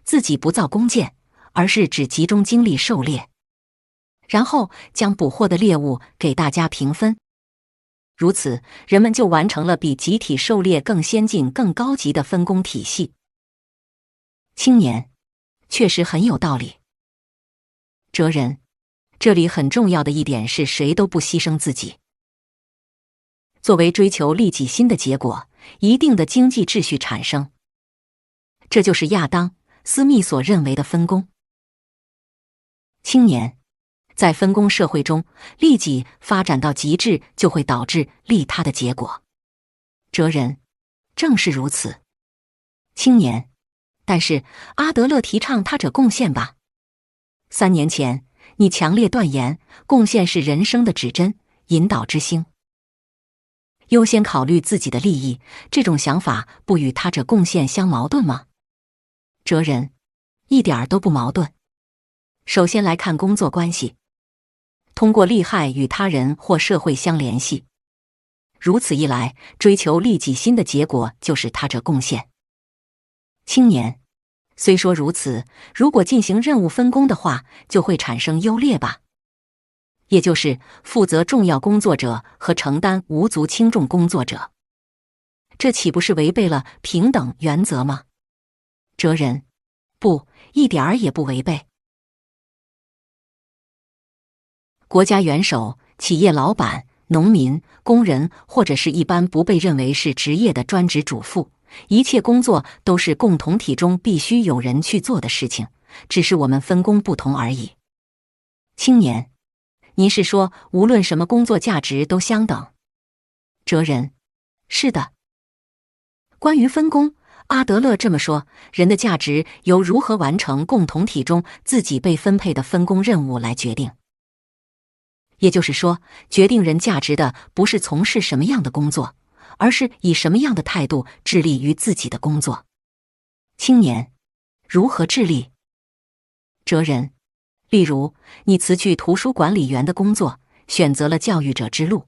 Speaker 1: 自己不造弓箭，而是只集中精力狩猎，然后将捕获的猎物给大家平分。如此，人们就完成了比集体狩猎更先进、更高级的分工体系。青年：确实很有道理。哲人：这里很重要的一点是谁都不牺牲自己。作为追求利己心的结果，一定的经济秩序产生。这就是亚当·斯密所认为的分工。青年：在分工社会中，利己发展到极致就会导致利他的结果。哲人：正是如此。青年：但是阿德勒提倡他者贡献吧？3年前，你强烈断言贡献是人生的指针、引导之星。优先考虑自己的利益，这种想法不与他者贡献相矛盾吗？哲人：一点儿都不矛盾。首先来看工作关系，通过利害与他人或社会相联系。如此一来，追求利己心的结果就是他者贡献。青年：虽说如此，如果进行任务分工的话，就会产生优劣吧？也就是负责重要工作者和承担无足轻重工作者，这岂不是违背了平等原则吗？哲人：不，一点儿也不违背。国家元首、企业老板、农民、工人，或者是一般不被认为是职业的专职主妇，一切工作都是共同体中必须有人去做的事情，只是我们分工不同而已。青年：您是说无论什么工作价值都相等？哲人：是的。关于分工，阿德勒这么说：人的价值由如何完成共同体中自己被分配的分工任务来决定。也就是说，决定人价值的不是从事什么样的工作，而是以什么样的态度致力于自己的工作。青年：如何致力？哲人：例如，你辞去图书管理员的工作，选择了教育者之路。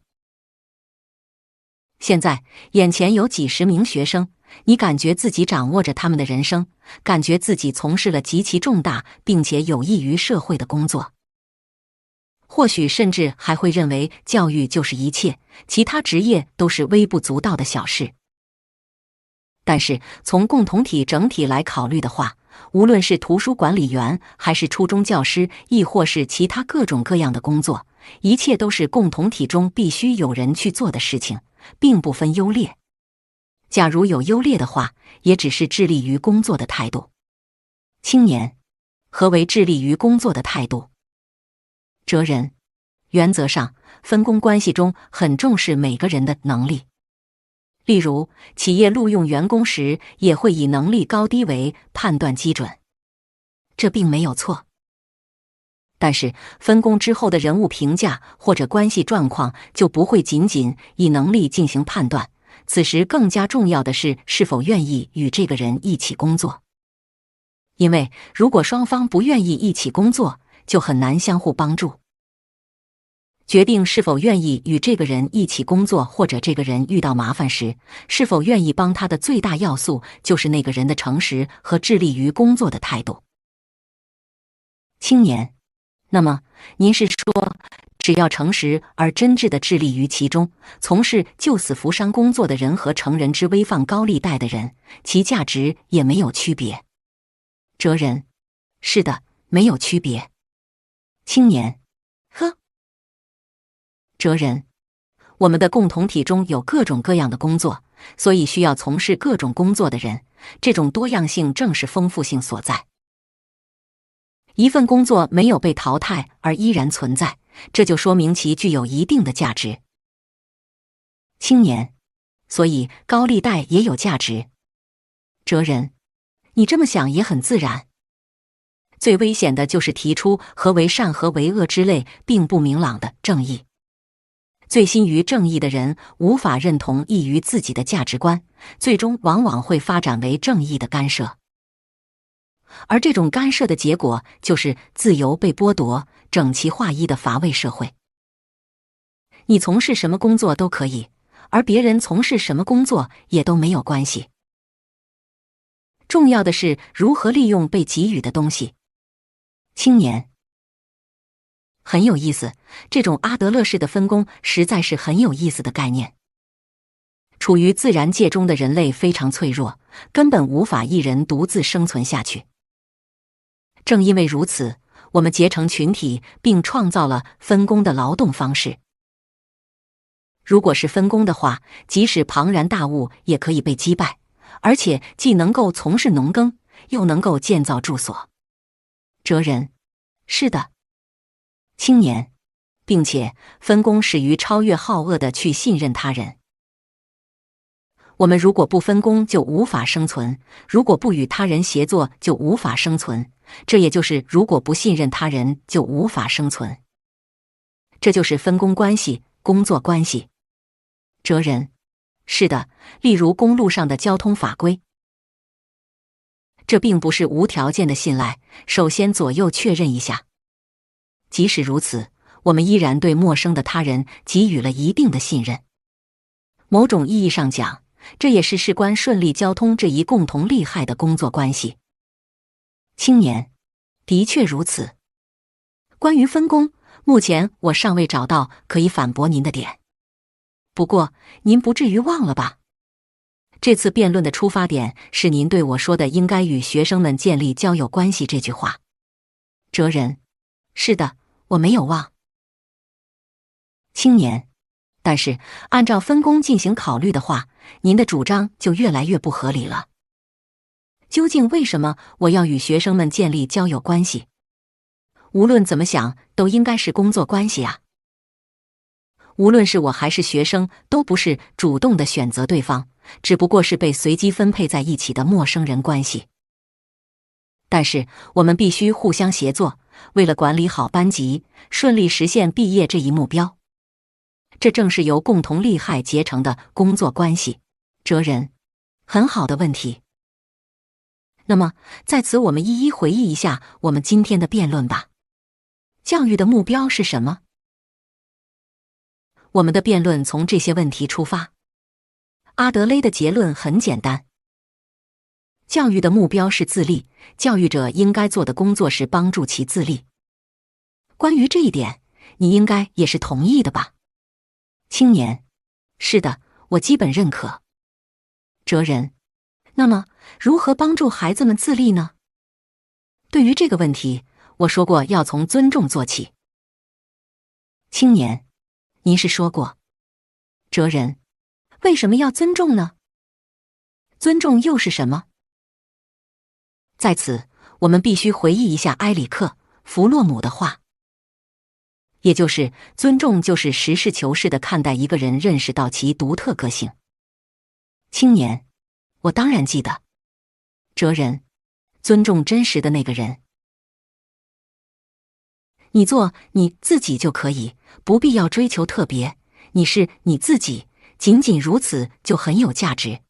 Speaker 1: 现在眼前有几十名学生，你感觉自己掌握着他们的人生，感觉自己从事了极其重大并且有益于社会的工作。或许甚至还会认为教育就是一切，其他职业都是微不足道的小事。但是从共同体整体来考虑的话，无论是图书管理员，还是初中教师，亦或是其他各种各样的工作，一切都是共同体中必须有人去做的事情，并不分优劣。假如有优劣的话，也只是致力于工作的态度。青年：何为致力于工作的态度？哲人：原则上，分工关系中很重视每个人的能力。例如，企业录用员工时也会以能力高低为判断基准，这并没有错。但是，分工之后的人物评价或者关系状况就不会仅仅以能力进行判断，此时更加重要的是是否愿意与这个人一起工作。因为如果双方不愿意一起工作，就很难相互帮助。决定是否愿意与这个人一起工作，或者这个人遇到麻烦时，是否愿意帮他的最大要素，就是那个人的诚实和致力于工作的态度。青年：那么您是说，只要诚实而真挚地致力于其中，从事救死扶伤工作的人和成人之微放高利贷的人，其价值也没有区别？哲人：是的，没有区别。青年：呵。哲人：我们的共同体中有各种各样的工作，所以需要从事各种工作的人，这种多样性正是丰富性所在。一份工作没有被淘汰而依然存在，这就说明其具有一定的价值。青年，所以高利贷也有价值。哲人，你这么想也很自然。最危险的就是提出何为善何为恶之类并不明朗的正义。醉心于正义的人无法认同异于自己的价值观，最终往往会发展为正义的干涉。而这种干涉的结果就是自由被剥夺、整齐划一的乏味社会。你从事什么工作都可以，而别人从事什么工作也都没有关系。重要的是如何利用被给予的东西。青年，很有意思，这种阿德勒式的分工实在是很有意思的概念。处于自然界中的人类非常脆弱，根本无法一人独自生存下去。正因为如此，我们结成群体，并创造了分工的劳动方式。如果是分工的话，即使庞然大物也可以被击败，而且既能够从事农耕，又能够建造住所。哲人，是的。青年，并且分工始于超越好恶的去信任他人。我们如果不分工就无法生存，如果不与他人协作就无法生存，这也就是如果不信任他人就无法生存。这就是分工关系、工作关系。哲人，是的，例如公路上的交通法规。这并不是无条件的信赖，首先左右确认一下。即使如此，我们依然对陌生的他人给予了一定的信任。某种意义上讲，这也是事关顺利交通这一共同利害的工作关系。青年，的确如此。关于分工，目前我尚未找到可以反驳您的点。不过，您不至于忘了吧？这次辩论的出发点是您对我说的应该与学生们建立交友关系这句话。哲人，是的，我没有忘。青年，但是按照分工进行考虑的话，您的主张就越来越不合理了。究竟为什么我要与学生们建立交友关系？无论怎么想，都应该是工作关系啊。无论是我还是学生，都不是主动的选择对方，只不过是被随机分配在一起的陌生人关系。但是我们必须互相协作，为了管理好班级，顺利实现毕业这一目标。这正是由共同利害结成的工作关系。哲人，很好的问题。那么，在此我们一一回忆一下我们今天的辩论吧。教育的目标是什么？我们的辩论从这些问题出发。阿德勒的结论很简单：教育的目标是自立，教育者应该做的工作是帮助其自立。关于这一点，你应该也是同意的吧？青年，是的，我基本认可。哲人，那么如何帮助孩子们自立呢？对于这个问题，我说过要从尊重做起。青年，您是说过。哲人，为什么要尊重呢？尊重又是什么？在此，我们必须回忆一下埃里克·弗洛姆的话，也就是尊重就是实事求是地看待一个人，认识到其独特个性。青年，我当然记得。哲人，尊重真实的那个人。你做你自己就可以，不必要追求特别，你是你自己，仅仅如此就很有价值。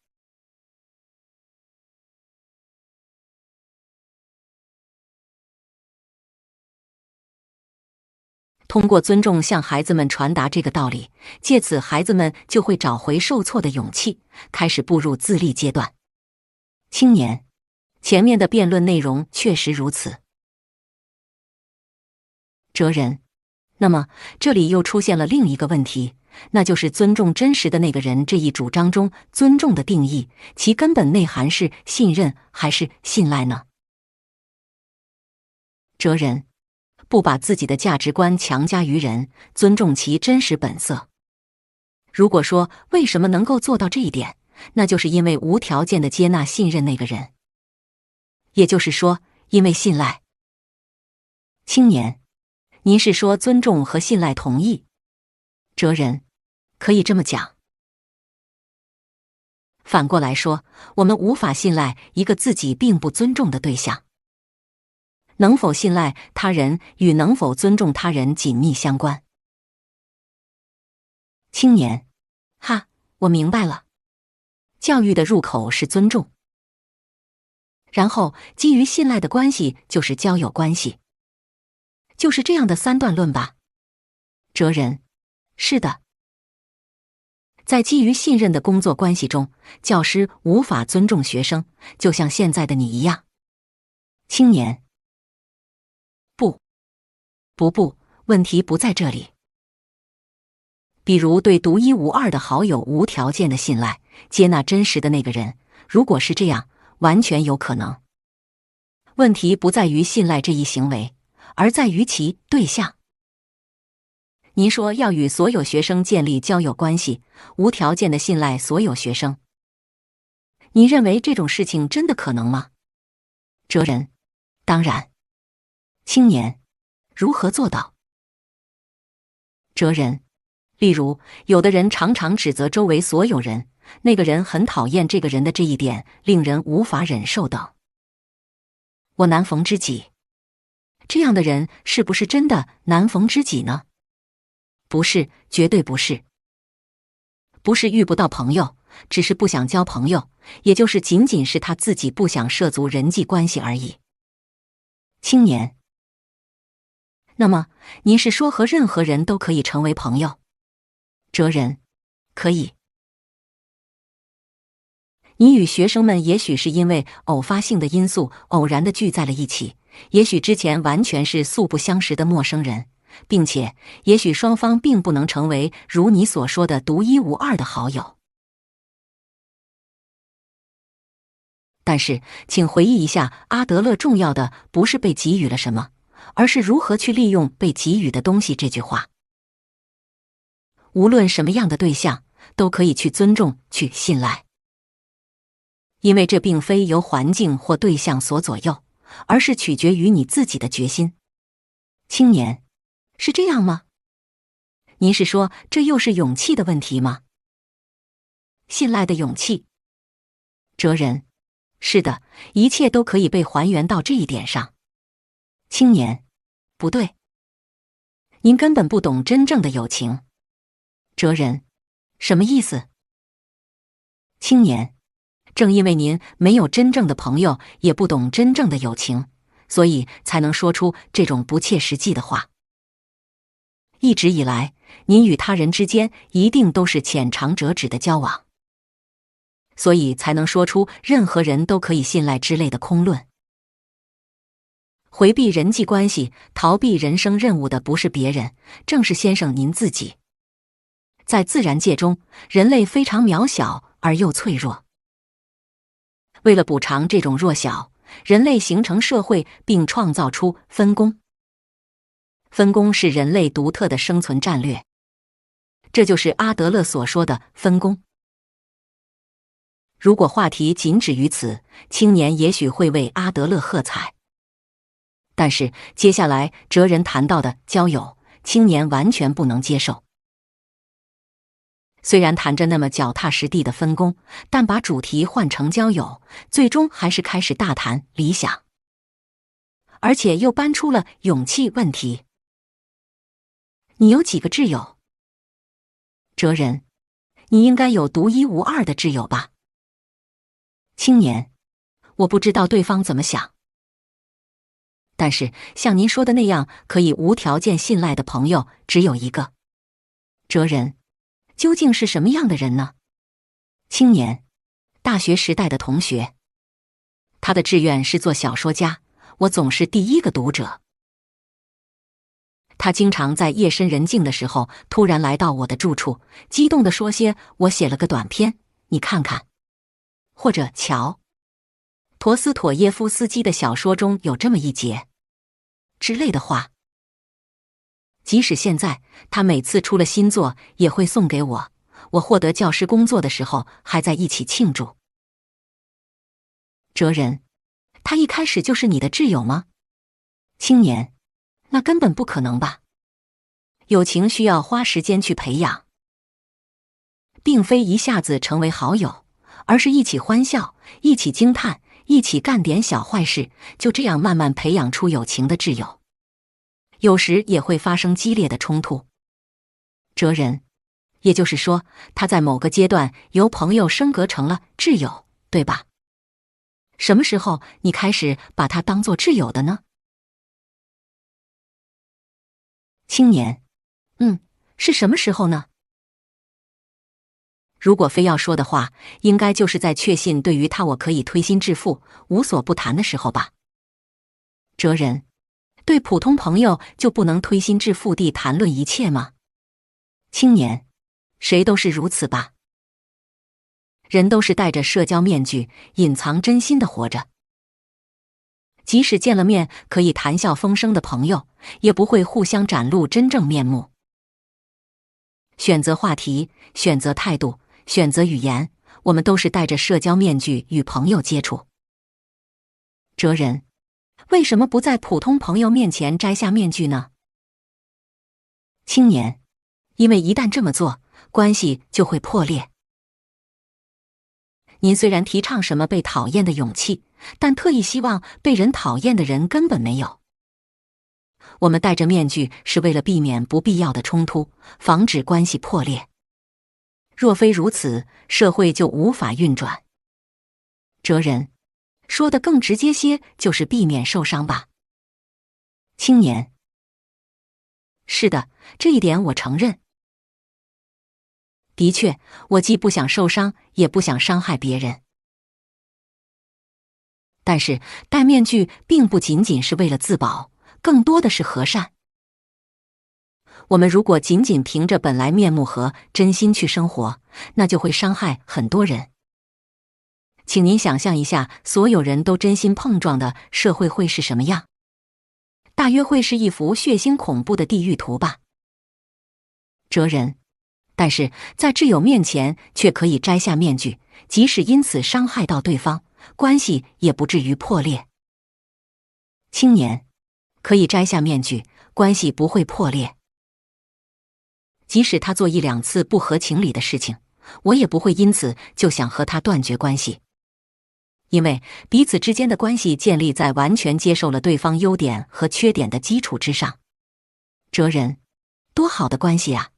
Speaker 1: 通过尊重向孩子们传达这个道理，借此孩子们就会找回受挫的勇气，开始步入自立阶段。青年，前面的辩论内容确实如此。哲人，那么这里又出现了另一个问题，那就是尊重真实的那个人这一主张中尊重的定义，其根本内涵是信任还是信赖呢？哲人，不把自己的价值观强加于人，尊重其真实本色。如果说为什么能够做到这一点，那就是因为无条件的接纳信任那个人。也就是说，因为信赖。青年，您是说尊重和信赖同意？哲人，可以这么讲。反过来说，我们无法信赖一个自己并不尊重的对象。能否信赖他人与能否尊重他人紧密相关。青年，哈，我明白了。教育的入口是尊重，然后基于信赖的关系就是交友关系，就是这样的三段论吧。哲人，是的。在基于信任的工作关系中，教师无法尊重学生，就像现在的你一样。青年，不，问题不在这里。比如对独一无二的好友无条件的信赖，接纳真实的那个人，如果是这样，完全有可能。问题不在于信赖这一行为，而在于其对象。您说要与所有学生建立交友关系，无条件的信赖所有学生，您认为这种事情真的可能吗？哲人，当然。青年，如何做到？哲人，例如，有的人常常指责周围所有人，那个人很讨厌这个人的这一点令人无法忍受等。我难逢知己，这样的人是不是真的难逢知己呢？不是，绝对不是。不是遇不到朋友，只是不想交朋友，也就是仅仅是他自己不想涉足人际关系而已。青年，那么您是说和任何人都可以成为朋友？哲人，可以。你与学生们也许是因为偶发性的因素偶然地聚在了一起，也许之前完全是素不相识的陌生人，并且也许双方并不能成为如你所说的独一无二的好友。但是，请回忆一下，阿德勒重要的不是被给予了什么，而是如何去利用被给予的东西这句话。无论什么样的对象，都可以去尊重、去信赖。因为这并非由环境或对象所左右，而是取决于你自己的决心。青年，是这样吗？您是说这又是勇气的问题吗？信赖的勇气。哲人，是的，一切都可以被还原到这一点上。青年，不对，您根本不懂真正的友情。哲人，什么意思？青年，正因为您没有真正的朋友，也不懂真正的友情，所以才能说出这种不切实际的话。一直以来，您与他人之间一定都是浅尝辄止的交往，所以才能说出任何人都可以信赖之类的空论。回避人际关系、逃避人生任务的不是别人，正是先生您自己。在自然界中，人类非常渺小而又脆弱。为了补偿这种弱小，人类形成社会并创造出分工。分工是人类独特的生存战略，这就是阿德勒所说的分工。如果话题仅止于此，青年也许会为阿德勒喝彩。但是接下来哲人谈到的交友，青年完全不能接受。虽然谈着那么脚踏实地的分工，但把主题换成交友，最终还是开始大谈理想，而且又搬出了勇气问题。你有几个挚友？哲人，你应该有独一无二的挚友吧？青年，我不知道对方怎么想。但是像您说的那样，可以无条件信赖的朋友只有一个。哲人，究竟是什么样的人呢？青年，大学时代的同学。他的志愿是做小说家，我总是第一个读者。他经常在夜深人静的时候突然来到我的住处，激动地说些我写了个短篇，你看看。或者瞧，陀思妥耶夫斯基的小说中有这么一节之类的话。即使现在，他每次出了新作也会送给我，我获得教师工作的时候还在一起庆祝。哲人，他一开始就是你的挚友吗？青年，那根本不可能吧？友情需要花时间去培养，并非一下子成为好友，而是一起欢笑，一起惊叹，一起干点小坏事，就这样慢慢培养出友情的挚友。有时也会发生激烈的冲突。哲人，也就是说，他在某个阶段由朋友升格成了挚友，对吧？什么时候你开始把他当作挚友的呢？青年，是什么时候呢？如果非要说的话，应该就是在确信对于他我可以推心置腹、无所不谈的时候吧。哲人，对普通朋友就不能推心置腹地谈论一切吗？青年，谁都是如此吧。人都是戴着社交面具，隐藏真心的活着。即使见了面可以谈笑风生的朋友，也不会互相展露真正面目。选择话题，选择态度，选择语言，我们都是戴着社交面具与朋友接触。哲人，为什么不在普通朋友面前摘下面具呢？青年，因为一旦这么做，关系就会破裂。您虽然提倡什么被讨厌的勇气，但特意希望被人讨厌的人根本没有。我们戴着面具是为了避免不必要的冲突，防止关系破裂。若非如此，社会就无法运转。哲人，说得更直接些，就是避免受伤吧。青年，是的，这一点我承认。的确，我既不想受伤，也不想伤害别人。但是戴面具并不仅仅是为了自保，更多的是和善。我们如果仅仅凭着本来面目和真心去生活，那就会伤害很多人。请您想象一下，所有人都真心碰撞的社会会是什么样？大约会是一幅血腥恐怖的地狱图吧。哲人，但是在挚友面前却可以摘下面具，即使因此伤害到对方，关系也不至于破裂。青年，可以摘下面具，关系不会破裂。即使他做一两次不合情理的事情，我也不会因此就想和他断绝关系。因为彼此之间的关系建立在完全接受了对方优点和缺点的基础之上。哲人，多好的关系啊！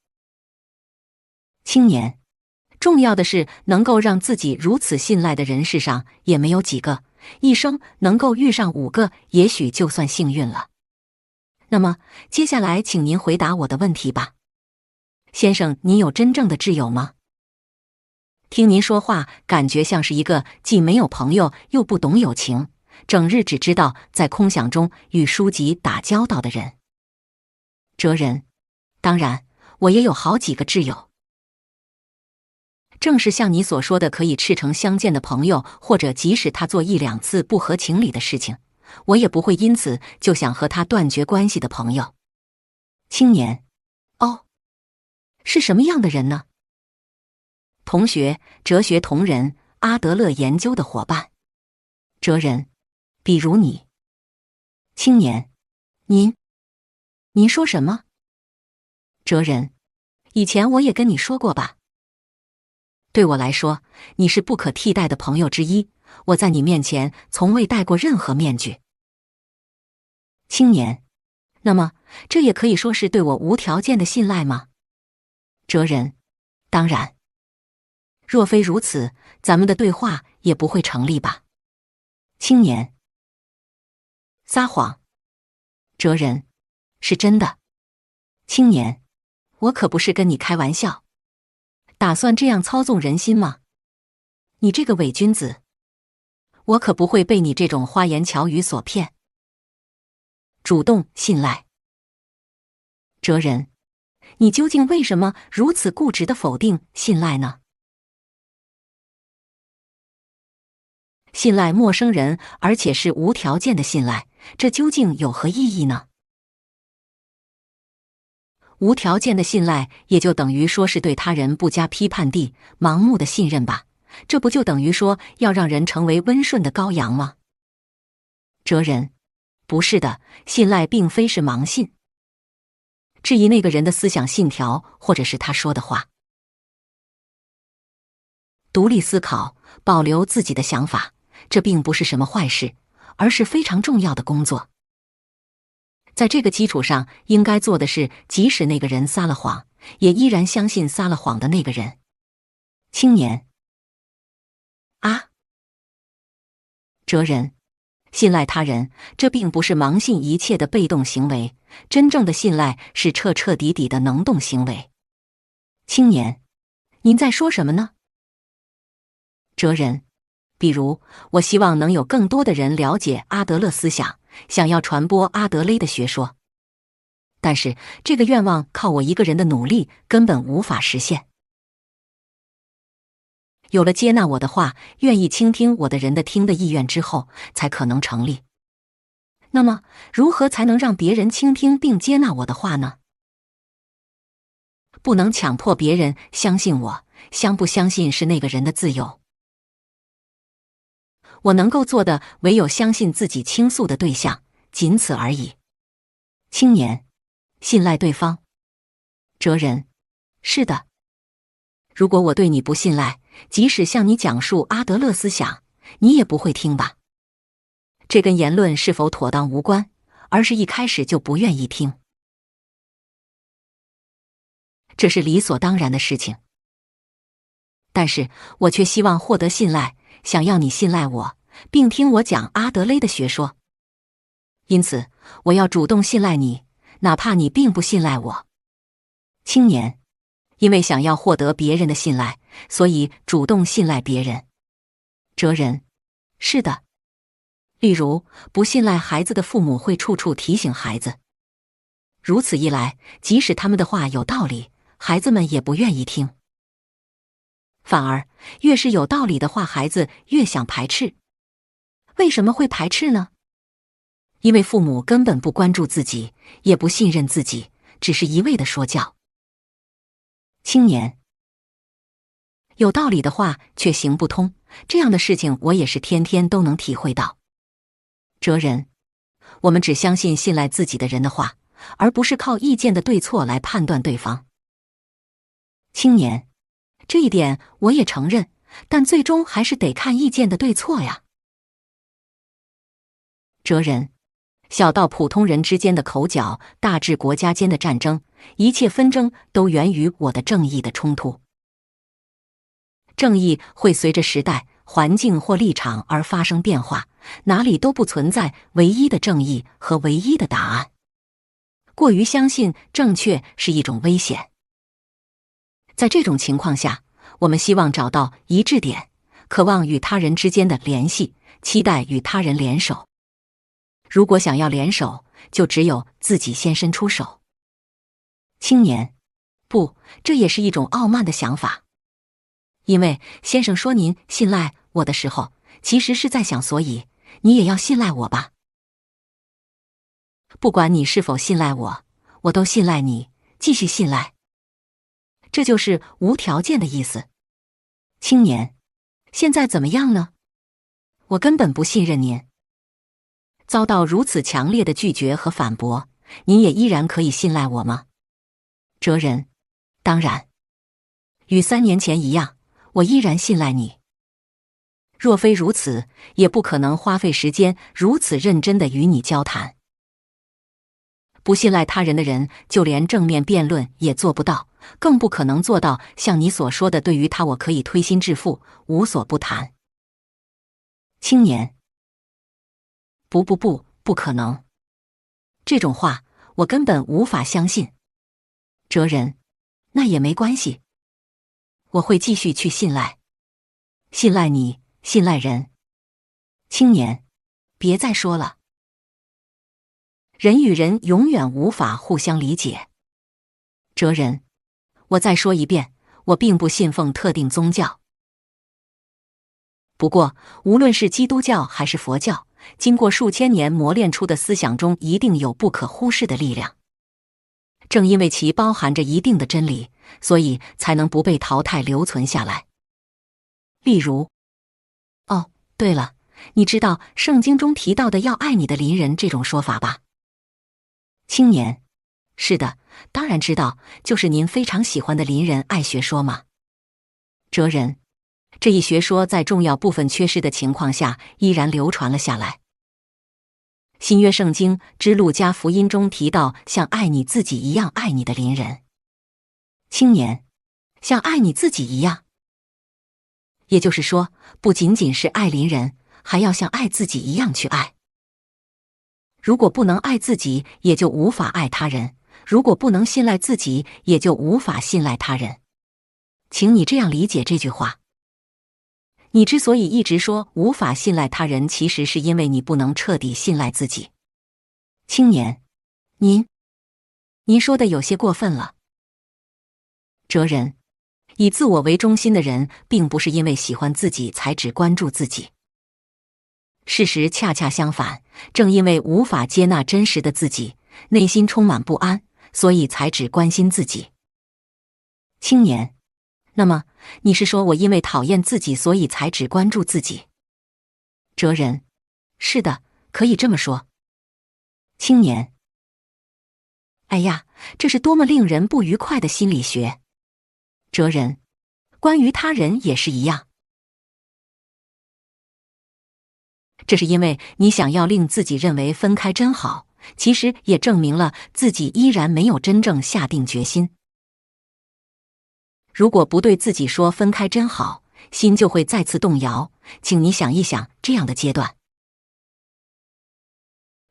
Speaker 1: 青年，重要的是能够让自己如此信赖的人，世上也没有几个，一生能够遇上5个，也许就算幸运了。那么，接下来请您回答我的问题吧。先生，您有真正的挚友吗？听您说话，感觉像是一个既没有朋友又不懂友情，整日只知道在空想中与书籍打交道的人。哲人，当然，我也有好几个挚友。正是像你所说的可以赤诚相见的朋友，或者即使他做一两次不合情理的事情，我也不会因此就想和他断绝关系的朋友。青年，哦，是什么样的人呢？同学，哲学同仁，阿德勒研究的伙伴。哲人，比如你。青年，您说什么？哲人，以前我也跟你说过吧。对我来说，你是不可替代的朋友之一，我在你面前从未戴过任何面具。青年，那么这也可以说是对我无条件的信赖吗？哲人，当然。若非如此，咱们的对话也不会成立吧。青年，撒谎。哲人，是真的。青年，我可不是跟你开玩笑。打算这样操纵人心吗？你这个伪君子，我可不会被你这种花言巧语所骗。主动信赖。哲人，你究竟为什么如此固执地否定信赖呢？信赖陌生人，而且是无条件的信赖，这究竟有何意义呢？无条件的信赖，也就等于说是对他人不加批判地、盲目的信任吧？这不就等于说要让人成为温顺的羔羊吗？哲人，不是的，信赖并非是盲信。质疑那个人的思想信条，或者是他说的话。独立思考，保留自己的想法，这并不是什么坏事，而是非常重要的工作。在这个基础上，应该做的是，即使那个人撒了谎，也依然相信撒了谎的那个人。青年啊，哲人，信赖他人，这并不是盲信一切的被动行为，真正的信赖是彻彻底底的能动行为。青年，您在说什么呢？哲人，比如，我希望能有更多的人了解阿德勒思想，想要传播阿德勒的学说。但是，这个愿望靠我一个人的努力根本无法实现。有了接纳我的话，愿意倾听我的人的听的意愿之后，才可能成立。那么，如何才能让别人倾听并接纳我的话呢？不能强迫别人相信我，相不相信是那个人的自由。我能够做的唯有相信自己倾诉的对象，仅此而已。青年，信赖对方。哲人，是的。如果我对你不信赖，即使向你讲述阿德勒思想，你也不会听吧？这跟言论是否妥当无关，而是一开始就不愿意听。这是理所当然的事情。但是我却希望获得信赖，想要你信赖我，并听我讲阿德勒的学说。因此，我要主动信赖你，哪怕你并不信赖我。青年，因为想要获得别人的信赖，所以主动信赖别人。哲人，是的。例如，不信赖孩子的父母会处处提醒孩子。如此一来，即使他们的话有道理，孩子们也不愿意听。反而，越是有道理的话，孩子越想排斥。为什么会排斥呢？因为父母根本不关注自己，也不信任自己，只是一味的说教。青年，有道理的话却行不通，这样的事情我也是天天都能体会到。哲人，我们只相信信赖自己的人的话，而不是靠意见的对错来判断对方。青年，这一点我也承认，但最终还是得看意见的对错呀。哲人，小到普通人之间的口角，大至国家间的战争，一切纷争都源于我的正义的冲突。正义会随着时代、环境或立场而发生变化，哪里都不存在唯一的正义和唯一的答案。过于相信正确是一种危险。在这种情况下，我们希望找到一致点，渴望与他人之间的联系，期待与他人联手。如果想要联手，就只有自己先伸出手。青年，不，这也是一种傲慢的想法。因为先生说您信赖我的时候，其实是在想，所以你也要信赖我吧。不管你是否信赖我，我都信赖你，继续信赖。这就是无条件的意思。青年，现在怎么样呢？我根本不信任您。遭到如此强烈的拒绝和反驳，您也依然可以信赖我吗？哲人，当然。与3年前一样，我依然信赖你。若非如此，也不可能花费时间如此认真地与你交谈。不信赖他人的人，就连正面辩论也做不到，更不可能做到像你所说的，对于他我可以推心置腹，无所不谈。青年，不可能。这种话我根本无法相信。哲人，那也没关系，我会继续去信赖。信赖你，信赖人。青年，别再说了。人与人永远无法互相理解。哲人，我再说一遍，我并不信奉特定宗教。不过，无论是基督教还是佛教，经过数千年磨练出的思想中，一定有不可忽视的力量。正因为其包含着一定的真理，所以才能不被淘汰留存下来。例如，哦，对了，你知道圣经中提到的要爱你的邻人这种说法吧？青年：是的，当然知道，就是您非常喜欢的邻人爱学说嘛。哲人：这一学说在重要部分缺失的情况下依然流传了下来。新约圣经之路加福音中提到像爱你自己一样爱你的邻人。青年：像爱你自己一样，也就是说，不仅仅是爱邻人，还要像爱自己一样去爱。如果不能爱自己，也就无法爱他人；如果不能信赖自己，也就无法信赖他人。请你这样理解这句话。你之所以一直说无法信赖他人，其实是因为你不能彻底信赖自己。青年：您说的有些过分了。哲人：以自我为中心的人，并不是因为喜欢自己才只关注自己。事实恰恰相反，正因为无法接纳真实的自己，内心充满不安，所以才只关心自己。青年：那么，你是说我因为讨厌自己，所以才只关注自己？哲人：是的，可以这么说。青年：哎呀，这是多么令人不愉快的心理学。哲人：关于他人也是一样。这是因为你想要令自己认为分开真好，其实也证明了自己依然没有真正下定决心。如果不对自己说分开真好，心就会再次动摇。请你想一想这样的阶段。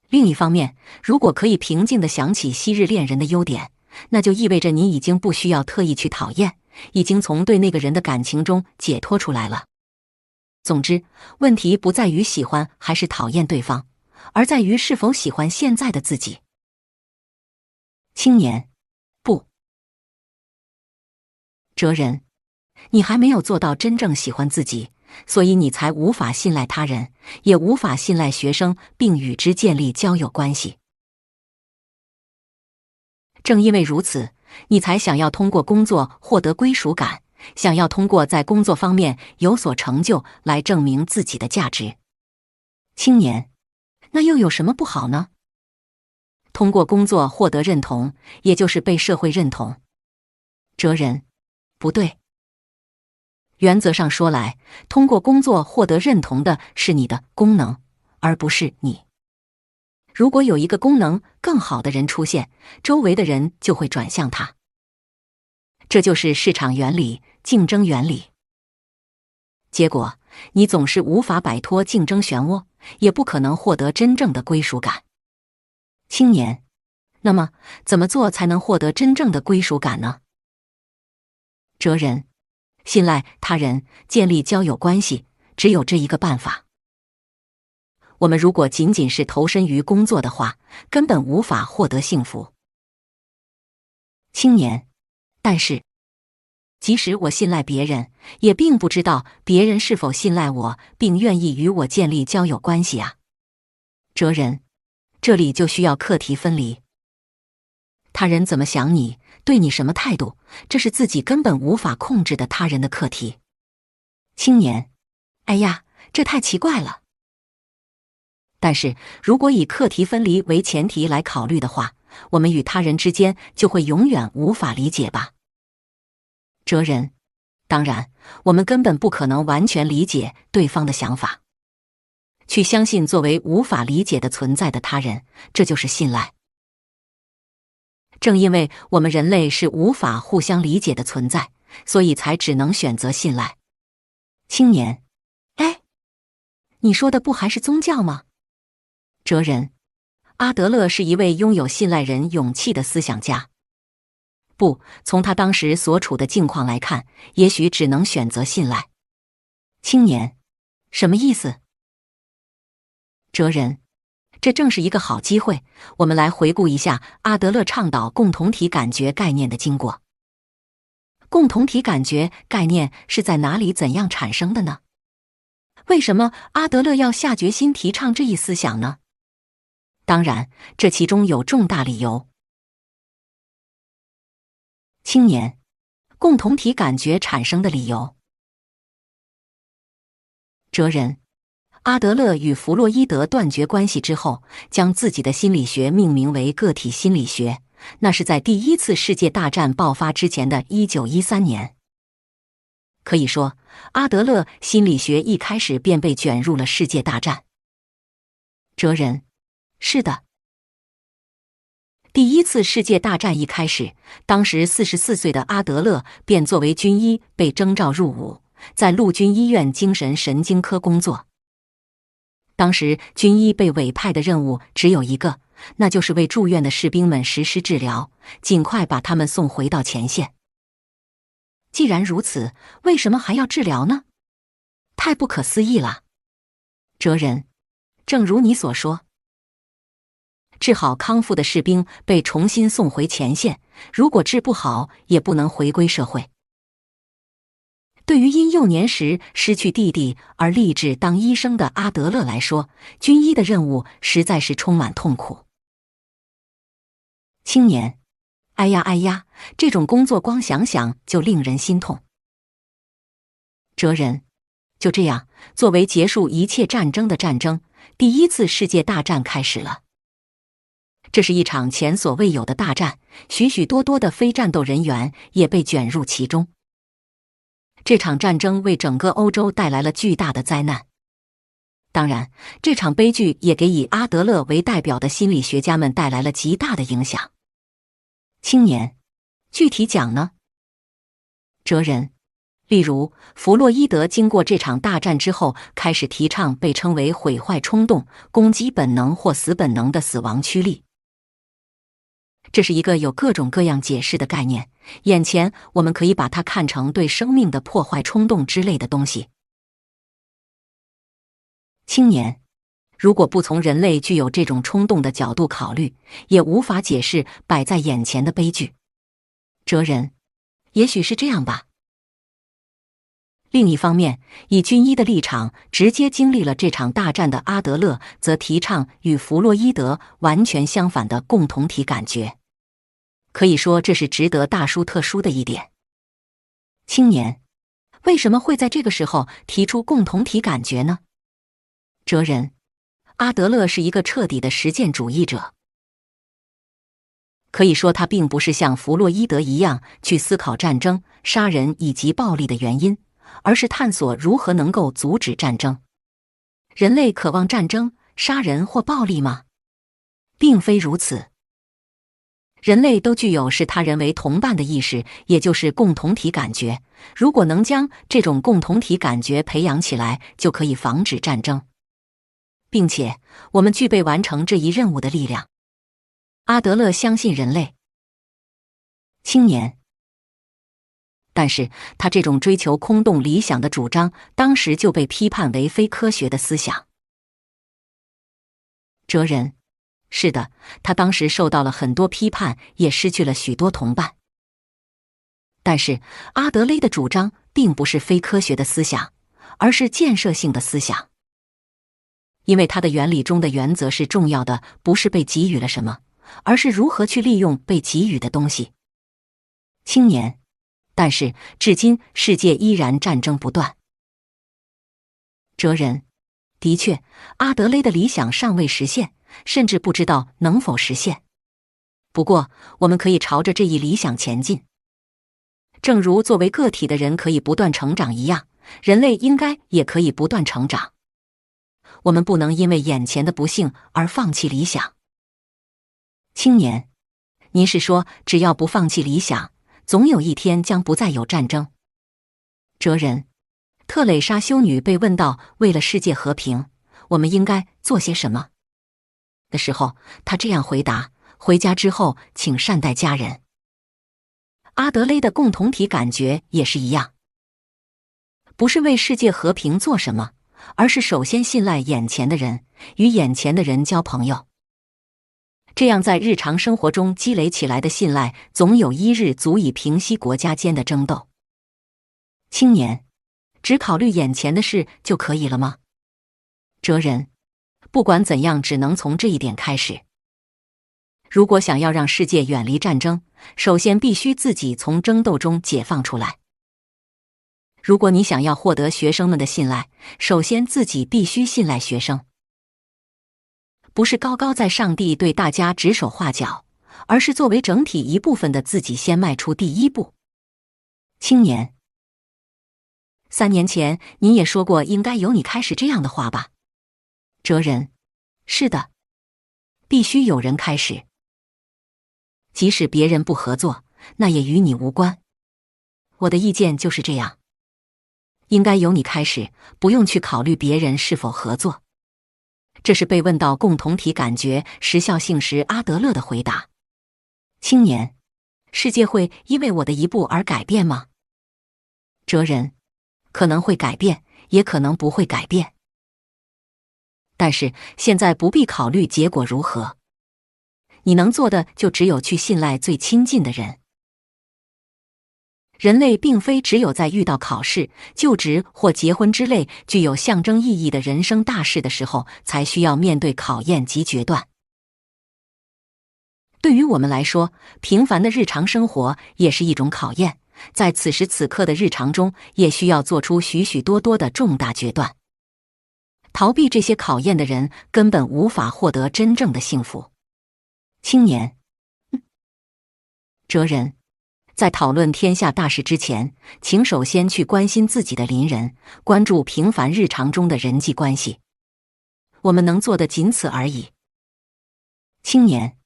Speaker 1: 另一方面，如果可以平静地想起昔日恋人的优点，那就意味着你已经不需要特意去讨厌，已经从对那个人的感情中解脱出来了。总之，问题不在于喜欢还是讨厌对方，而在于是否喜欢现在的自己。青年：不。哲人：你还没有做到真正喜欢自己，所以你才无法信赖他人，也无法信赖学生，并与之建立交友关系。正因为如此，你才想要通过工作获得归属感，想要通过在工作方面有所成就来证明自己的价值。青年：那又有什么不好呢？通过工作获得认同，也就是被社会认同。哲人：不对。原则上说来，通过工作获得认同的是你的功能，而不是你。如果有一个功能更好的人出现，周围的人就会转向他。这就是市场原理、竞争原理。结果，你总是无法摆脱竞争漩涡，也不可能获得真正的归属感。青年：那么，怎么做才能获得真正的归属感呢？哲人：信赖他人，建立交友关系，只有这一个办法。我们如果仅仅是投身于工作的话，根本无法获得幸福。青年：但是，即使我信赖别人，也并不知道别人是否信赖我，并愿意与我建立交友关系啊。哲人：这里就需要课题分离。他人怎么想你，对你什么态度，这是自己根本无法控制的他人的课题。青年：哎呀，这太奇怪了。但是如果以课题分离为前提来考虑的话，我们与他人之间就会永远无法理解吧？哲人：当然，我们根本不可能完全理解对方的想法。去相信作为无法理解的存在的他人，这就是信赖。正因为我们人类是无法互相理解的存在，所以才只能选择信赖。青年：哎，你说的不还是宗教吗？哲人：阿德勒是一位拥有信赖人勇气的思想家。不，从他当时所处的境况来看，也许只能选择信赖。青年：什么意思？哲人：这正是一个好机会，我们来回顾一下阿德勒倡导共同体感觉概念的经过。共同体感觉概念是在哪里怎样产生的呢？为什么阿德勒要下决心提倡这一思想呢？当然，这其中有重大理由。青年：共同体感觉产生的理由。哲人：阿德勒与弗洛伊德断绝关系之后，将自己的心理学命名为个体心理学，那是在第一次世界大战爆发之前的1913年。可以说，阿德勒心理学一开始便被卷入了世界大战。哲人：是的。第一次世界大战一开始，当时44岁的阿德勒便作为军医被征召入伍，在陆军医院精神神经科工作。当时军医被委派的任务只有一个，那就是为住院的士兵们实施治疗，尽快把他们送回到前线。既然如此，为什么还要治疗呢？太不可思议了。哲人：正如你所说，治好康复的士兵被重新送回前线，如果治不好，也不能回归社会。对于因幼年时失去弟弟而立志当医生的阿德勒来说，军医的任务实在是充满痛苦。青年，哎呀哎呀，这种工作光想想就令人心痛。哲人：就这样，作为结束一切战争的战争，第一次世界大战开始了。这是一场前所未有的大战，许许多多的非战斗人员也被卷入其中。这场战争为整个欧洲带来了巨大的灾难。当然，这场悲剧也给以阿德勒为代表的心理学家们带来了极大的影响。青年，具体讲呢？哲人：例如，弗洛伊德经过这场大战之后，开始提倡被称为毁坏冲动、攻击本能或死本能的死亡驱力。这是一个有各种各样解释的概念，眼前我们可以把它看成对生命的破坏冲动之类的东西。青年，如果不从人类具有这种冲动的角度考虑，也无法解释摆在眼前的悲剧。哲人：也许是这样吧。另一方面，以军医的立场直接经历了这场大战的阿德勒，则提倡与弗洛伊德完全相反的共同体感觉。可以说，这是值得大书特书的一点。青年，为什么会在这个时候提出共同体感觉呢？哲人：阿德勒是一个彻底的实践主义者。可以说，他并不是像弗洛伊德一样去思考战争、杀人以及暴力的原因，而是探索如何能够阻止战争。人类渴望战争、杀人或暴力吗？并非如此。人类都具有视他人为同伴的意识，也就是共同体感觉。如果能将这种共同体感觉培养起来，就可以防止战争，并且我们具备完成这一任务的力量。阿德勒相信人类。青年，但是他这种追求空洞理想的主张，当时就被批判为非科学的思想。哲人：是的，他当时受到了很多批判，也失去了许多同伴。但是阿德勒的主张并不是非科学的思想，而是建设性的思想。因为他的原理中的原则是重要的，不是被给予了什么，而是如何去利用被给予的东西。青年，但是至今世界依然战争不断。哲人：的确，阿德勒的理想尚未实现，甚至不知道能否实现。不过，我们可以朝着这一理想前进。正如作为个体的人可以不断成长一样，人类应该也可以不断成长。我们不能因为眼前的不幸而放弃理想。青年，您是说只要不放弃理想，总有一天将不再有战争？哲人：特蕾莎修女被问到为了世界和平，我们应该做些什么的时候，她这样回答：回家之后请善待家人。阿德勒的共同体感觉也是一样，不是为世界和平做什么，而是首先信赖眼前的人，与眼前的人交朋友。这样在日常生活中积累起来的信赖，总有一日足以平息国家间的争斗。青年，只考虑眼前的事就可以了吗？哲人：不管怎样，只能从这一点开始。如果想要让世界远离战争，首先必须自己从争斗中解放出来。如果你想要获得学生们的信赖，首先自己必须信赖学生。不是高高在上地对大家指手画脚，而是作为整体一部分的自己先迈出第一步。青年，3年前您也说过应该由你开始这样的话吧？哲人：是的，必须有人开始。即使别人不合作，那也与你无关。我的意见就是这样，应该由你开始，不用去考虑别人是否合作。这是被问到共同体感觉时效性时阿德勒的回答。青年：世界会因为我的一步而改变吗？哲人：可能会改变，也可能不会改变。但是现在不必考虑结果如何，你能做的就只有去信赖最亲近的人。人类并非只有在遇到考试、就职或结婚之类具有象征意义的人生大事的时候，才需要面对考验及决断。对于我们来说，平凡的日常生活也是一种考验，在此时此刻的日常中，也需要做出许许多多的重大决断。逃避这些考验的人，根本无法获得真正的幸福。青年：哲人：在讨论天下大事之前，请首先去关心自己的邻人，关注平凡日常中的人际关系。我们能做的仅此而已。青年：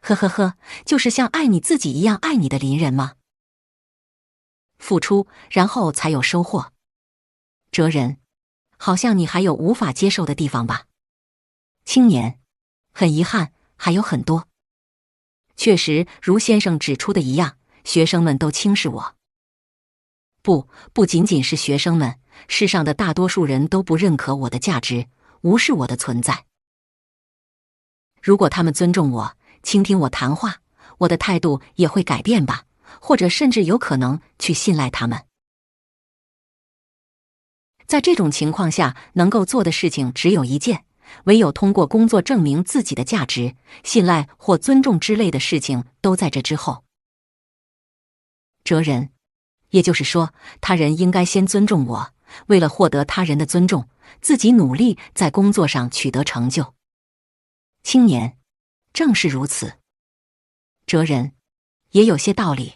Speaker 1: 呵呵呵，就是像爱你自己一样爱你的邻人吗？付出，然后才有收获。哲人：好像你还有无法接受的地方吧？青年：很遗憾，还有很多。确实，如先生指出的一样，学生们都轻视我。不仅仅是学生们，世上的大多数人都不认可我的价值，无视我的存在。如果他们尊重我，倾听我谈话，我的态度也会改变吧，或者甚至有可能去信赖他们。在这种情况下，能够做的事情只有一件，唯有通过工作证明自己的价值，信赖或尊重之类的事情都在这之后。哲人：也就是说，他人应该先尊重我，为了获得他人的尊重，自己努力在工作上取得成就。青年：正是如此。哲人：也有些道理。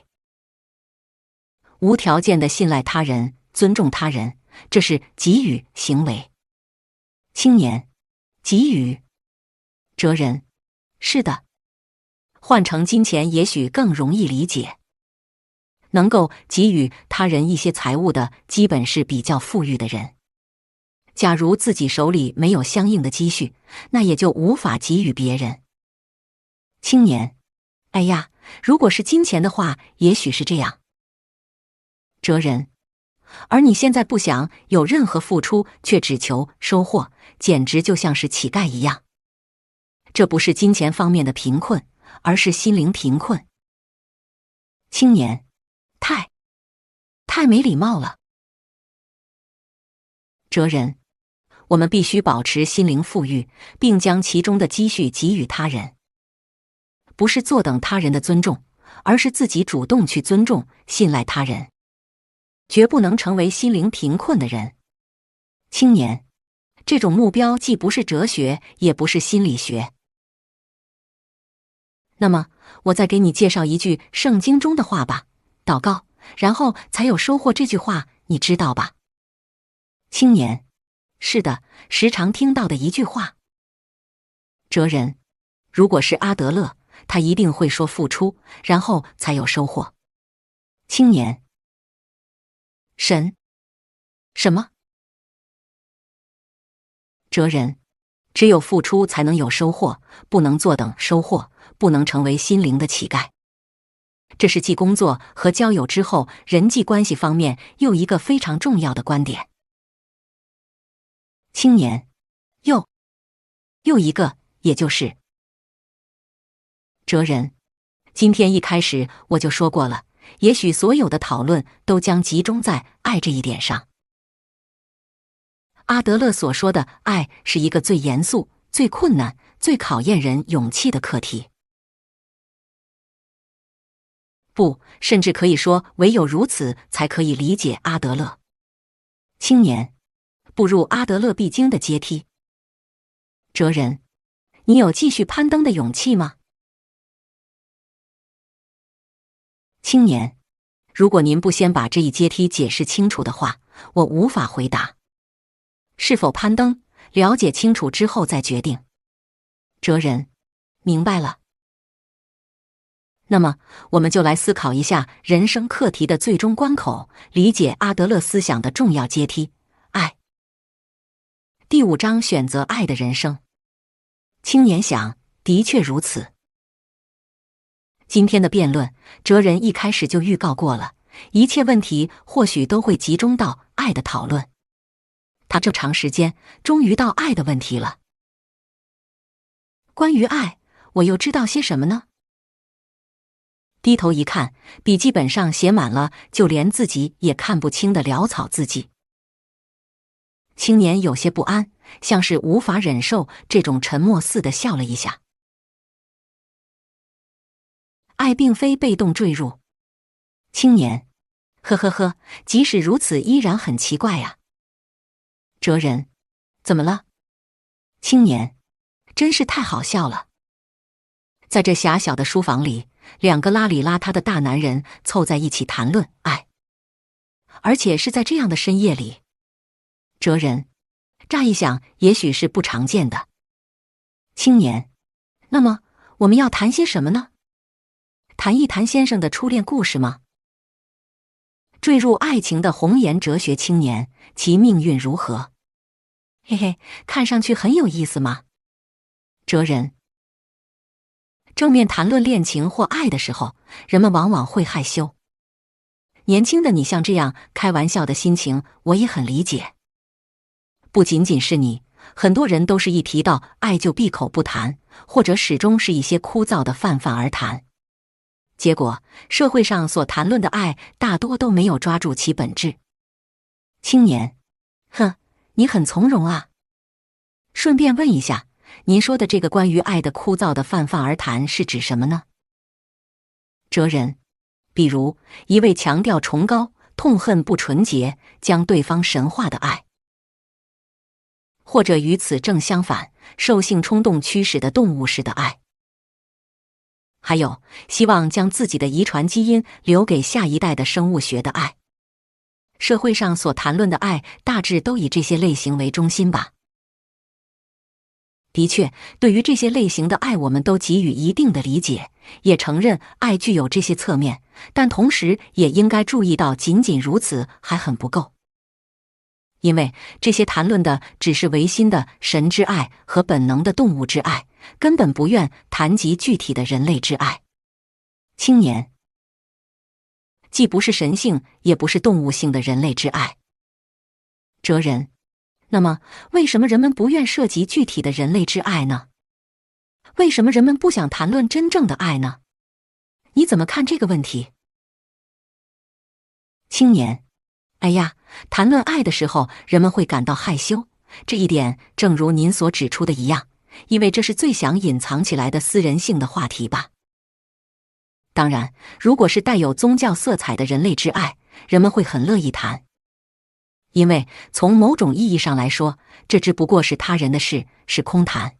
Speaker 1: 无条件的信赖他人，尊重他人，这是给予行为。青年：给予。哲人：是的。换成金钱也许更容易理解。能够给予他人一些财物的，基本是比较富裕的人。假如自己手里没有相应的积蓄，那也就无法给予别人。青年：哎呀，如果是金钱的话，也许是这样。哲人：而你现在不想有任何付出，却只求收获，简直就像是乞丐一样。这不是金钱方面的贫困，而是心灵贫困。青年：太没礼貌了。哲人：我们必须保持心灵富裕，并将其中的积蓄给予他人。不是坐等他人的尊重，而是自己主动去尊重、信赖他人。绝不能成为心灵贫困的人。青年：这种目标既不是哲学，也不是心理学。那么，我再给你介绍一句圣经中的话吧：祷告，然后才有收获。这句话你知道吧？青年：是的，时常听到的一句话。哲人：如果是阿德勒，他一定会说付出，然后才有收获。青年：什么？哲人：只有付出才能有收获，不能坐等收获，不能成为心灵的乞丐。这是继工作和交友之后，人际关系方面又一个非常重要的观点。青年：又一个，也就是哲人。今天一开始我就说过了，也许所有的讨论都将集中在爱这一点上。阿德勒所说的爱是一个最严肃、最困难、最考验人勇气的课题。不，甚至可以说，唯有如此才可以理解阿德勒。青年，步入阿德勒必经的阶梯。哲人，你有继续攀登的勇气吗？青年，如果您不先把这一阶梯解释清楚的话，我无法回答。是否攀登，了解清楚之后再决定。哲人，明白了。那么，我们就来思考一下人生课题的最终关口，理解阿德勒思想的重要阶梯——爱。第5章选择爱的人生。青年想，的确如此。今天的辩论，哲人一开始就预告过了，一切问题或许都会集中到爱的讨论。他这长时间终于到爱的问题了。关于爱，我又知道些什么呢？低头一看，笔记本上写满了就连自己也看不清的潦草字迹。青年有些不安，像是无法忍受这种沉默似的笑了一下。爱并非被动坠入。青年，呵呵呵，即使如此依然很奇怪呀。哲人，怎么了？青年，真是太好笑了。在这狭小的书房里，2个邋里邋遢的大男人凑在一起谈论爱，而且是在这样的深夜里。哲人，乍一想也许是不常见的。青年，那么我们要谈些什么呢？谈一谈先生的初恋故事吗？坠入爱情的红颜哲学青年，其命运如何？嘿嘿，看上去很有意思吗？哲人，正面谈论恋情或爱的时候，人们往往会害羞。年轻的你像这样开玩笑的心情，我也很理解。不仅仅是你，很多人都是一提到爱就闭口不谈，或者始终是一些枯燥的泛泛而谈。结果，社会上所谈论的爱，大多都没有抓住其本质。青年，哼，你很从容啊。顺便问一下，您说的这个关于爱的枯燥的泛泛而谈是指什么呢？哲人，比如一味强调崇高、痛恨不纯洁、将对方神化的爱，或者与此正相反，受性冲动驱使的动物式的爱。还有希望将自己的遗传基因留给下一代的生物学的爱。社会上所谈论的爱，大致都以这些类型为中心吧。的确，对于这些类型的爱，我们都给予一定的理解，也承认爱具有这些侧面，但同时也应该注意到，仅仅如此还很不够。因为这些谈论的只是唯心的神之爱和本能的动物之爱，根本不愿谈及具体的人类之爱。青年，既不是神性，也不是动物性的人类之爱。哲人，那么为什么人们不愿涉及具体的人类之爱呢？为什么人们不想谈论真正的爱呢？你怎么看这个问题？青年，哎呀，谈论爱的时候，人们会感到害羞，这一点正如您所指出的一样，因为这是最想隐藏起来的私人性的话题吧。当然，如果是带有宗教色彩的人类之爱，人们会很乐意谈，因为从某种意义上来说，这只不过是他人的事，是空谈。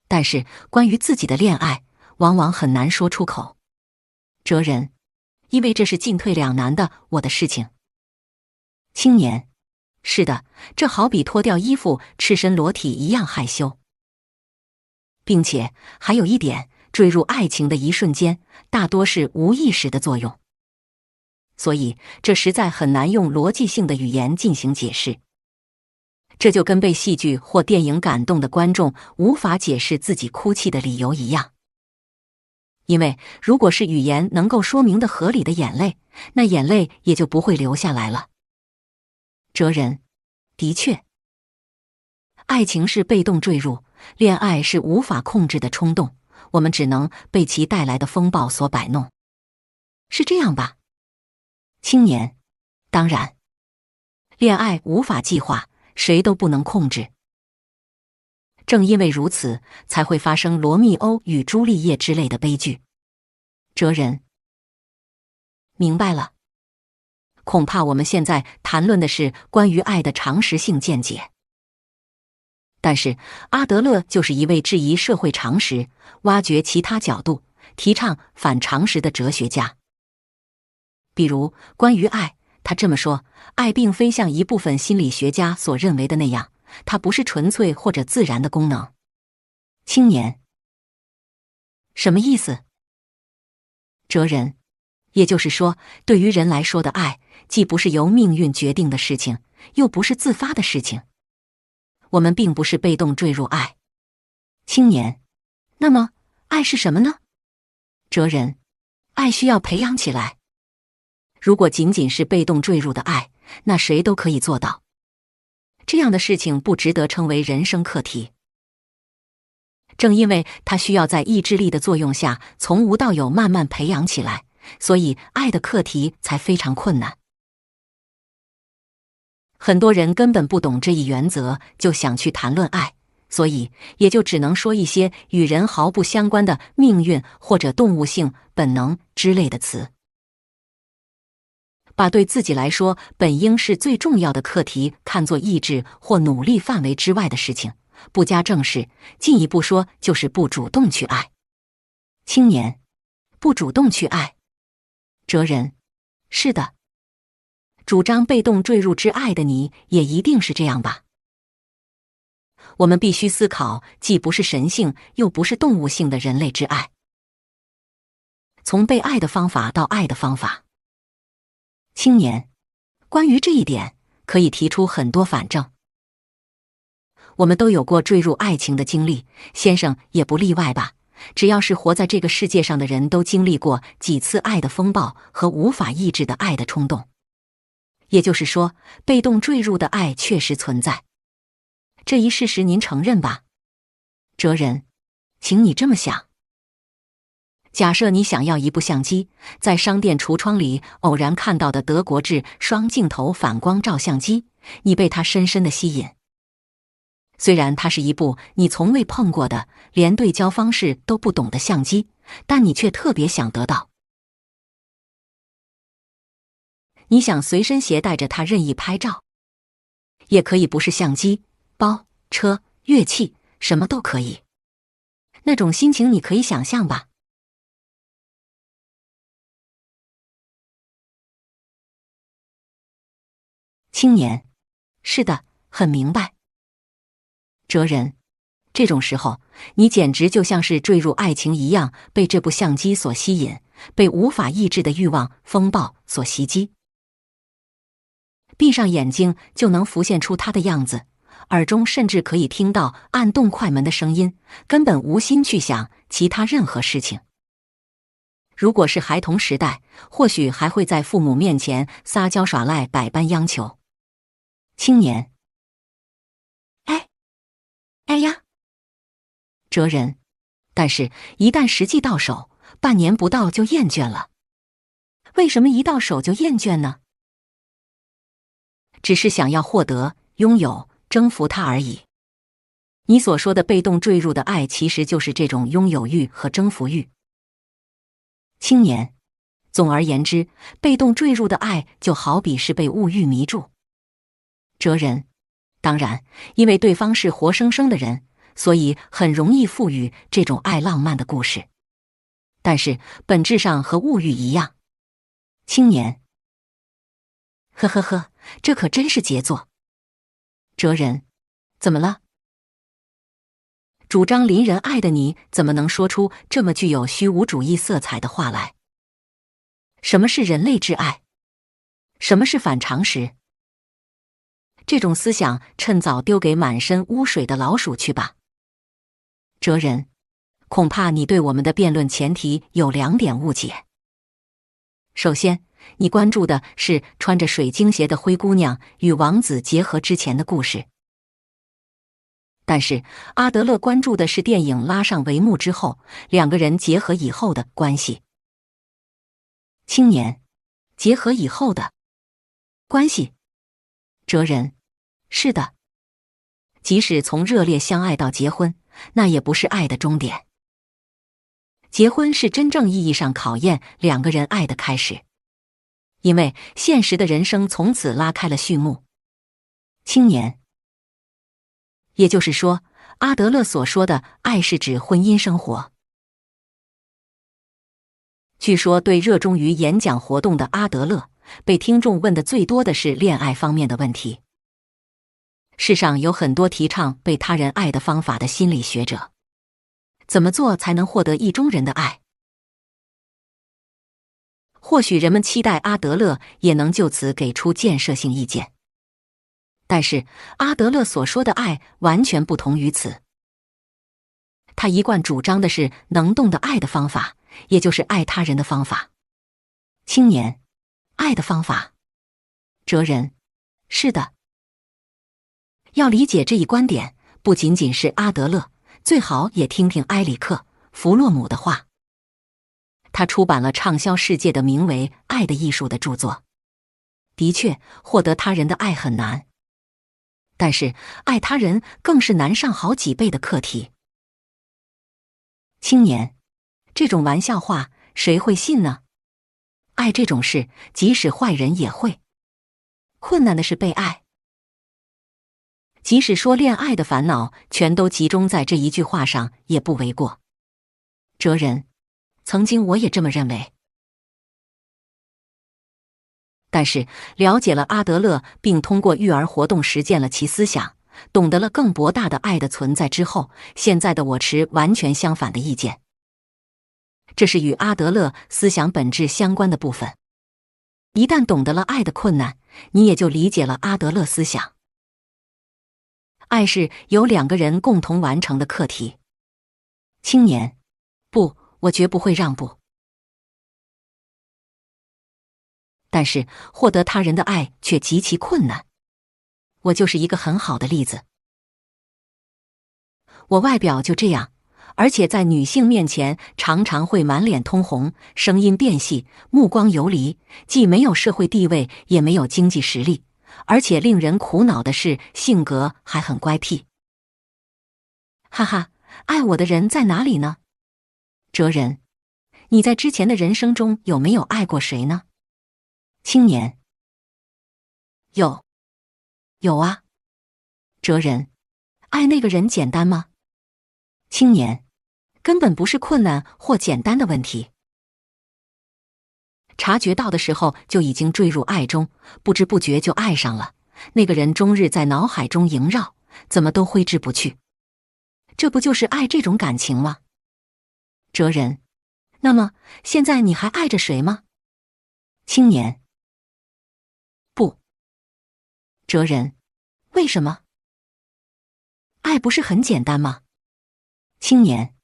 Speaker 1: 但是关于自己的恋爱，往往很难说出口。哲人，因为这是进退两难的我的事情。青年，是的，这好比脱掉衣服赤身裸体一样害羞。并且还有一点，坠入爱情的一瞬间，大多是无意识的作用。所以这实在很难用逻辑性的语言进行解释。这就跟被戏剧或电影感动的观众无法解释自己哭泣的理由一样。因为如果是语言能够说明的合理的眼泪，那眼泪也就不会流下来了。哲人，的确，爱情是被动坠入，恋爱是无法控制的冲动，我们只能被其带来的风暴所摆弄。是这样吧？青年，当然，恋爱无法计划，谁都不能控制。正因为如此，才会发生罗密欧与朱丽叶之类的悲剧。哲人，明白了。恐怕我们现在谈论的是关于爱的常识性见解。但是阿德勒就是一位质疑社会常识、挖掘其他角度、提倡反常识的哲学家。比如关于爱，他这么说：爱并非像一部分心理学家所认为的那样，它不是纯粹或者自然的功能。青年，什么意思？哲人，也就是说，对于人来说的爱，既不是由命运决定的事情，又不是自发的事情。我们并不是被动坠入爱。青年，那么爱是什么呢？哲人，爱需要培养起来。如果仅仅是被动坠入的爱，那谁都可以做到。这样的事情不值得称为人生课题。正因为它需要在意志力的作用下从无到有慢慢培养起来，所以爱的课题才非常困难。很多人根本不懂这一原则，就想去谈论爱，所以也就只能说一些与人毫不相关的命运或者动物性、本能之类的词。把对自己来说本应是最重要的课题看作意志或努力范围之外的事情，不加正视，进一步说就是不主动去爱。青年，不主动去爱。哲人，是的。主张被动坠入之爱的你也一定是这样吧？我们必须思考既不是神性又不是动物性的人类之爱。从被爱的方法到爱的方法。青年，关于这一点可以提出很多反证。我们都有过坠入爱情的经历，先生也不例外吧？只要是活在这个世界上的人都经历过几次爱的风暴和无法抑制的爱的冲动。也就是说，被动坠入的爱确实存在。这一事实您承认吧？哲人，请你这么想。假设你想要一部相机，在商店橱窗里偶然看到的德国制双镜头反光照相机，你被它深深的吸引。虽然它是一部你从未碰过的，连对焦方式都不懂的相机，但你却特别想得到。你想随身携带着它任意拍照，也可以不是相机、包、车、乐器，什么都可以。那种心情你可以想象吧？青年，是的，很明白。哲人，这种时候，你简直就像是坠入爱情一样，被这部相机所吸引，被无法抑制的欲望风暴所袭击。闭上眼睛就能浮现出它的样子，耳中甚至可以听到按动快门的声音，根本无心去想其他任何事情。如果是孩童时代，或许还会在父母面前撒娇耍赖，百般央求。青年，哎呀，哲人，但是一旦实际到手，半年不到就厌倦了。为什么一到手就厌倦呢？只是想要获得、拥有、征服它而已。你所说的被动坠入的爱，其实就是这种拥有欲和征服欲。青年，总而言之，被动坠入的爱就好比是被物欲迷住。哲人，当然，因为对方是活生生的人，所以很容易赋予这种爱浪漫的故事。但是本质上和物欲一样。青年，呵呵呵，这可真是杰作。哲人，怎么了？主张邻人爱的你，怎么能说出这么具有虚无主义色彩的话来？什么是人类之爱？什么是反常识？这种思想趁早丢给满身污水的老鼠去吧。哲人，恐怕你对我们的辩论前提有2点误解。首先，你关注的是穿着水晶鞋的灰姑娘与王子结合之前的故事，但是阿德勒关注的是电影拉上帷幕之后2个人结合以后的关系。青年，结合以后的关系。哲人，是的。即使从热烈相爱到结婚，那也不是爱的终点。结婚是真正意义上考验2个人爱的开始。因为现实的人生从此拉开了序幕。青年，也就是说，阿德勒所说的爱是指婚姻生活。据说，对热衷于演讲活动的阿德勒，被听众问的最多的是恋爱方面的问题。世上有很多提倡被他人爱的方法的心理学者，怎么做才能获得意中人的爱？或许人们期待阿德勒也能就此给出建设性意见。但是阿德勒所说的爱完全不同于此。他一贯主张的是能动的爱的方法，也就是爱他人的方法。青年，爱的方法。哲人，是的。要理解这一观点，不仅仅是阿德勒，最好也听听埃里克·弗洛姆的话。他出版了畅销世界的名为《爱的艺术》的著作。的确，获得他人的爱很难。但是，爱他人更是难上好几倍的课题。青年，这种玩笑话谁会信呢？爱这种事，即使坏人也会。困难的是被爱。即使说恋爱的烦恼全都集中在这一句话上，也不为过。哲人，曾经我也这么认为。但是了解了阿德勒，并通过育儿活动实践了其思想，懂得了更博大的爱的存在之后，现在的我持完全相反的意见。这是与阿德勒思想本质相关的部分。一旦懂得了爱的困难，你也就理解了阿德勒思想。爱是由两个人共同完成的课题。青年，不，我绝不会让步。但是获得他人的爱却极其困难。我就是一个很好的例子。我外表就这样，而且在女性面前常常会满脸通红，声音变细，目光游离，既没有社会地位，也没有经济实力，而且令人苦恼的是，性格还很乖僻。哈哈，爱我的人在哪里呢？哲人，你在之前的人生中有没有爱过谁呢？青年，有啊。哲人，爱那个人简单吗？青年，根本不是困难或简单的问题。察觉到的时候就已经坠入爱中，不知不觉就爱上了。那个人终日在脑海中萦绕，怎么都挥之不去。这不就是爱这种感情吗？哲人，那么现在你还爱着谁吗？青年，不。哲人，为什么？爱不是很简单吗？青年，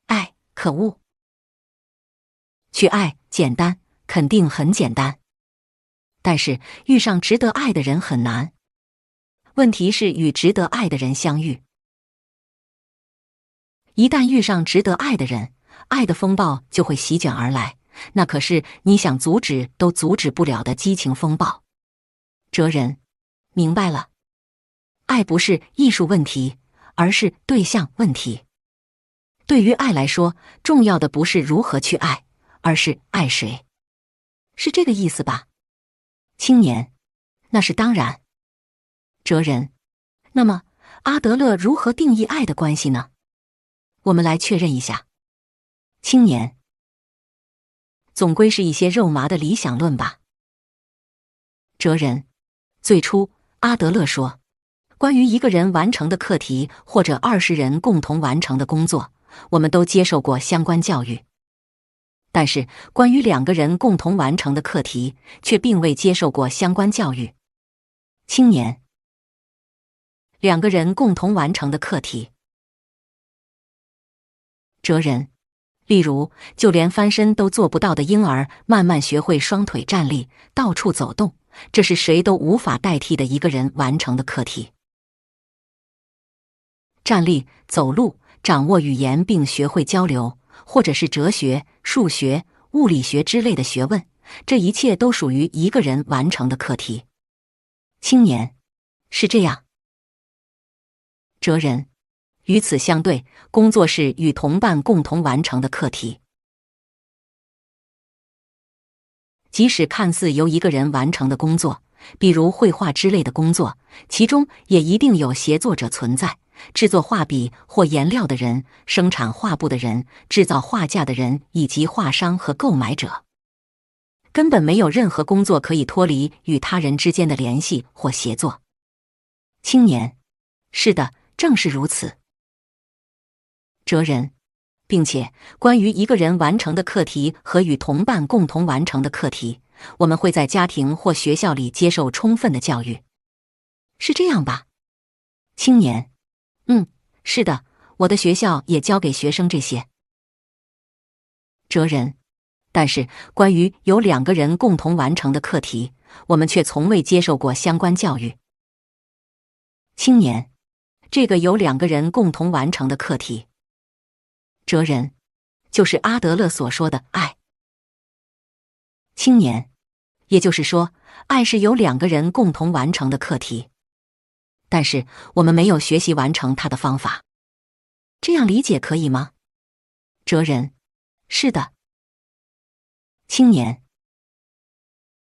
Speaker 1: 爱，可恶。去爱，简单，肯定很简单。但是遇上值得爱的人很难。问题是与值得爱的人相遇。一旦遇上值得爱的人，爱的风暴就会席卷而来，那可是你想阻止都阻止不了的激情风暴。哲人，明白了。爱不是艺术问题，而是对象问题。对于爱来说，重要的不是如何去爱，而是爱谁。是这个意思吧？青年，那是当然。哲人，那么阿德勒如何定义爱的关系呢？我们来确认一下。青年，总归是一些肉麻的理想论吧。哲人，最初阿德勒说，关于一个人完成的课题或者20人共同完成的工作，我们都接受过相关教育。但是关于2个人共同完成的课题，却并未接受过相关教育。青年，2个人共同完成的课题。哲人，例如，就连翻身都做不到的婴儿，慢慢学会双腿站立，到处走动，这是谁都无法代替的一个人完成的课题。站立、走路、掌握语言并学会交流，或者是哲学、数学、物理学之类的学问，这一切都属于一个人完成的课题。青年，是这样。哲人，与此相对，工作是与同伴共同完成的课题。即使看似由一个人完成的工作，比如绘画之类的工作，其中也一定有协作者存在。制作画笔或颜料的人、生产画布的人、制造画架的人，以及画商和购买者。根本没有任何工作可以脱离与他人之间的联系或协作。青年，是的，正是如此。哲人，并且关于一个人完成的课题和与同伴共同完成的课题，我们会在家庭或学校里接受充分的教育。是这样吧？青年，是的，我的学校也教给学生这些。哲人，但是关于由两个人共同完成的课题，我们却从未接受过相关教育。青年，这个由两个人共同完成的课题。哲人，就是阿德勒所说的爱。青年，也就是说，爱是由两个人共同完成的课题。但是我们没有学习完成它的方法。这样理解可以吗？哲人，是的。青年，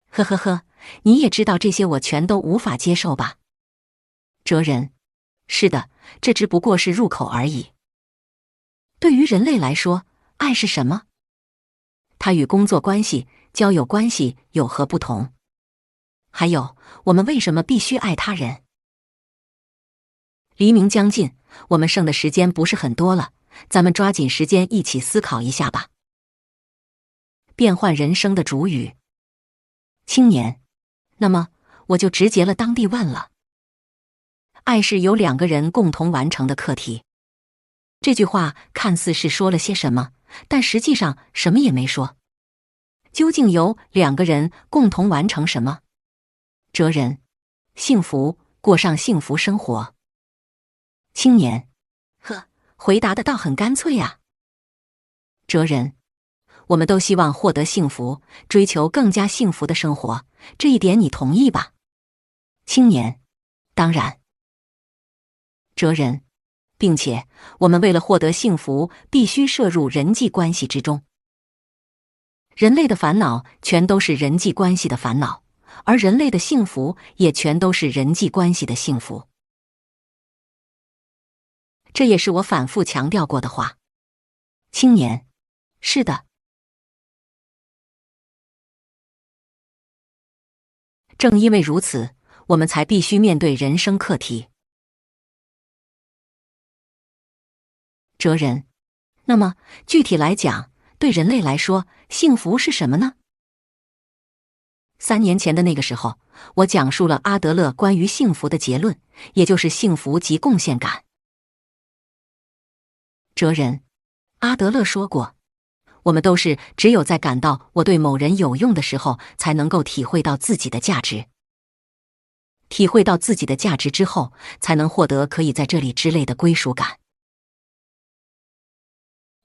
Speaker 1: 呵呵呵，你也知道这些我全都无法接受吧？哲人，是的，这只不过是入口而已。对于人类来说，爱是什么？它与工作关系、交友关系有何不同？还有，我们为什么必须爱他人？黎明将近，我们剩的时间不是很多了，咱们抓紧时间一起思考一下吧。变换人生的主语。青年，那么我就直截了当地问了。爱是由两个人共同完成的课题。这句话看似是说了些什么，但实际上什么也没说。究竟由两个人共同完成什么？哲人，幸福，过上幸福生活。青年，回答的倒很干脆啊。哲人，我们都希望获得幸福，追求更加幸福的生活，这一点你同意吧？青年，当然。哲人，并且我们为了获得幸福，必须摄入人际关系之中。人类的烦恼全都是人际关系的烦恼，而人类的幸福也全都是人际关系的幸福。这也是我反复强调过的话。青年，是的。正因为如此，我们才必须面对人生课题。哲人，那么具体来讲，对人类来说，幸福是什么呢？3年前的那个时候，我讲述了阿德勒关于幸福的结论，也就是幸福即贡献感。哲人，阿德勒说过，我们都是只有在感到我对某人有用的时候，才能够体会到自己的价值。体会到自己的价值之后，才能获得可以在这里之类的归属感。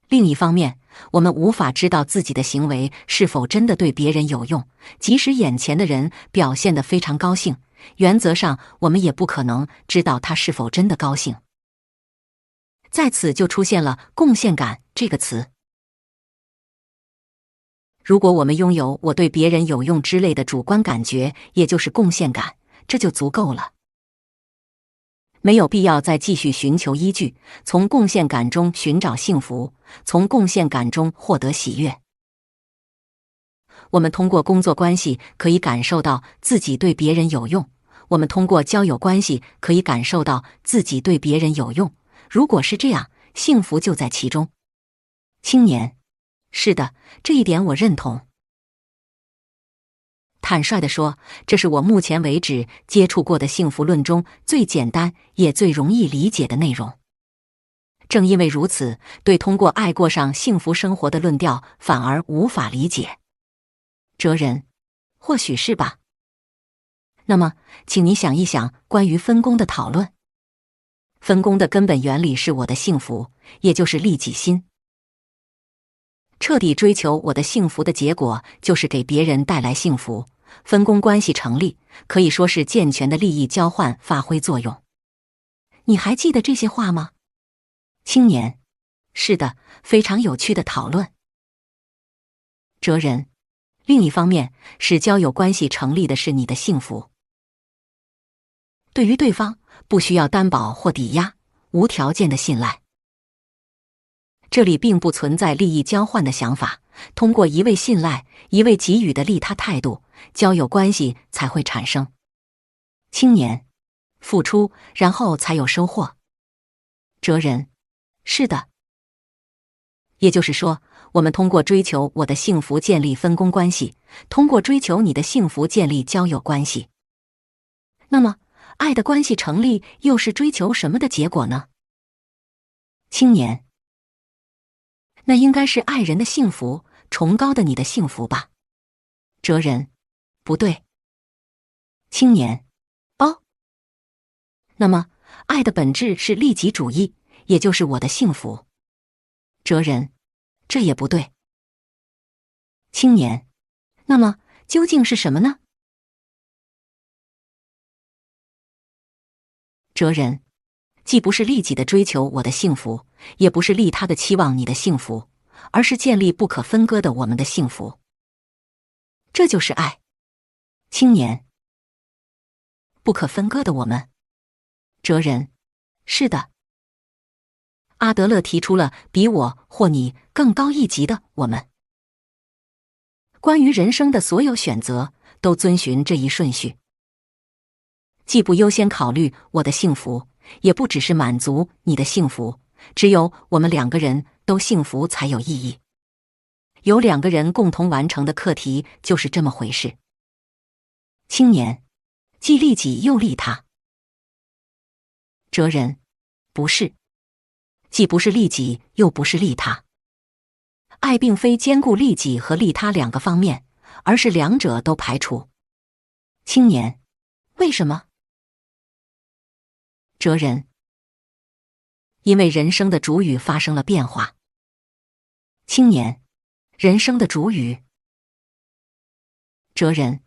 Speaker 1: 另一方面，我们无法知道自己的行为是否真的对别人有用，即使眼前的人表现得非常高兴，原则上我们也不可能知道他是否真的高兴。在此就出现了贡献感这个词。如果我们拥有我对别人有用之类的主观感觉，也就是贡献感，这就足够了。没有必要再继续寻求依据，从贡献感中寻找幸福，从贡献感中获得喜悦。我们通过工作关系可以感受到自己对别人有用，我们通过交友关系可以感受到自己对别人有用。如果是这样，幸福就在其中。青年，是的，这一点我认同。坦率地说，这是我目前为止接触过的幸福论中最简单也最容易理解的内容。正因为如此，对通过爱过上幸福生活的论调反而无法理解。哲人，或许是吧。那么，请你想一想关于分工的讨论。分工的根本原理是我的幸福，也就是利己心。彻底追求我的幸福的结果，就是给别人带来幸福。分工关系成立，可以说是健全的利益交换发挥作用。你还记得这些话吗？青年，是的，非常有趣的讨论。哲人，另一方面，使交友关系成立的是你的幸福。对于对方，不需要担保或抵押，无条件的信赖。这里并不存在利益交换的想法，通过一味信赖、一味给予的利他态度，交友关系才会产生。青年，付出，然后才有收获。哲人，是的。也就是说，我们通过追求我的幸福建立分工关系，通过追求你的幸福建立交友关系。那么，爱的关系成立又是追求什么的结果呢？青年，那应该是爱人的幸福，崇高的你的幸福吧。哲人，不对。青年，哦，那么爱的本质是利己主义，也就是我的幸福。哲人，这也不对。青年，那么究竟是什么呢？哲人，既不是利己的追求我的幸福，也不是利他的期望你的幸福，而是建立不可分割的我们的幸福。这就是爱。青年，不可分割的我们。哲人，是的。阿德勒提出了比我或你更高一级的我们。关于人生的所有选择都遵循这一顺序，既不优先考虑我的幸福，也不只是满足你的幸福，只有我们两个人都幸福才有意义。有两个人共同完成的课题就是这么回事。青年，既利己又利他。哲人，不是。既不是利己，又不是利他。爱并非兼顾利己和利他两个方面，而是两者都排除。青年，为什么？哲人，因为人生的主语发生了变化。青年，人生的主语。哲人，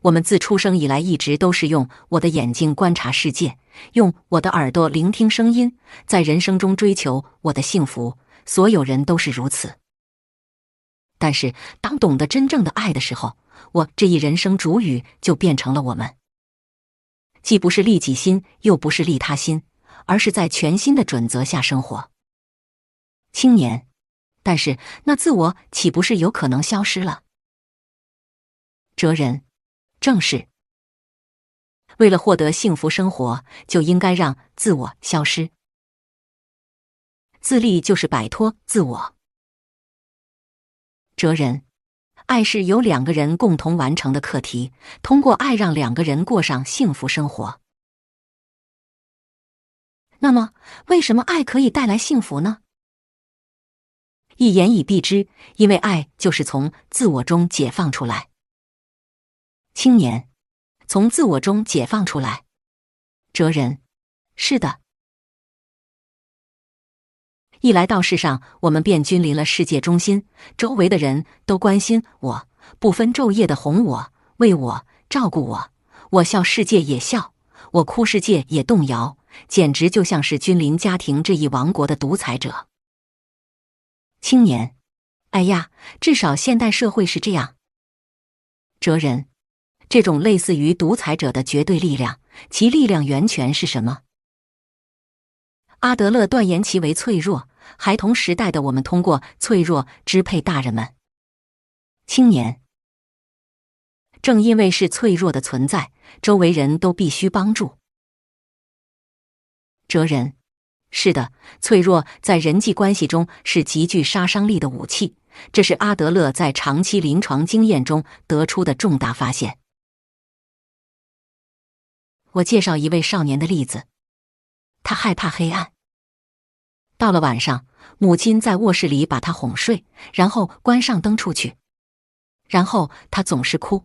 Speaker 1: 我们自出生以来一直都是用我的眼睛观察世界，用我的耳朵聆听声音，在人生中追求我的幸福，所有人都是如此。但是当懂得真正的爱的时候，我这一人生主语就变成了我们。既不是利己心，又不是利他心，而是在全新的准则下生活。青年，但是那自我岂不是有可能消失了？哲人，正是。为了获得幸福生活，就应该让自我消失。自利就是摆脱自我。哲人，爱是由两个人共同完成的课题，通过爱让两个人过上幸福生活。那么，为什么爱可以带来幸福呢？一言以蔽之，因为爱就是从自我中解放出来。青年，从自我中解放出来。哲人，是的。一来到世上，我们便君临了世界中心，周围的人都关心我，不分昼夜的哄我、喂我、照顾我。我笑世界也笑，我哭世界也动摇，简直就像是君临家庭这一王国的独裁者。青年，哎呀，至少现代社会是这样。哲人，这种类似于独裁者的绝对力量，其力量源泉是什么？阿德勒断言其为脆弱，孩童时代的我们通过脆弱支配大人们。青年，正因为是脆弱的存在，周围人都必须帮助。哲人，是的，脆弱在人际关系中是极具杀伤力的武器，这是阿德勒在长期临床经验中得出的重大发现。我介绍一位少年的例子，他害怕黑暗。到了晚上，母亲在卧室里把他哄睡，然后关上灯出去。然后他总是哭。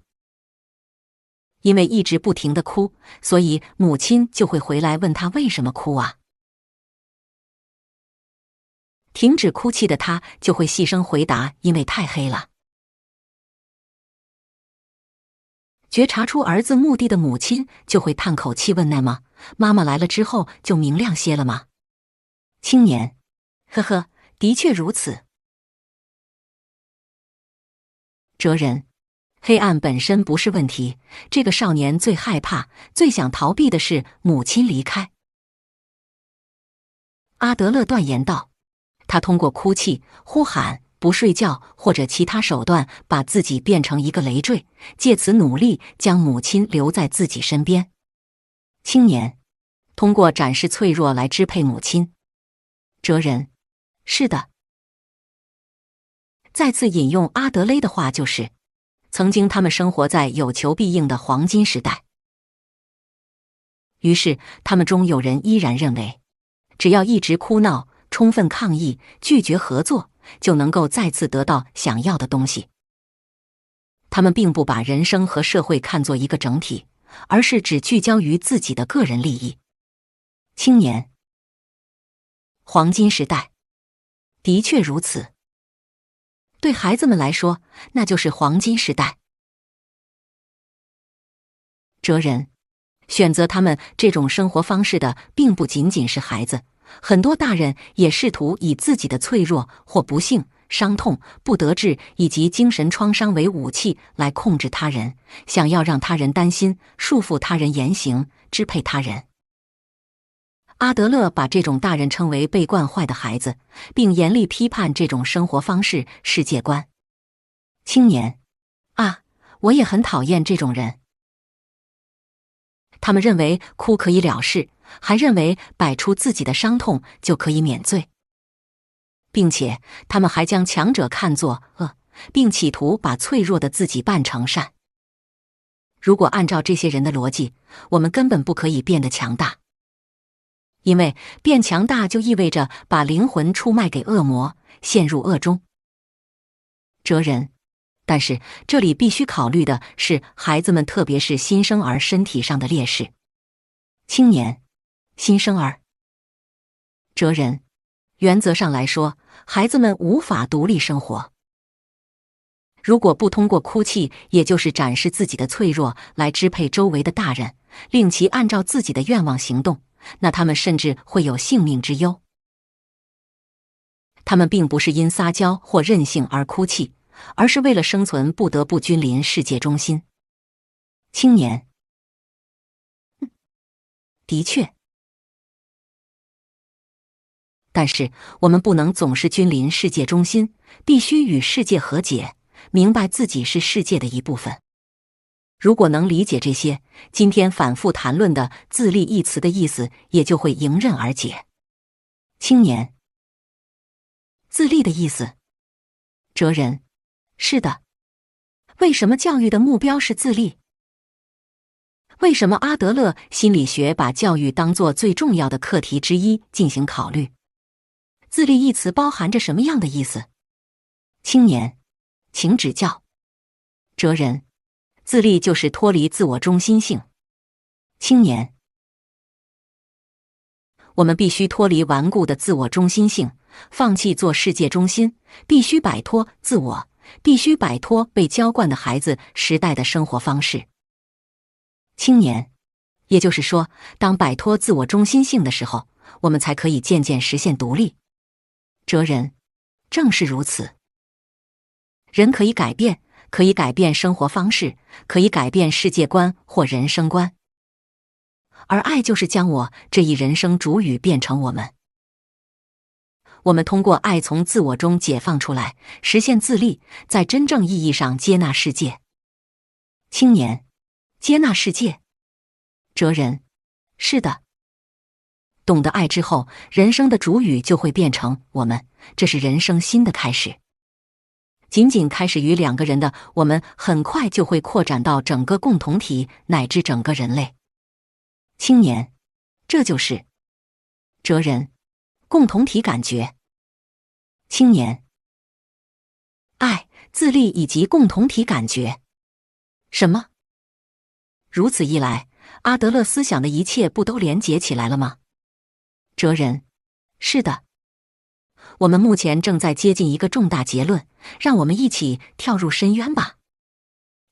Speaker 1: 因为一直不停地哭，所以母亲就会回来问他为什么哭啊。停止哭泣的他就会细声回答：因为太黑了。觉察出儿子目的的母亲就会叹口气问：那么妈妈来了之后就明亮些了吗？青年，呵呵，的确如此。哲人，黑暗本身不是问题，这个少年最害怕、最想逃避的是母亲离开。阿德勒断言道，他通过哭泣、呼喊、不睡觉或者其他手段，把自己变成一个累赘，借此努力将母亲留在自己身边。青年，通过展示脆弱来支配母亲。哲人，是的。再次引用阿德勒的话就是，曾经他们生活在有求必应的黄金时代。于是他们中有人依然认为，只要一直哭闹、充分抗议、拒绝合作，就能够再次得到想要的东西。他们并不把人生和社会看作一个整体，而是只聚焦于自己的个人利益。青年，黄金时代，的确如此。对孩子们来说，那就是黄金时代。哲人，选择他们这种生活方式的并不仅仅是孩子，很多大人也试图以自己的脆弱或不幸、伤痛、不得志以及精神创伤为武器来控制他人，想要让他人担心，束缚他人言行，支配他人。阿德勒把这种大人称为被惯坏的孩子，并严厉批判这种生活方式、世界观。青年，啊，我也很讨厌这种人。他们认为哭可以了事，还认为摆出自己的伤痛就可以免罪，并且他们还将强者看作恶，并企图把脆弱的自己扮成善。如果按照这些人的逻辑，我们根本不可以变得强大。因为变强大就意味着把灵魂出卖给恶魔，陷入恶中。哲人，但是这里必须考虑的是孩子们，特别是新生儿身体上的劣势。青年，新生儿。哲人，原则上来说，孩子们无法独立生活。如果不通过哭泣，也就是展示自己的脆弱来支配周围的大人，令其按照自己的愿望行动，那他们甚至会有性命之忧。他们并不是因撒娇或任性而哭泣，而是为了生存不得不君临世界中心。青年，的确。但是我们不能总是君临世界中心，必须与世界和解，明白自己是世界的一部分。如果能理解这些，今天反复谈论的自立一词的意思也就会迎刃而解。青年，自立的意思。哲人，是的。为什么教育的目标是自立？为什么阿德勒心理学把教育当作最重要的课题之一进行考虑？自立一词包含着什么样的意思？青年，请指教。哲人，自立就是脱离自我中心性。青年，我们必须脱离顽固的自我中心性，放弃做世界中心，必须摆脱自我，必须摆脱被娇惯的孩子时代的生活方式。青年，也就是说，当摆脱自我中心性的时候，我们才可以渐渐实现独立。哲人，正是如此。人可以改变，可以改变生活方式，可以改变世界观或人生观。而爱就是将我这一人生主语变成我们。我们通过爱从自我中解放出来，实现自立，在真正意义上接纳世界。青年，接纳世界。哲人，是的。懂得爱之后，人生的主语就会变成我们，这是人生新的开始。仅仅开始于两个人的我们，很快就会扩展到整个共同体乃至整个人类。青年，这就是哲人，共同体感觉。青年，爱、自立以及共同体感觉。什么？如此一来，阿德勒思想的一切不都连结起来了吗？哲人，是的。我们目前正在接近一个重大结论，让我们一起跳入深渊吧。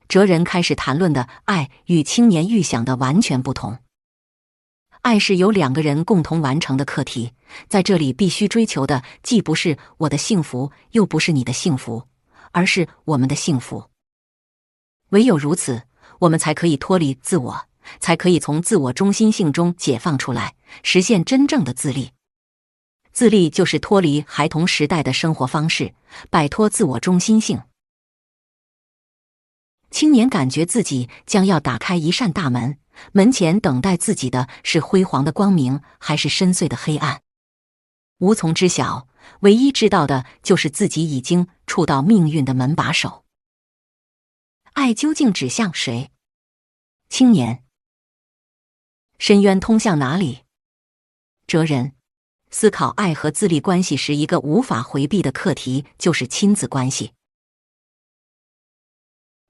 Speaker 1: 哲人开始谈论的爱与青年预想的完全不同。爱是由两个人共同完成的课题，在这里必须追求的既不是我的幸福，又不是你的幸福，而是我们的幸福。唯有如此，我们才可以脱离自我，才可以从自我中心性中解放出来，实现真正的自立。自立就是脱离孩童时代的生活方式，摆脱自我中心性。青年感觉自己将要打开一扇大门，门前等待自己的是辉煌的光明，还是深邃的黑暗？无从知晓，唯一知道的就是自己已经触到命运的门把手。爱究竟指向谁？青年。深渊通向哪里？哲人。思考爱和自立关系时，一个无法回避的课题就是亲子关系。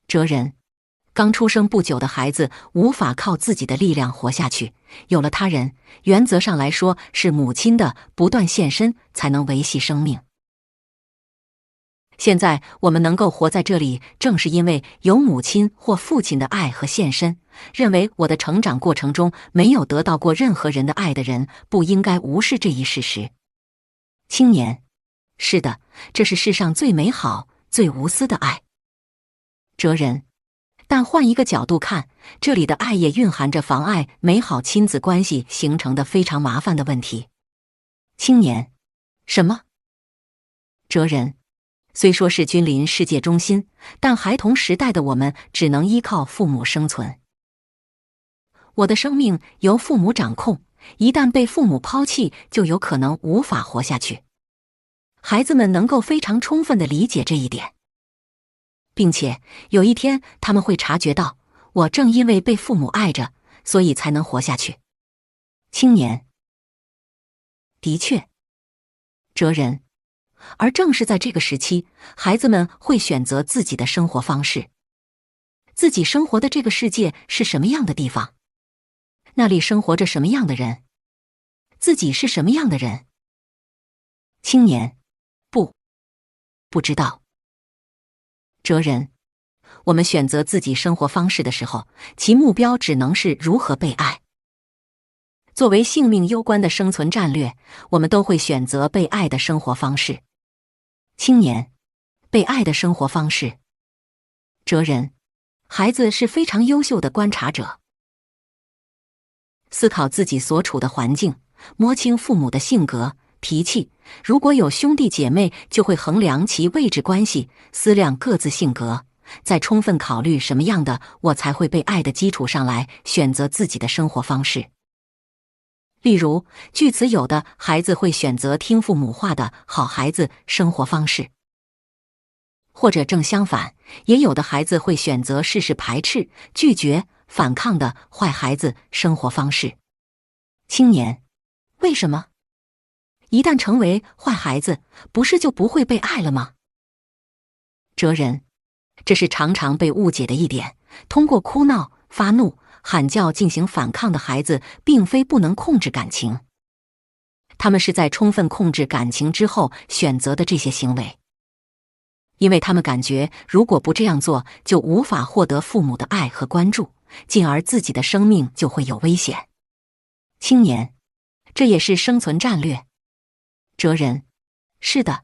Speaker 1: 哲人。刚出生不久的孩子无法靠自己的力量活下去，有了他人，原则上来说是母亲的不断现身才能维系生命。现在我们能够活在这里，正是因为有母亲或父亲的爱和现身。认为我的成长过程中没有得到过任何人的爱的人，不应该无视这一事实。青年。是的，这是世上最美好、最无私的爱。哲人。但换一个角度看，这里的爱也蕴含着妨碍美好亲子关系形成的非常麻烦的问题。青年。什么？哲人。虽说是君临世界中心，但孩童时代的我们只能依靠父母生存。我的生命由父母掌控，一旦被父母抛弃，就有可能无法活下去。孩子们能够非常充分地理解这一点，并且有一天他们会察觉到，我正因为被父母爱着，所以才能活下去。青年。的确。哲人。而正是在这个时期，孩子们会选择自己的生活方式。自己生活的这个世界是什么样的地方？那里生活着什么样的人？自己是什么样的人？青年。不知道。哲人。我们选择自己生活方式的时候，其目标只能是如何被爱。作为性命攸关的生存战略，我们都会选择被爱的生活方式。青年。被爱的生活方式。哲人。孩子是非常优秀的观察者。思考自己所处的环境，摸清父母的性格、脾气。如果有兄弟姐妹，就会衡量其位置关系，思量各自性格，在充分考虑什么样的我才会被爱的基础上来选择自己的生活方式。例如，据此有的孩子会选择听父母话的好孩子生活方式，或者正相反，也有的孩子会选择事事排斥、拒绝、反抗的坏孩子生活方式。青年。为什么？一旦成为坏孩子，不是就不会被爱了吗？哲人。这是常常被误解的一点，通过哭闹、发怒、喊叫进行反抗的孩子，并非不能控制感情，他们是在充分控制感情之后选择的这些行为，因为他们感觉如果不这样做，就无法获得父母的爱和关注，进而自己的生命就会有危险。青年。这也是生存战略。哲人。是的。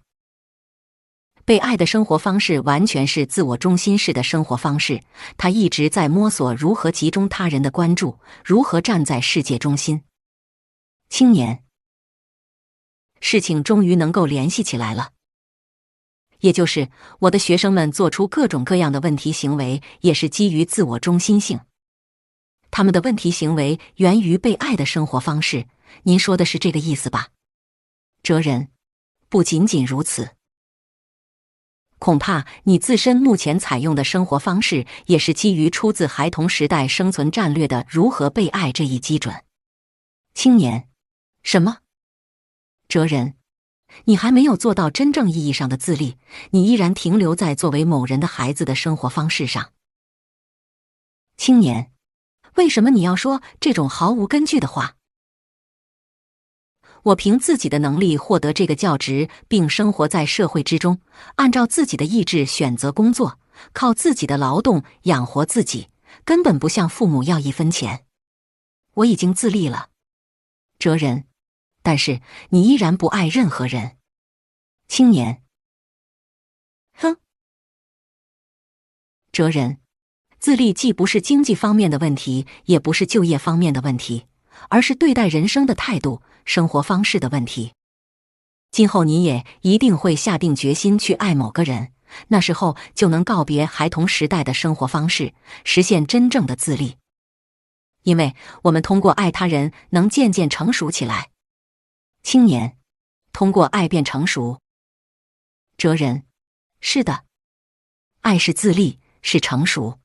Speaker 1: 被爱的生活方式完全是自我中心式的生活方式，他一直在摸索如何集中他人的关注，如何站在世界中心。青年。事情终于能够联系起来了，也就是我的学生们做出各种各样的问题行为，也是基于自我中心性。他们的问题行为源于被爱的生活方式，您说的是这个意思吧？哲人。不仅仅如此，恐怕你自身目前采用的生活方式也是基于出自孩童时代生存战略的如何被爱这一基准。青年。什么？哲人。你还没有做到真正意义上的自立，你依然停留在作为某人的孩子的生活方式上。青年。为什么你要说这种毫无根据的话？我凭自己的能力获得这个教职，并生活在社会之中，按照自己的意志选择工作，靠自己的劳动养活自己，根本不向父母要一分钱。我已经自立了。哲人。但是你依然不爱任何人。青年。哲人。自立既不是经济方面的问题，也不是就业方面的问题，而是对待人生的态度、生活方式的问题。今后你也一定会下定决心去爱某个人，那时候就能告别孩童时代的生活方式，实现真正的自立。因为我们通过爱他人能渐渐成熟起来。青年，通过爱变成熟。哲人，是的，爱是自立，是成熟。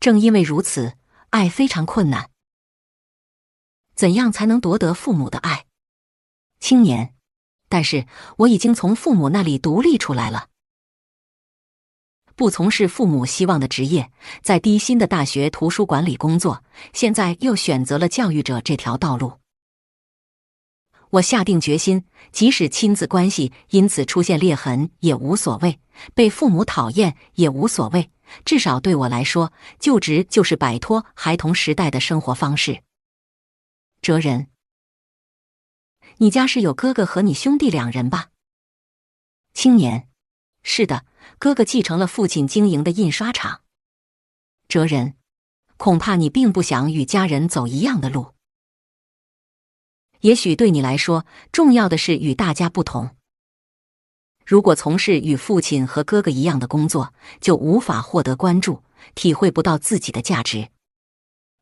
Speaker 1: 正因为如此，爱非常困难。怎样才能夺得父母的爱？青年，但是我已经从父母那里独立出来了。不从事父母希望的职业，在低薪的大学图书馆里工作，现在又选择了教育者这条道路。我下定决心，即使亲子关系因此出现裂痕也无所谓，被父母讨厌也无所谓，至少对我来说，就职就是摆脱孩童时代的生活方式。哲人，你家是有哥哥和你兄弟2人吧？青年，是的，哥哥继承了父亲经营的印刷厂。哲人，恐怕你并不想与家人走一样的路。也许对你来说，重要的是与大家不同。如果从事与父亲和哥哥一样的工作，就无法获得关注，体会不到自己的价值。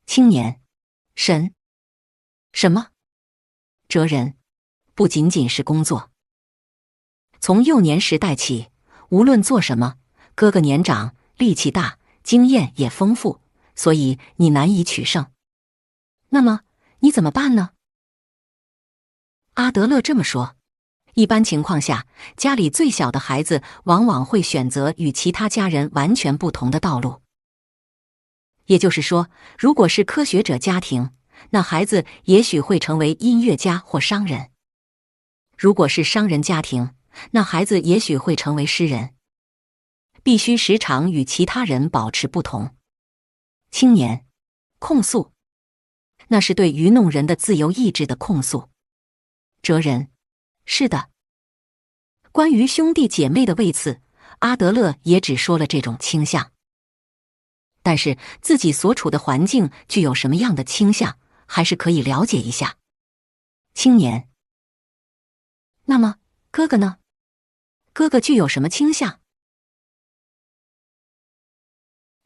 Speaker 1: 青年，什么？哲人，不仅仅是工作。从幼年时代起，无论做什么，哥哥年长，力气大，经验也丰富，所以你难以取胜。那么你怎么办呢？阿德勒这么说，一般情况下，家里最小的孩子往往会选择与其他家人完全不同的道路。也就是说，如果是科学者家庭，那孩子也许会成为音乐家或商人；如果是商人家庭，那孩子也许会成为诗人。必须时常与其他人保持不同。青年，控诉，那是对愚弄人的自由意志的控诉。哲人，是的。关于兄弟姐妹的位次，阿德勒也只说了这种倾向。但是自己所处的环境具有什么样的倾向，还是可以了解一下。青年，那么哥哥呢？哥哥具有什么倾向？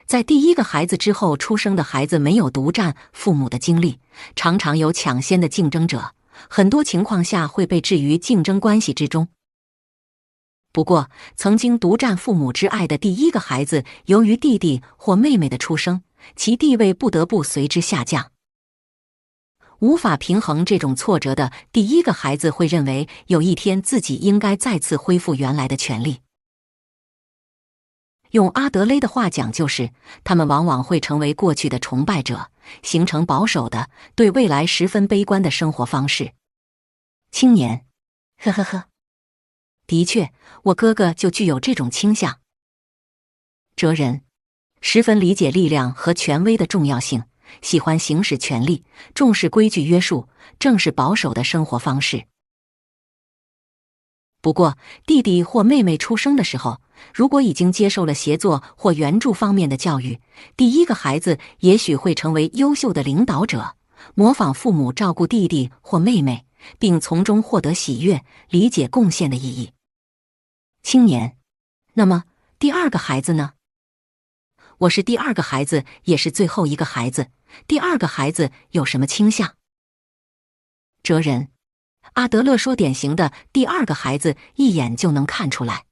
Speaker 1: 在第一个孩子之后出生的孩子没有独占父母的经历，常常有抢先的竞争者，很多情况下会被置于竞争关系之中。不过，曾经独占父母之爱的第一个孩子，由于弟弟或妹妹的出生，其地位不得不随之下降。无法平衡这种挫折的第一个孩子会认为，有一天自己应该再次恢复原来的权利。用阿德勒的话讲，就是他们往往会成为过去的崇拜者，形成保守的、对未来十分悲观的生活方式。青年，呵呵呵。的确，我哥哥就具有这种倾向。哲人，十分理解力量和权威的重要性，喜欢行使权力，重视规矩约束，正是保守的生活方式。不过，弟弟或妹妹出生的时候，如果已经接受了协作或援助方面的教育，第一个孩子也许会成为优秀的领导者，模仿父母照顾弟弟或妹妹，并从中获得喜悦，理解贡献的意义。青年，那么第二个孩子呢？我是第二个孩子，也是最后一个孩子。第二个孩子有什么倾向？哲人，阿德勒说典型的第二个孩子一眼就能看出来。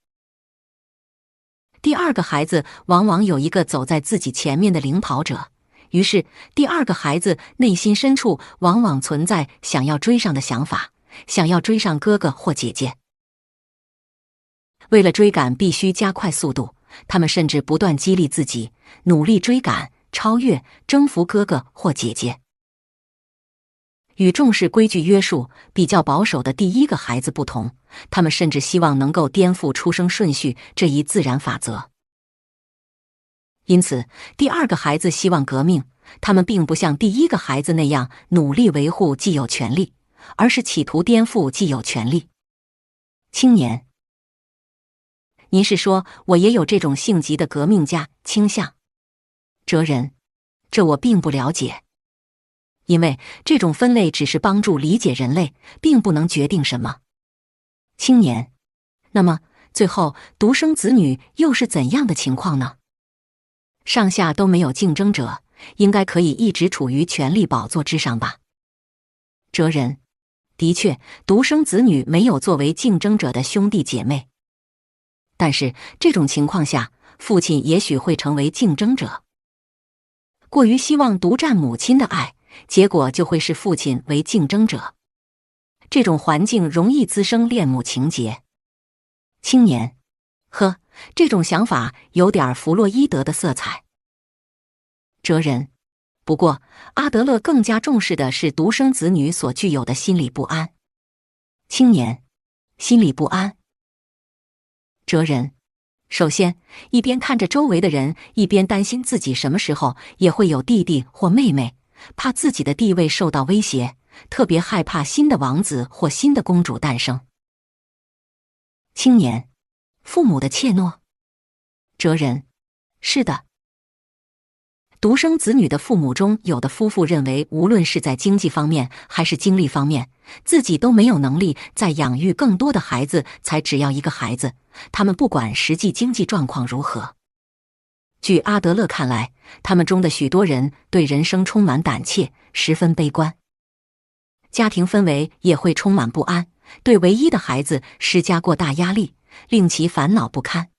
Speaker 1: 第二个孩子往往有一个走在自己前面的领跑者，于是第二个孩子内心深处往往存在想要追上的想法，想要追上哥哥或姐姐。为了追赶，必须加快速度，他们甚至不断激励自己，努力追赶、超越、征服哥哥或姐姐。与重视规矩约束、比较保守的第一个孩子不同，他们甚至希望能够颠覆出生顺序这一自然法则。因此，第二个孩子希望革命，他们并不像第一个孩子那样努力维护既有权利，而是企图颠覆既有权利。青年，您是说我也有这种性急的革命家倾向？哲人：这我并不了解，因为这种分类只是帮助理解人类，并不能决定什么。青年：那么最后独生子女又是怎样的情况呢？上下都没有竞争者，应该可以一直处于权力宝座之上吧？哲人：的确，独生子女没有作为竞争者的兄弟姐妹，但是这种情况下，父亲也许会成为竞争者。过于希望独占母亲的爱，结果就会视父亲为竞争者。这种环境容易滋生恋母情结。青年：呵，这种想法有点弗洛伊德的色彩。哲人：不过阿德勒更加重视的是独生子女所具有的心理不安。青年：心理不安。哲人：首先，一边看着周围的人，一边担心自己什么时候也会有弟弟或妹妹，怕自己的地位受到威胁，特别害怕新的王子或新的公主诞生。青年：父母的怯懦。哲人：是的。独生子女的父母中，有的夫妇认为，无论是在经济方面还是精力方面，自己都没有能力再养育更多的孩子，才只要一个孩子。他们不管实际经济状况如何。据阿德勒看来，他们中的许多人对人生充满胆怯，十分悲观。家庭氛围也会充满不安，对唯一的孩子施加过大压力，令其烦恼不堪。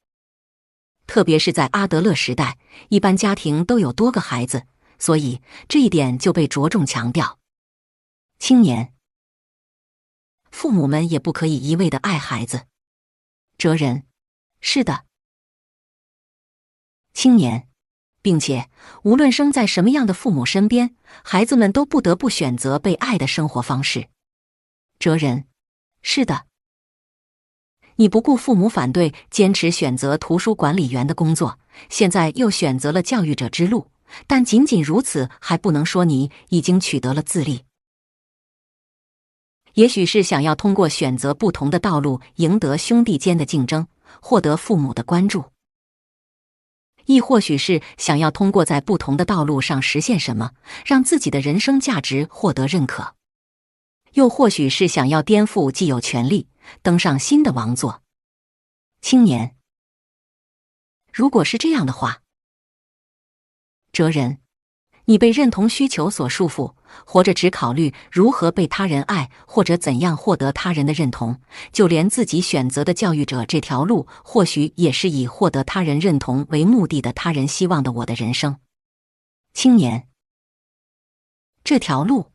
Speaker 1: 特别是在阿德勒时代，一般家庭都有多个孩子，所以这一点就被着重强调。青年：父母们也不可以一味地爱孩子。哲人：是的。青年：并且无论生在什么样的父母身边，孩子们都不得不选择被爱的生活方式。哲人：是的。你不顾父母反对，坚持选择图书管理员的工作，现在又选择了教育者之路，但仅仅如此还不能说你已经取得了自立。也许是想要通过选择不同的道路赢得兄弟间的竞争，获得父母的关注，亦或许是想要通过在不同的道路上实现什么，让自己的人生价值获得认可，又或许是想要颠覆既有权力，登上新的王座。青年：如果是这样的话，哲人，你被认同需求所束缚，活着只考虑如何被他人爱，或者怎样获得他人的认同，就连自己选择的教育者这条路，或许也是以获得他人认同为目的的他人希望的我的人生。青年：这条路。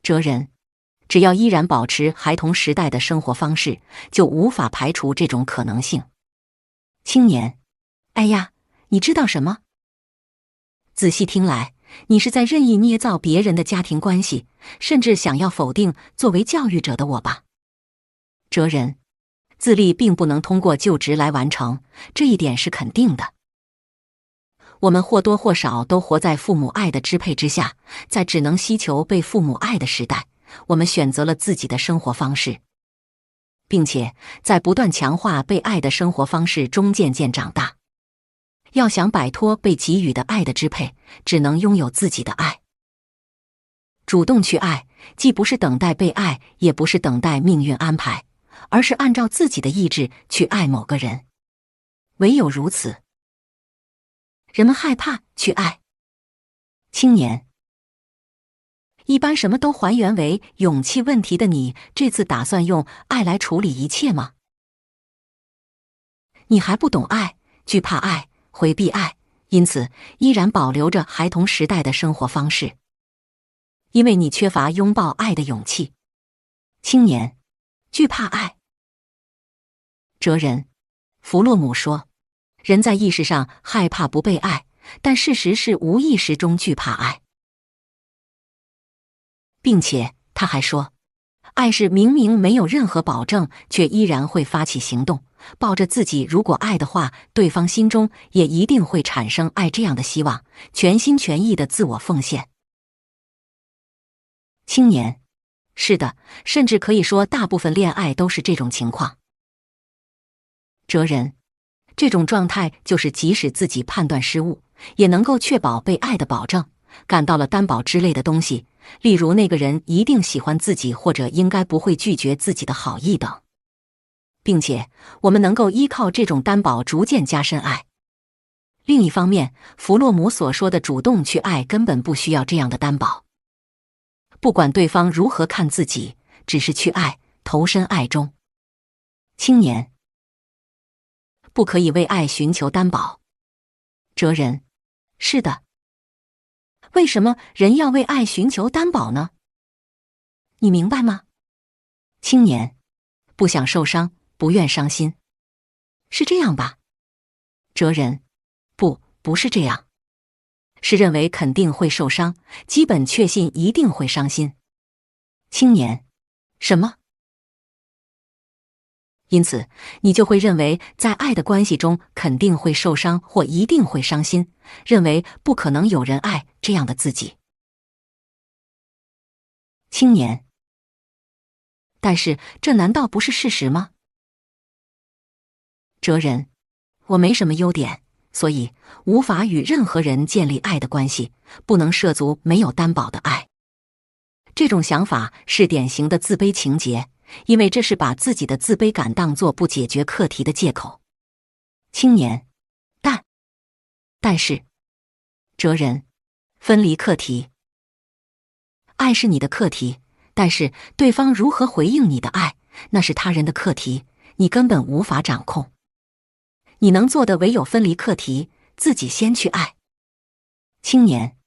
Speaker 1: 哲人，只要依然保持孩童时代的生活方式，就无法排除这种可能性。青年：哎呀，你知道什么？仔细听来，你是在任意捏造别人的家庭关系，甚至想要否定作为教育者的我吧？哲人，自立并不能通过就职来完成，这一点是肯定的。我们或多或少都活在父母爱的支配之下，在只能希求被父母爱的时代，我们选择了自己的生活方式，并且在不断强化被爱的生活方式中渐渐长大。要想摆脱被给予的爱的支配，只能拥有自己的爱。主动去爱，既不是等待被爱，也不是等待命运安排，而是按照自己的意志去爱某个人。唯有如此，人们害怕去爱。青年，一般什么都还原为勇气问题的你，这次打算用爱来处理一切吗？你还不懂爱，惧怕爱，回避爱，因此依然保留着孩童时代的生活方式，因为你缺乏拥抱爱的勇气。青年，惧怕爱。哲人，弗洛姆说，人在意识上害怕不被爱，但事实是无意识中惧怕爱。并且他还说，爱是明明没有任何保证，却依然会发起行动，抱着自己如果爱的话，对方心中也一定会产生爱这样的希望，全心全意的自我奉献。青年，是的，甚至可以说大部分恋爱都是这种情况。哲人，这种状态就是即使自己判断失误，也能够确保被爱的保证，感到了担保之类的东西，例如那个人一定喜欢自己，或者应该不会拒绝自己的好意等。并且我们能够依靠这种担保逐渐加深爱。另一方面，弗洛姆所说的主动去爱根本不需要这样的担保。不管对方如何看自己，只是去爱，投身爱中。青年，不可以为爱寻求担保。哲人，是的。为什么人要为爱寻求担保呢？你明白吗？青年，不想受伤，不愿伤心。是这样吧？哲人，不是这样。是认为肯定会受伤，基本确信一定会伤心。青年，什么？因此，你就会认为在爱的关系中肯定会受伤或一定会伤心，认为不可能有人爱这样的自己。青年，但是这难道不是事实吗？哲人，我没什么优点，所以无法与任何人建立爱的关系，不能涉足没有担保的爱。这种想法是典型的自卑情结，因为这是把自己的自卑感当作不解决课题的借口。青年，但是，哲人，分离课题。爱是你的课题，但是对方如何回应你的爱，那是他人的课题，你根本无法掌控。你能做的唯有分离课题，自己先去爱。青年，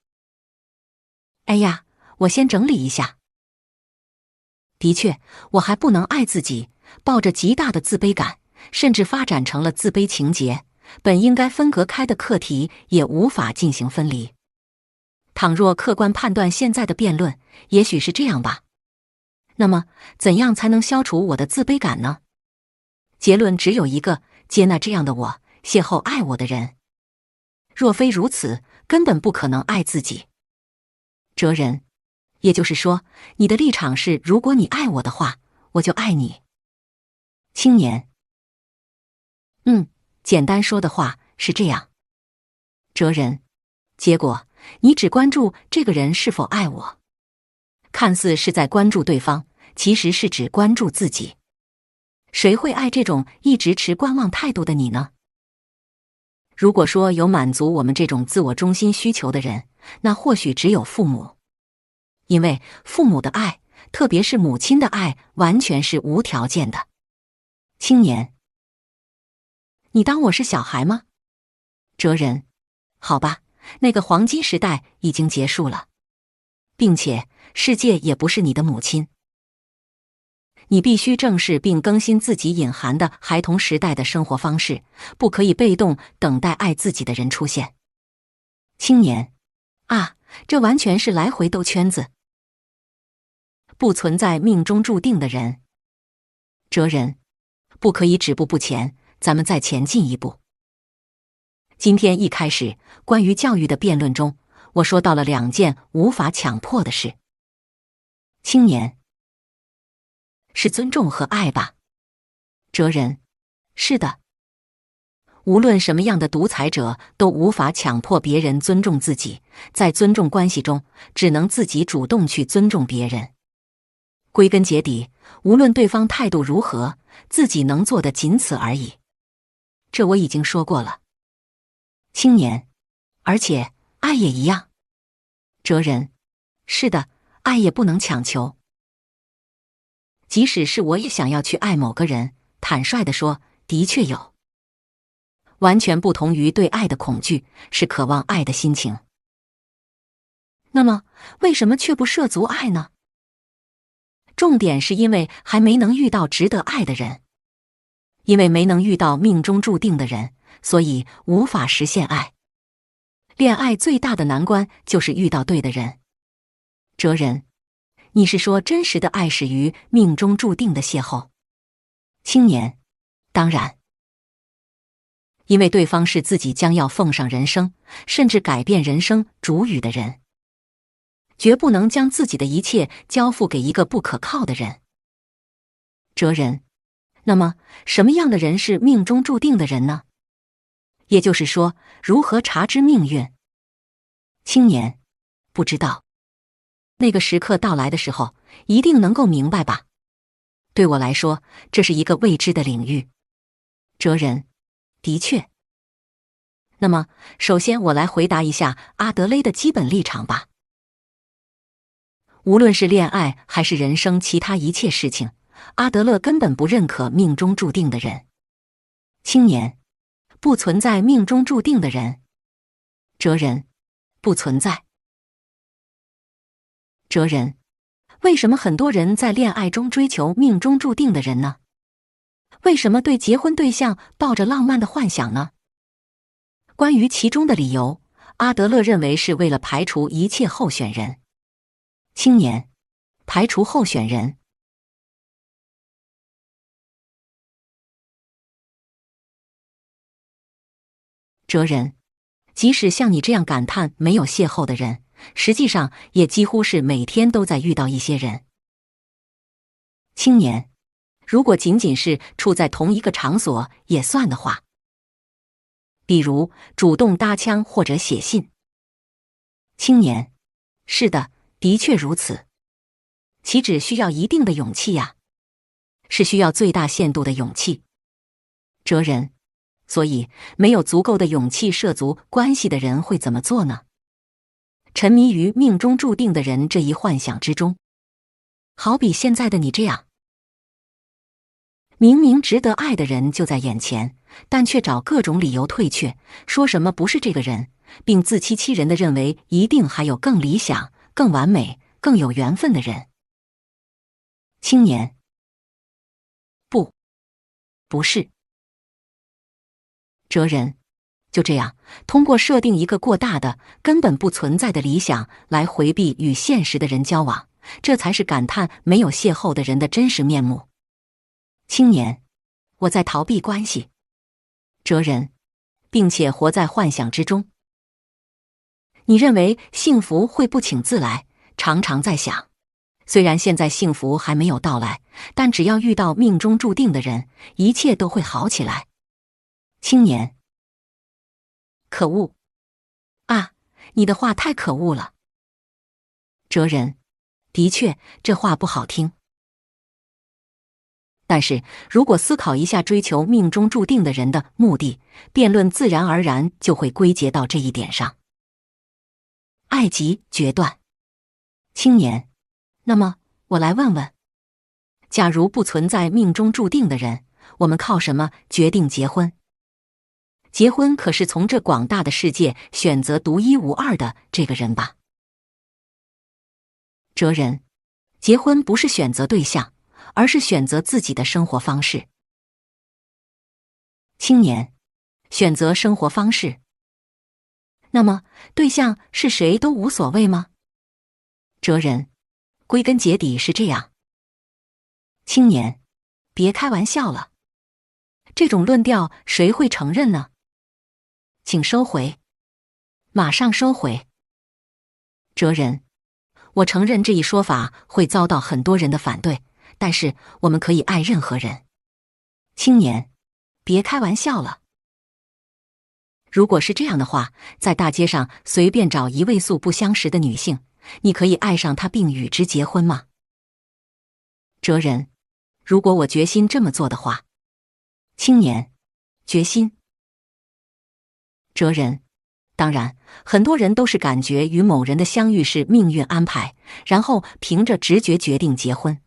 Speaker 1: 哎呀，我先整理一下。的确，我还不能爱自己，抱着极大的自卑感，甚至发展成了自卑情结，本应该分隔开的课题也无法进行分离。倘若客观判断现在的辩论，也许是这样吧。那么，怎样才能消除我的自卑感呢？结论只有一个：接纳这样的我，邂逅爱我的人。若非如此，根本不可能爱自己。哲人，也就是说，你的立场是，如果你爱我的话，我就爱你。青年，简单说的话是这样。哲人，结果你只关注这个人是否爱我，看似是在关注对方，其实是指关注自己。谁会爱这种一直持观望态度的你呢？如果说有满足我们这种自我中心需求的人，那或许只有父母。因为父母的爱，特别是母亲的爱，完全是无条件的。青年，你当我是小孩吗？哲人，好吧，那个黄金时代已经结束了，并且世界也不是你的母亲。你必须正视并更新自己隐含的孩童时代的生活方式，不可以被动等待爱自己的人出现。青年，这完全是来回兜圈子。不存在命中注定的人。哲人，不可以止步不前，咱们再前进一步。今天一开始，关于教育的辩论中，我说到了2件无法强迫的事。青年，是尊重和爱吧？哲人，是的。无论什么样的独裁者都无法强迫别人尊重自己，在尊重关系中，只能自己主动去尊重别人。归根结底，无论对方态度如何，自己能做的仅此而已。这我已经说过了。青年，而且爱也一样。哲人，是的，爱也不能强求。即使是我也想要去爱某个人，坦率地说，的确有。完全不同于对爱的恐惧，是渴望爱的心情。那么，为什么却不涉足爱呢？重点是因为还没能遇到值得爱的人。因为没能遇到命中注定的人，所以无法实现爱。恋爱最大的难关就是遇到对的人。哲人，你是说真实的爱始于命中注定的邂逅？青年，当然。因为对方是自己将要奉上人生，甚至改变人生主语的人，绝不能将自己的一切交付给一个不可靠的人。哲人，那么什么样的人是命中注定的人呢？也就是说，如何查知命运？青年，不知道。那个时刻到来的时候，一定能够明白吧？对我来说，这是一个未知的领域。哲人，的确。那么，首先我来回答一下阿德勒的基本立场吧。无论是恋爱还是人生其他一切事情，阿德勒根本不认可命中注定的人。青年，不存在命中注定的人。哲人，不存在。哲人，为什么很多人在恋爱中追求命中注定的人呢？为什么对结婚对象抱着浪漫的幻想呢？关于其中的理由，阿德勒认为是为了排除一切候选人。青年，排除候选人。哲人，即使像你这样感叹没有邂逅的人，实际上也几乎是每天都在遇到一些人。青年，如果仅仅是处在同一个场所也算的话，比如主动搭腔或者写信。青年，是的，的确如此。岂止需要一定的勇气呀，是需要最大限度的勇气。哲人，所以没有足够的勇气涉足关系的人会怎么做呢？沉迷于命中注定的人这一幻想之中，好比现在的你这样，明明值得爱的人就在眼前，但却找各种理由退却，说什么不是这个人，并自欺欺人地认为一定还有更理想、更完美、更有缘分的人。青年，不是。哲人，就这样，通过设定一个过大的、根本不存在的理想来回避与现实的人交往，这才是感叹没有邂逅的人的真实面目。青年，我在逃避关系。哲人，并且活在幻想之中。你认为幸福会不请自来，常常在想，虽然现在幸福还没有到来，但只要遇到命中注定的人，一切都会好起来。青年，可恶啊！你的话太可恶了。哲人，的确，这话不好听。但是如果思考一下追求命中注定的人的目的，辩论自然而然就会归结到这一点上。爱即决断。青年，那么我来问问，假如不存在命中注定的人，我们靠什么决定结婚？结婚可是从这广大的世界选择独一无二的这个人吧？哲人，结婚不是选择对象，而是选择自己的生活方式。青年，选择生活方式。那么对象是谁都无所谓吗？哲人，归根结底是这样。青年，别开玩笑了，这种论调谁会承认呢？请收回，马上收回。哲人，我承认这一说法会遭到很多人的反对，但是我们可以爱任何人。青年，别开玩笑了。如果是这样的话，在大街上随便找一位素不相识的女性，你可以爱上她并与之结婚吗？哲人，如果我决心这么做的话。青年，决心。哲人，当然，很多人都是感觉与某人的相遇是命运安排，然后凭着直觉决定结婚。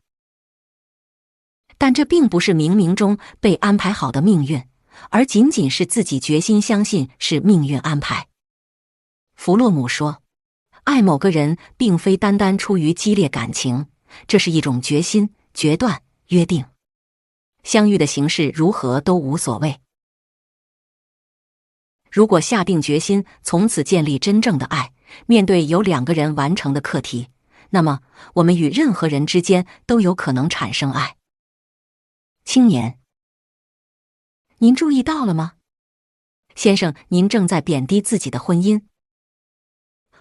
Speaker 1: 但这并不是冥冥中被安排好的命运，而仅仅是自己决心相信是命运安排。弗洛姆说，爱某个人并非单单出于激烈感情，这是一种决心、决断、约定。相遇的形式如何都无所谓。如果下定决心从此建立真正的爱，面对由两个人完成的课题，那么我们与任何人之间都有可能产生爱。青年，您注意到了吗？先生，您正在贬低自己的婚姻。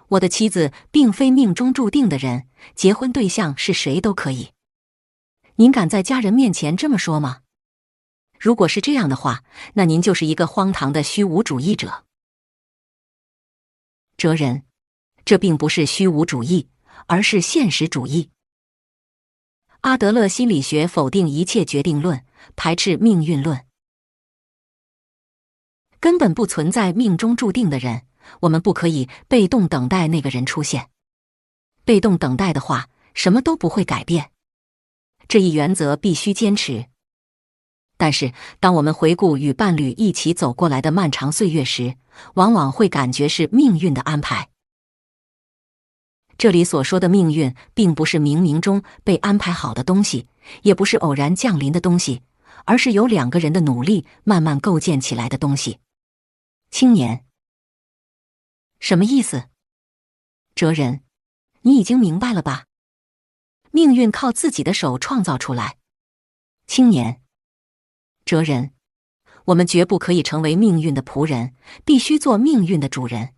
Speaker 1: 我的妻子并非命中注定的人，结婚对象是谁都可以。您敢在家人面前这么说吗？如果是这样的话，那您就是一个荒唐的虚无主义者。哲人，这并不是虚无主义，而是现实主义。阿德勒心理学否定一切决定论，排斥命运论。根本不存在命中注定的人，我们不可以被动等待那个人出现。被动等待的话，什么都不会改变。这一原则必须坚持。但是，当我们回顾与伴侣一起走过来的漫长岁月时，往往会感觉是命运的安排。这里所说的命运，并不是冥冥中被安排好的东西，也不是偶然降临的东西，而是由两个人的努力慢慢构建起来的东西。青年，什么意思？哲人，你已经明白了吧？命运靠自己的手创造出来。青年，哲人，我们绝不可以成为命运的仆人，必须做命运的主人。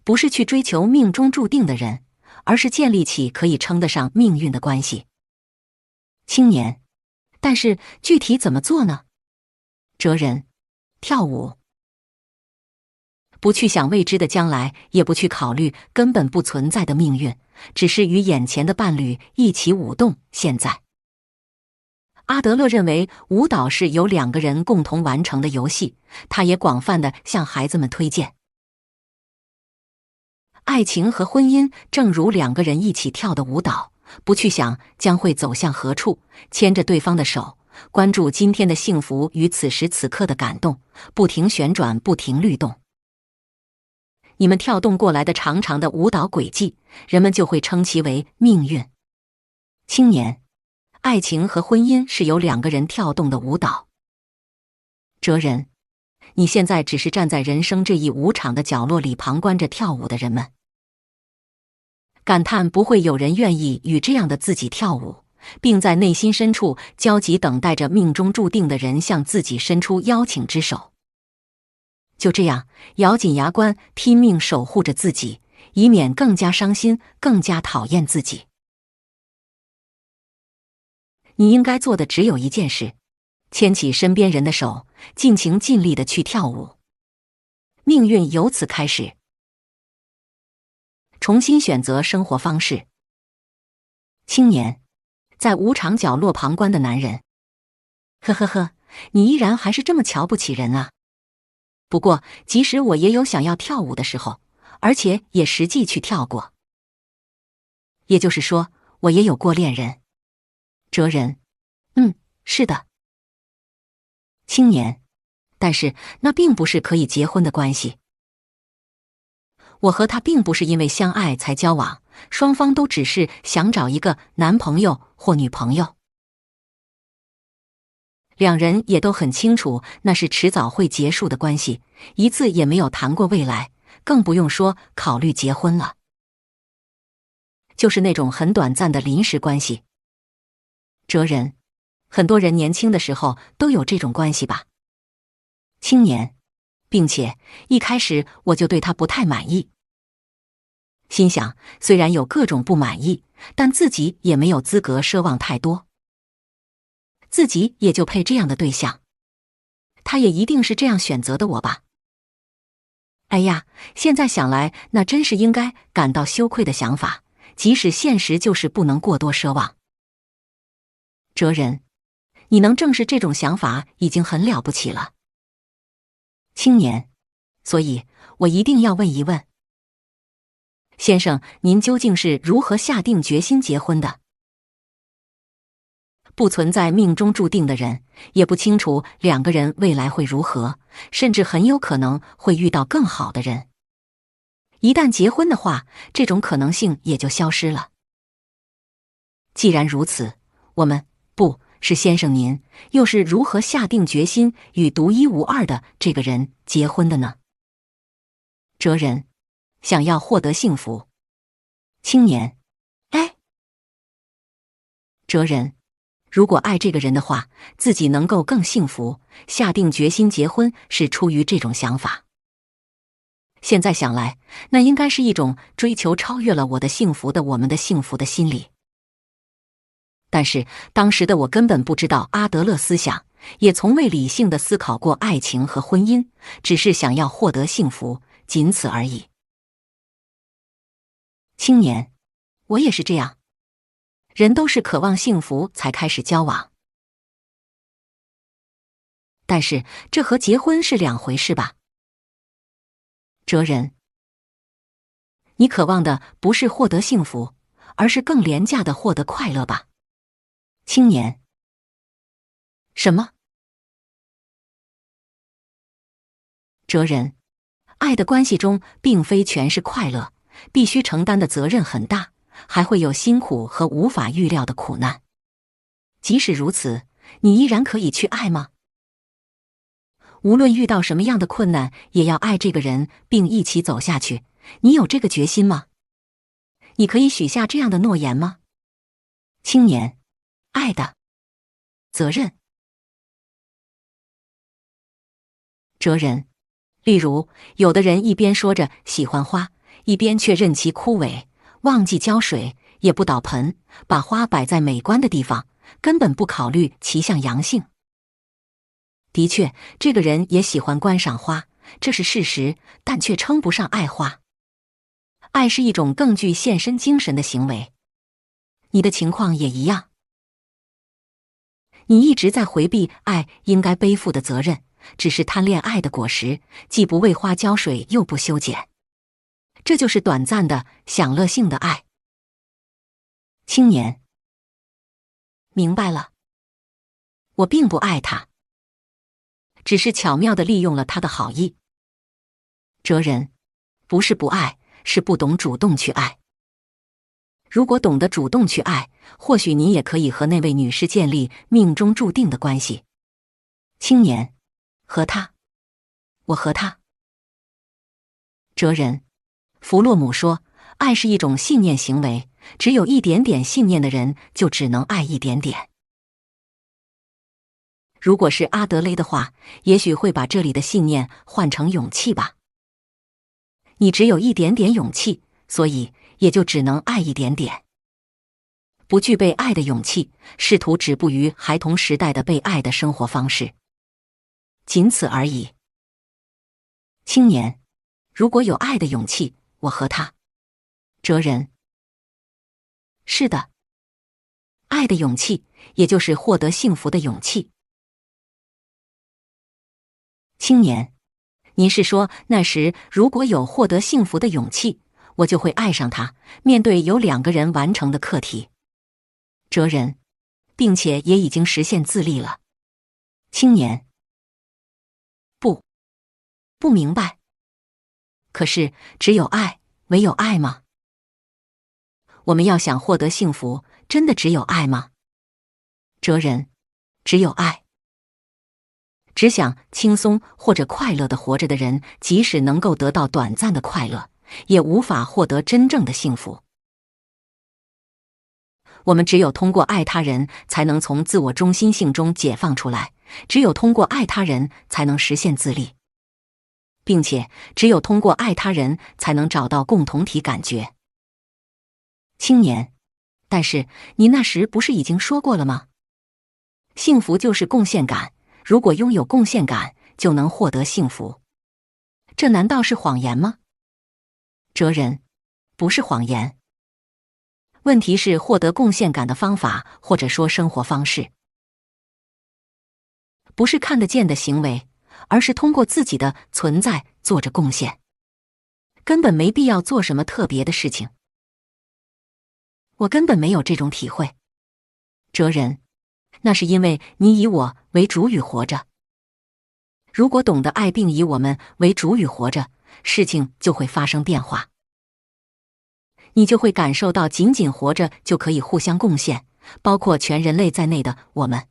Speaker 1: 不是去追求命中注定的人，而是建立起可以称得上命运的关系。青年，但是具体怎么做呢？哲人，跳舞。不去想未知的将来，也不去考虑根本不存在的命运，只是与眼前的伴侣一起舞动现在。阿德勒认为舞蹈是由两个人共同完成的游戏，他也广泛地向孩子们推荐。爱情和婚姻正如两个人一起跳的舞蹈，不去想将会走向何处，牵着对方的手，关注今天的幸福与此时此刻的感动，不停旋转，不停律动。你们跳动过来的长长的舞蹈轨迹，人们就会称其为命运。青年，爱情和婚姻是由两个人跳动的舞蹈。哲人，你现在只是站在人生这一舞场的角落里旁观着跳舞的人们，感叹不会有人愿意与这样的自己跳舞，并在内心深处焦急等待着命中注定的人向自己伸出邀请之手。就这样，咬紧牙关，拼命守护着自己，以免更加伤心，更加讨厌自己。你应该做的只有一件事，牵起身边人的手，尽情尽力地去跳舞。命运由此开始。重新选择生活方式。青年，在舞场角落旁观的男人。呵呵呵，你依然还是这么瞧不起人啊。不过，即使我也有想要跳舞的时候，而且也实际去跳过。也就是说，我也有过恋人。哲人，是的。青年，但是那并不是可以结婚的关系。我和他并不是因为相爱才交往，双方都只是想找一个男朋友或女朋友。两人也都很清楚那是迟早会结束的关系，一次也没有谈过未来，更不用说考虑结婚了。就是那种很短暂的临时关系。哲人，很多人年轻的时候都有这种关系吧？青年，并且一开始我就对他不太满意，心想虽然有各种不满意，但自己也没有资格奢望太多，自己也就配这样的对象，他也一定是这样选择的我吧。哎呀，现在想来，那真是应该感到羞愧的想法，即使现实就是不能过多奢望。哲人，你能正视这种想法已经很了不起了。青年，所以我一定要问一问，先生，您究竟是如何下定决心结婚的？不存在命中注定的人，也不清楚两个人未来会如何，甚至很有可能会遇到更好的人。一旦结婚的话，这种可能性也就消失了。既然如此，我们不是先生您又是如何下定决心与独一无二的这个人结婚的呢？哲人，想要获得幸福。青年，哲人，如果爱这个人的话，自己能够更幸福，下定决心结婚是出于这种想法。现在想来，那应该是一种追求超越了我的幸福的我们的幸福的心理。但是当时的我根本不知道阿德勒思想，也从未理性的思考过爱情和婚姻，只是想要获得幸福，仅此而已。青年，我也是这样。人都是渴望幸福才开始交往，但是这和结婚是两回事吧？哲人，你渴望的不是获得幸福，而是更廉价的获得快乐吧？青年，什么？哲人，爱的关系中并非全是快乐，必须承担的责任很大，还会有辛苦和无法预料的苦难。即使如此，你依然可以去爱吗？无论遇到什么样的困难，也要爱这个人，并一起走下去。你有这个决心吗？你可以许下这样的诺言吗？青年，爱的责任。哲人，例如，有的人一边说着喜欢花，一边却任其枯萎，忘记浇水，也不倒盆，把花摆在美观的地方，根本不考虑其向阳性。的确，这个人也喜欢观赏花，这是事实，但却称不上爱花。爱是一种更具献身精神的行为。你的情况也一样。你一直在回避爱应该背负的责任，只是贪恋爱的果实，既不为花浇水，又不修剪。这就是短暂的、享乐性的爱。青年，明白了。我并不爱他，只是巧妙地利用了他的好意。哲人，不是不爱，是不懂主动去爱。如果懂得主动去爱，或许你也可以和那位女士建立命中注定的关系。青年，和他，我和他。哲人，弗洛姆说，爱是一种信念行为，只有一点点信念的人就只能爱一点点。如果是阿德雷的话，也许会把这里的信念换成勇气吧。你只有一点点勇气，所以也就只能爱一点点。不具备爱的勇气，试图止步于孩童时代的被爱的生活方式，仅此而已。青年，如果有爱的勇气，我和他。哲人，是的，爱的勇气，也就是获得幸福的勇气。青年，您是说那时如果有获得幸福的勇气，我就会爱上他，面对由两个人完成的课题。哲人，并且也已经实现自立了。青年，不明白。可是只有爱，唯有爱吗？我们要想获得幸福，真的只有爱吗？哲人，只有爱。只想轻松或者快乐地活着的人，即使能够得到短暂的快乐，也无法获得真正的幸福。我们只有通过爱他人，才能从自我中心性中解放出来；只有通过爱他人，才能实现自立，并且只有通过爱他人，才能找到共同体感觉。青年，但是你那时不是已经说过了吗？幸福就是贡献感，如果拥有贡献感，就能获得幸福。这难道是谎言吗？哲人，不是谎言。问题是获得贡献感的方法，或者说生活方式。不是看得见的行为，而是通过自己的存在做着贡献。根本没必要做什么特别的事情。我根本没有这种体会。哲人，那是因为你以我为主语活着。如果懂得爱并以我们为主语活着，事情就会发生变化。你就会感受到仅仅活着就可以互相贡献，包括全人类在内的我们。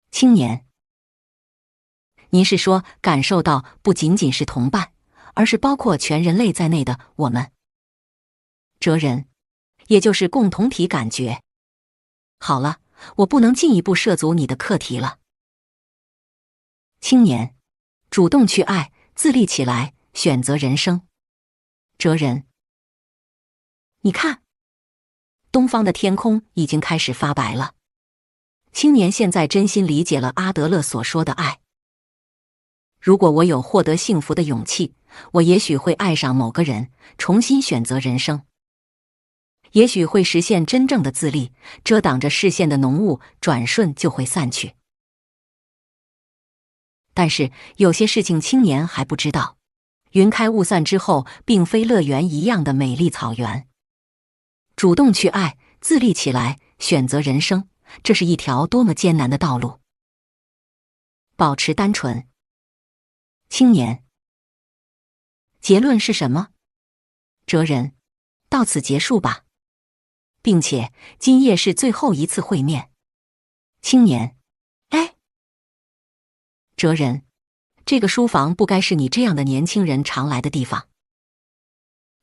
Speaker 1: 青年，您是说感受到不仅仅是同伴，而是包括全人类在内的我们？哲人，也就是共同体感觉。好了，我不能进一步涉足你的课题了。青年，主动去爱，自立起来，选择人生。哲人，你看，东方的天空已经开始发白了。青年现在真心理解了阿德勒所说的爱。如果我有获得幸福的勇气，我也许会爱上某个人，重新选择人生。也许会实现真正的自立，遮挡着视线的浓雾转瞬就会散去。但是有些事情青年还不知道，云开雾散之后，并非乐园一样的美丽草原。主动去爱，自立起来，选择人生，这是一条多么艰难的道路。保持单纯。青年。结论是什么？哲人，到此结束吧。并且今夜是最后一次会面。青年，哎，哲人，这个书房不该是你这样的年轻人常来的地方。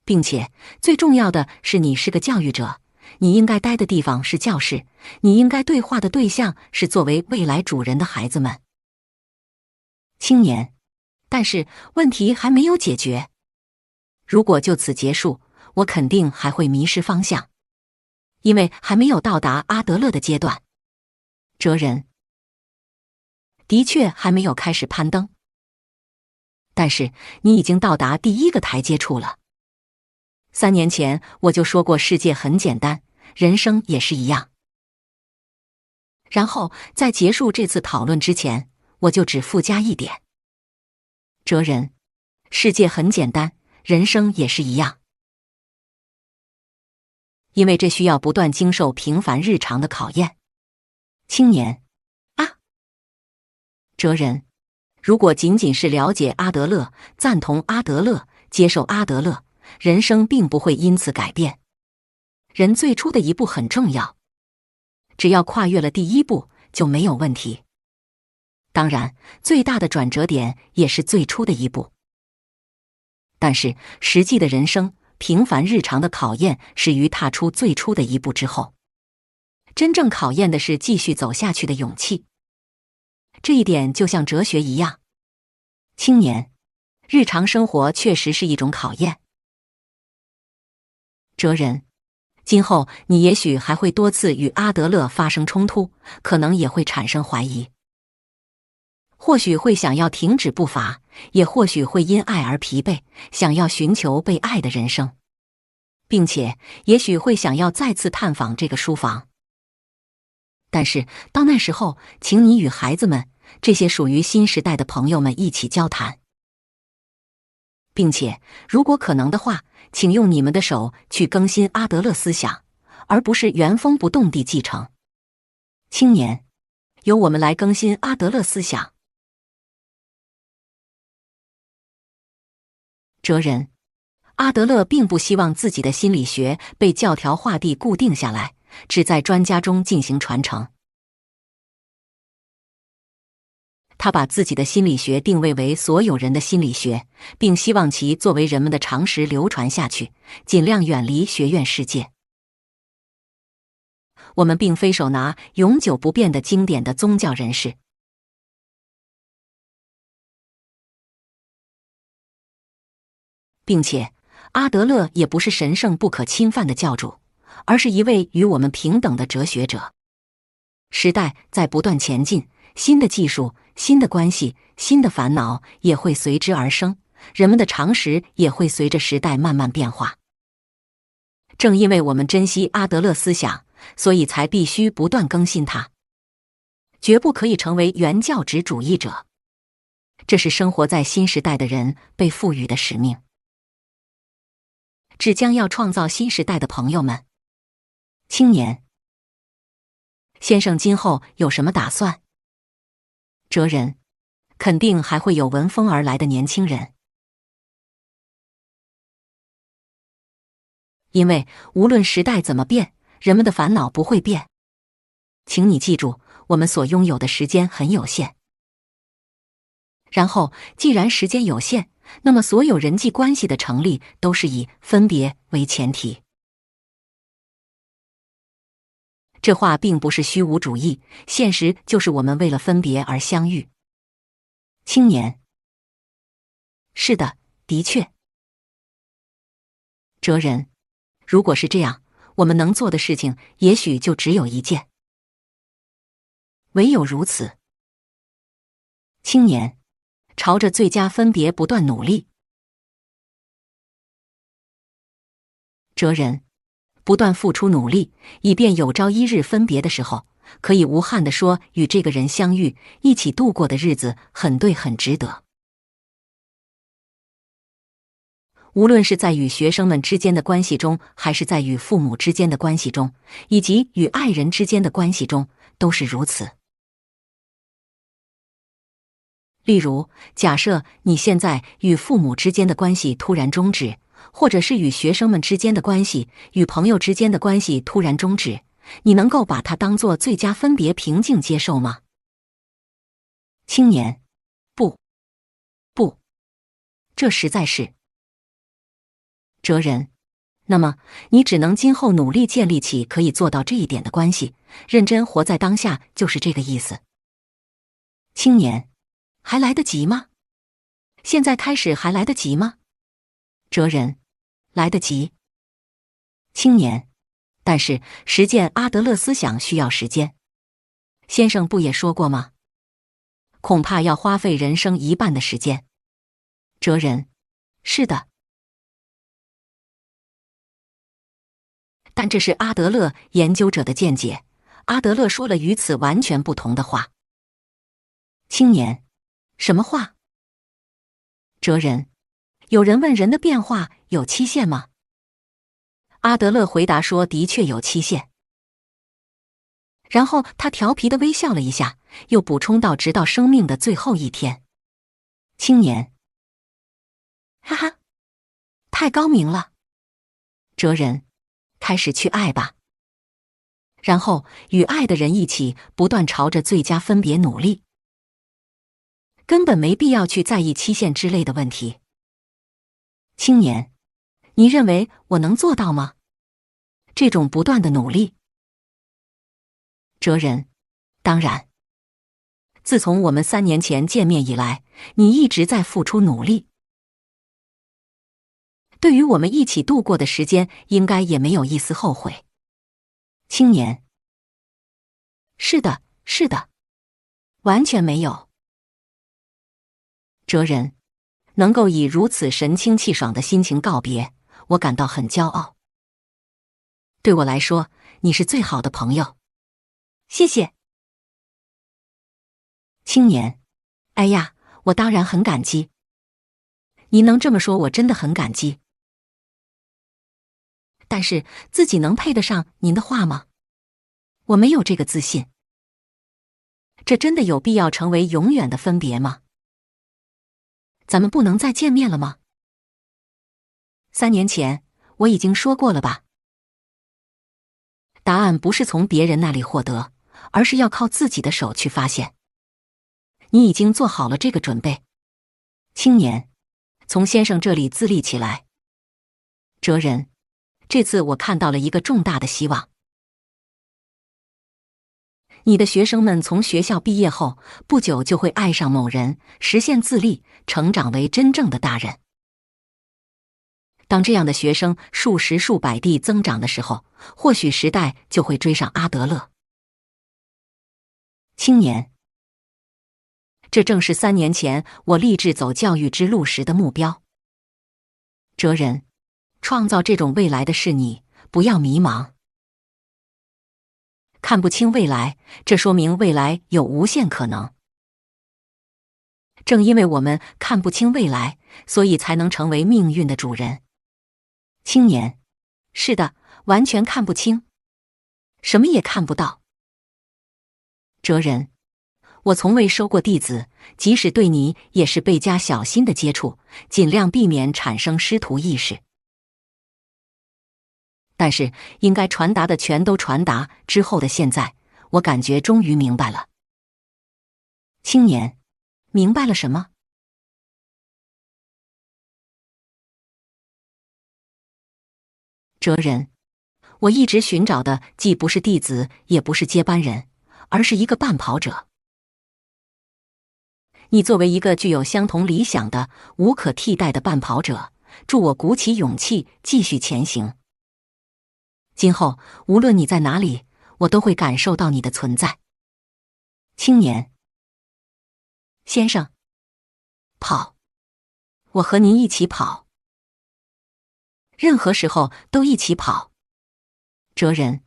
Speaker 1: 并且最重要的是，你是个教育者，你应该待的地方是教室，你应该对话的对象是作为未来主人的孩子们。青年，但是问题还没有解决。如果就此结束，我肯定还会迷失方向。因为还没有到达阿德勒的阶段。哲人，的确还没有开始攀登，但是你已经到达第一个台阶处了。3年前我就说过，世界很简单，人生也是一样。然后在结束这次讨论之前，我就只附加一点：哲人，世界很简单，人生也是一样。因为这需要不断经受平凡日常的考验。青年，啊，哲人，如果仅仅是了解阿德勒，赞同阿德勒，接受阿德勒，人生并不会因此改变。人最初的一步很重要，只要跨越了第一步，就没有问题。当然，最大的转折点也是最初的一步。但是实际的人生，平凡日常的考验是于踏出最初的一步之后，真正考验的是继续走下去的勇气。这一点就像哲学一样。青年，日常生活确实是一种考验。哲人，今后你也许还会多次与阿德勒发生冲突，可能也会产生怀疑，或许会想要停止步伐，也或许会因爱而疲惫，想要寻求被爱的人生，并且也许会想要再次探访这个书房。但是到那时候，请你与孩子们，这些属于新时代的朋友们一起交谈，并且如果可能的话，请用你们的手去更新阿德勒思想，而不是原封不动地继承。青年，由我们来更新阿德勒思想。哲人，阿德勒并不希望自己的心理学被教条化地固定下来，只在专家中进行传承。他把自己的心理学定位为所有人的心理学，并希望其作为人们的常识流传下去，尽量远离学院世界。我们并非手拿永久不变的经典的宗教人士，并且阿德勒也不是神圣不可侵犯的教主，而是一位与我们平等的哲学者。时代在不断前进，新的技术、新的关系、新的烦恼也会随之而生，人们的常识也会随着时代慢慢变化。正因为我们珍惜阿德勒思想，所以才必须不断更新它，绝不可以成为原教旨主义者。这是生活在新时代的人被赋予的使命。致将要创造新时代的朋友们，青年先生今后有什么打算？哲人，肯定还会有闻风而来的年轻人，因为无论时代怎么变，人们的烦恼不会变。请你记住，我们所拥有的时间很有限。然后，既然时间有限，那么所有人际关系的成立都是以分别为前提。这话并不是虚无主义，现实就是我们为了分别而相遇。青年，是的，的确。哲人，如果是这样，我们能做的事情也许就只有一件。唯有如此。青年，朝着最佳分别不断努力。哲人，不断付出努力，以便有朝一日分别的时候，可以无憾地说，与这个人相遇，一起度过的日子很对，很值得。无论是在与学生们之间的关系中，还是在与父母之间的关系中，以及与爱人之间的关系中，都是如此。例如，假设你现在与父母之间的关系突然终止，或者是与学生们之间的关系、与朋友之间的关系突然终止，你能够把它当作最佳分别，平静接受吗？青年，不，这实在是。哲人，那么你只能今后努力建立起可以做到这一点的关系，认真活在当下，就是这个意思。青年，还来得及吗？现在开始还来得及吗？哲人，来得及。青年，但是实践阿德勒思想需要时间。先生不也说过吗？恐怕要花费人生一半的时间。哲人，是的。但这是阿德勒研究者的见解，阿德勒说了与此完全不同的话。青年，什么话？哲人，有人问人的变化有期限吗？阿德勒回答说，的确有期限。然后他调皮地微笑了一下，又补充道，直到生命的最后一天。青年，哈哈，太高明了。哲人，开始去爱吧，然后与爱的人一起不断朝着最佳分别努力，根本没必要去在意期限之类的问题。青年，你认为我能做到吗？这种不断的努力？哲人，当然。自从我们3年前见面以来，你一直在付出努力。对于我们一起度过的时间，应该也没有一丝后悔。青年，是的，是的，完全没有。哲人，能够以如此神清气爽的心情告别，我感到很骄傲。对我来说，你是最好的朋友。谢谢。青年，哎呀，我当然很感激。你能这么说，我真的很感激。但是自己能配得上您的话吗？我没有这个自信。这真的有必要成为永远的分别吗？咱们不能再见面了吗？3年前我已经说过了吧？答案不是从别人那里获得，而是要靠自己的手去发现。你已经做好了这个准备。青年，从先生这里自立起来。哲人，这次我看到了一个重大的希望。你的学生们从学校毕业后，不久就会爱上某人，实现自立，成长为真正的大人。当这样的学生数十数百地增长的时候，或许时代就会追上阿德勒。青年，这正是3年前我立志走教育之路时的目标。哲人，创造这种未来的是你，不要迷茫。看不清未来，这说明未来有无限可能。正因为我们看不清未来，所以才能成为命运的主人。青年，是的，完全看不清，什么也看不到。哲人，我从未收过弟子，即使对你也是倍加小心的接触，尽量避免产生师徒意识。但是应该传达的全都传达之后的现在，我感觉终于明白了。青年，明白了什么？哲人，我一直寻找的既不是弟子，也不是接班人，而是一个伴跑者。你作为一个具有相同理想的、无可替代的伴跑者，助我鼓起勇气继续前行。今后无论你在哪里，我都会感受到你的存在。青年先生，跑，我和您一起跑，任何时候都一起跑。哲人，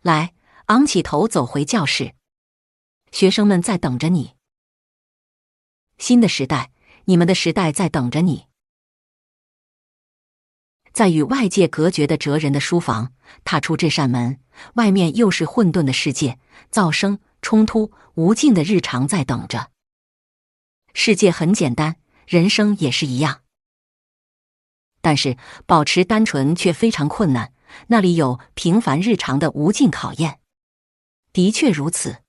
Speaker 1: 来，昂起头走回教室，学生们在等着你。新的时代，你们的时代在等着你。在与外界隔绝的哲人的书房，踏出这扇门，外面又是混沌的世界，噪声、冲突、无尽的日常在等着。世界很简单，人生也是一样。但是保持单纯却非常困难，那里有平凡日常的无尽考验。的确如此。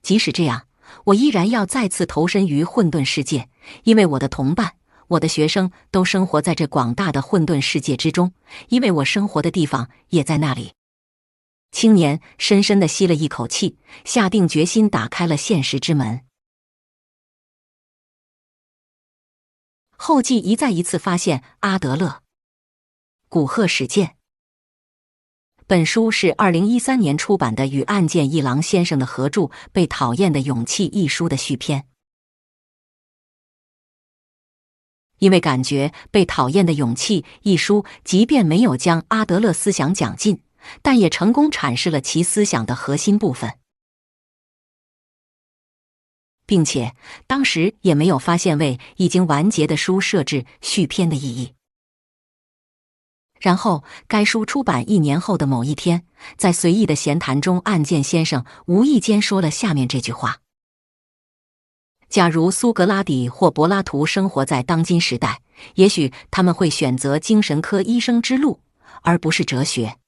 Speaker 1: 即使这样，我依然要再次投身于混沌世界，因为我的同伴，我的学生都生活在这广大的混沌世界之中，因为我生活的地方也在那里。青年深深地吸了一口气，下定决心打开了现实之门。后记一再一次发现阿德勒。古贺史健。本书是2013年出版的与岸见一郎先生的合著《被讨厌的勇气》一书的续篇。因为感觉《被讨厌的勇气》一书即便没有将阿德勒思想讲尽，但也成功阐释了其思想的核心部分，并且当时也没有发现为已经完结的书设置续篇的意义。然后该书出版1年后的某一天，在随意的闲谈中，岸见先生无意间说了下面这句话：假如苏格拉底或柏拉图生活在当今时代，也许他们会选择精神科医生之路，而不是哲学。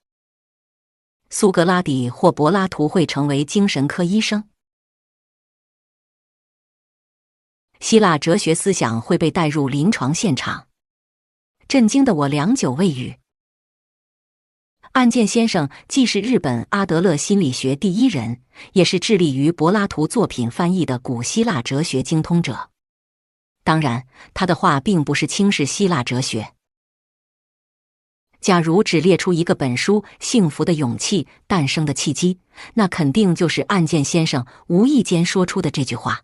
Speaker 1: 苏格拉底或柏拉图会成为精神科医生。希腊哲学思想会被带入临床现场。震惊的我良久未语。岸见先生既是日本阿德勒心理学第一人，也是致力于柏拉图作品翻译的古希腊哲学精通者。当然，他的话并不是轻视希腊哲学。假如只列出一个本书幸福的勇气诞生的契机，那肯定就是岸见先生无意间说出的这句话。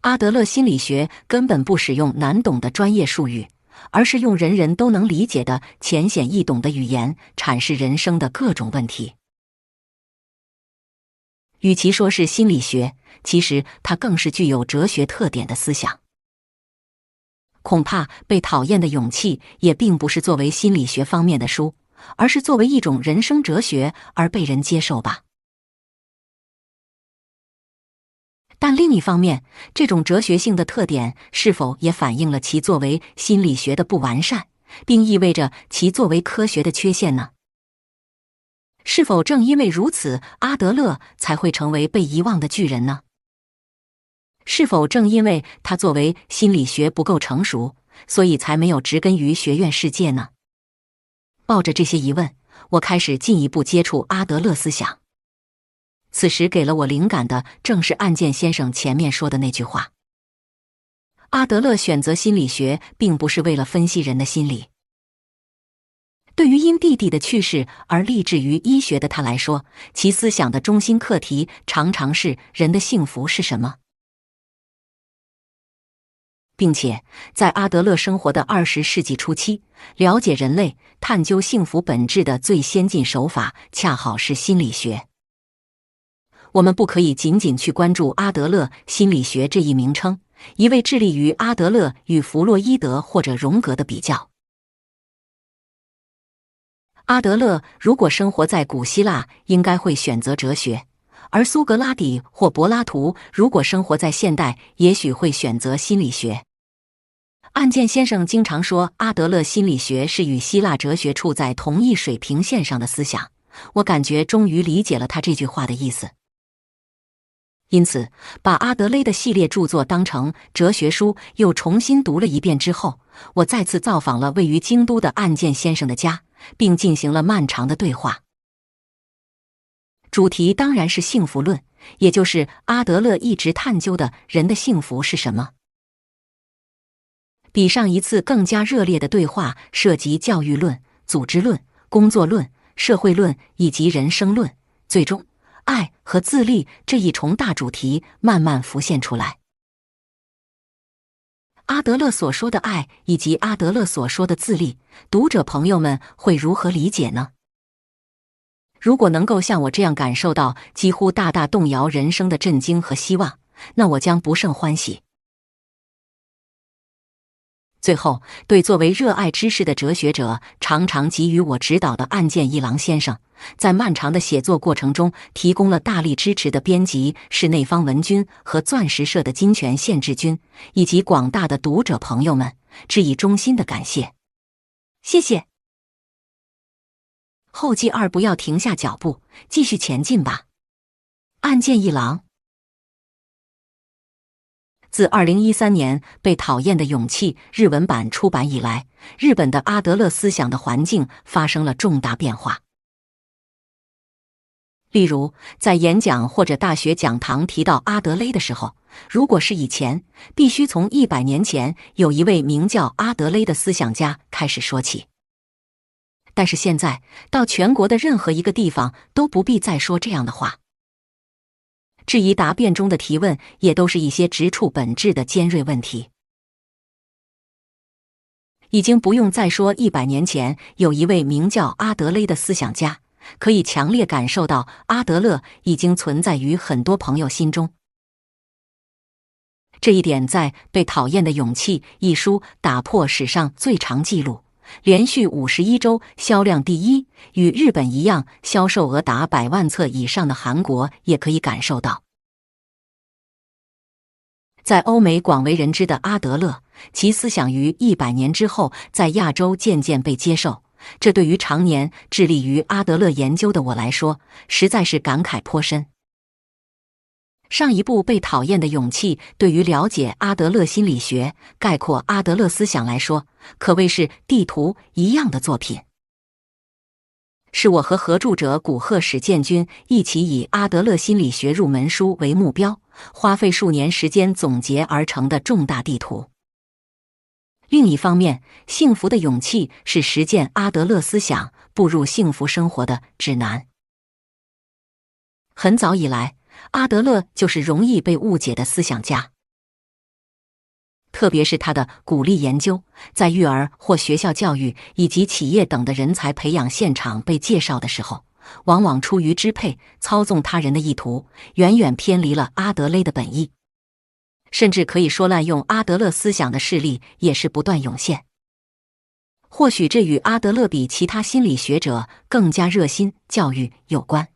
Speaker 1: 阿德勒心理学根本不使用难懂的专业术语，而是用人人都能理解的浅显易懂的语言阐释人生的各种问题。与其说是心理学，其实它更是具有哲学特点的思想。恐怕被讨厌的勇气也并不是作为心理学方面的书，而是作为一种人生哲学而被人接受吧。但另一方面，这种哲学性的特点是否也反映了其作为心理学的不完善，并意味着其作为科学的缺陷呢？是否正因为如此，阿德勒才会成为被遗忘的巨人呢？是否正因为他作为心理学不够成熟，所以才没有植根于学院世界呢？抱着这些疑问，我开始进一步接触阿德勒思想。此时给了我灵感的正是岸见先生前面说的那句话：阿德勒选择心理学并不是为了分析人的心理。对于因弟弟的去世而立志于医学的他来说，其思想的中心课题常常是人的幸福是什么。并且在阿德勒生活的20世纪初期，了解人类、探究幸福本质的最先进手法恰好是心理学。我们不可以仅仅去关注阿德勒心理学这一名称，一味致力于阿德勒与弗洛伊德或者荣格的比较。阿德勒如果生活在古希腊，应该会选择哲学；而苏格拉底或柏拉图如果生活在现代，也许会选择心理学。岸见先生经常说，阿德勒心理学是与希腊哲学处在同一水平线上的思想。我感觉终于理解了他这句话的意思。因此，把阿德勒的系列著作当成哲学书又重新读了一遍之后，我再次造访了位于京都的岸见先生的家，并进行了漫长的对话。主题当然是幸福论，也就是阿德勒一直探究的人的幸福是什么。比上一次更加热烈的对话涉及教育论、组织论、工作论、社会论以及人生论，最终，爱和自立这一重大主题慢慢浮现出来。阿德勒所说的爱以及阿德勒所说的自立，读者朋友们会如何理解呢？如果能够像我这样感受到几乎大大动摇人生的震惊和希望，那我将不胜欢喜。最后，对作为热爱知识的哲学者常常给予我指导的岸见一郎先生，在漫长的写作过程中提供了大力支持的编辑室内方文君和钻石社的金泉宪志君，以及广大的读者朋友们，致以衷心的感谢。谢谢。后记2，不要停下脚步，继续前进吧。岸见一郎。自2013年被讨厌的勇气日文版出版以来，日本的阿德勒思想的环境发生了重大变化。例如，在演讲或者大学讲堂提到阿德勒的时候，如果是以前，必须从100年前有一位名叫阿德勒的思想家开始说起。但是现在，到全国的任何一个地方都不必再说这样的话。质疑答辩中的提问也都是一些直触本质的尖锐问题。已经不用再说100年前有一位名叫阿德勒的思想家，可以强烈感受到阿德勒已经存在于很多朋友心中。这一点在《被讨厌的勇气》一书打破史上最长纪录，连续51周销量第一，与日本一样销售额达100万册以上的韩国也可以感受到。在欧美广为人知的阿德勒，其思想于100年之后在亚洲渐渐被接受，这对于常年致力于阿德勒研究的我来说，实在是感慨颇深。上一部《被讨厌的勇气》对于了解阿德勒心理学、概括阿德勒思想来说，可谓是地图一样的作品。是我和合著者古贺史健君一起以阿德勒心理学入门书为目标，花费数年时间总结而成的重大地图。另一方面，幸福的勇气是实践阿德勒思想、步入幸福生活的指南。很早以来，阿德勒就是容易被误解的思想家。特别是他的鼓励研究，在育儿或学校教育以及企业等的人才培养现场被介绍的时候，往往出于支配、操纵他人的意图，远远偏离了阿德勒的本意。甚至可以说，滥用阿德勒思想的事例也是不断涌现。或许这与阿德勒比其他心理学者更加热心教育有关。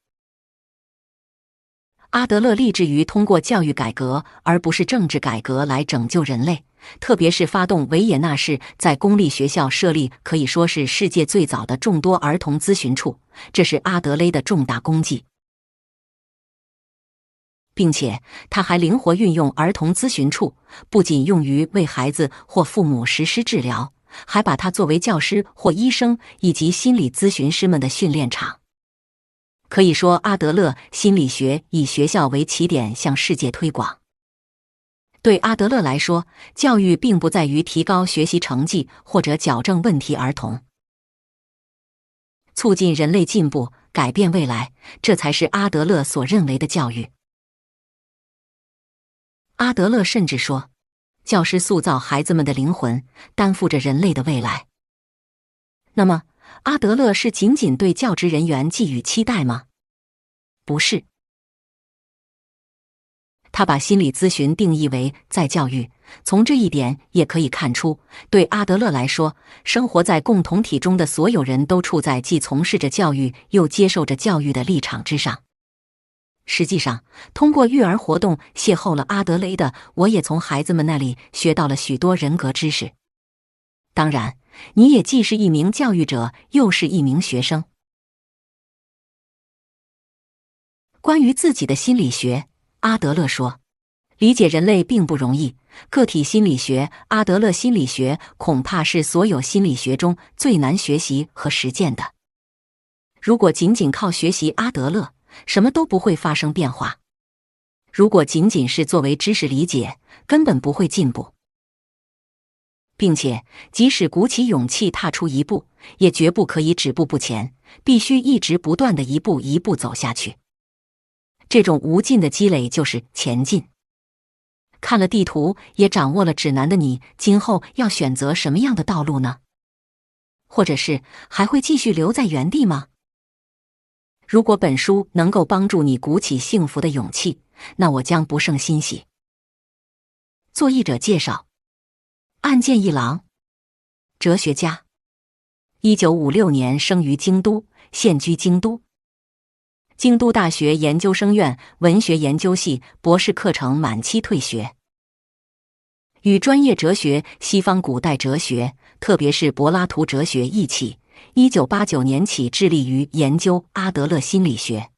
Speaker 1: 阿德勒立志于通过教育改革而不是政治改革来拯救人类，特别是发动维也纳市在公立学校设立可以说是世界最早的众多儿童咨询处，这是阿德勒的重大功绩。并且他还灵活运用儿童咨询处，不仅用于为孩子或父母实施治疗，还把它作为教师或医生以及心理咨询师们的训练场。可以说，阿德勒心理学以学校为起点向世界推广。对阿德勒来说，教育并不在于提高学习成绩或者矫正问题儿童，促进人类进步，改变未来，这才是阿德勒所认为的教育。阿德勒甚至说，教师塑造孩子们的灵魂，担负着人类的未来。那么，阿德勒是仅仅对教职人员寄予期待吗？不是。他把心理咨询定义为再教育，从这一点也可以看出，对阿德勒来说，生活在共同体中的所有人都处在既从事着教育又接受着教育的立场之上。实际上，通过育儿活动邂逅了阿德勒的我，也从孩子们那里学到了许多人格知识。当然，你也既是一名教育者，又是一名学生。关于自己的心理学，阿德勒说，理解人类并不容易，个体心理学，阿德勒心理学恐怕是所有心理学中最难学习和实践的。如果仅仅靠学习阿德勒，什么都不会发生变化。如果仅仅是作为知识理解，根本不会进步。并且即使鼓起勇气踏出一步，也绝不可以止步不前，必须一直不断地一步一步走下去。这种无尽的积累就是前进。看了地图，也掌握了指南的你，今后要选择什么样的道路呢？或者是还会继续留在原地吗？如果本书能够帮助你鼓起幸福的勇气，那我将不胜欣喜。作译者介绍：岸见一郎，哲学家，1956年生于京都，现居京都。京都大学研究生院文学研究系博士课程满期退学。与专业哲学、西方古代哲学，特别是柏拉图哲学一起，1989年起致力于研究阿德勒心理学。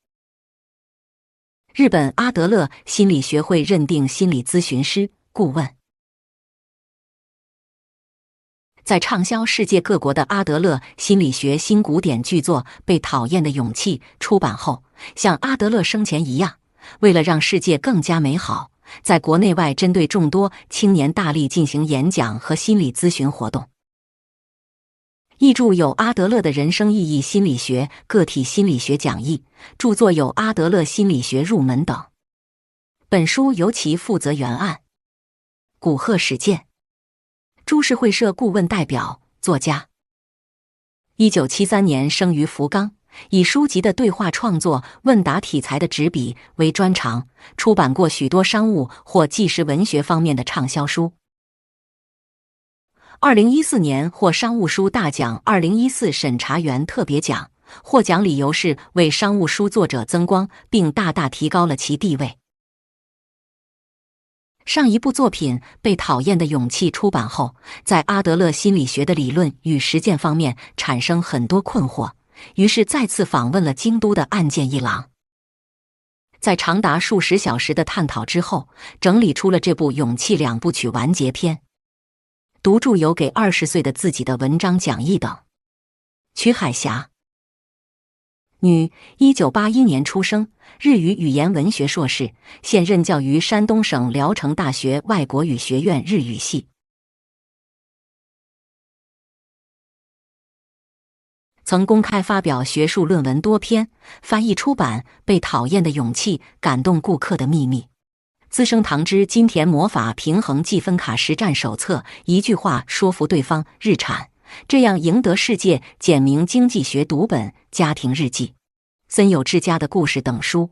Speaker 1: 日本阿德勒心理学会认定心理咨询师、顾问。在畅销世界各国的阿德勒心理学新古典巨作《被讨厌的勇气》出版后，像阿德勒生前一样，为了让世界更加美好，在国内外针对众多青年大力进行演讲和心理咨询活动。译著有《阿德勒的人生意义心理学》、《个体心理学讲义》，著作有《阿德勒心理学入门》等。本书由其负责原案古贺史健，株式会社顾问代表、作家。1973年生于福冈，以书籍的对话创作、问答题材的执笔为专长，出版过许多商务或纪实文学方面的畅销书。2014年获商务书大奖2014审查员特别奖，获奖理由是为商务书作者增光，并大大提高了其地位。上一部作品《被讨厌的勇气》出版后，在阿德勒心理学的理论与实践方面产生很多困惑，于是再次访问了京都的岸见一郎。在长达数十小时的探讨之后，整理出了这部《勇气》2部曲完结篇。读著有给20岁的自己的文章讲义等。曲海霞，女，1981年出生，日语语言文学硕士，现任教于山东省聊城大学外国语学院日语系。曾公开发表学术论文多篇，翻译出版《被讨厌的勇气》《感动顾客的秘密》。资生堂之金田魔法平衡计分卡实战手册，一句话说服对方，日产，这样赢得世界简明经济学读本，家庭日记，森友之家的故事等书。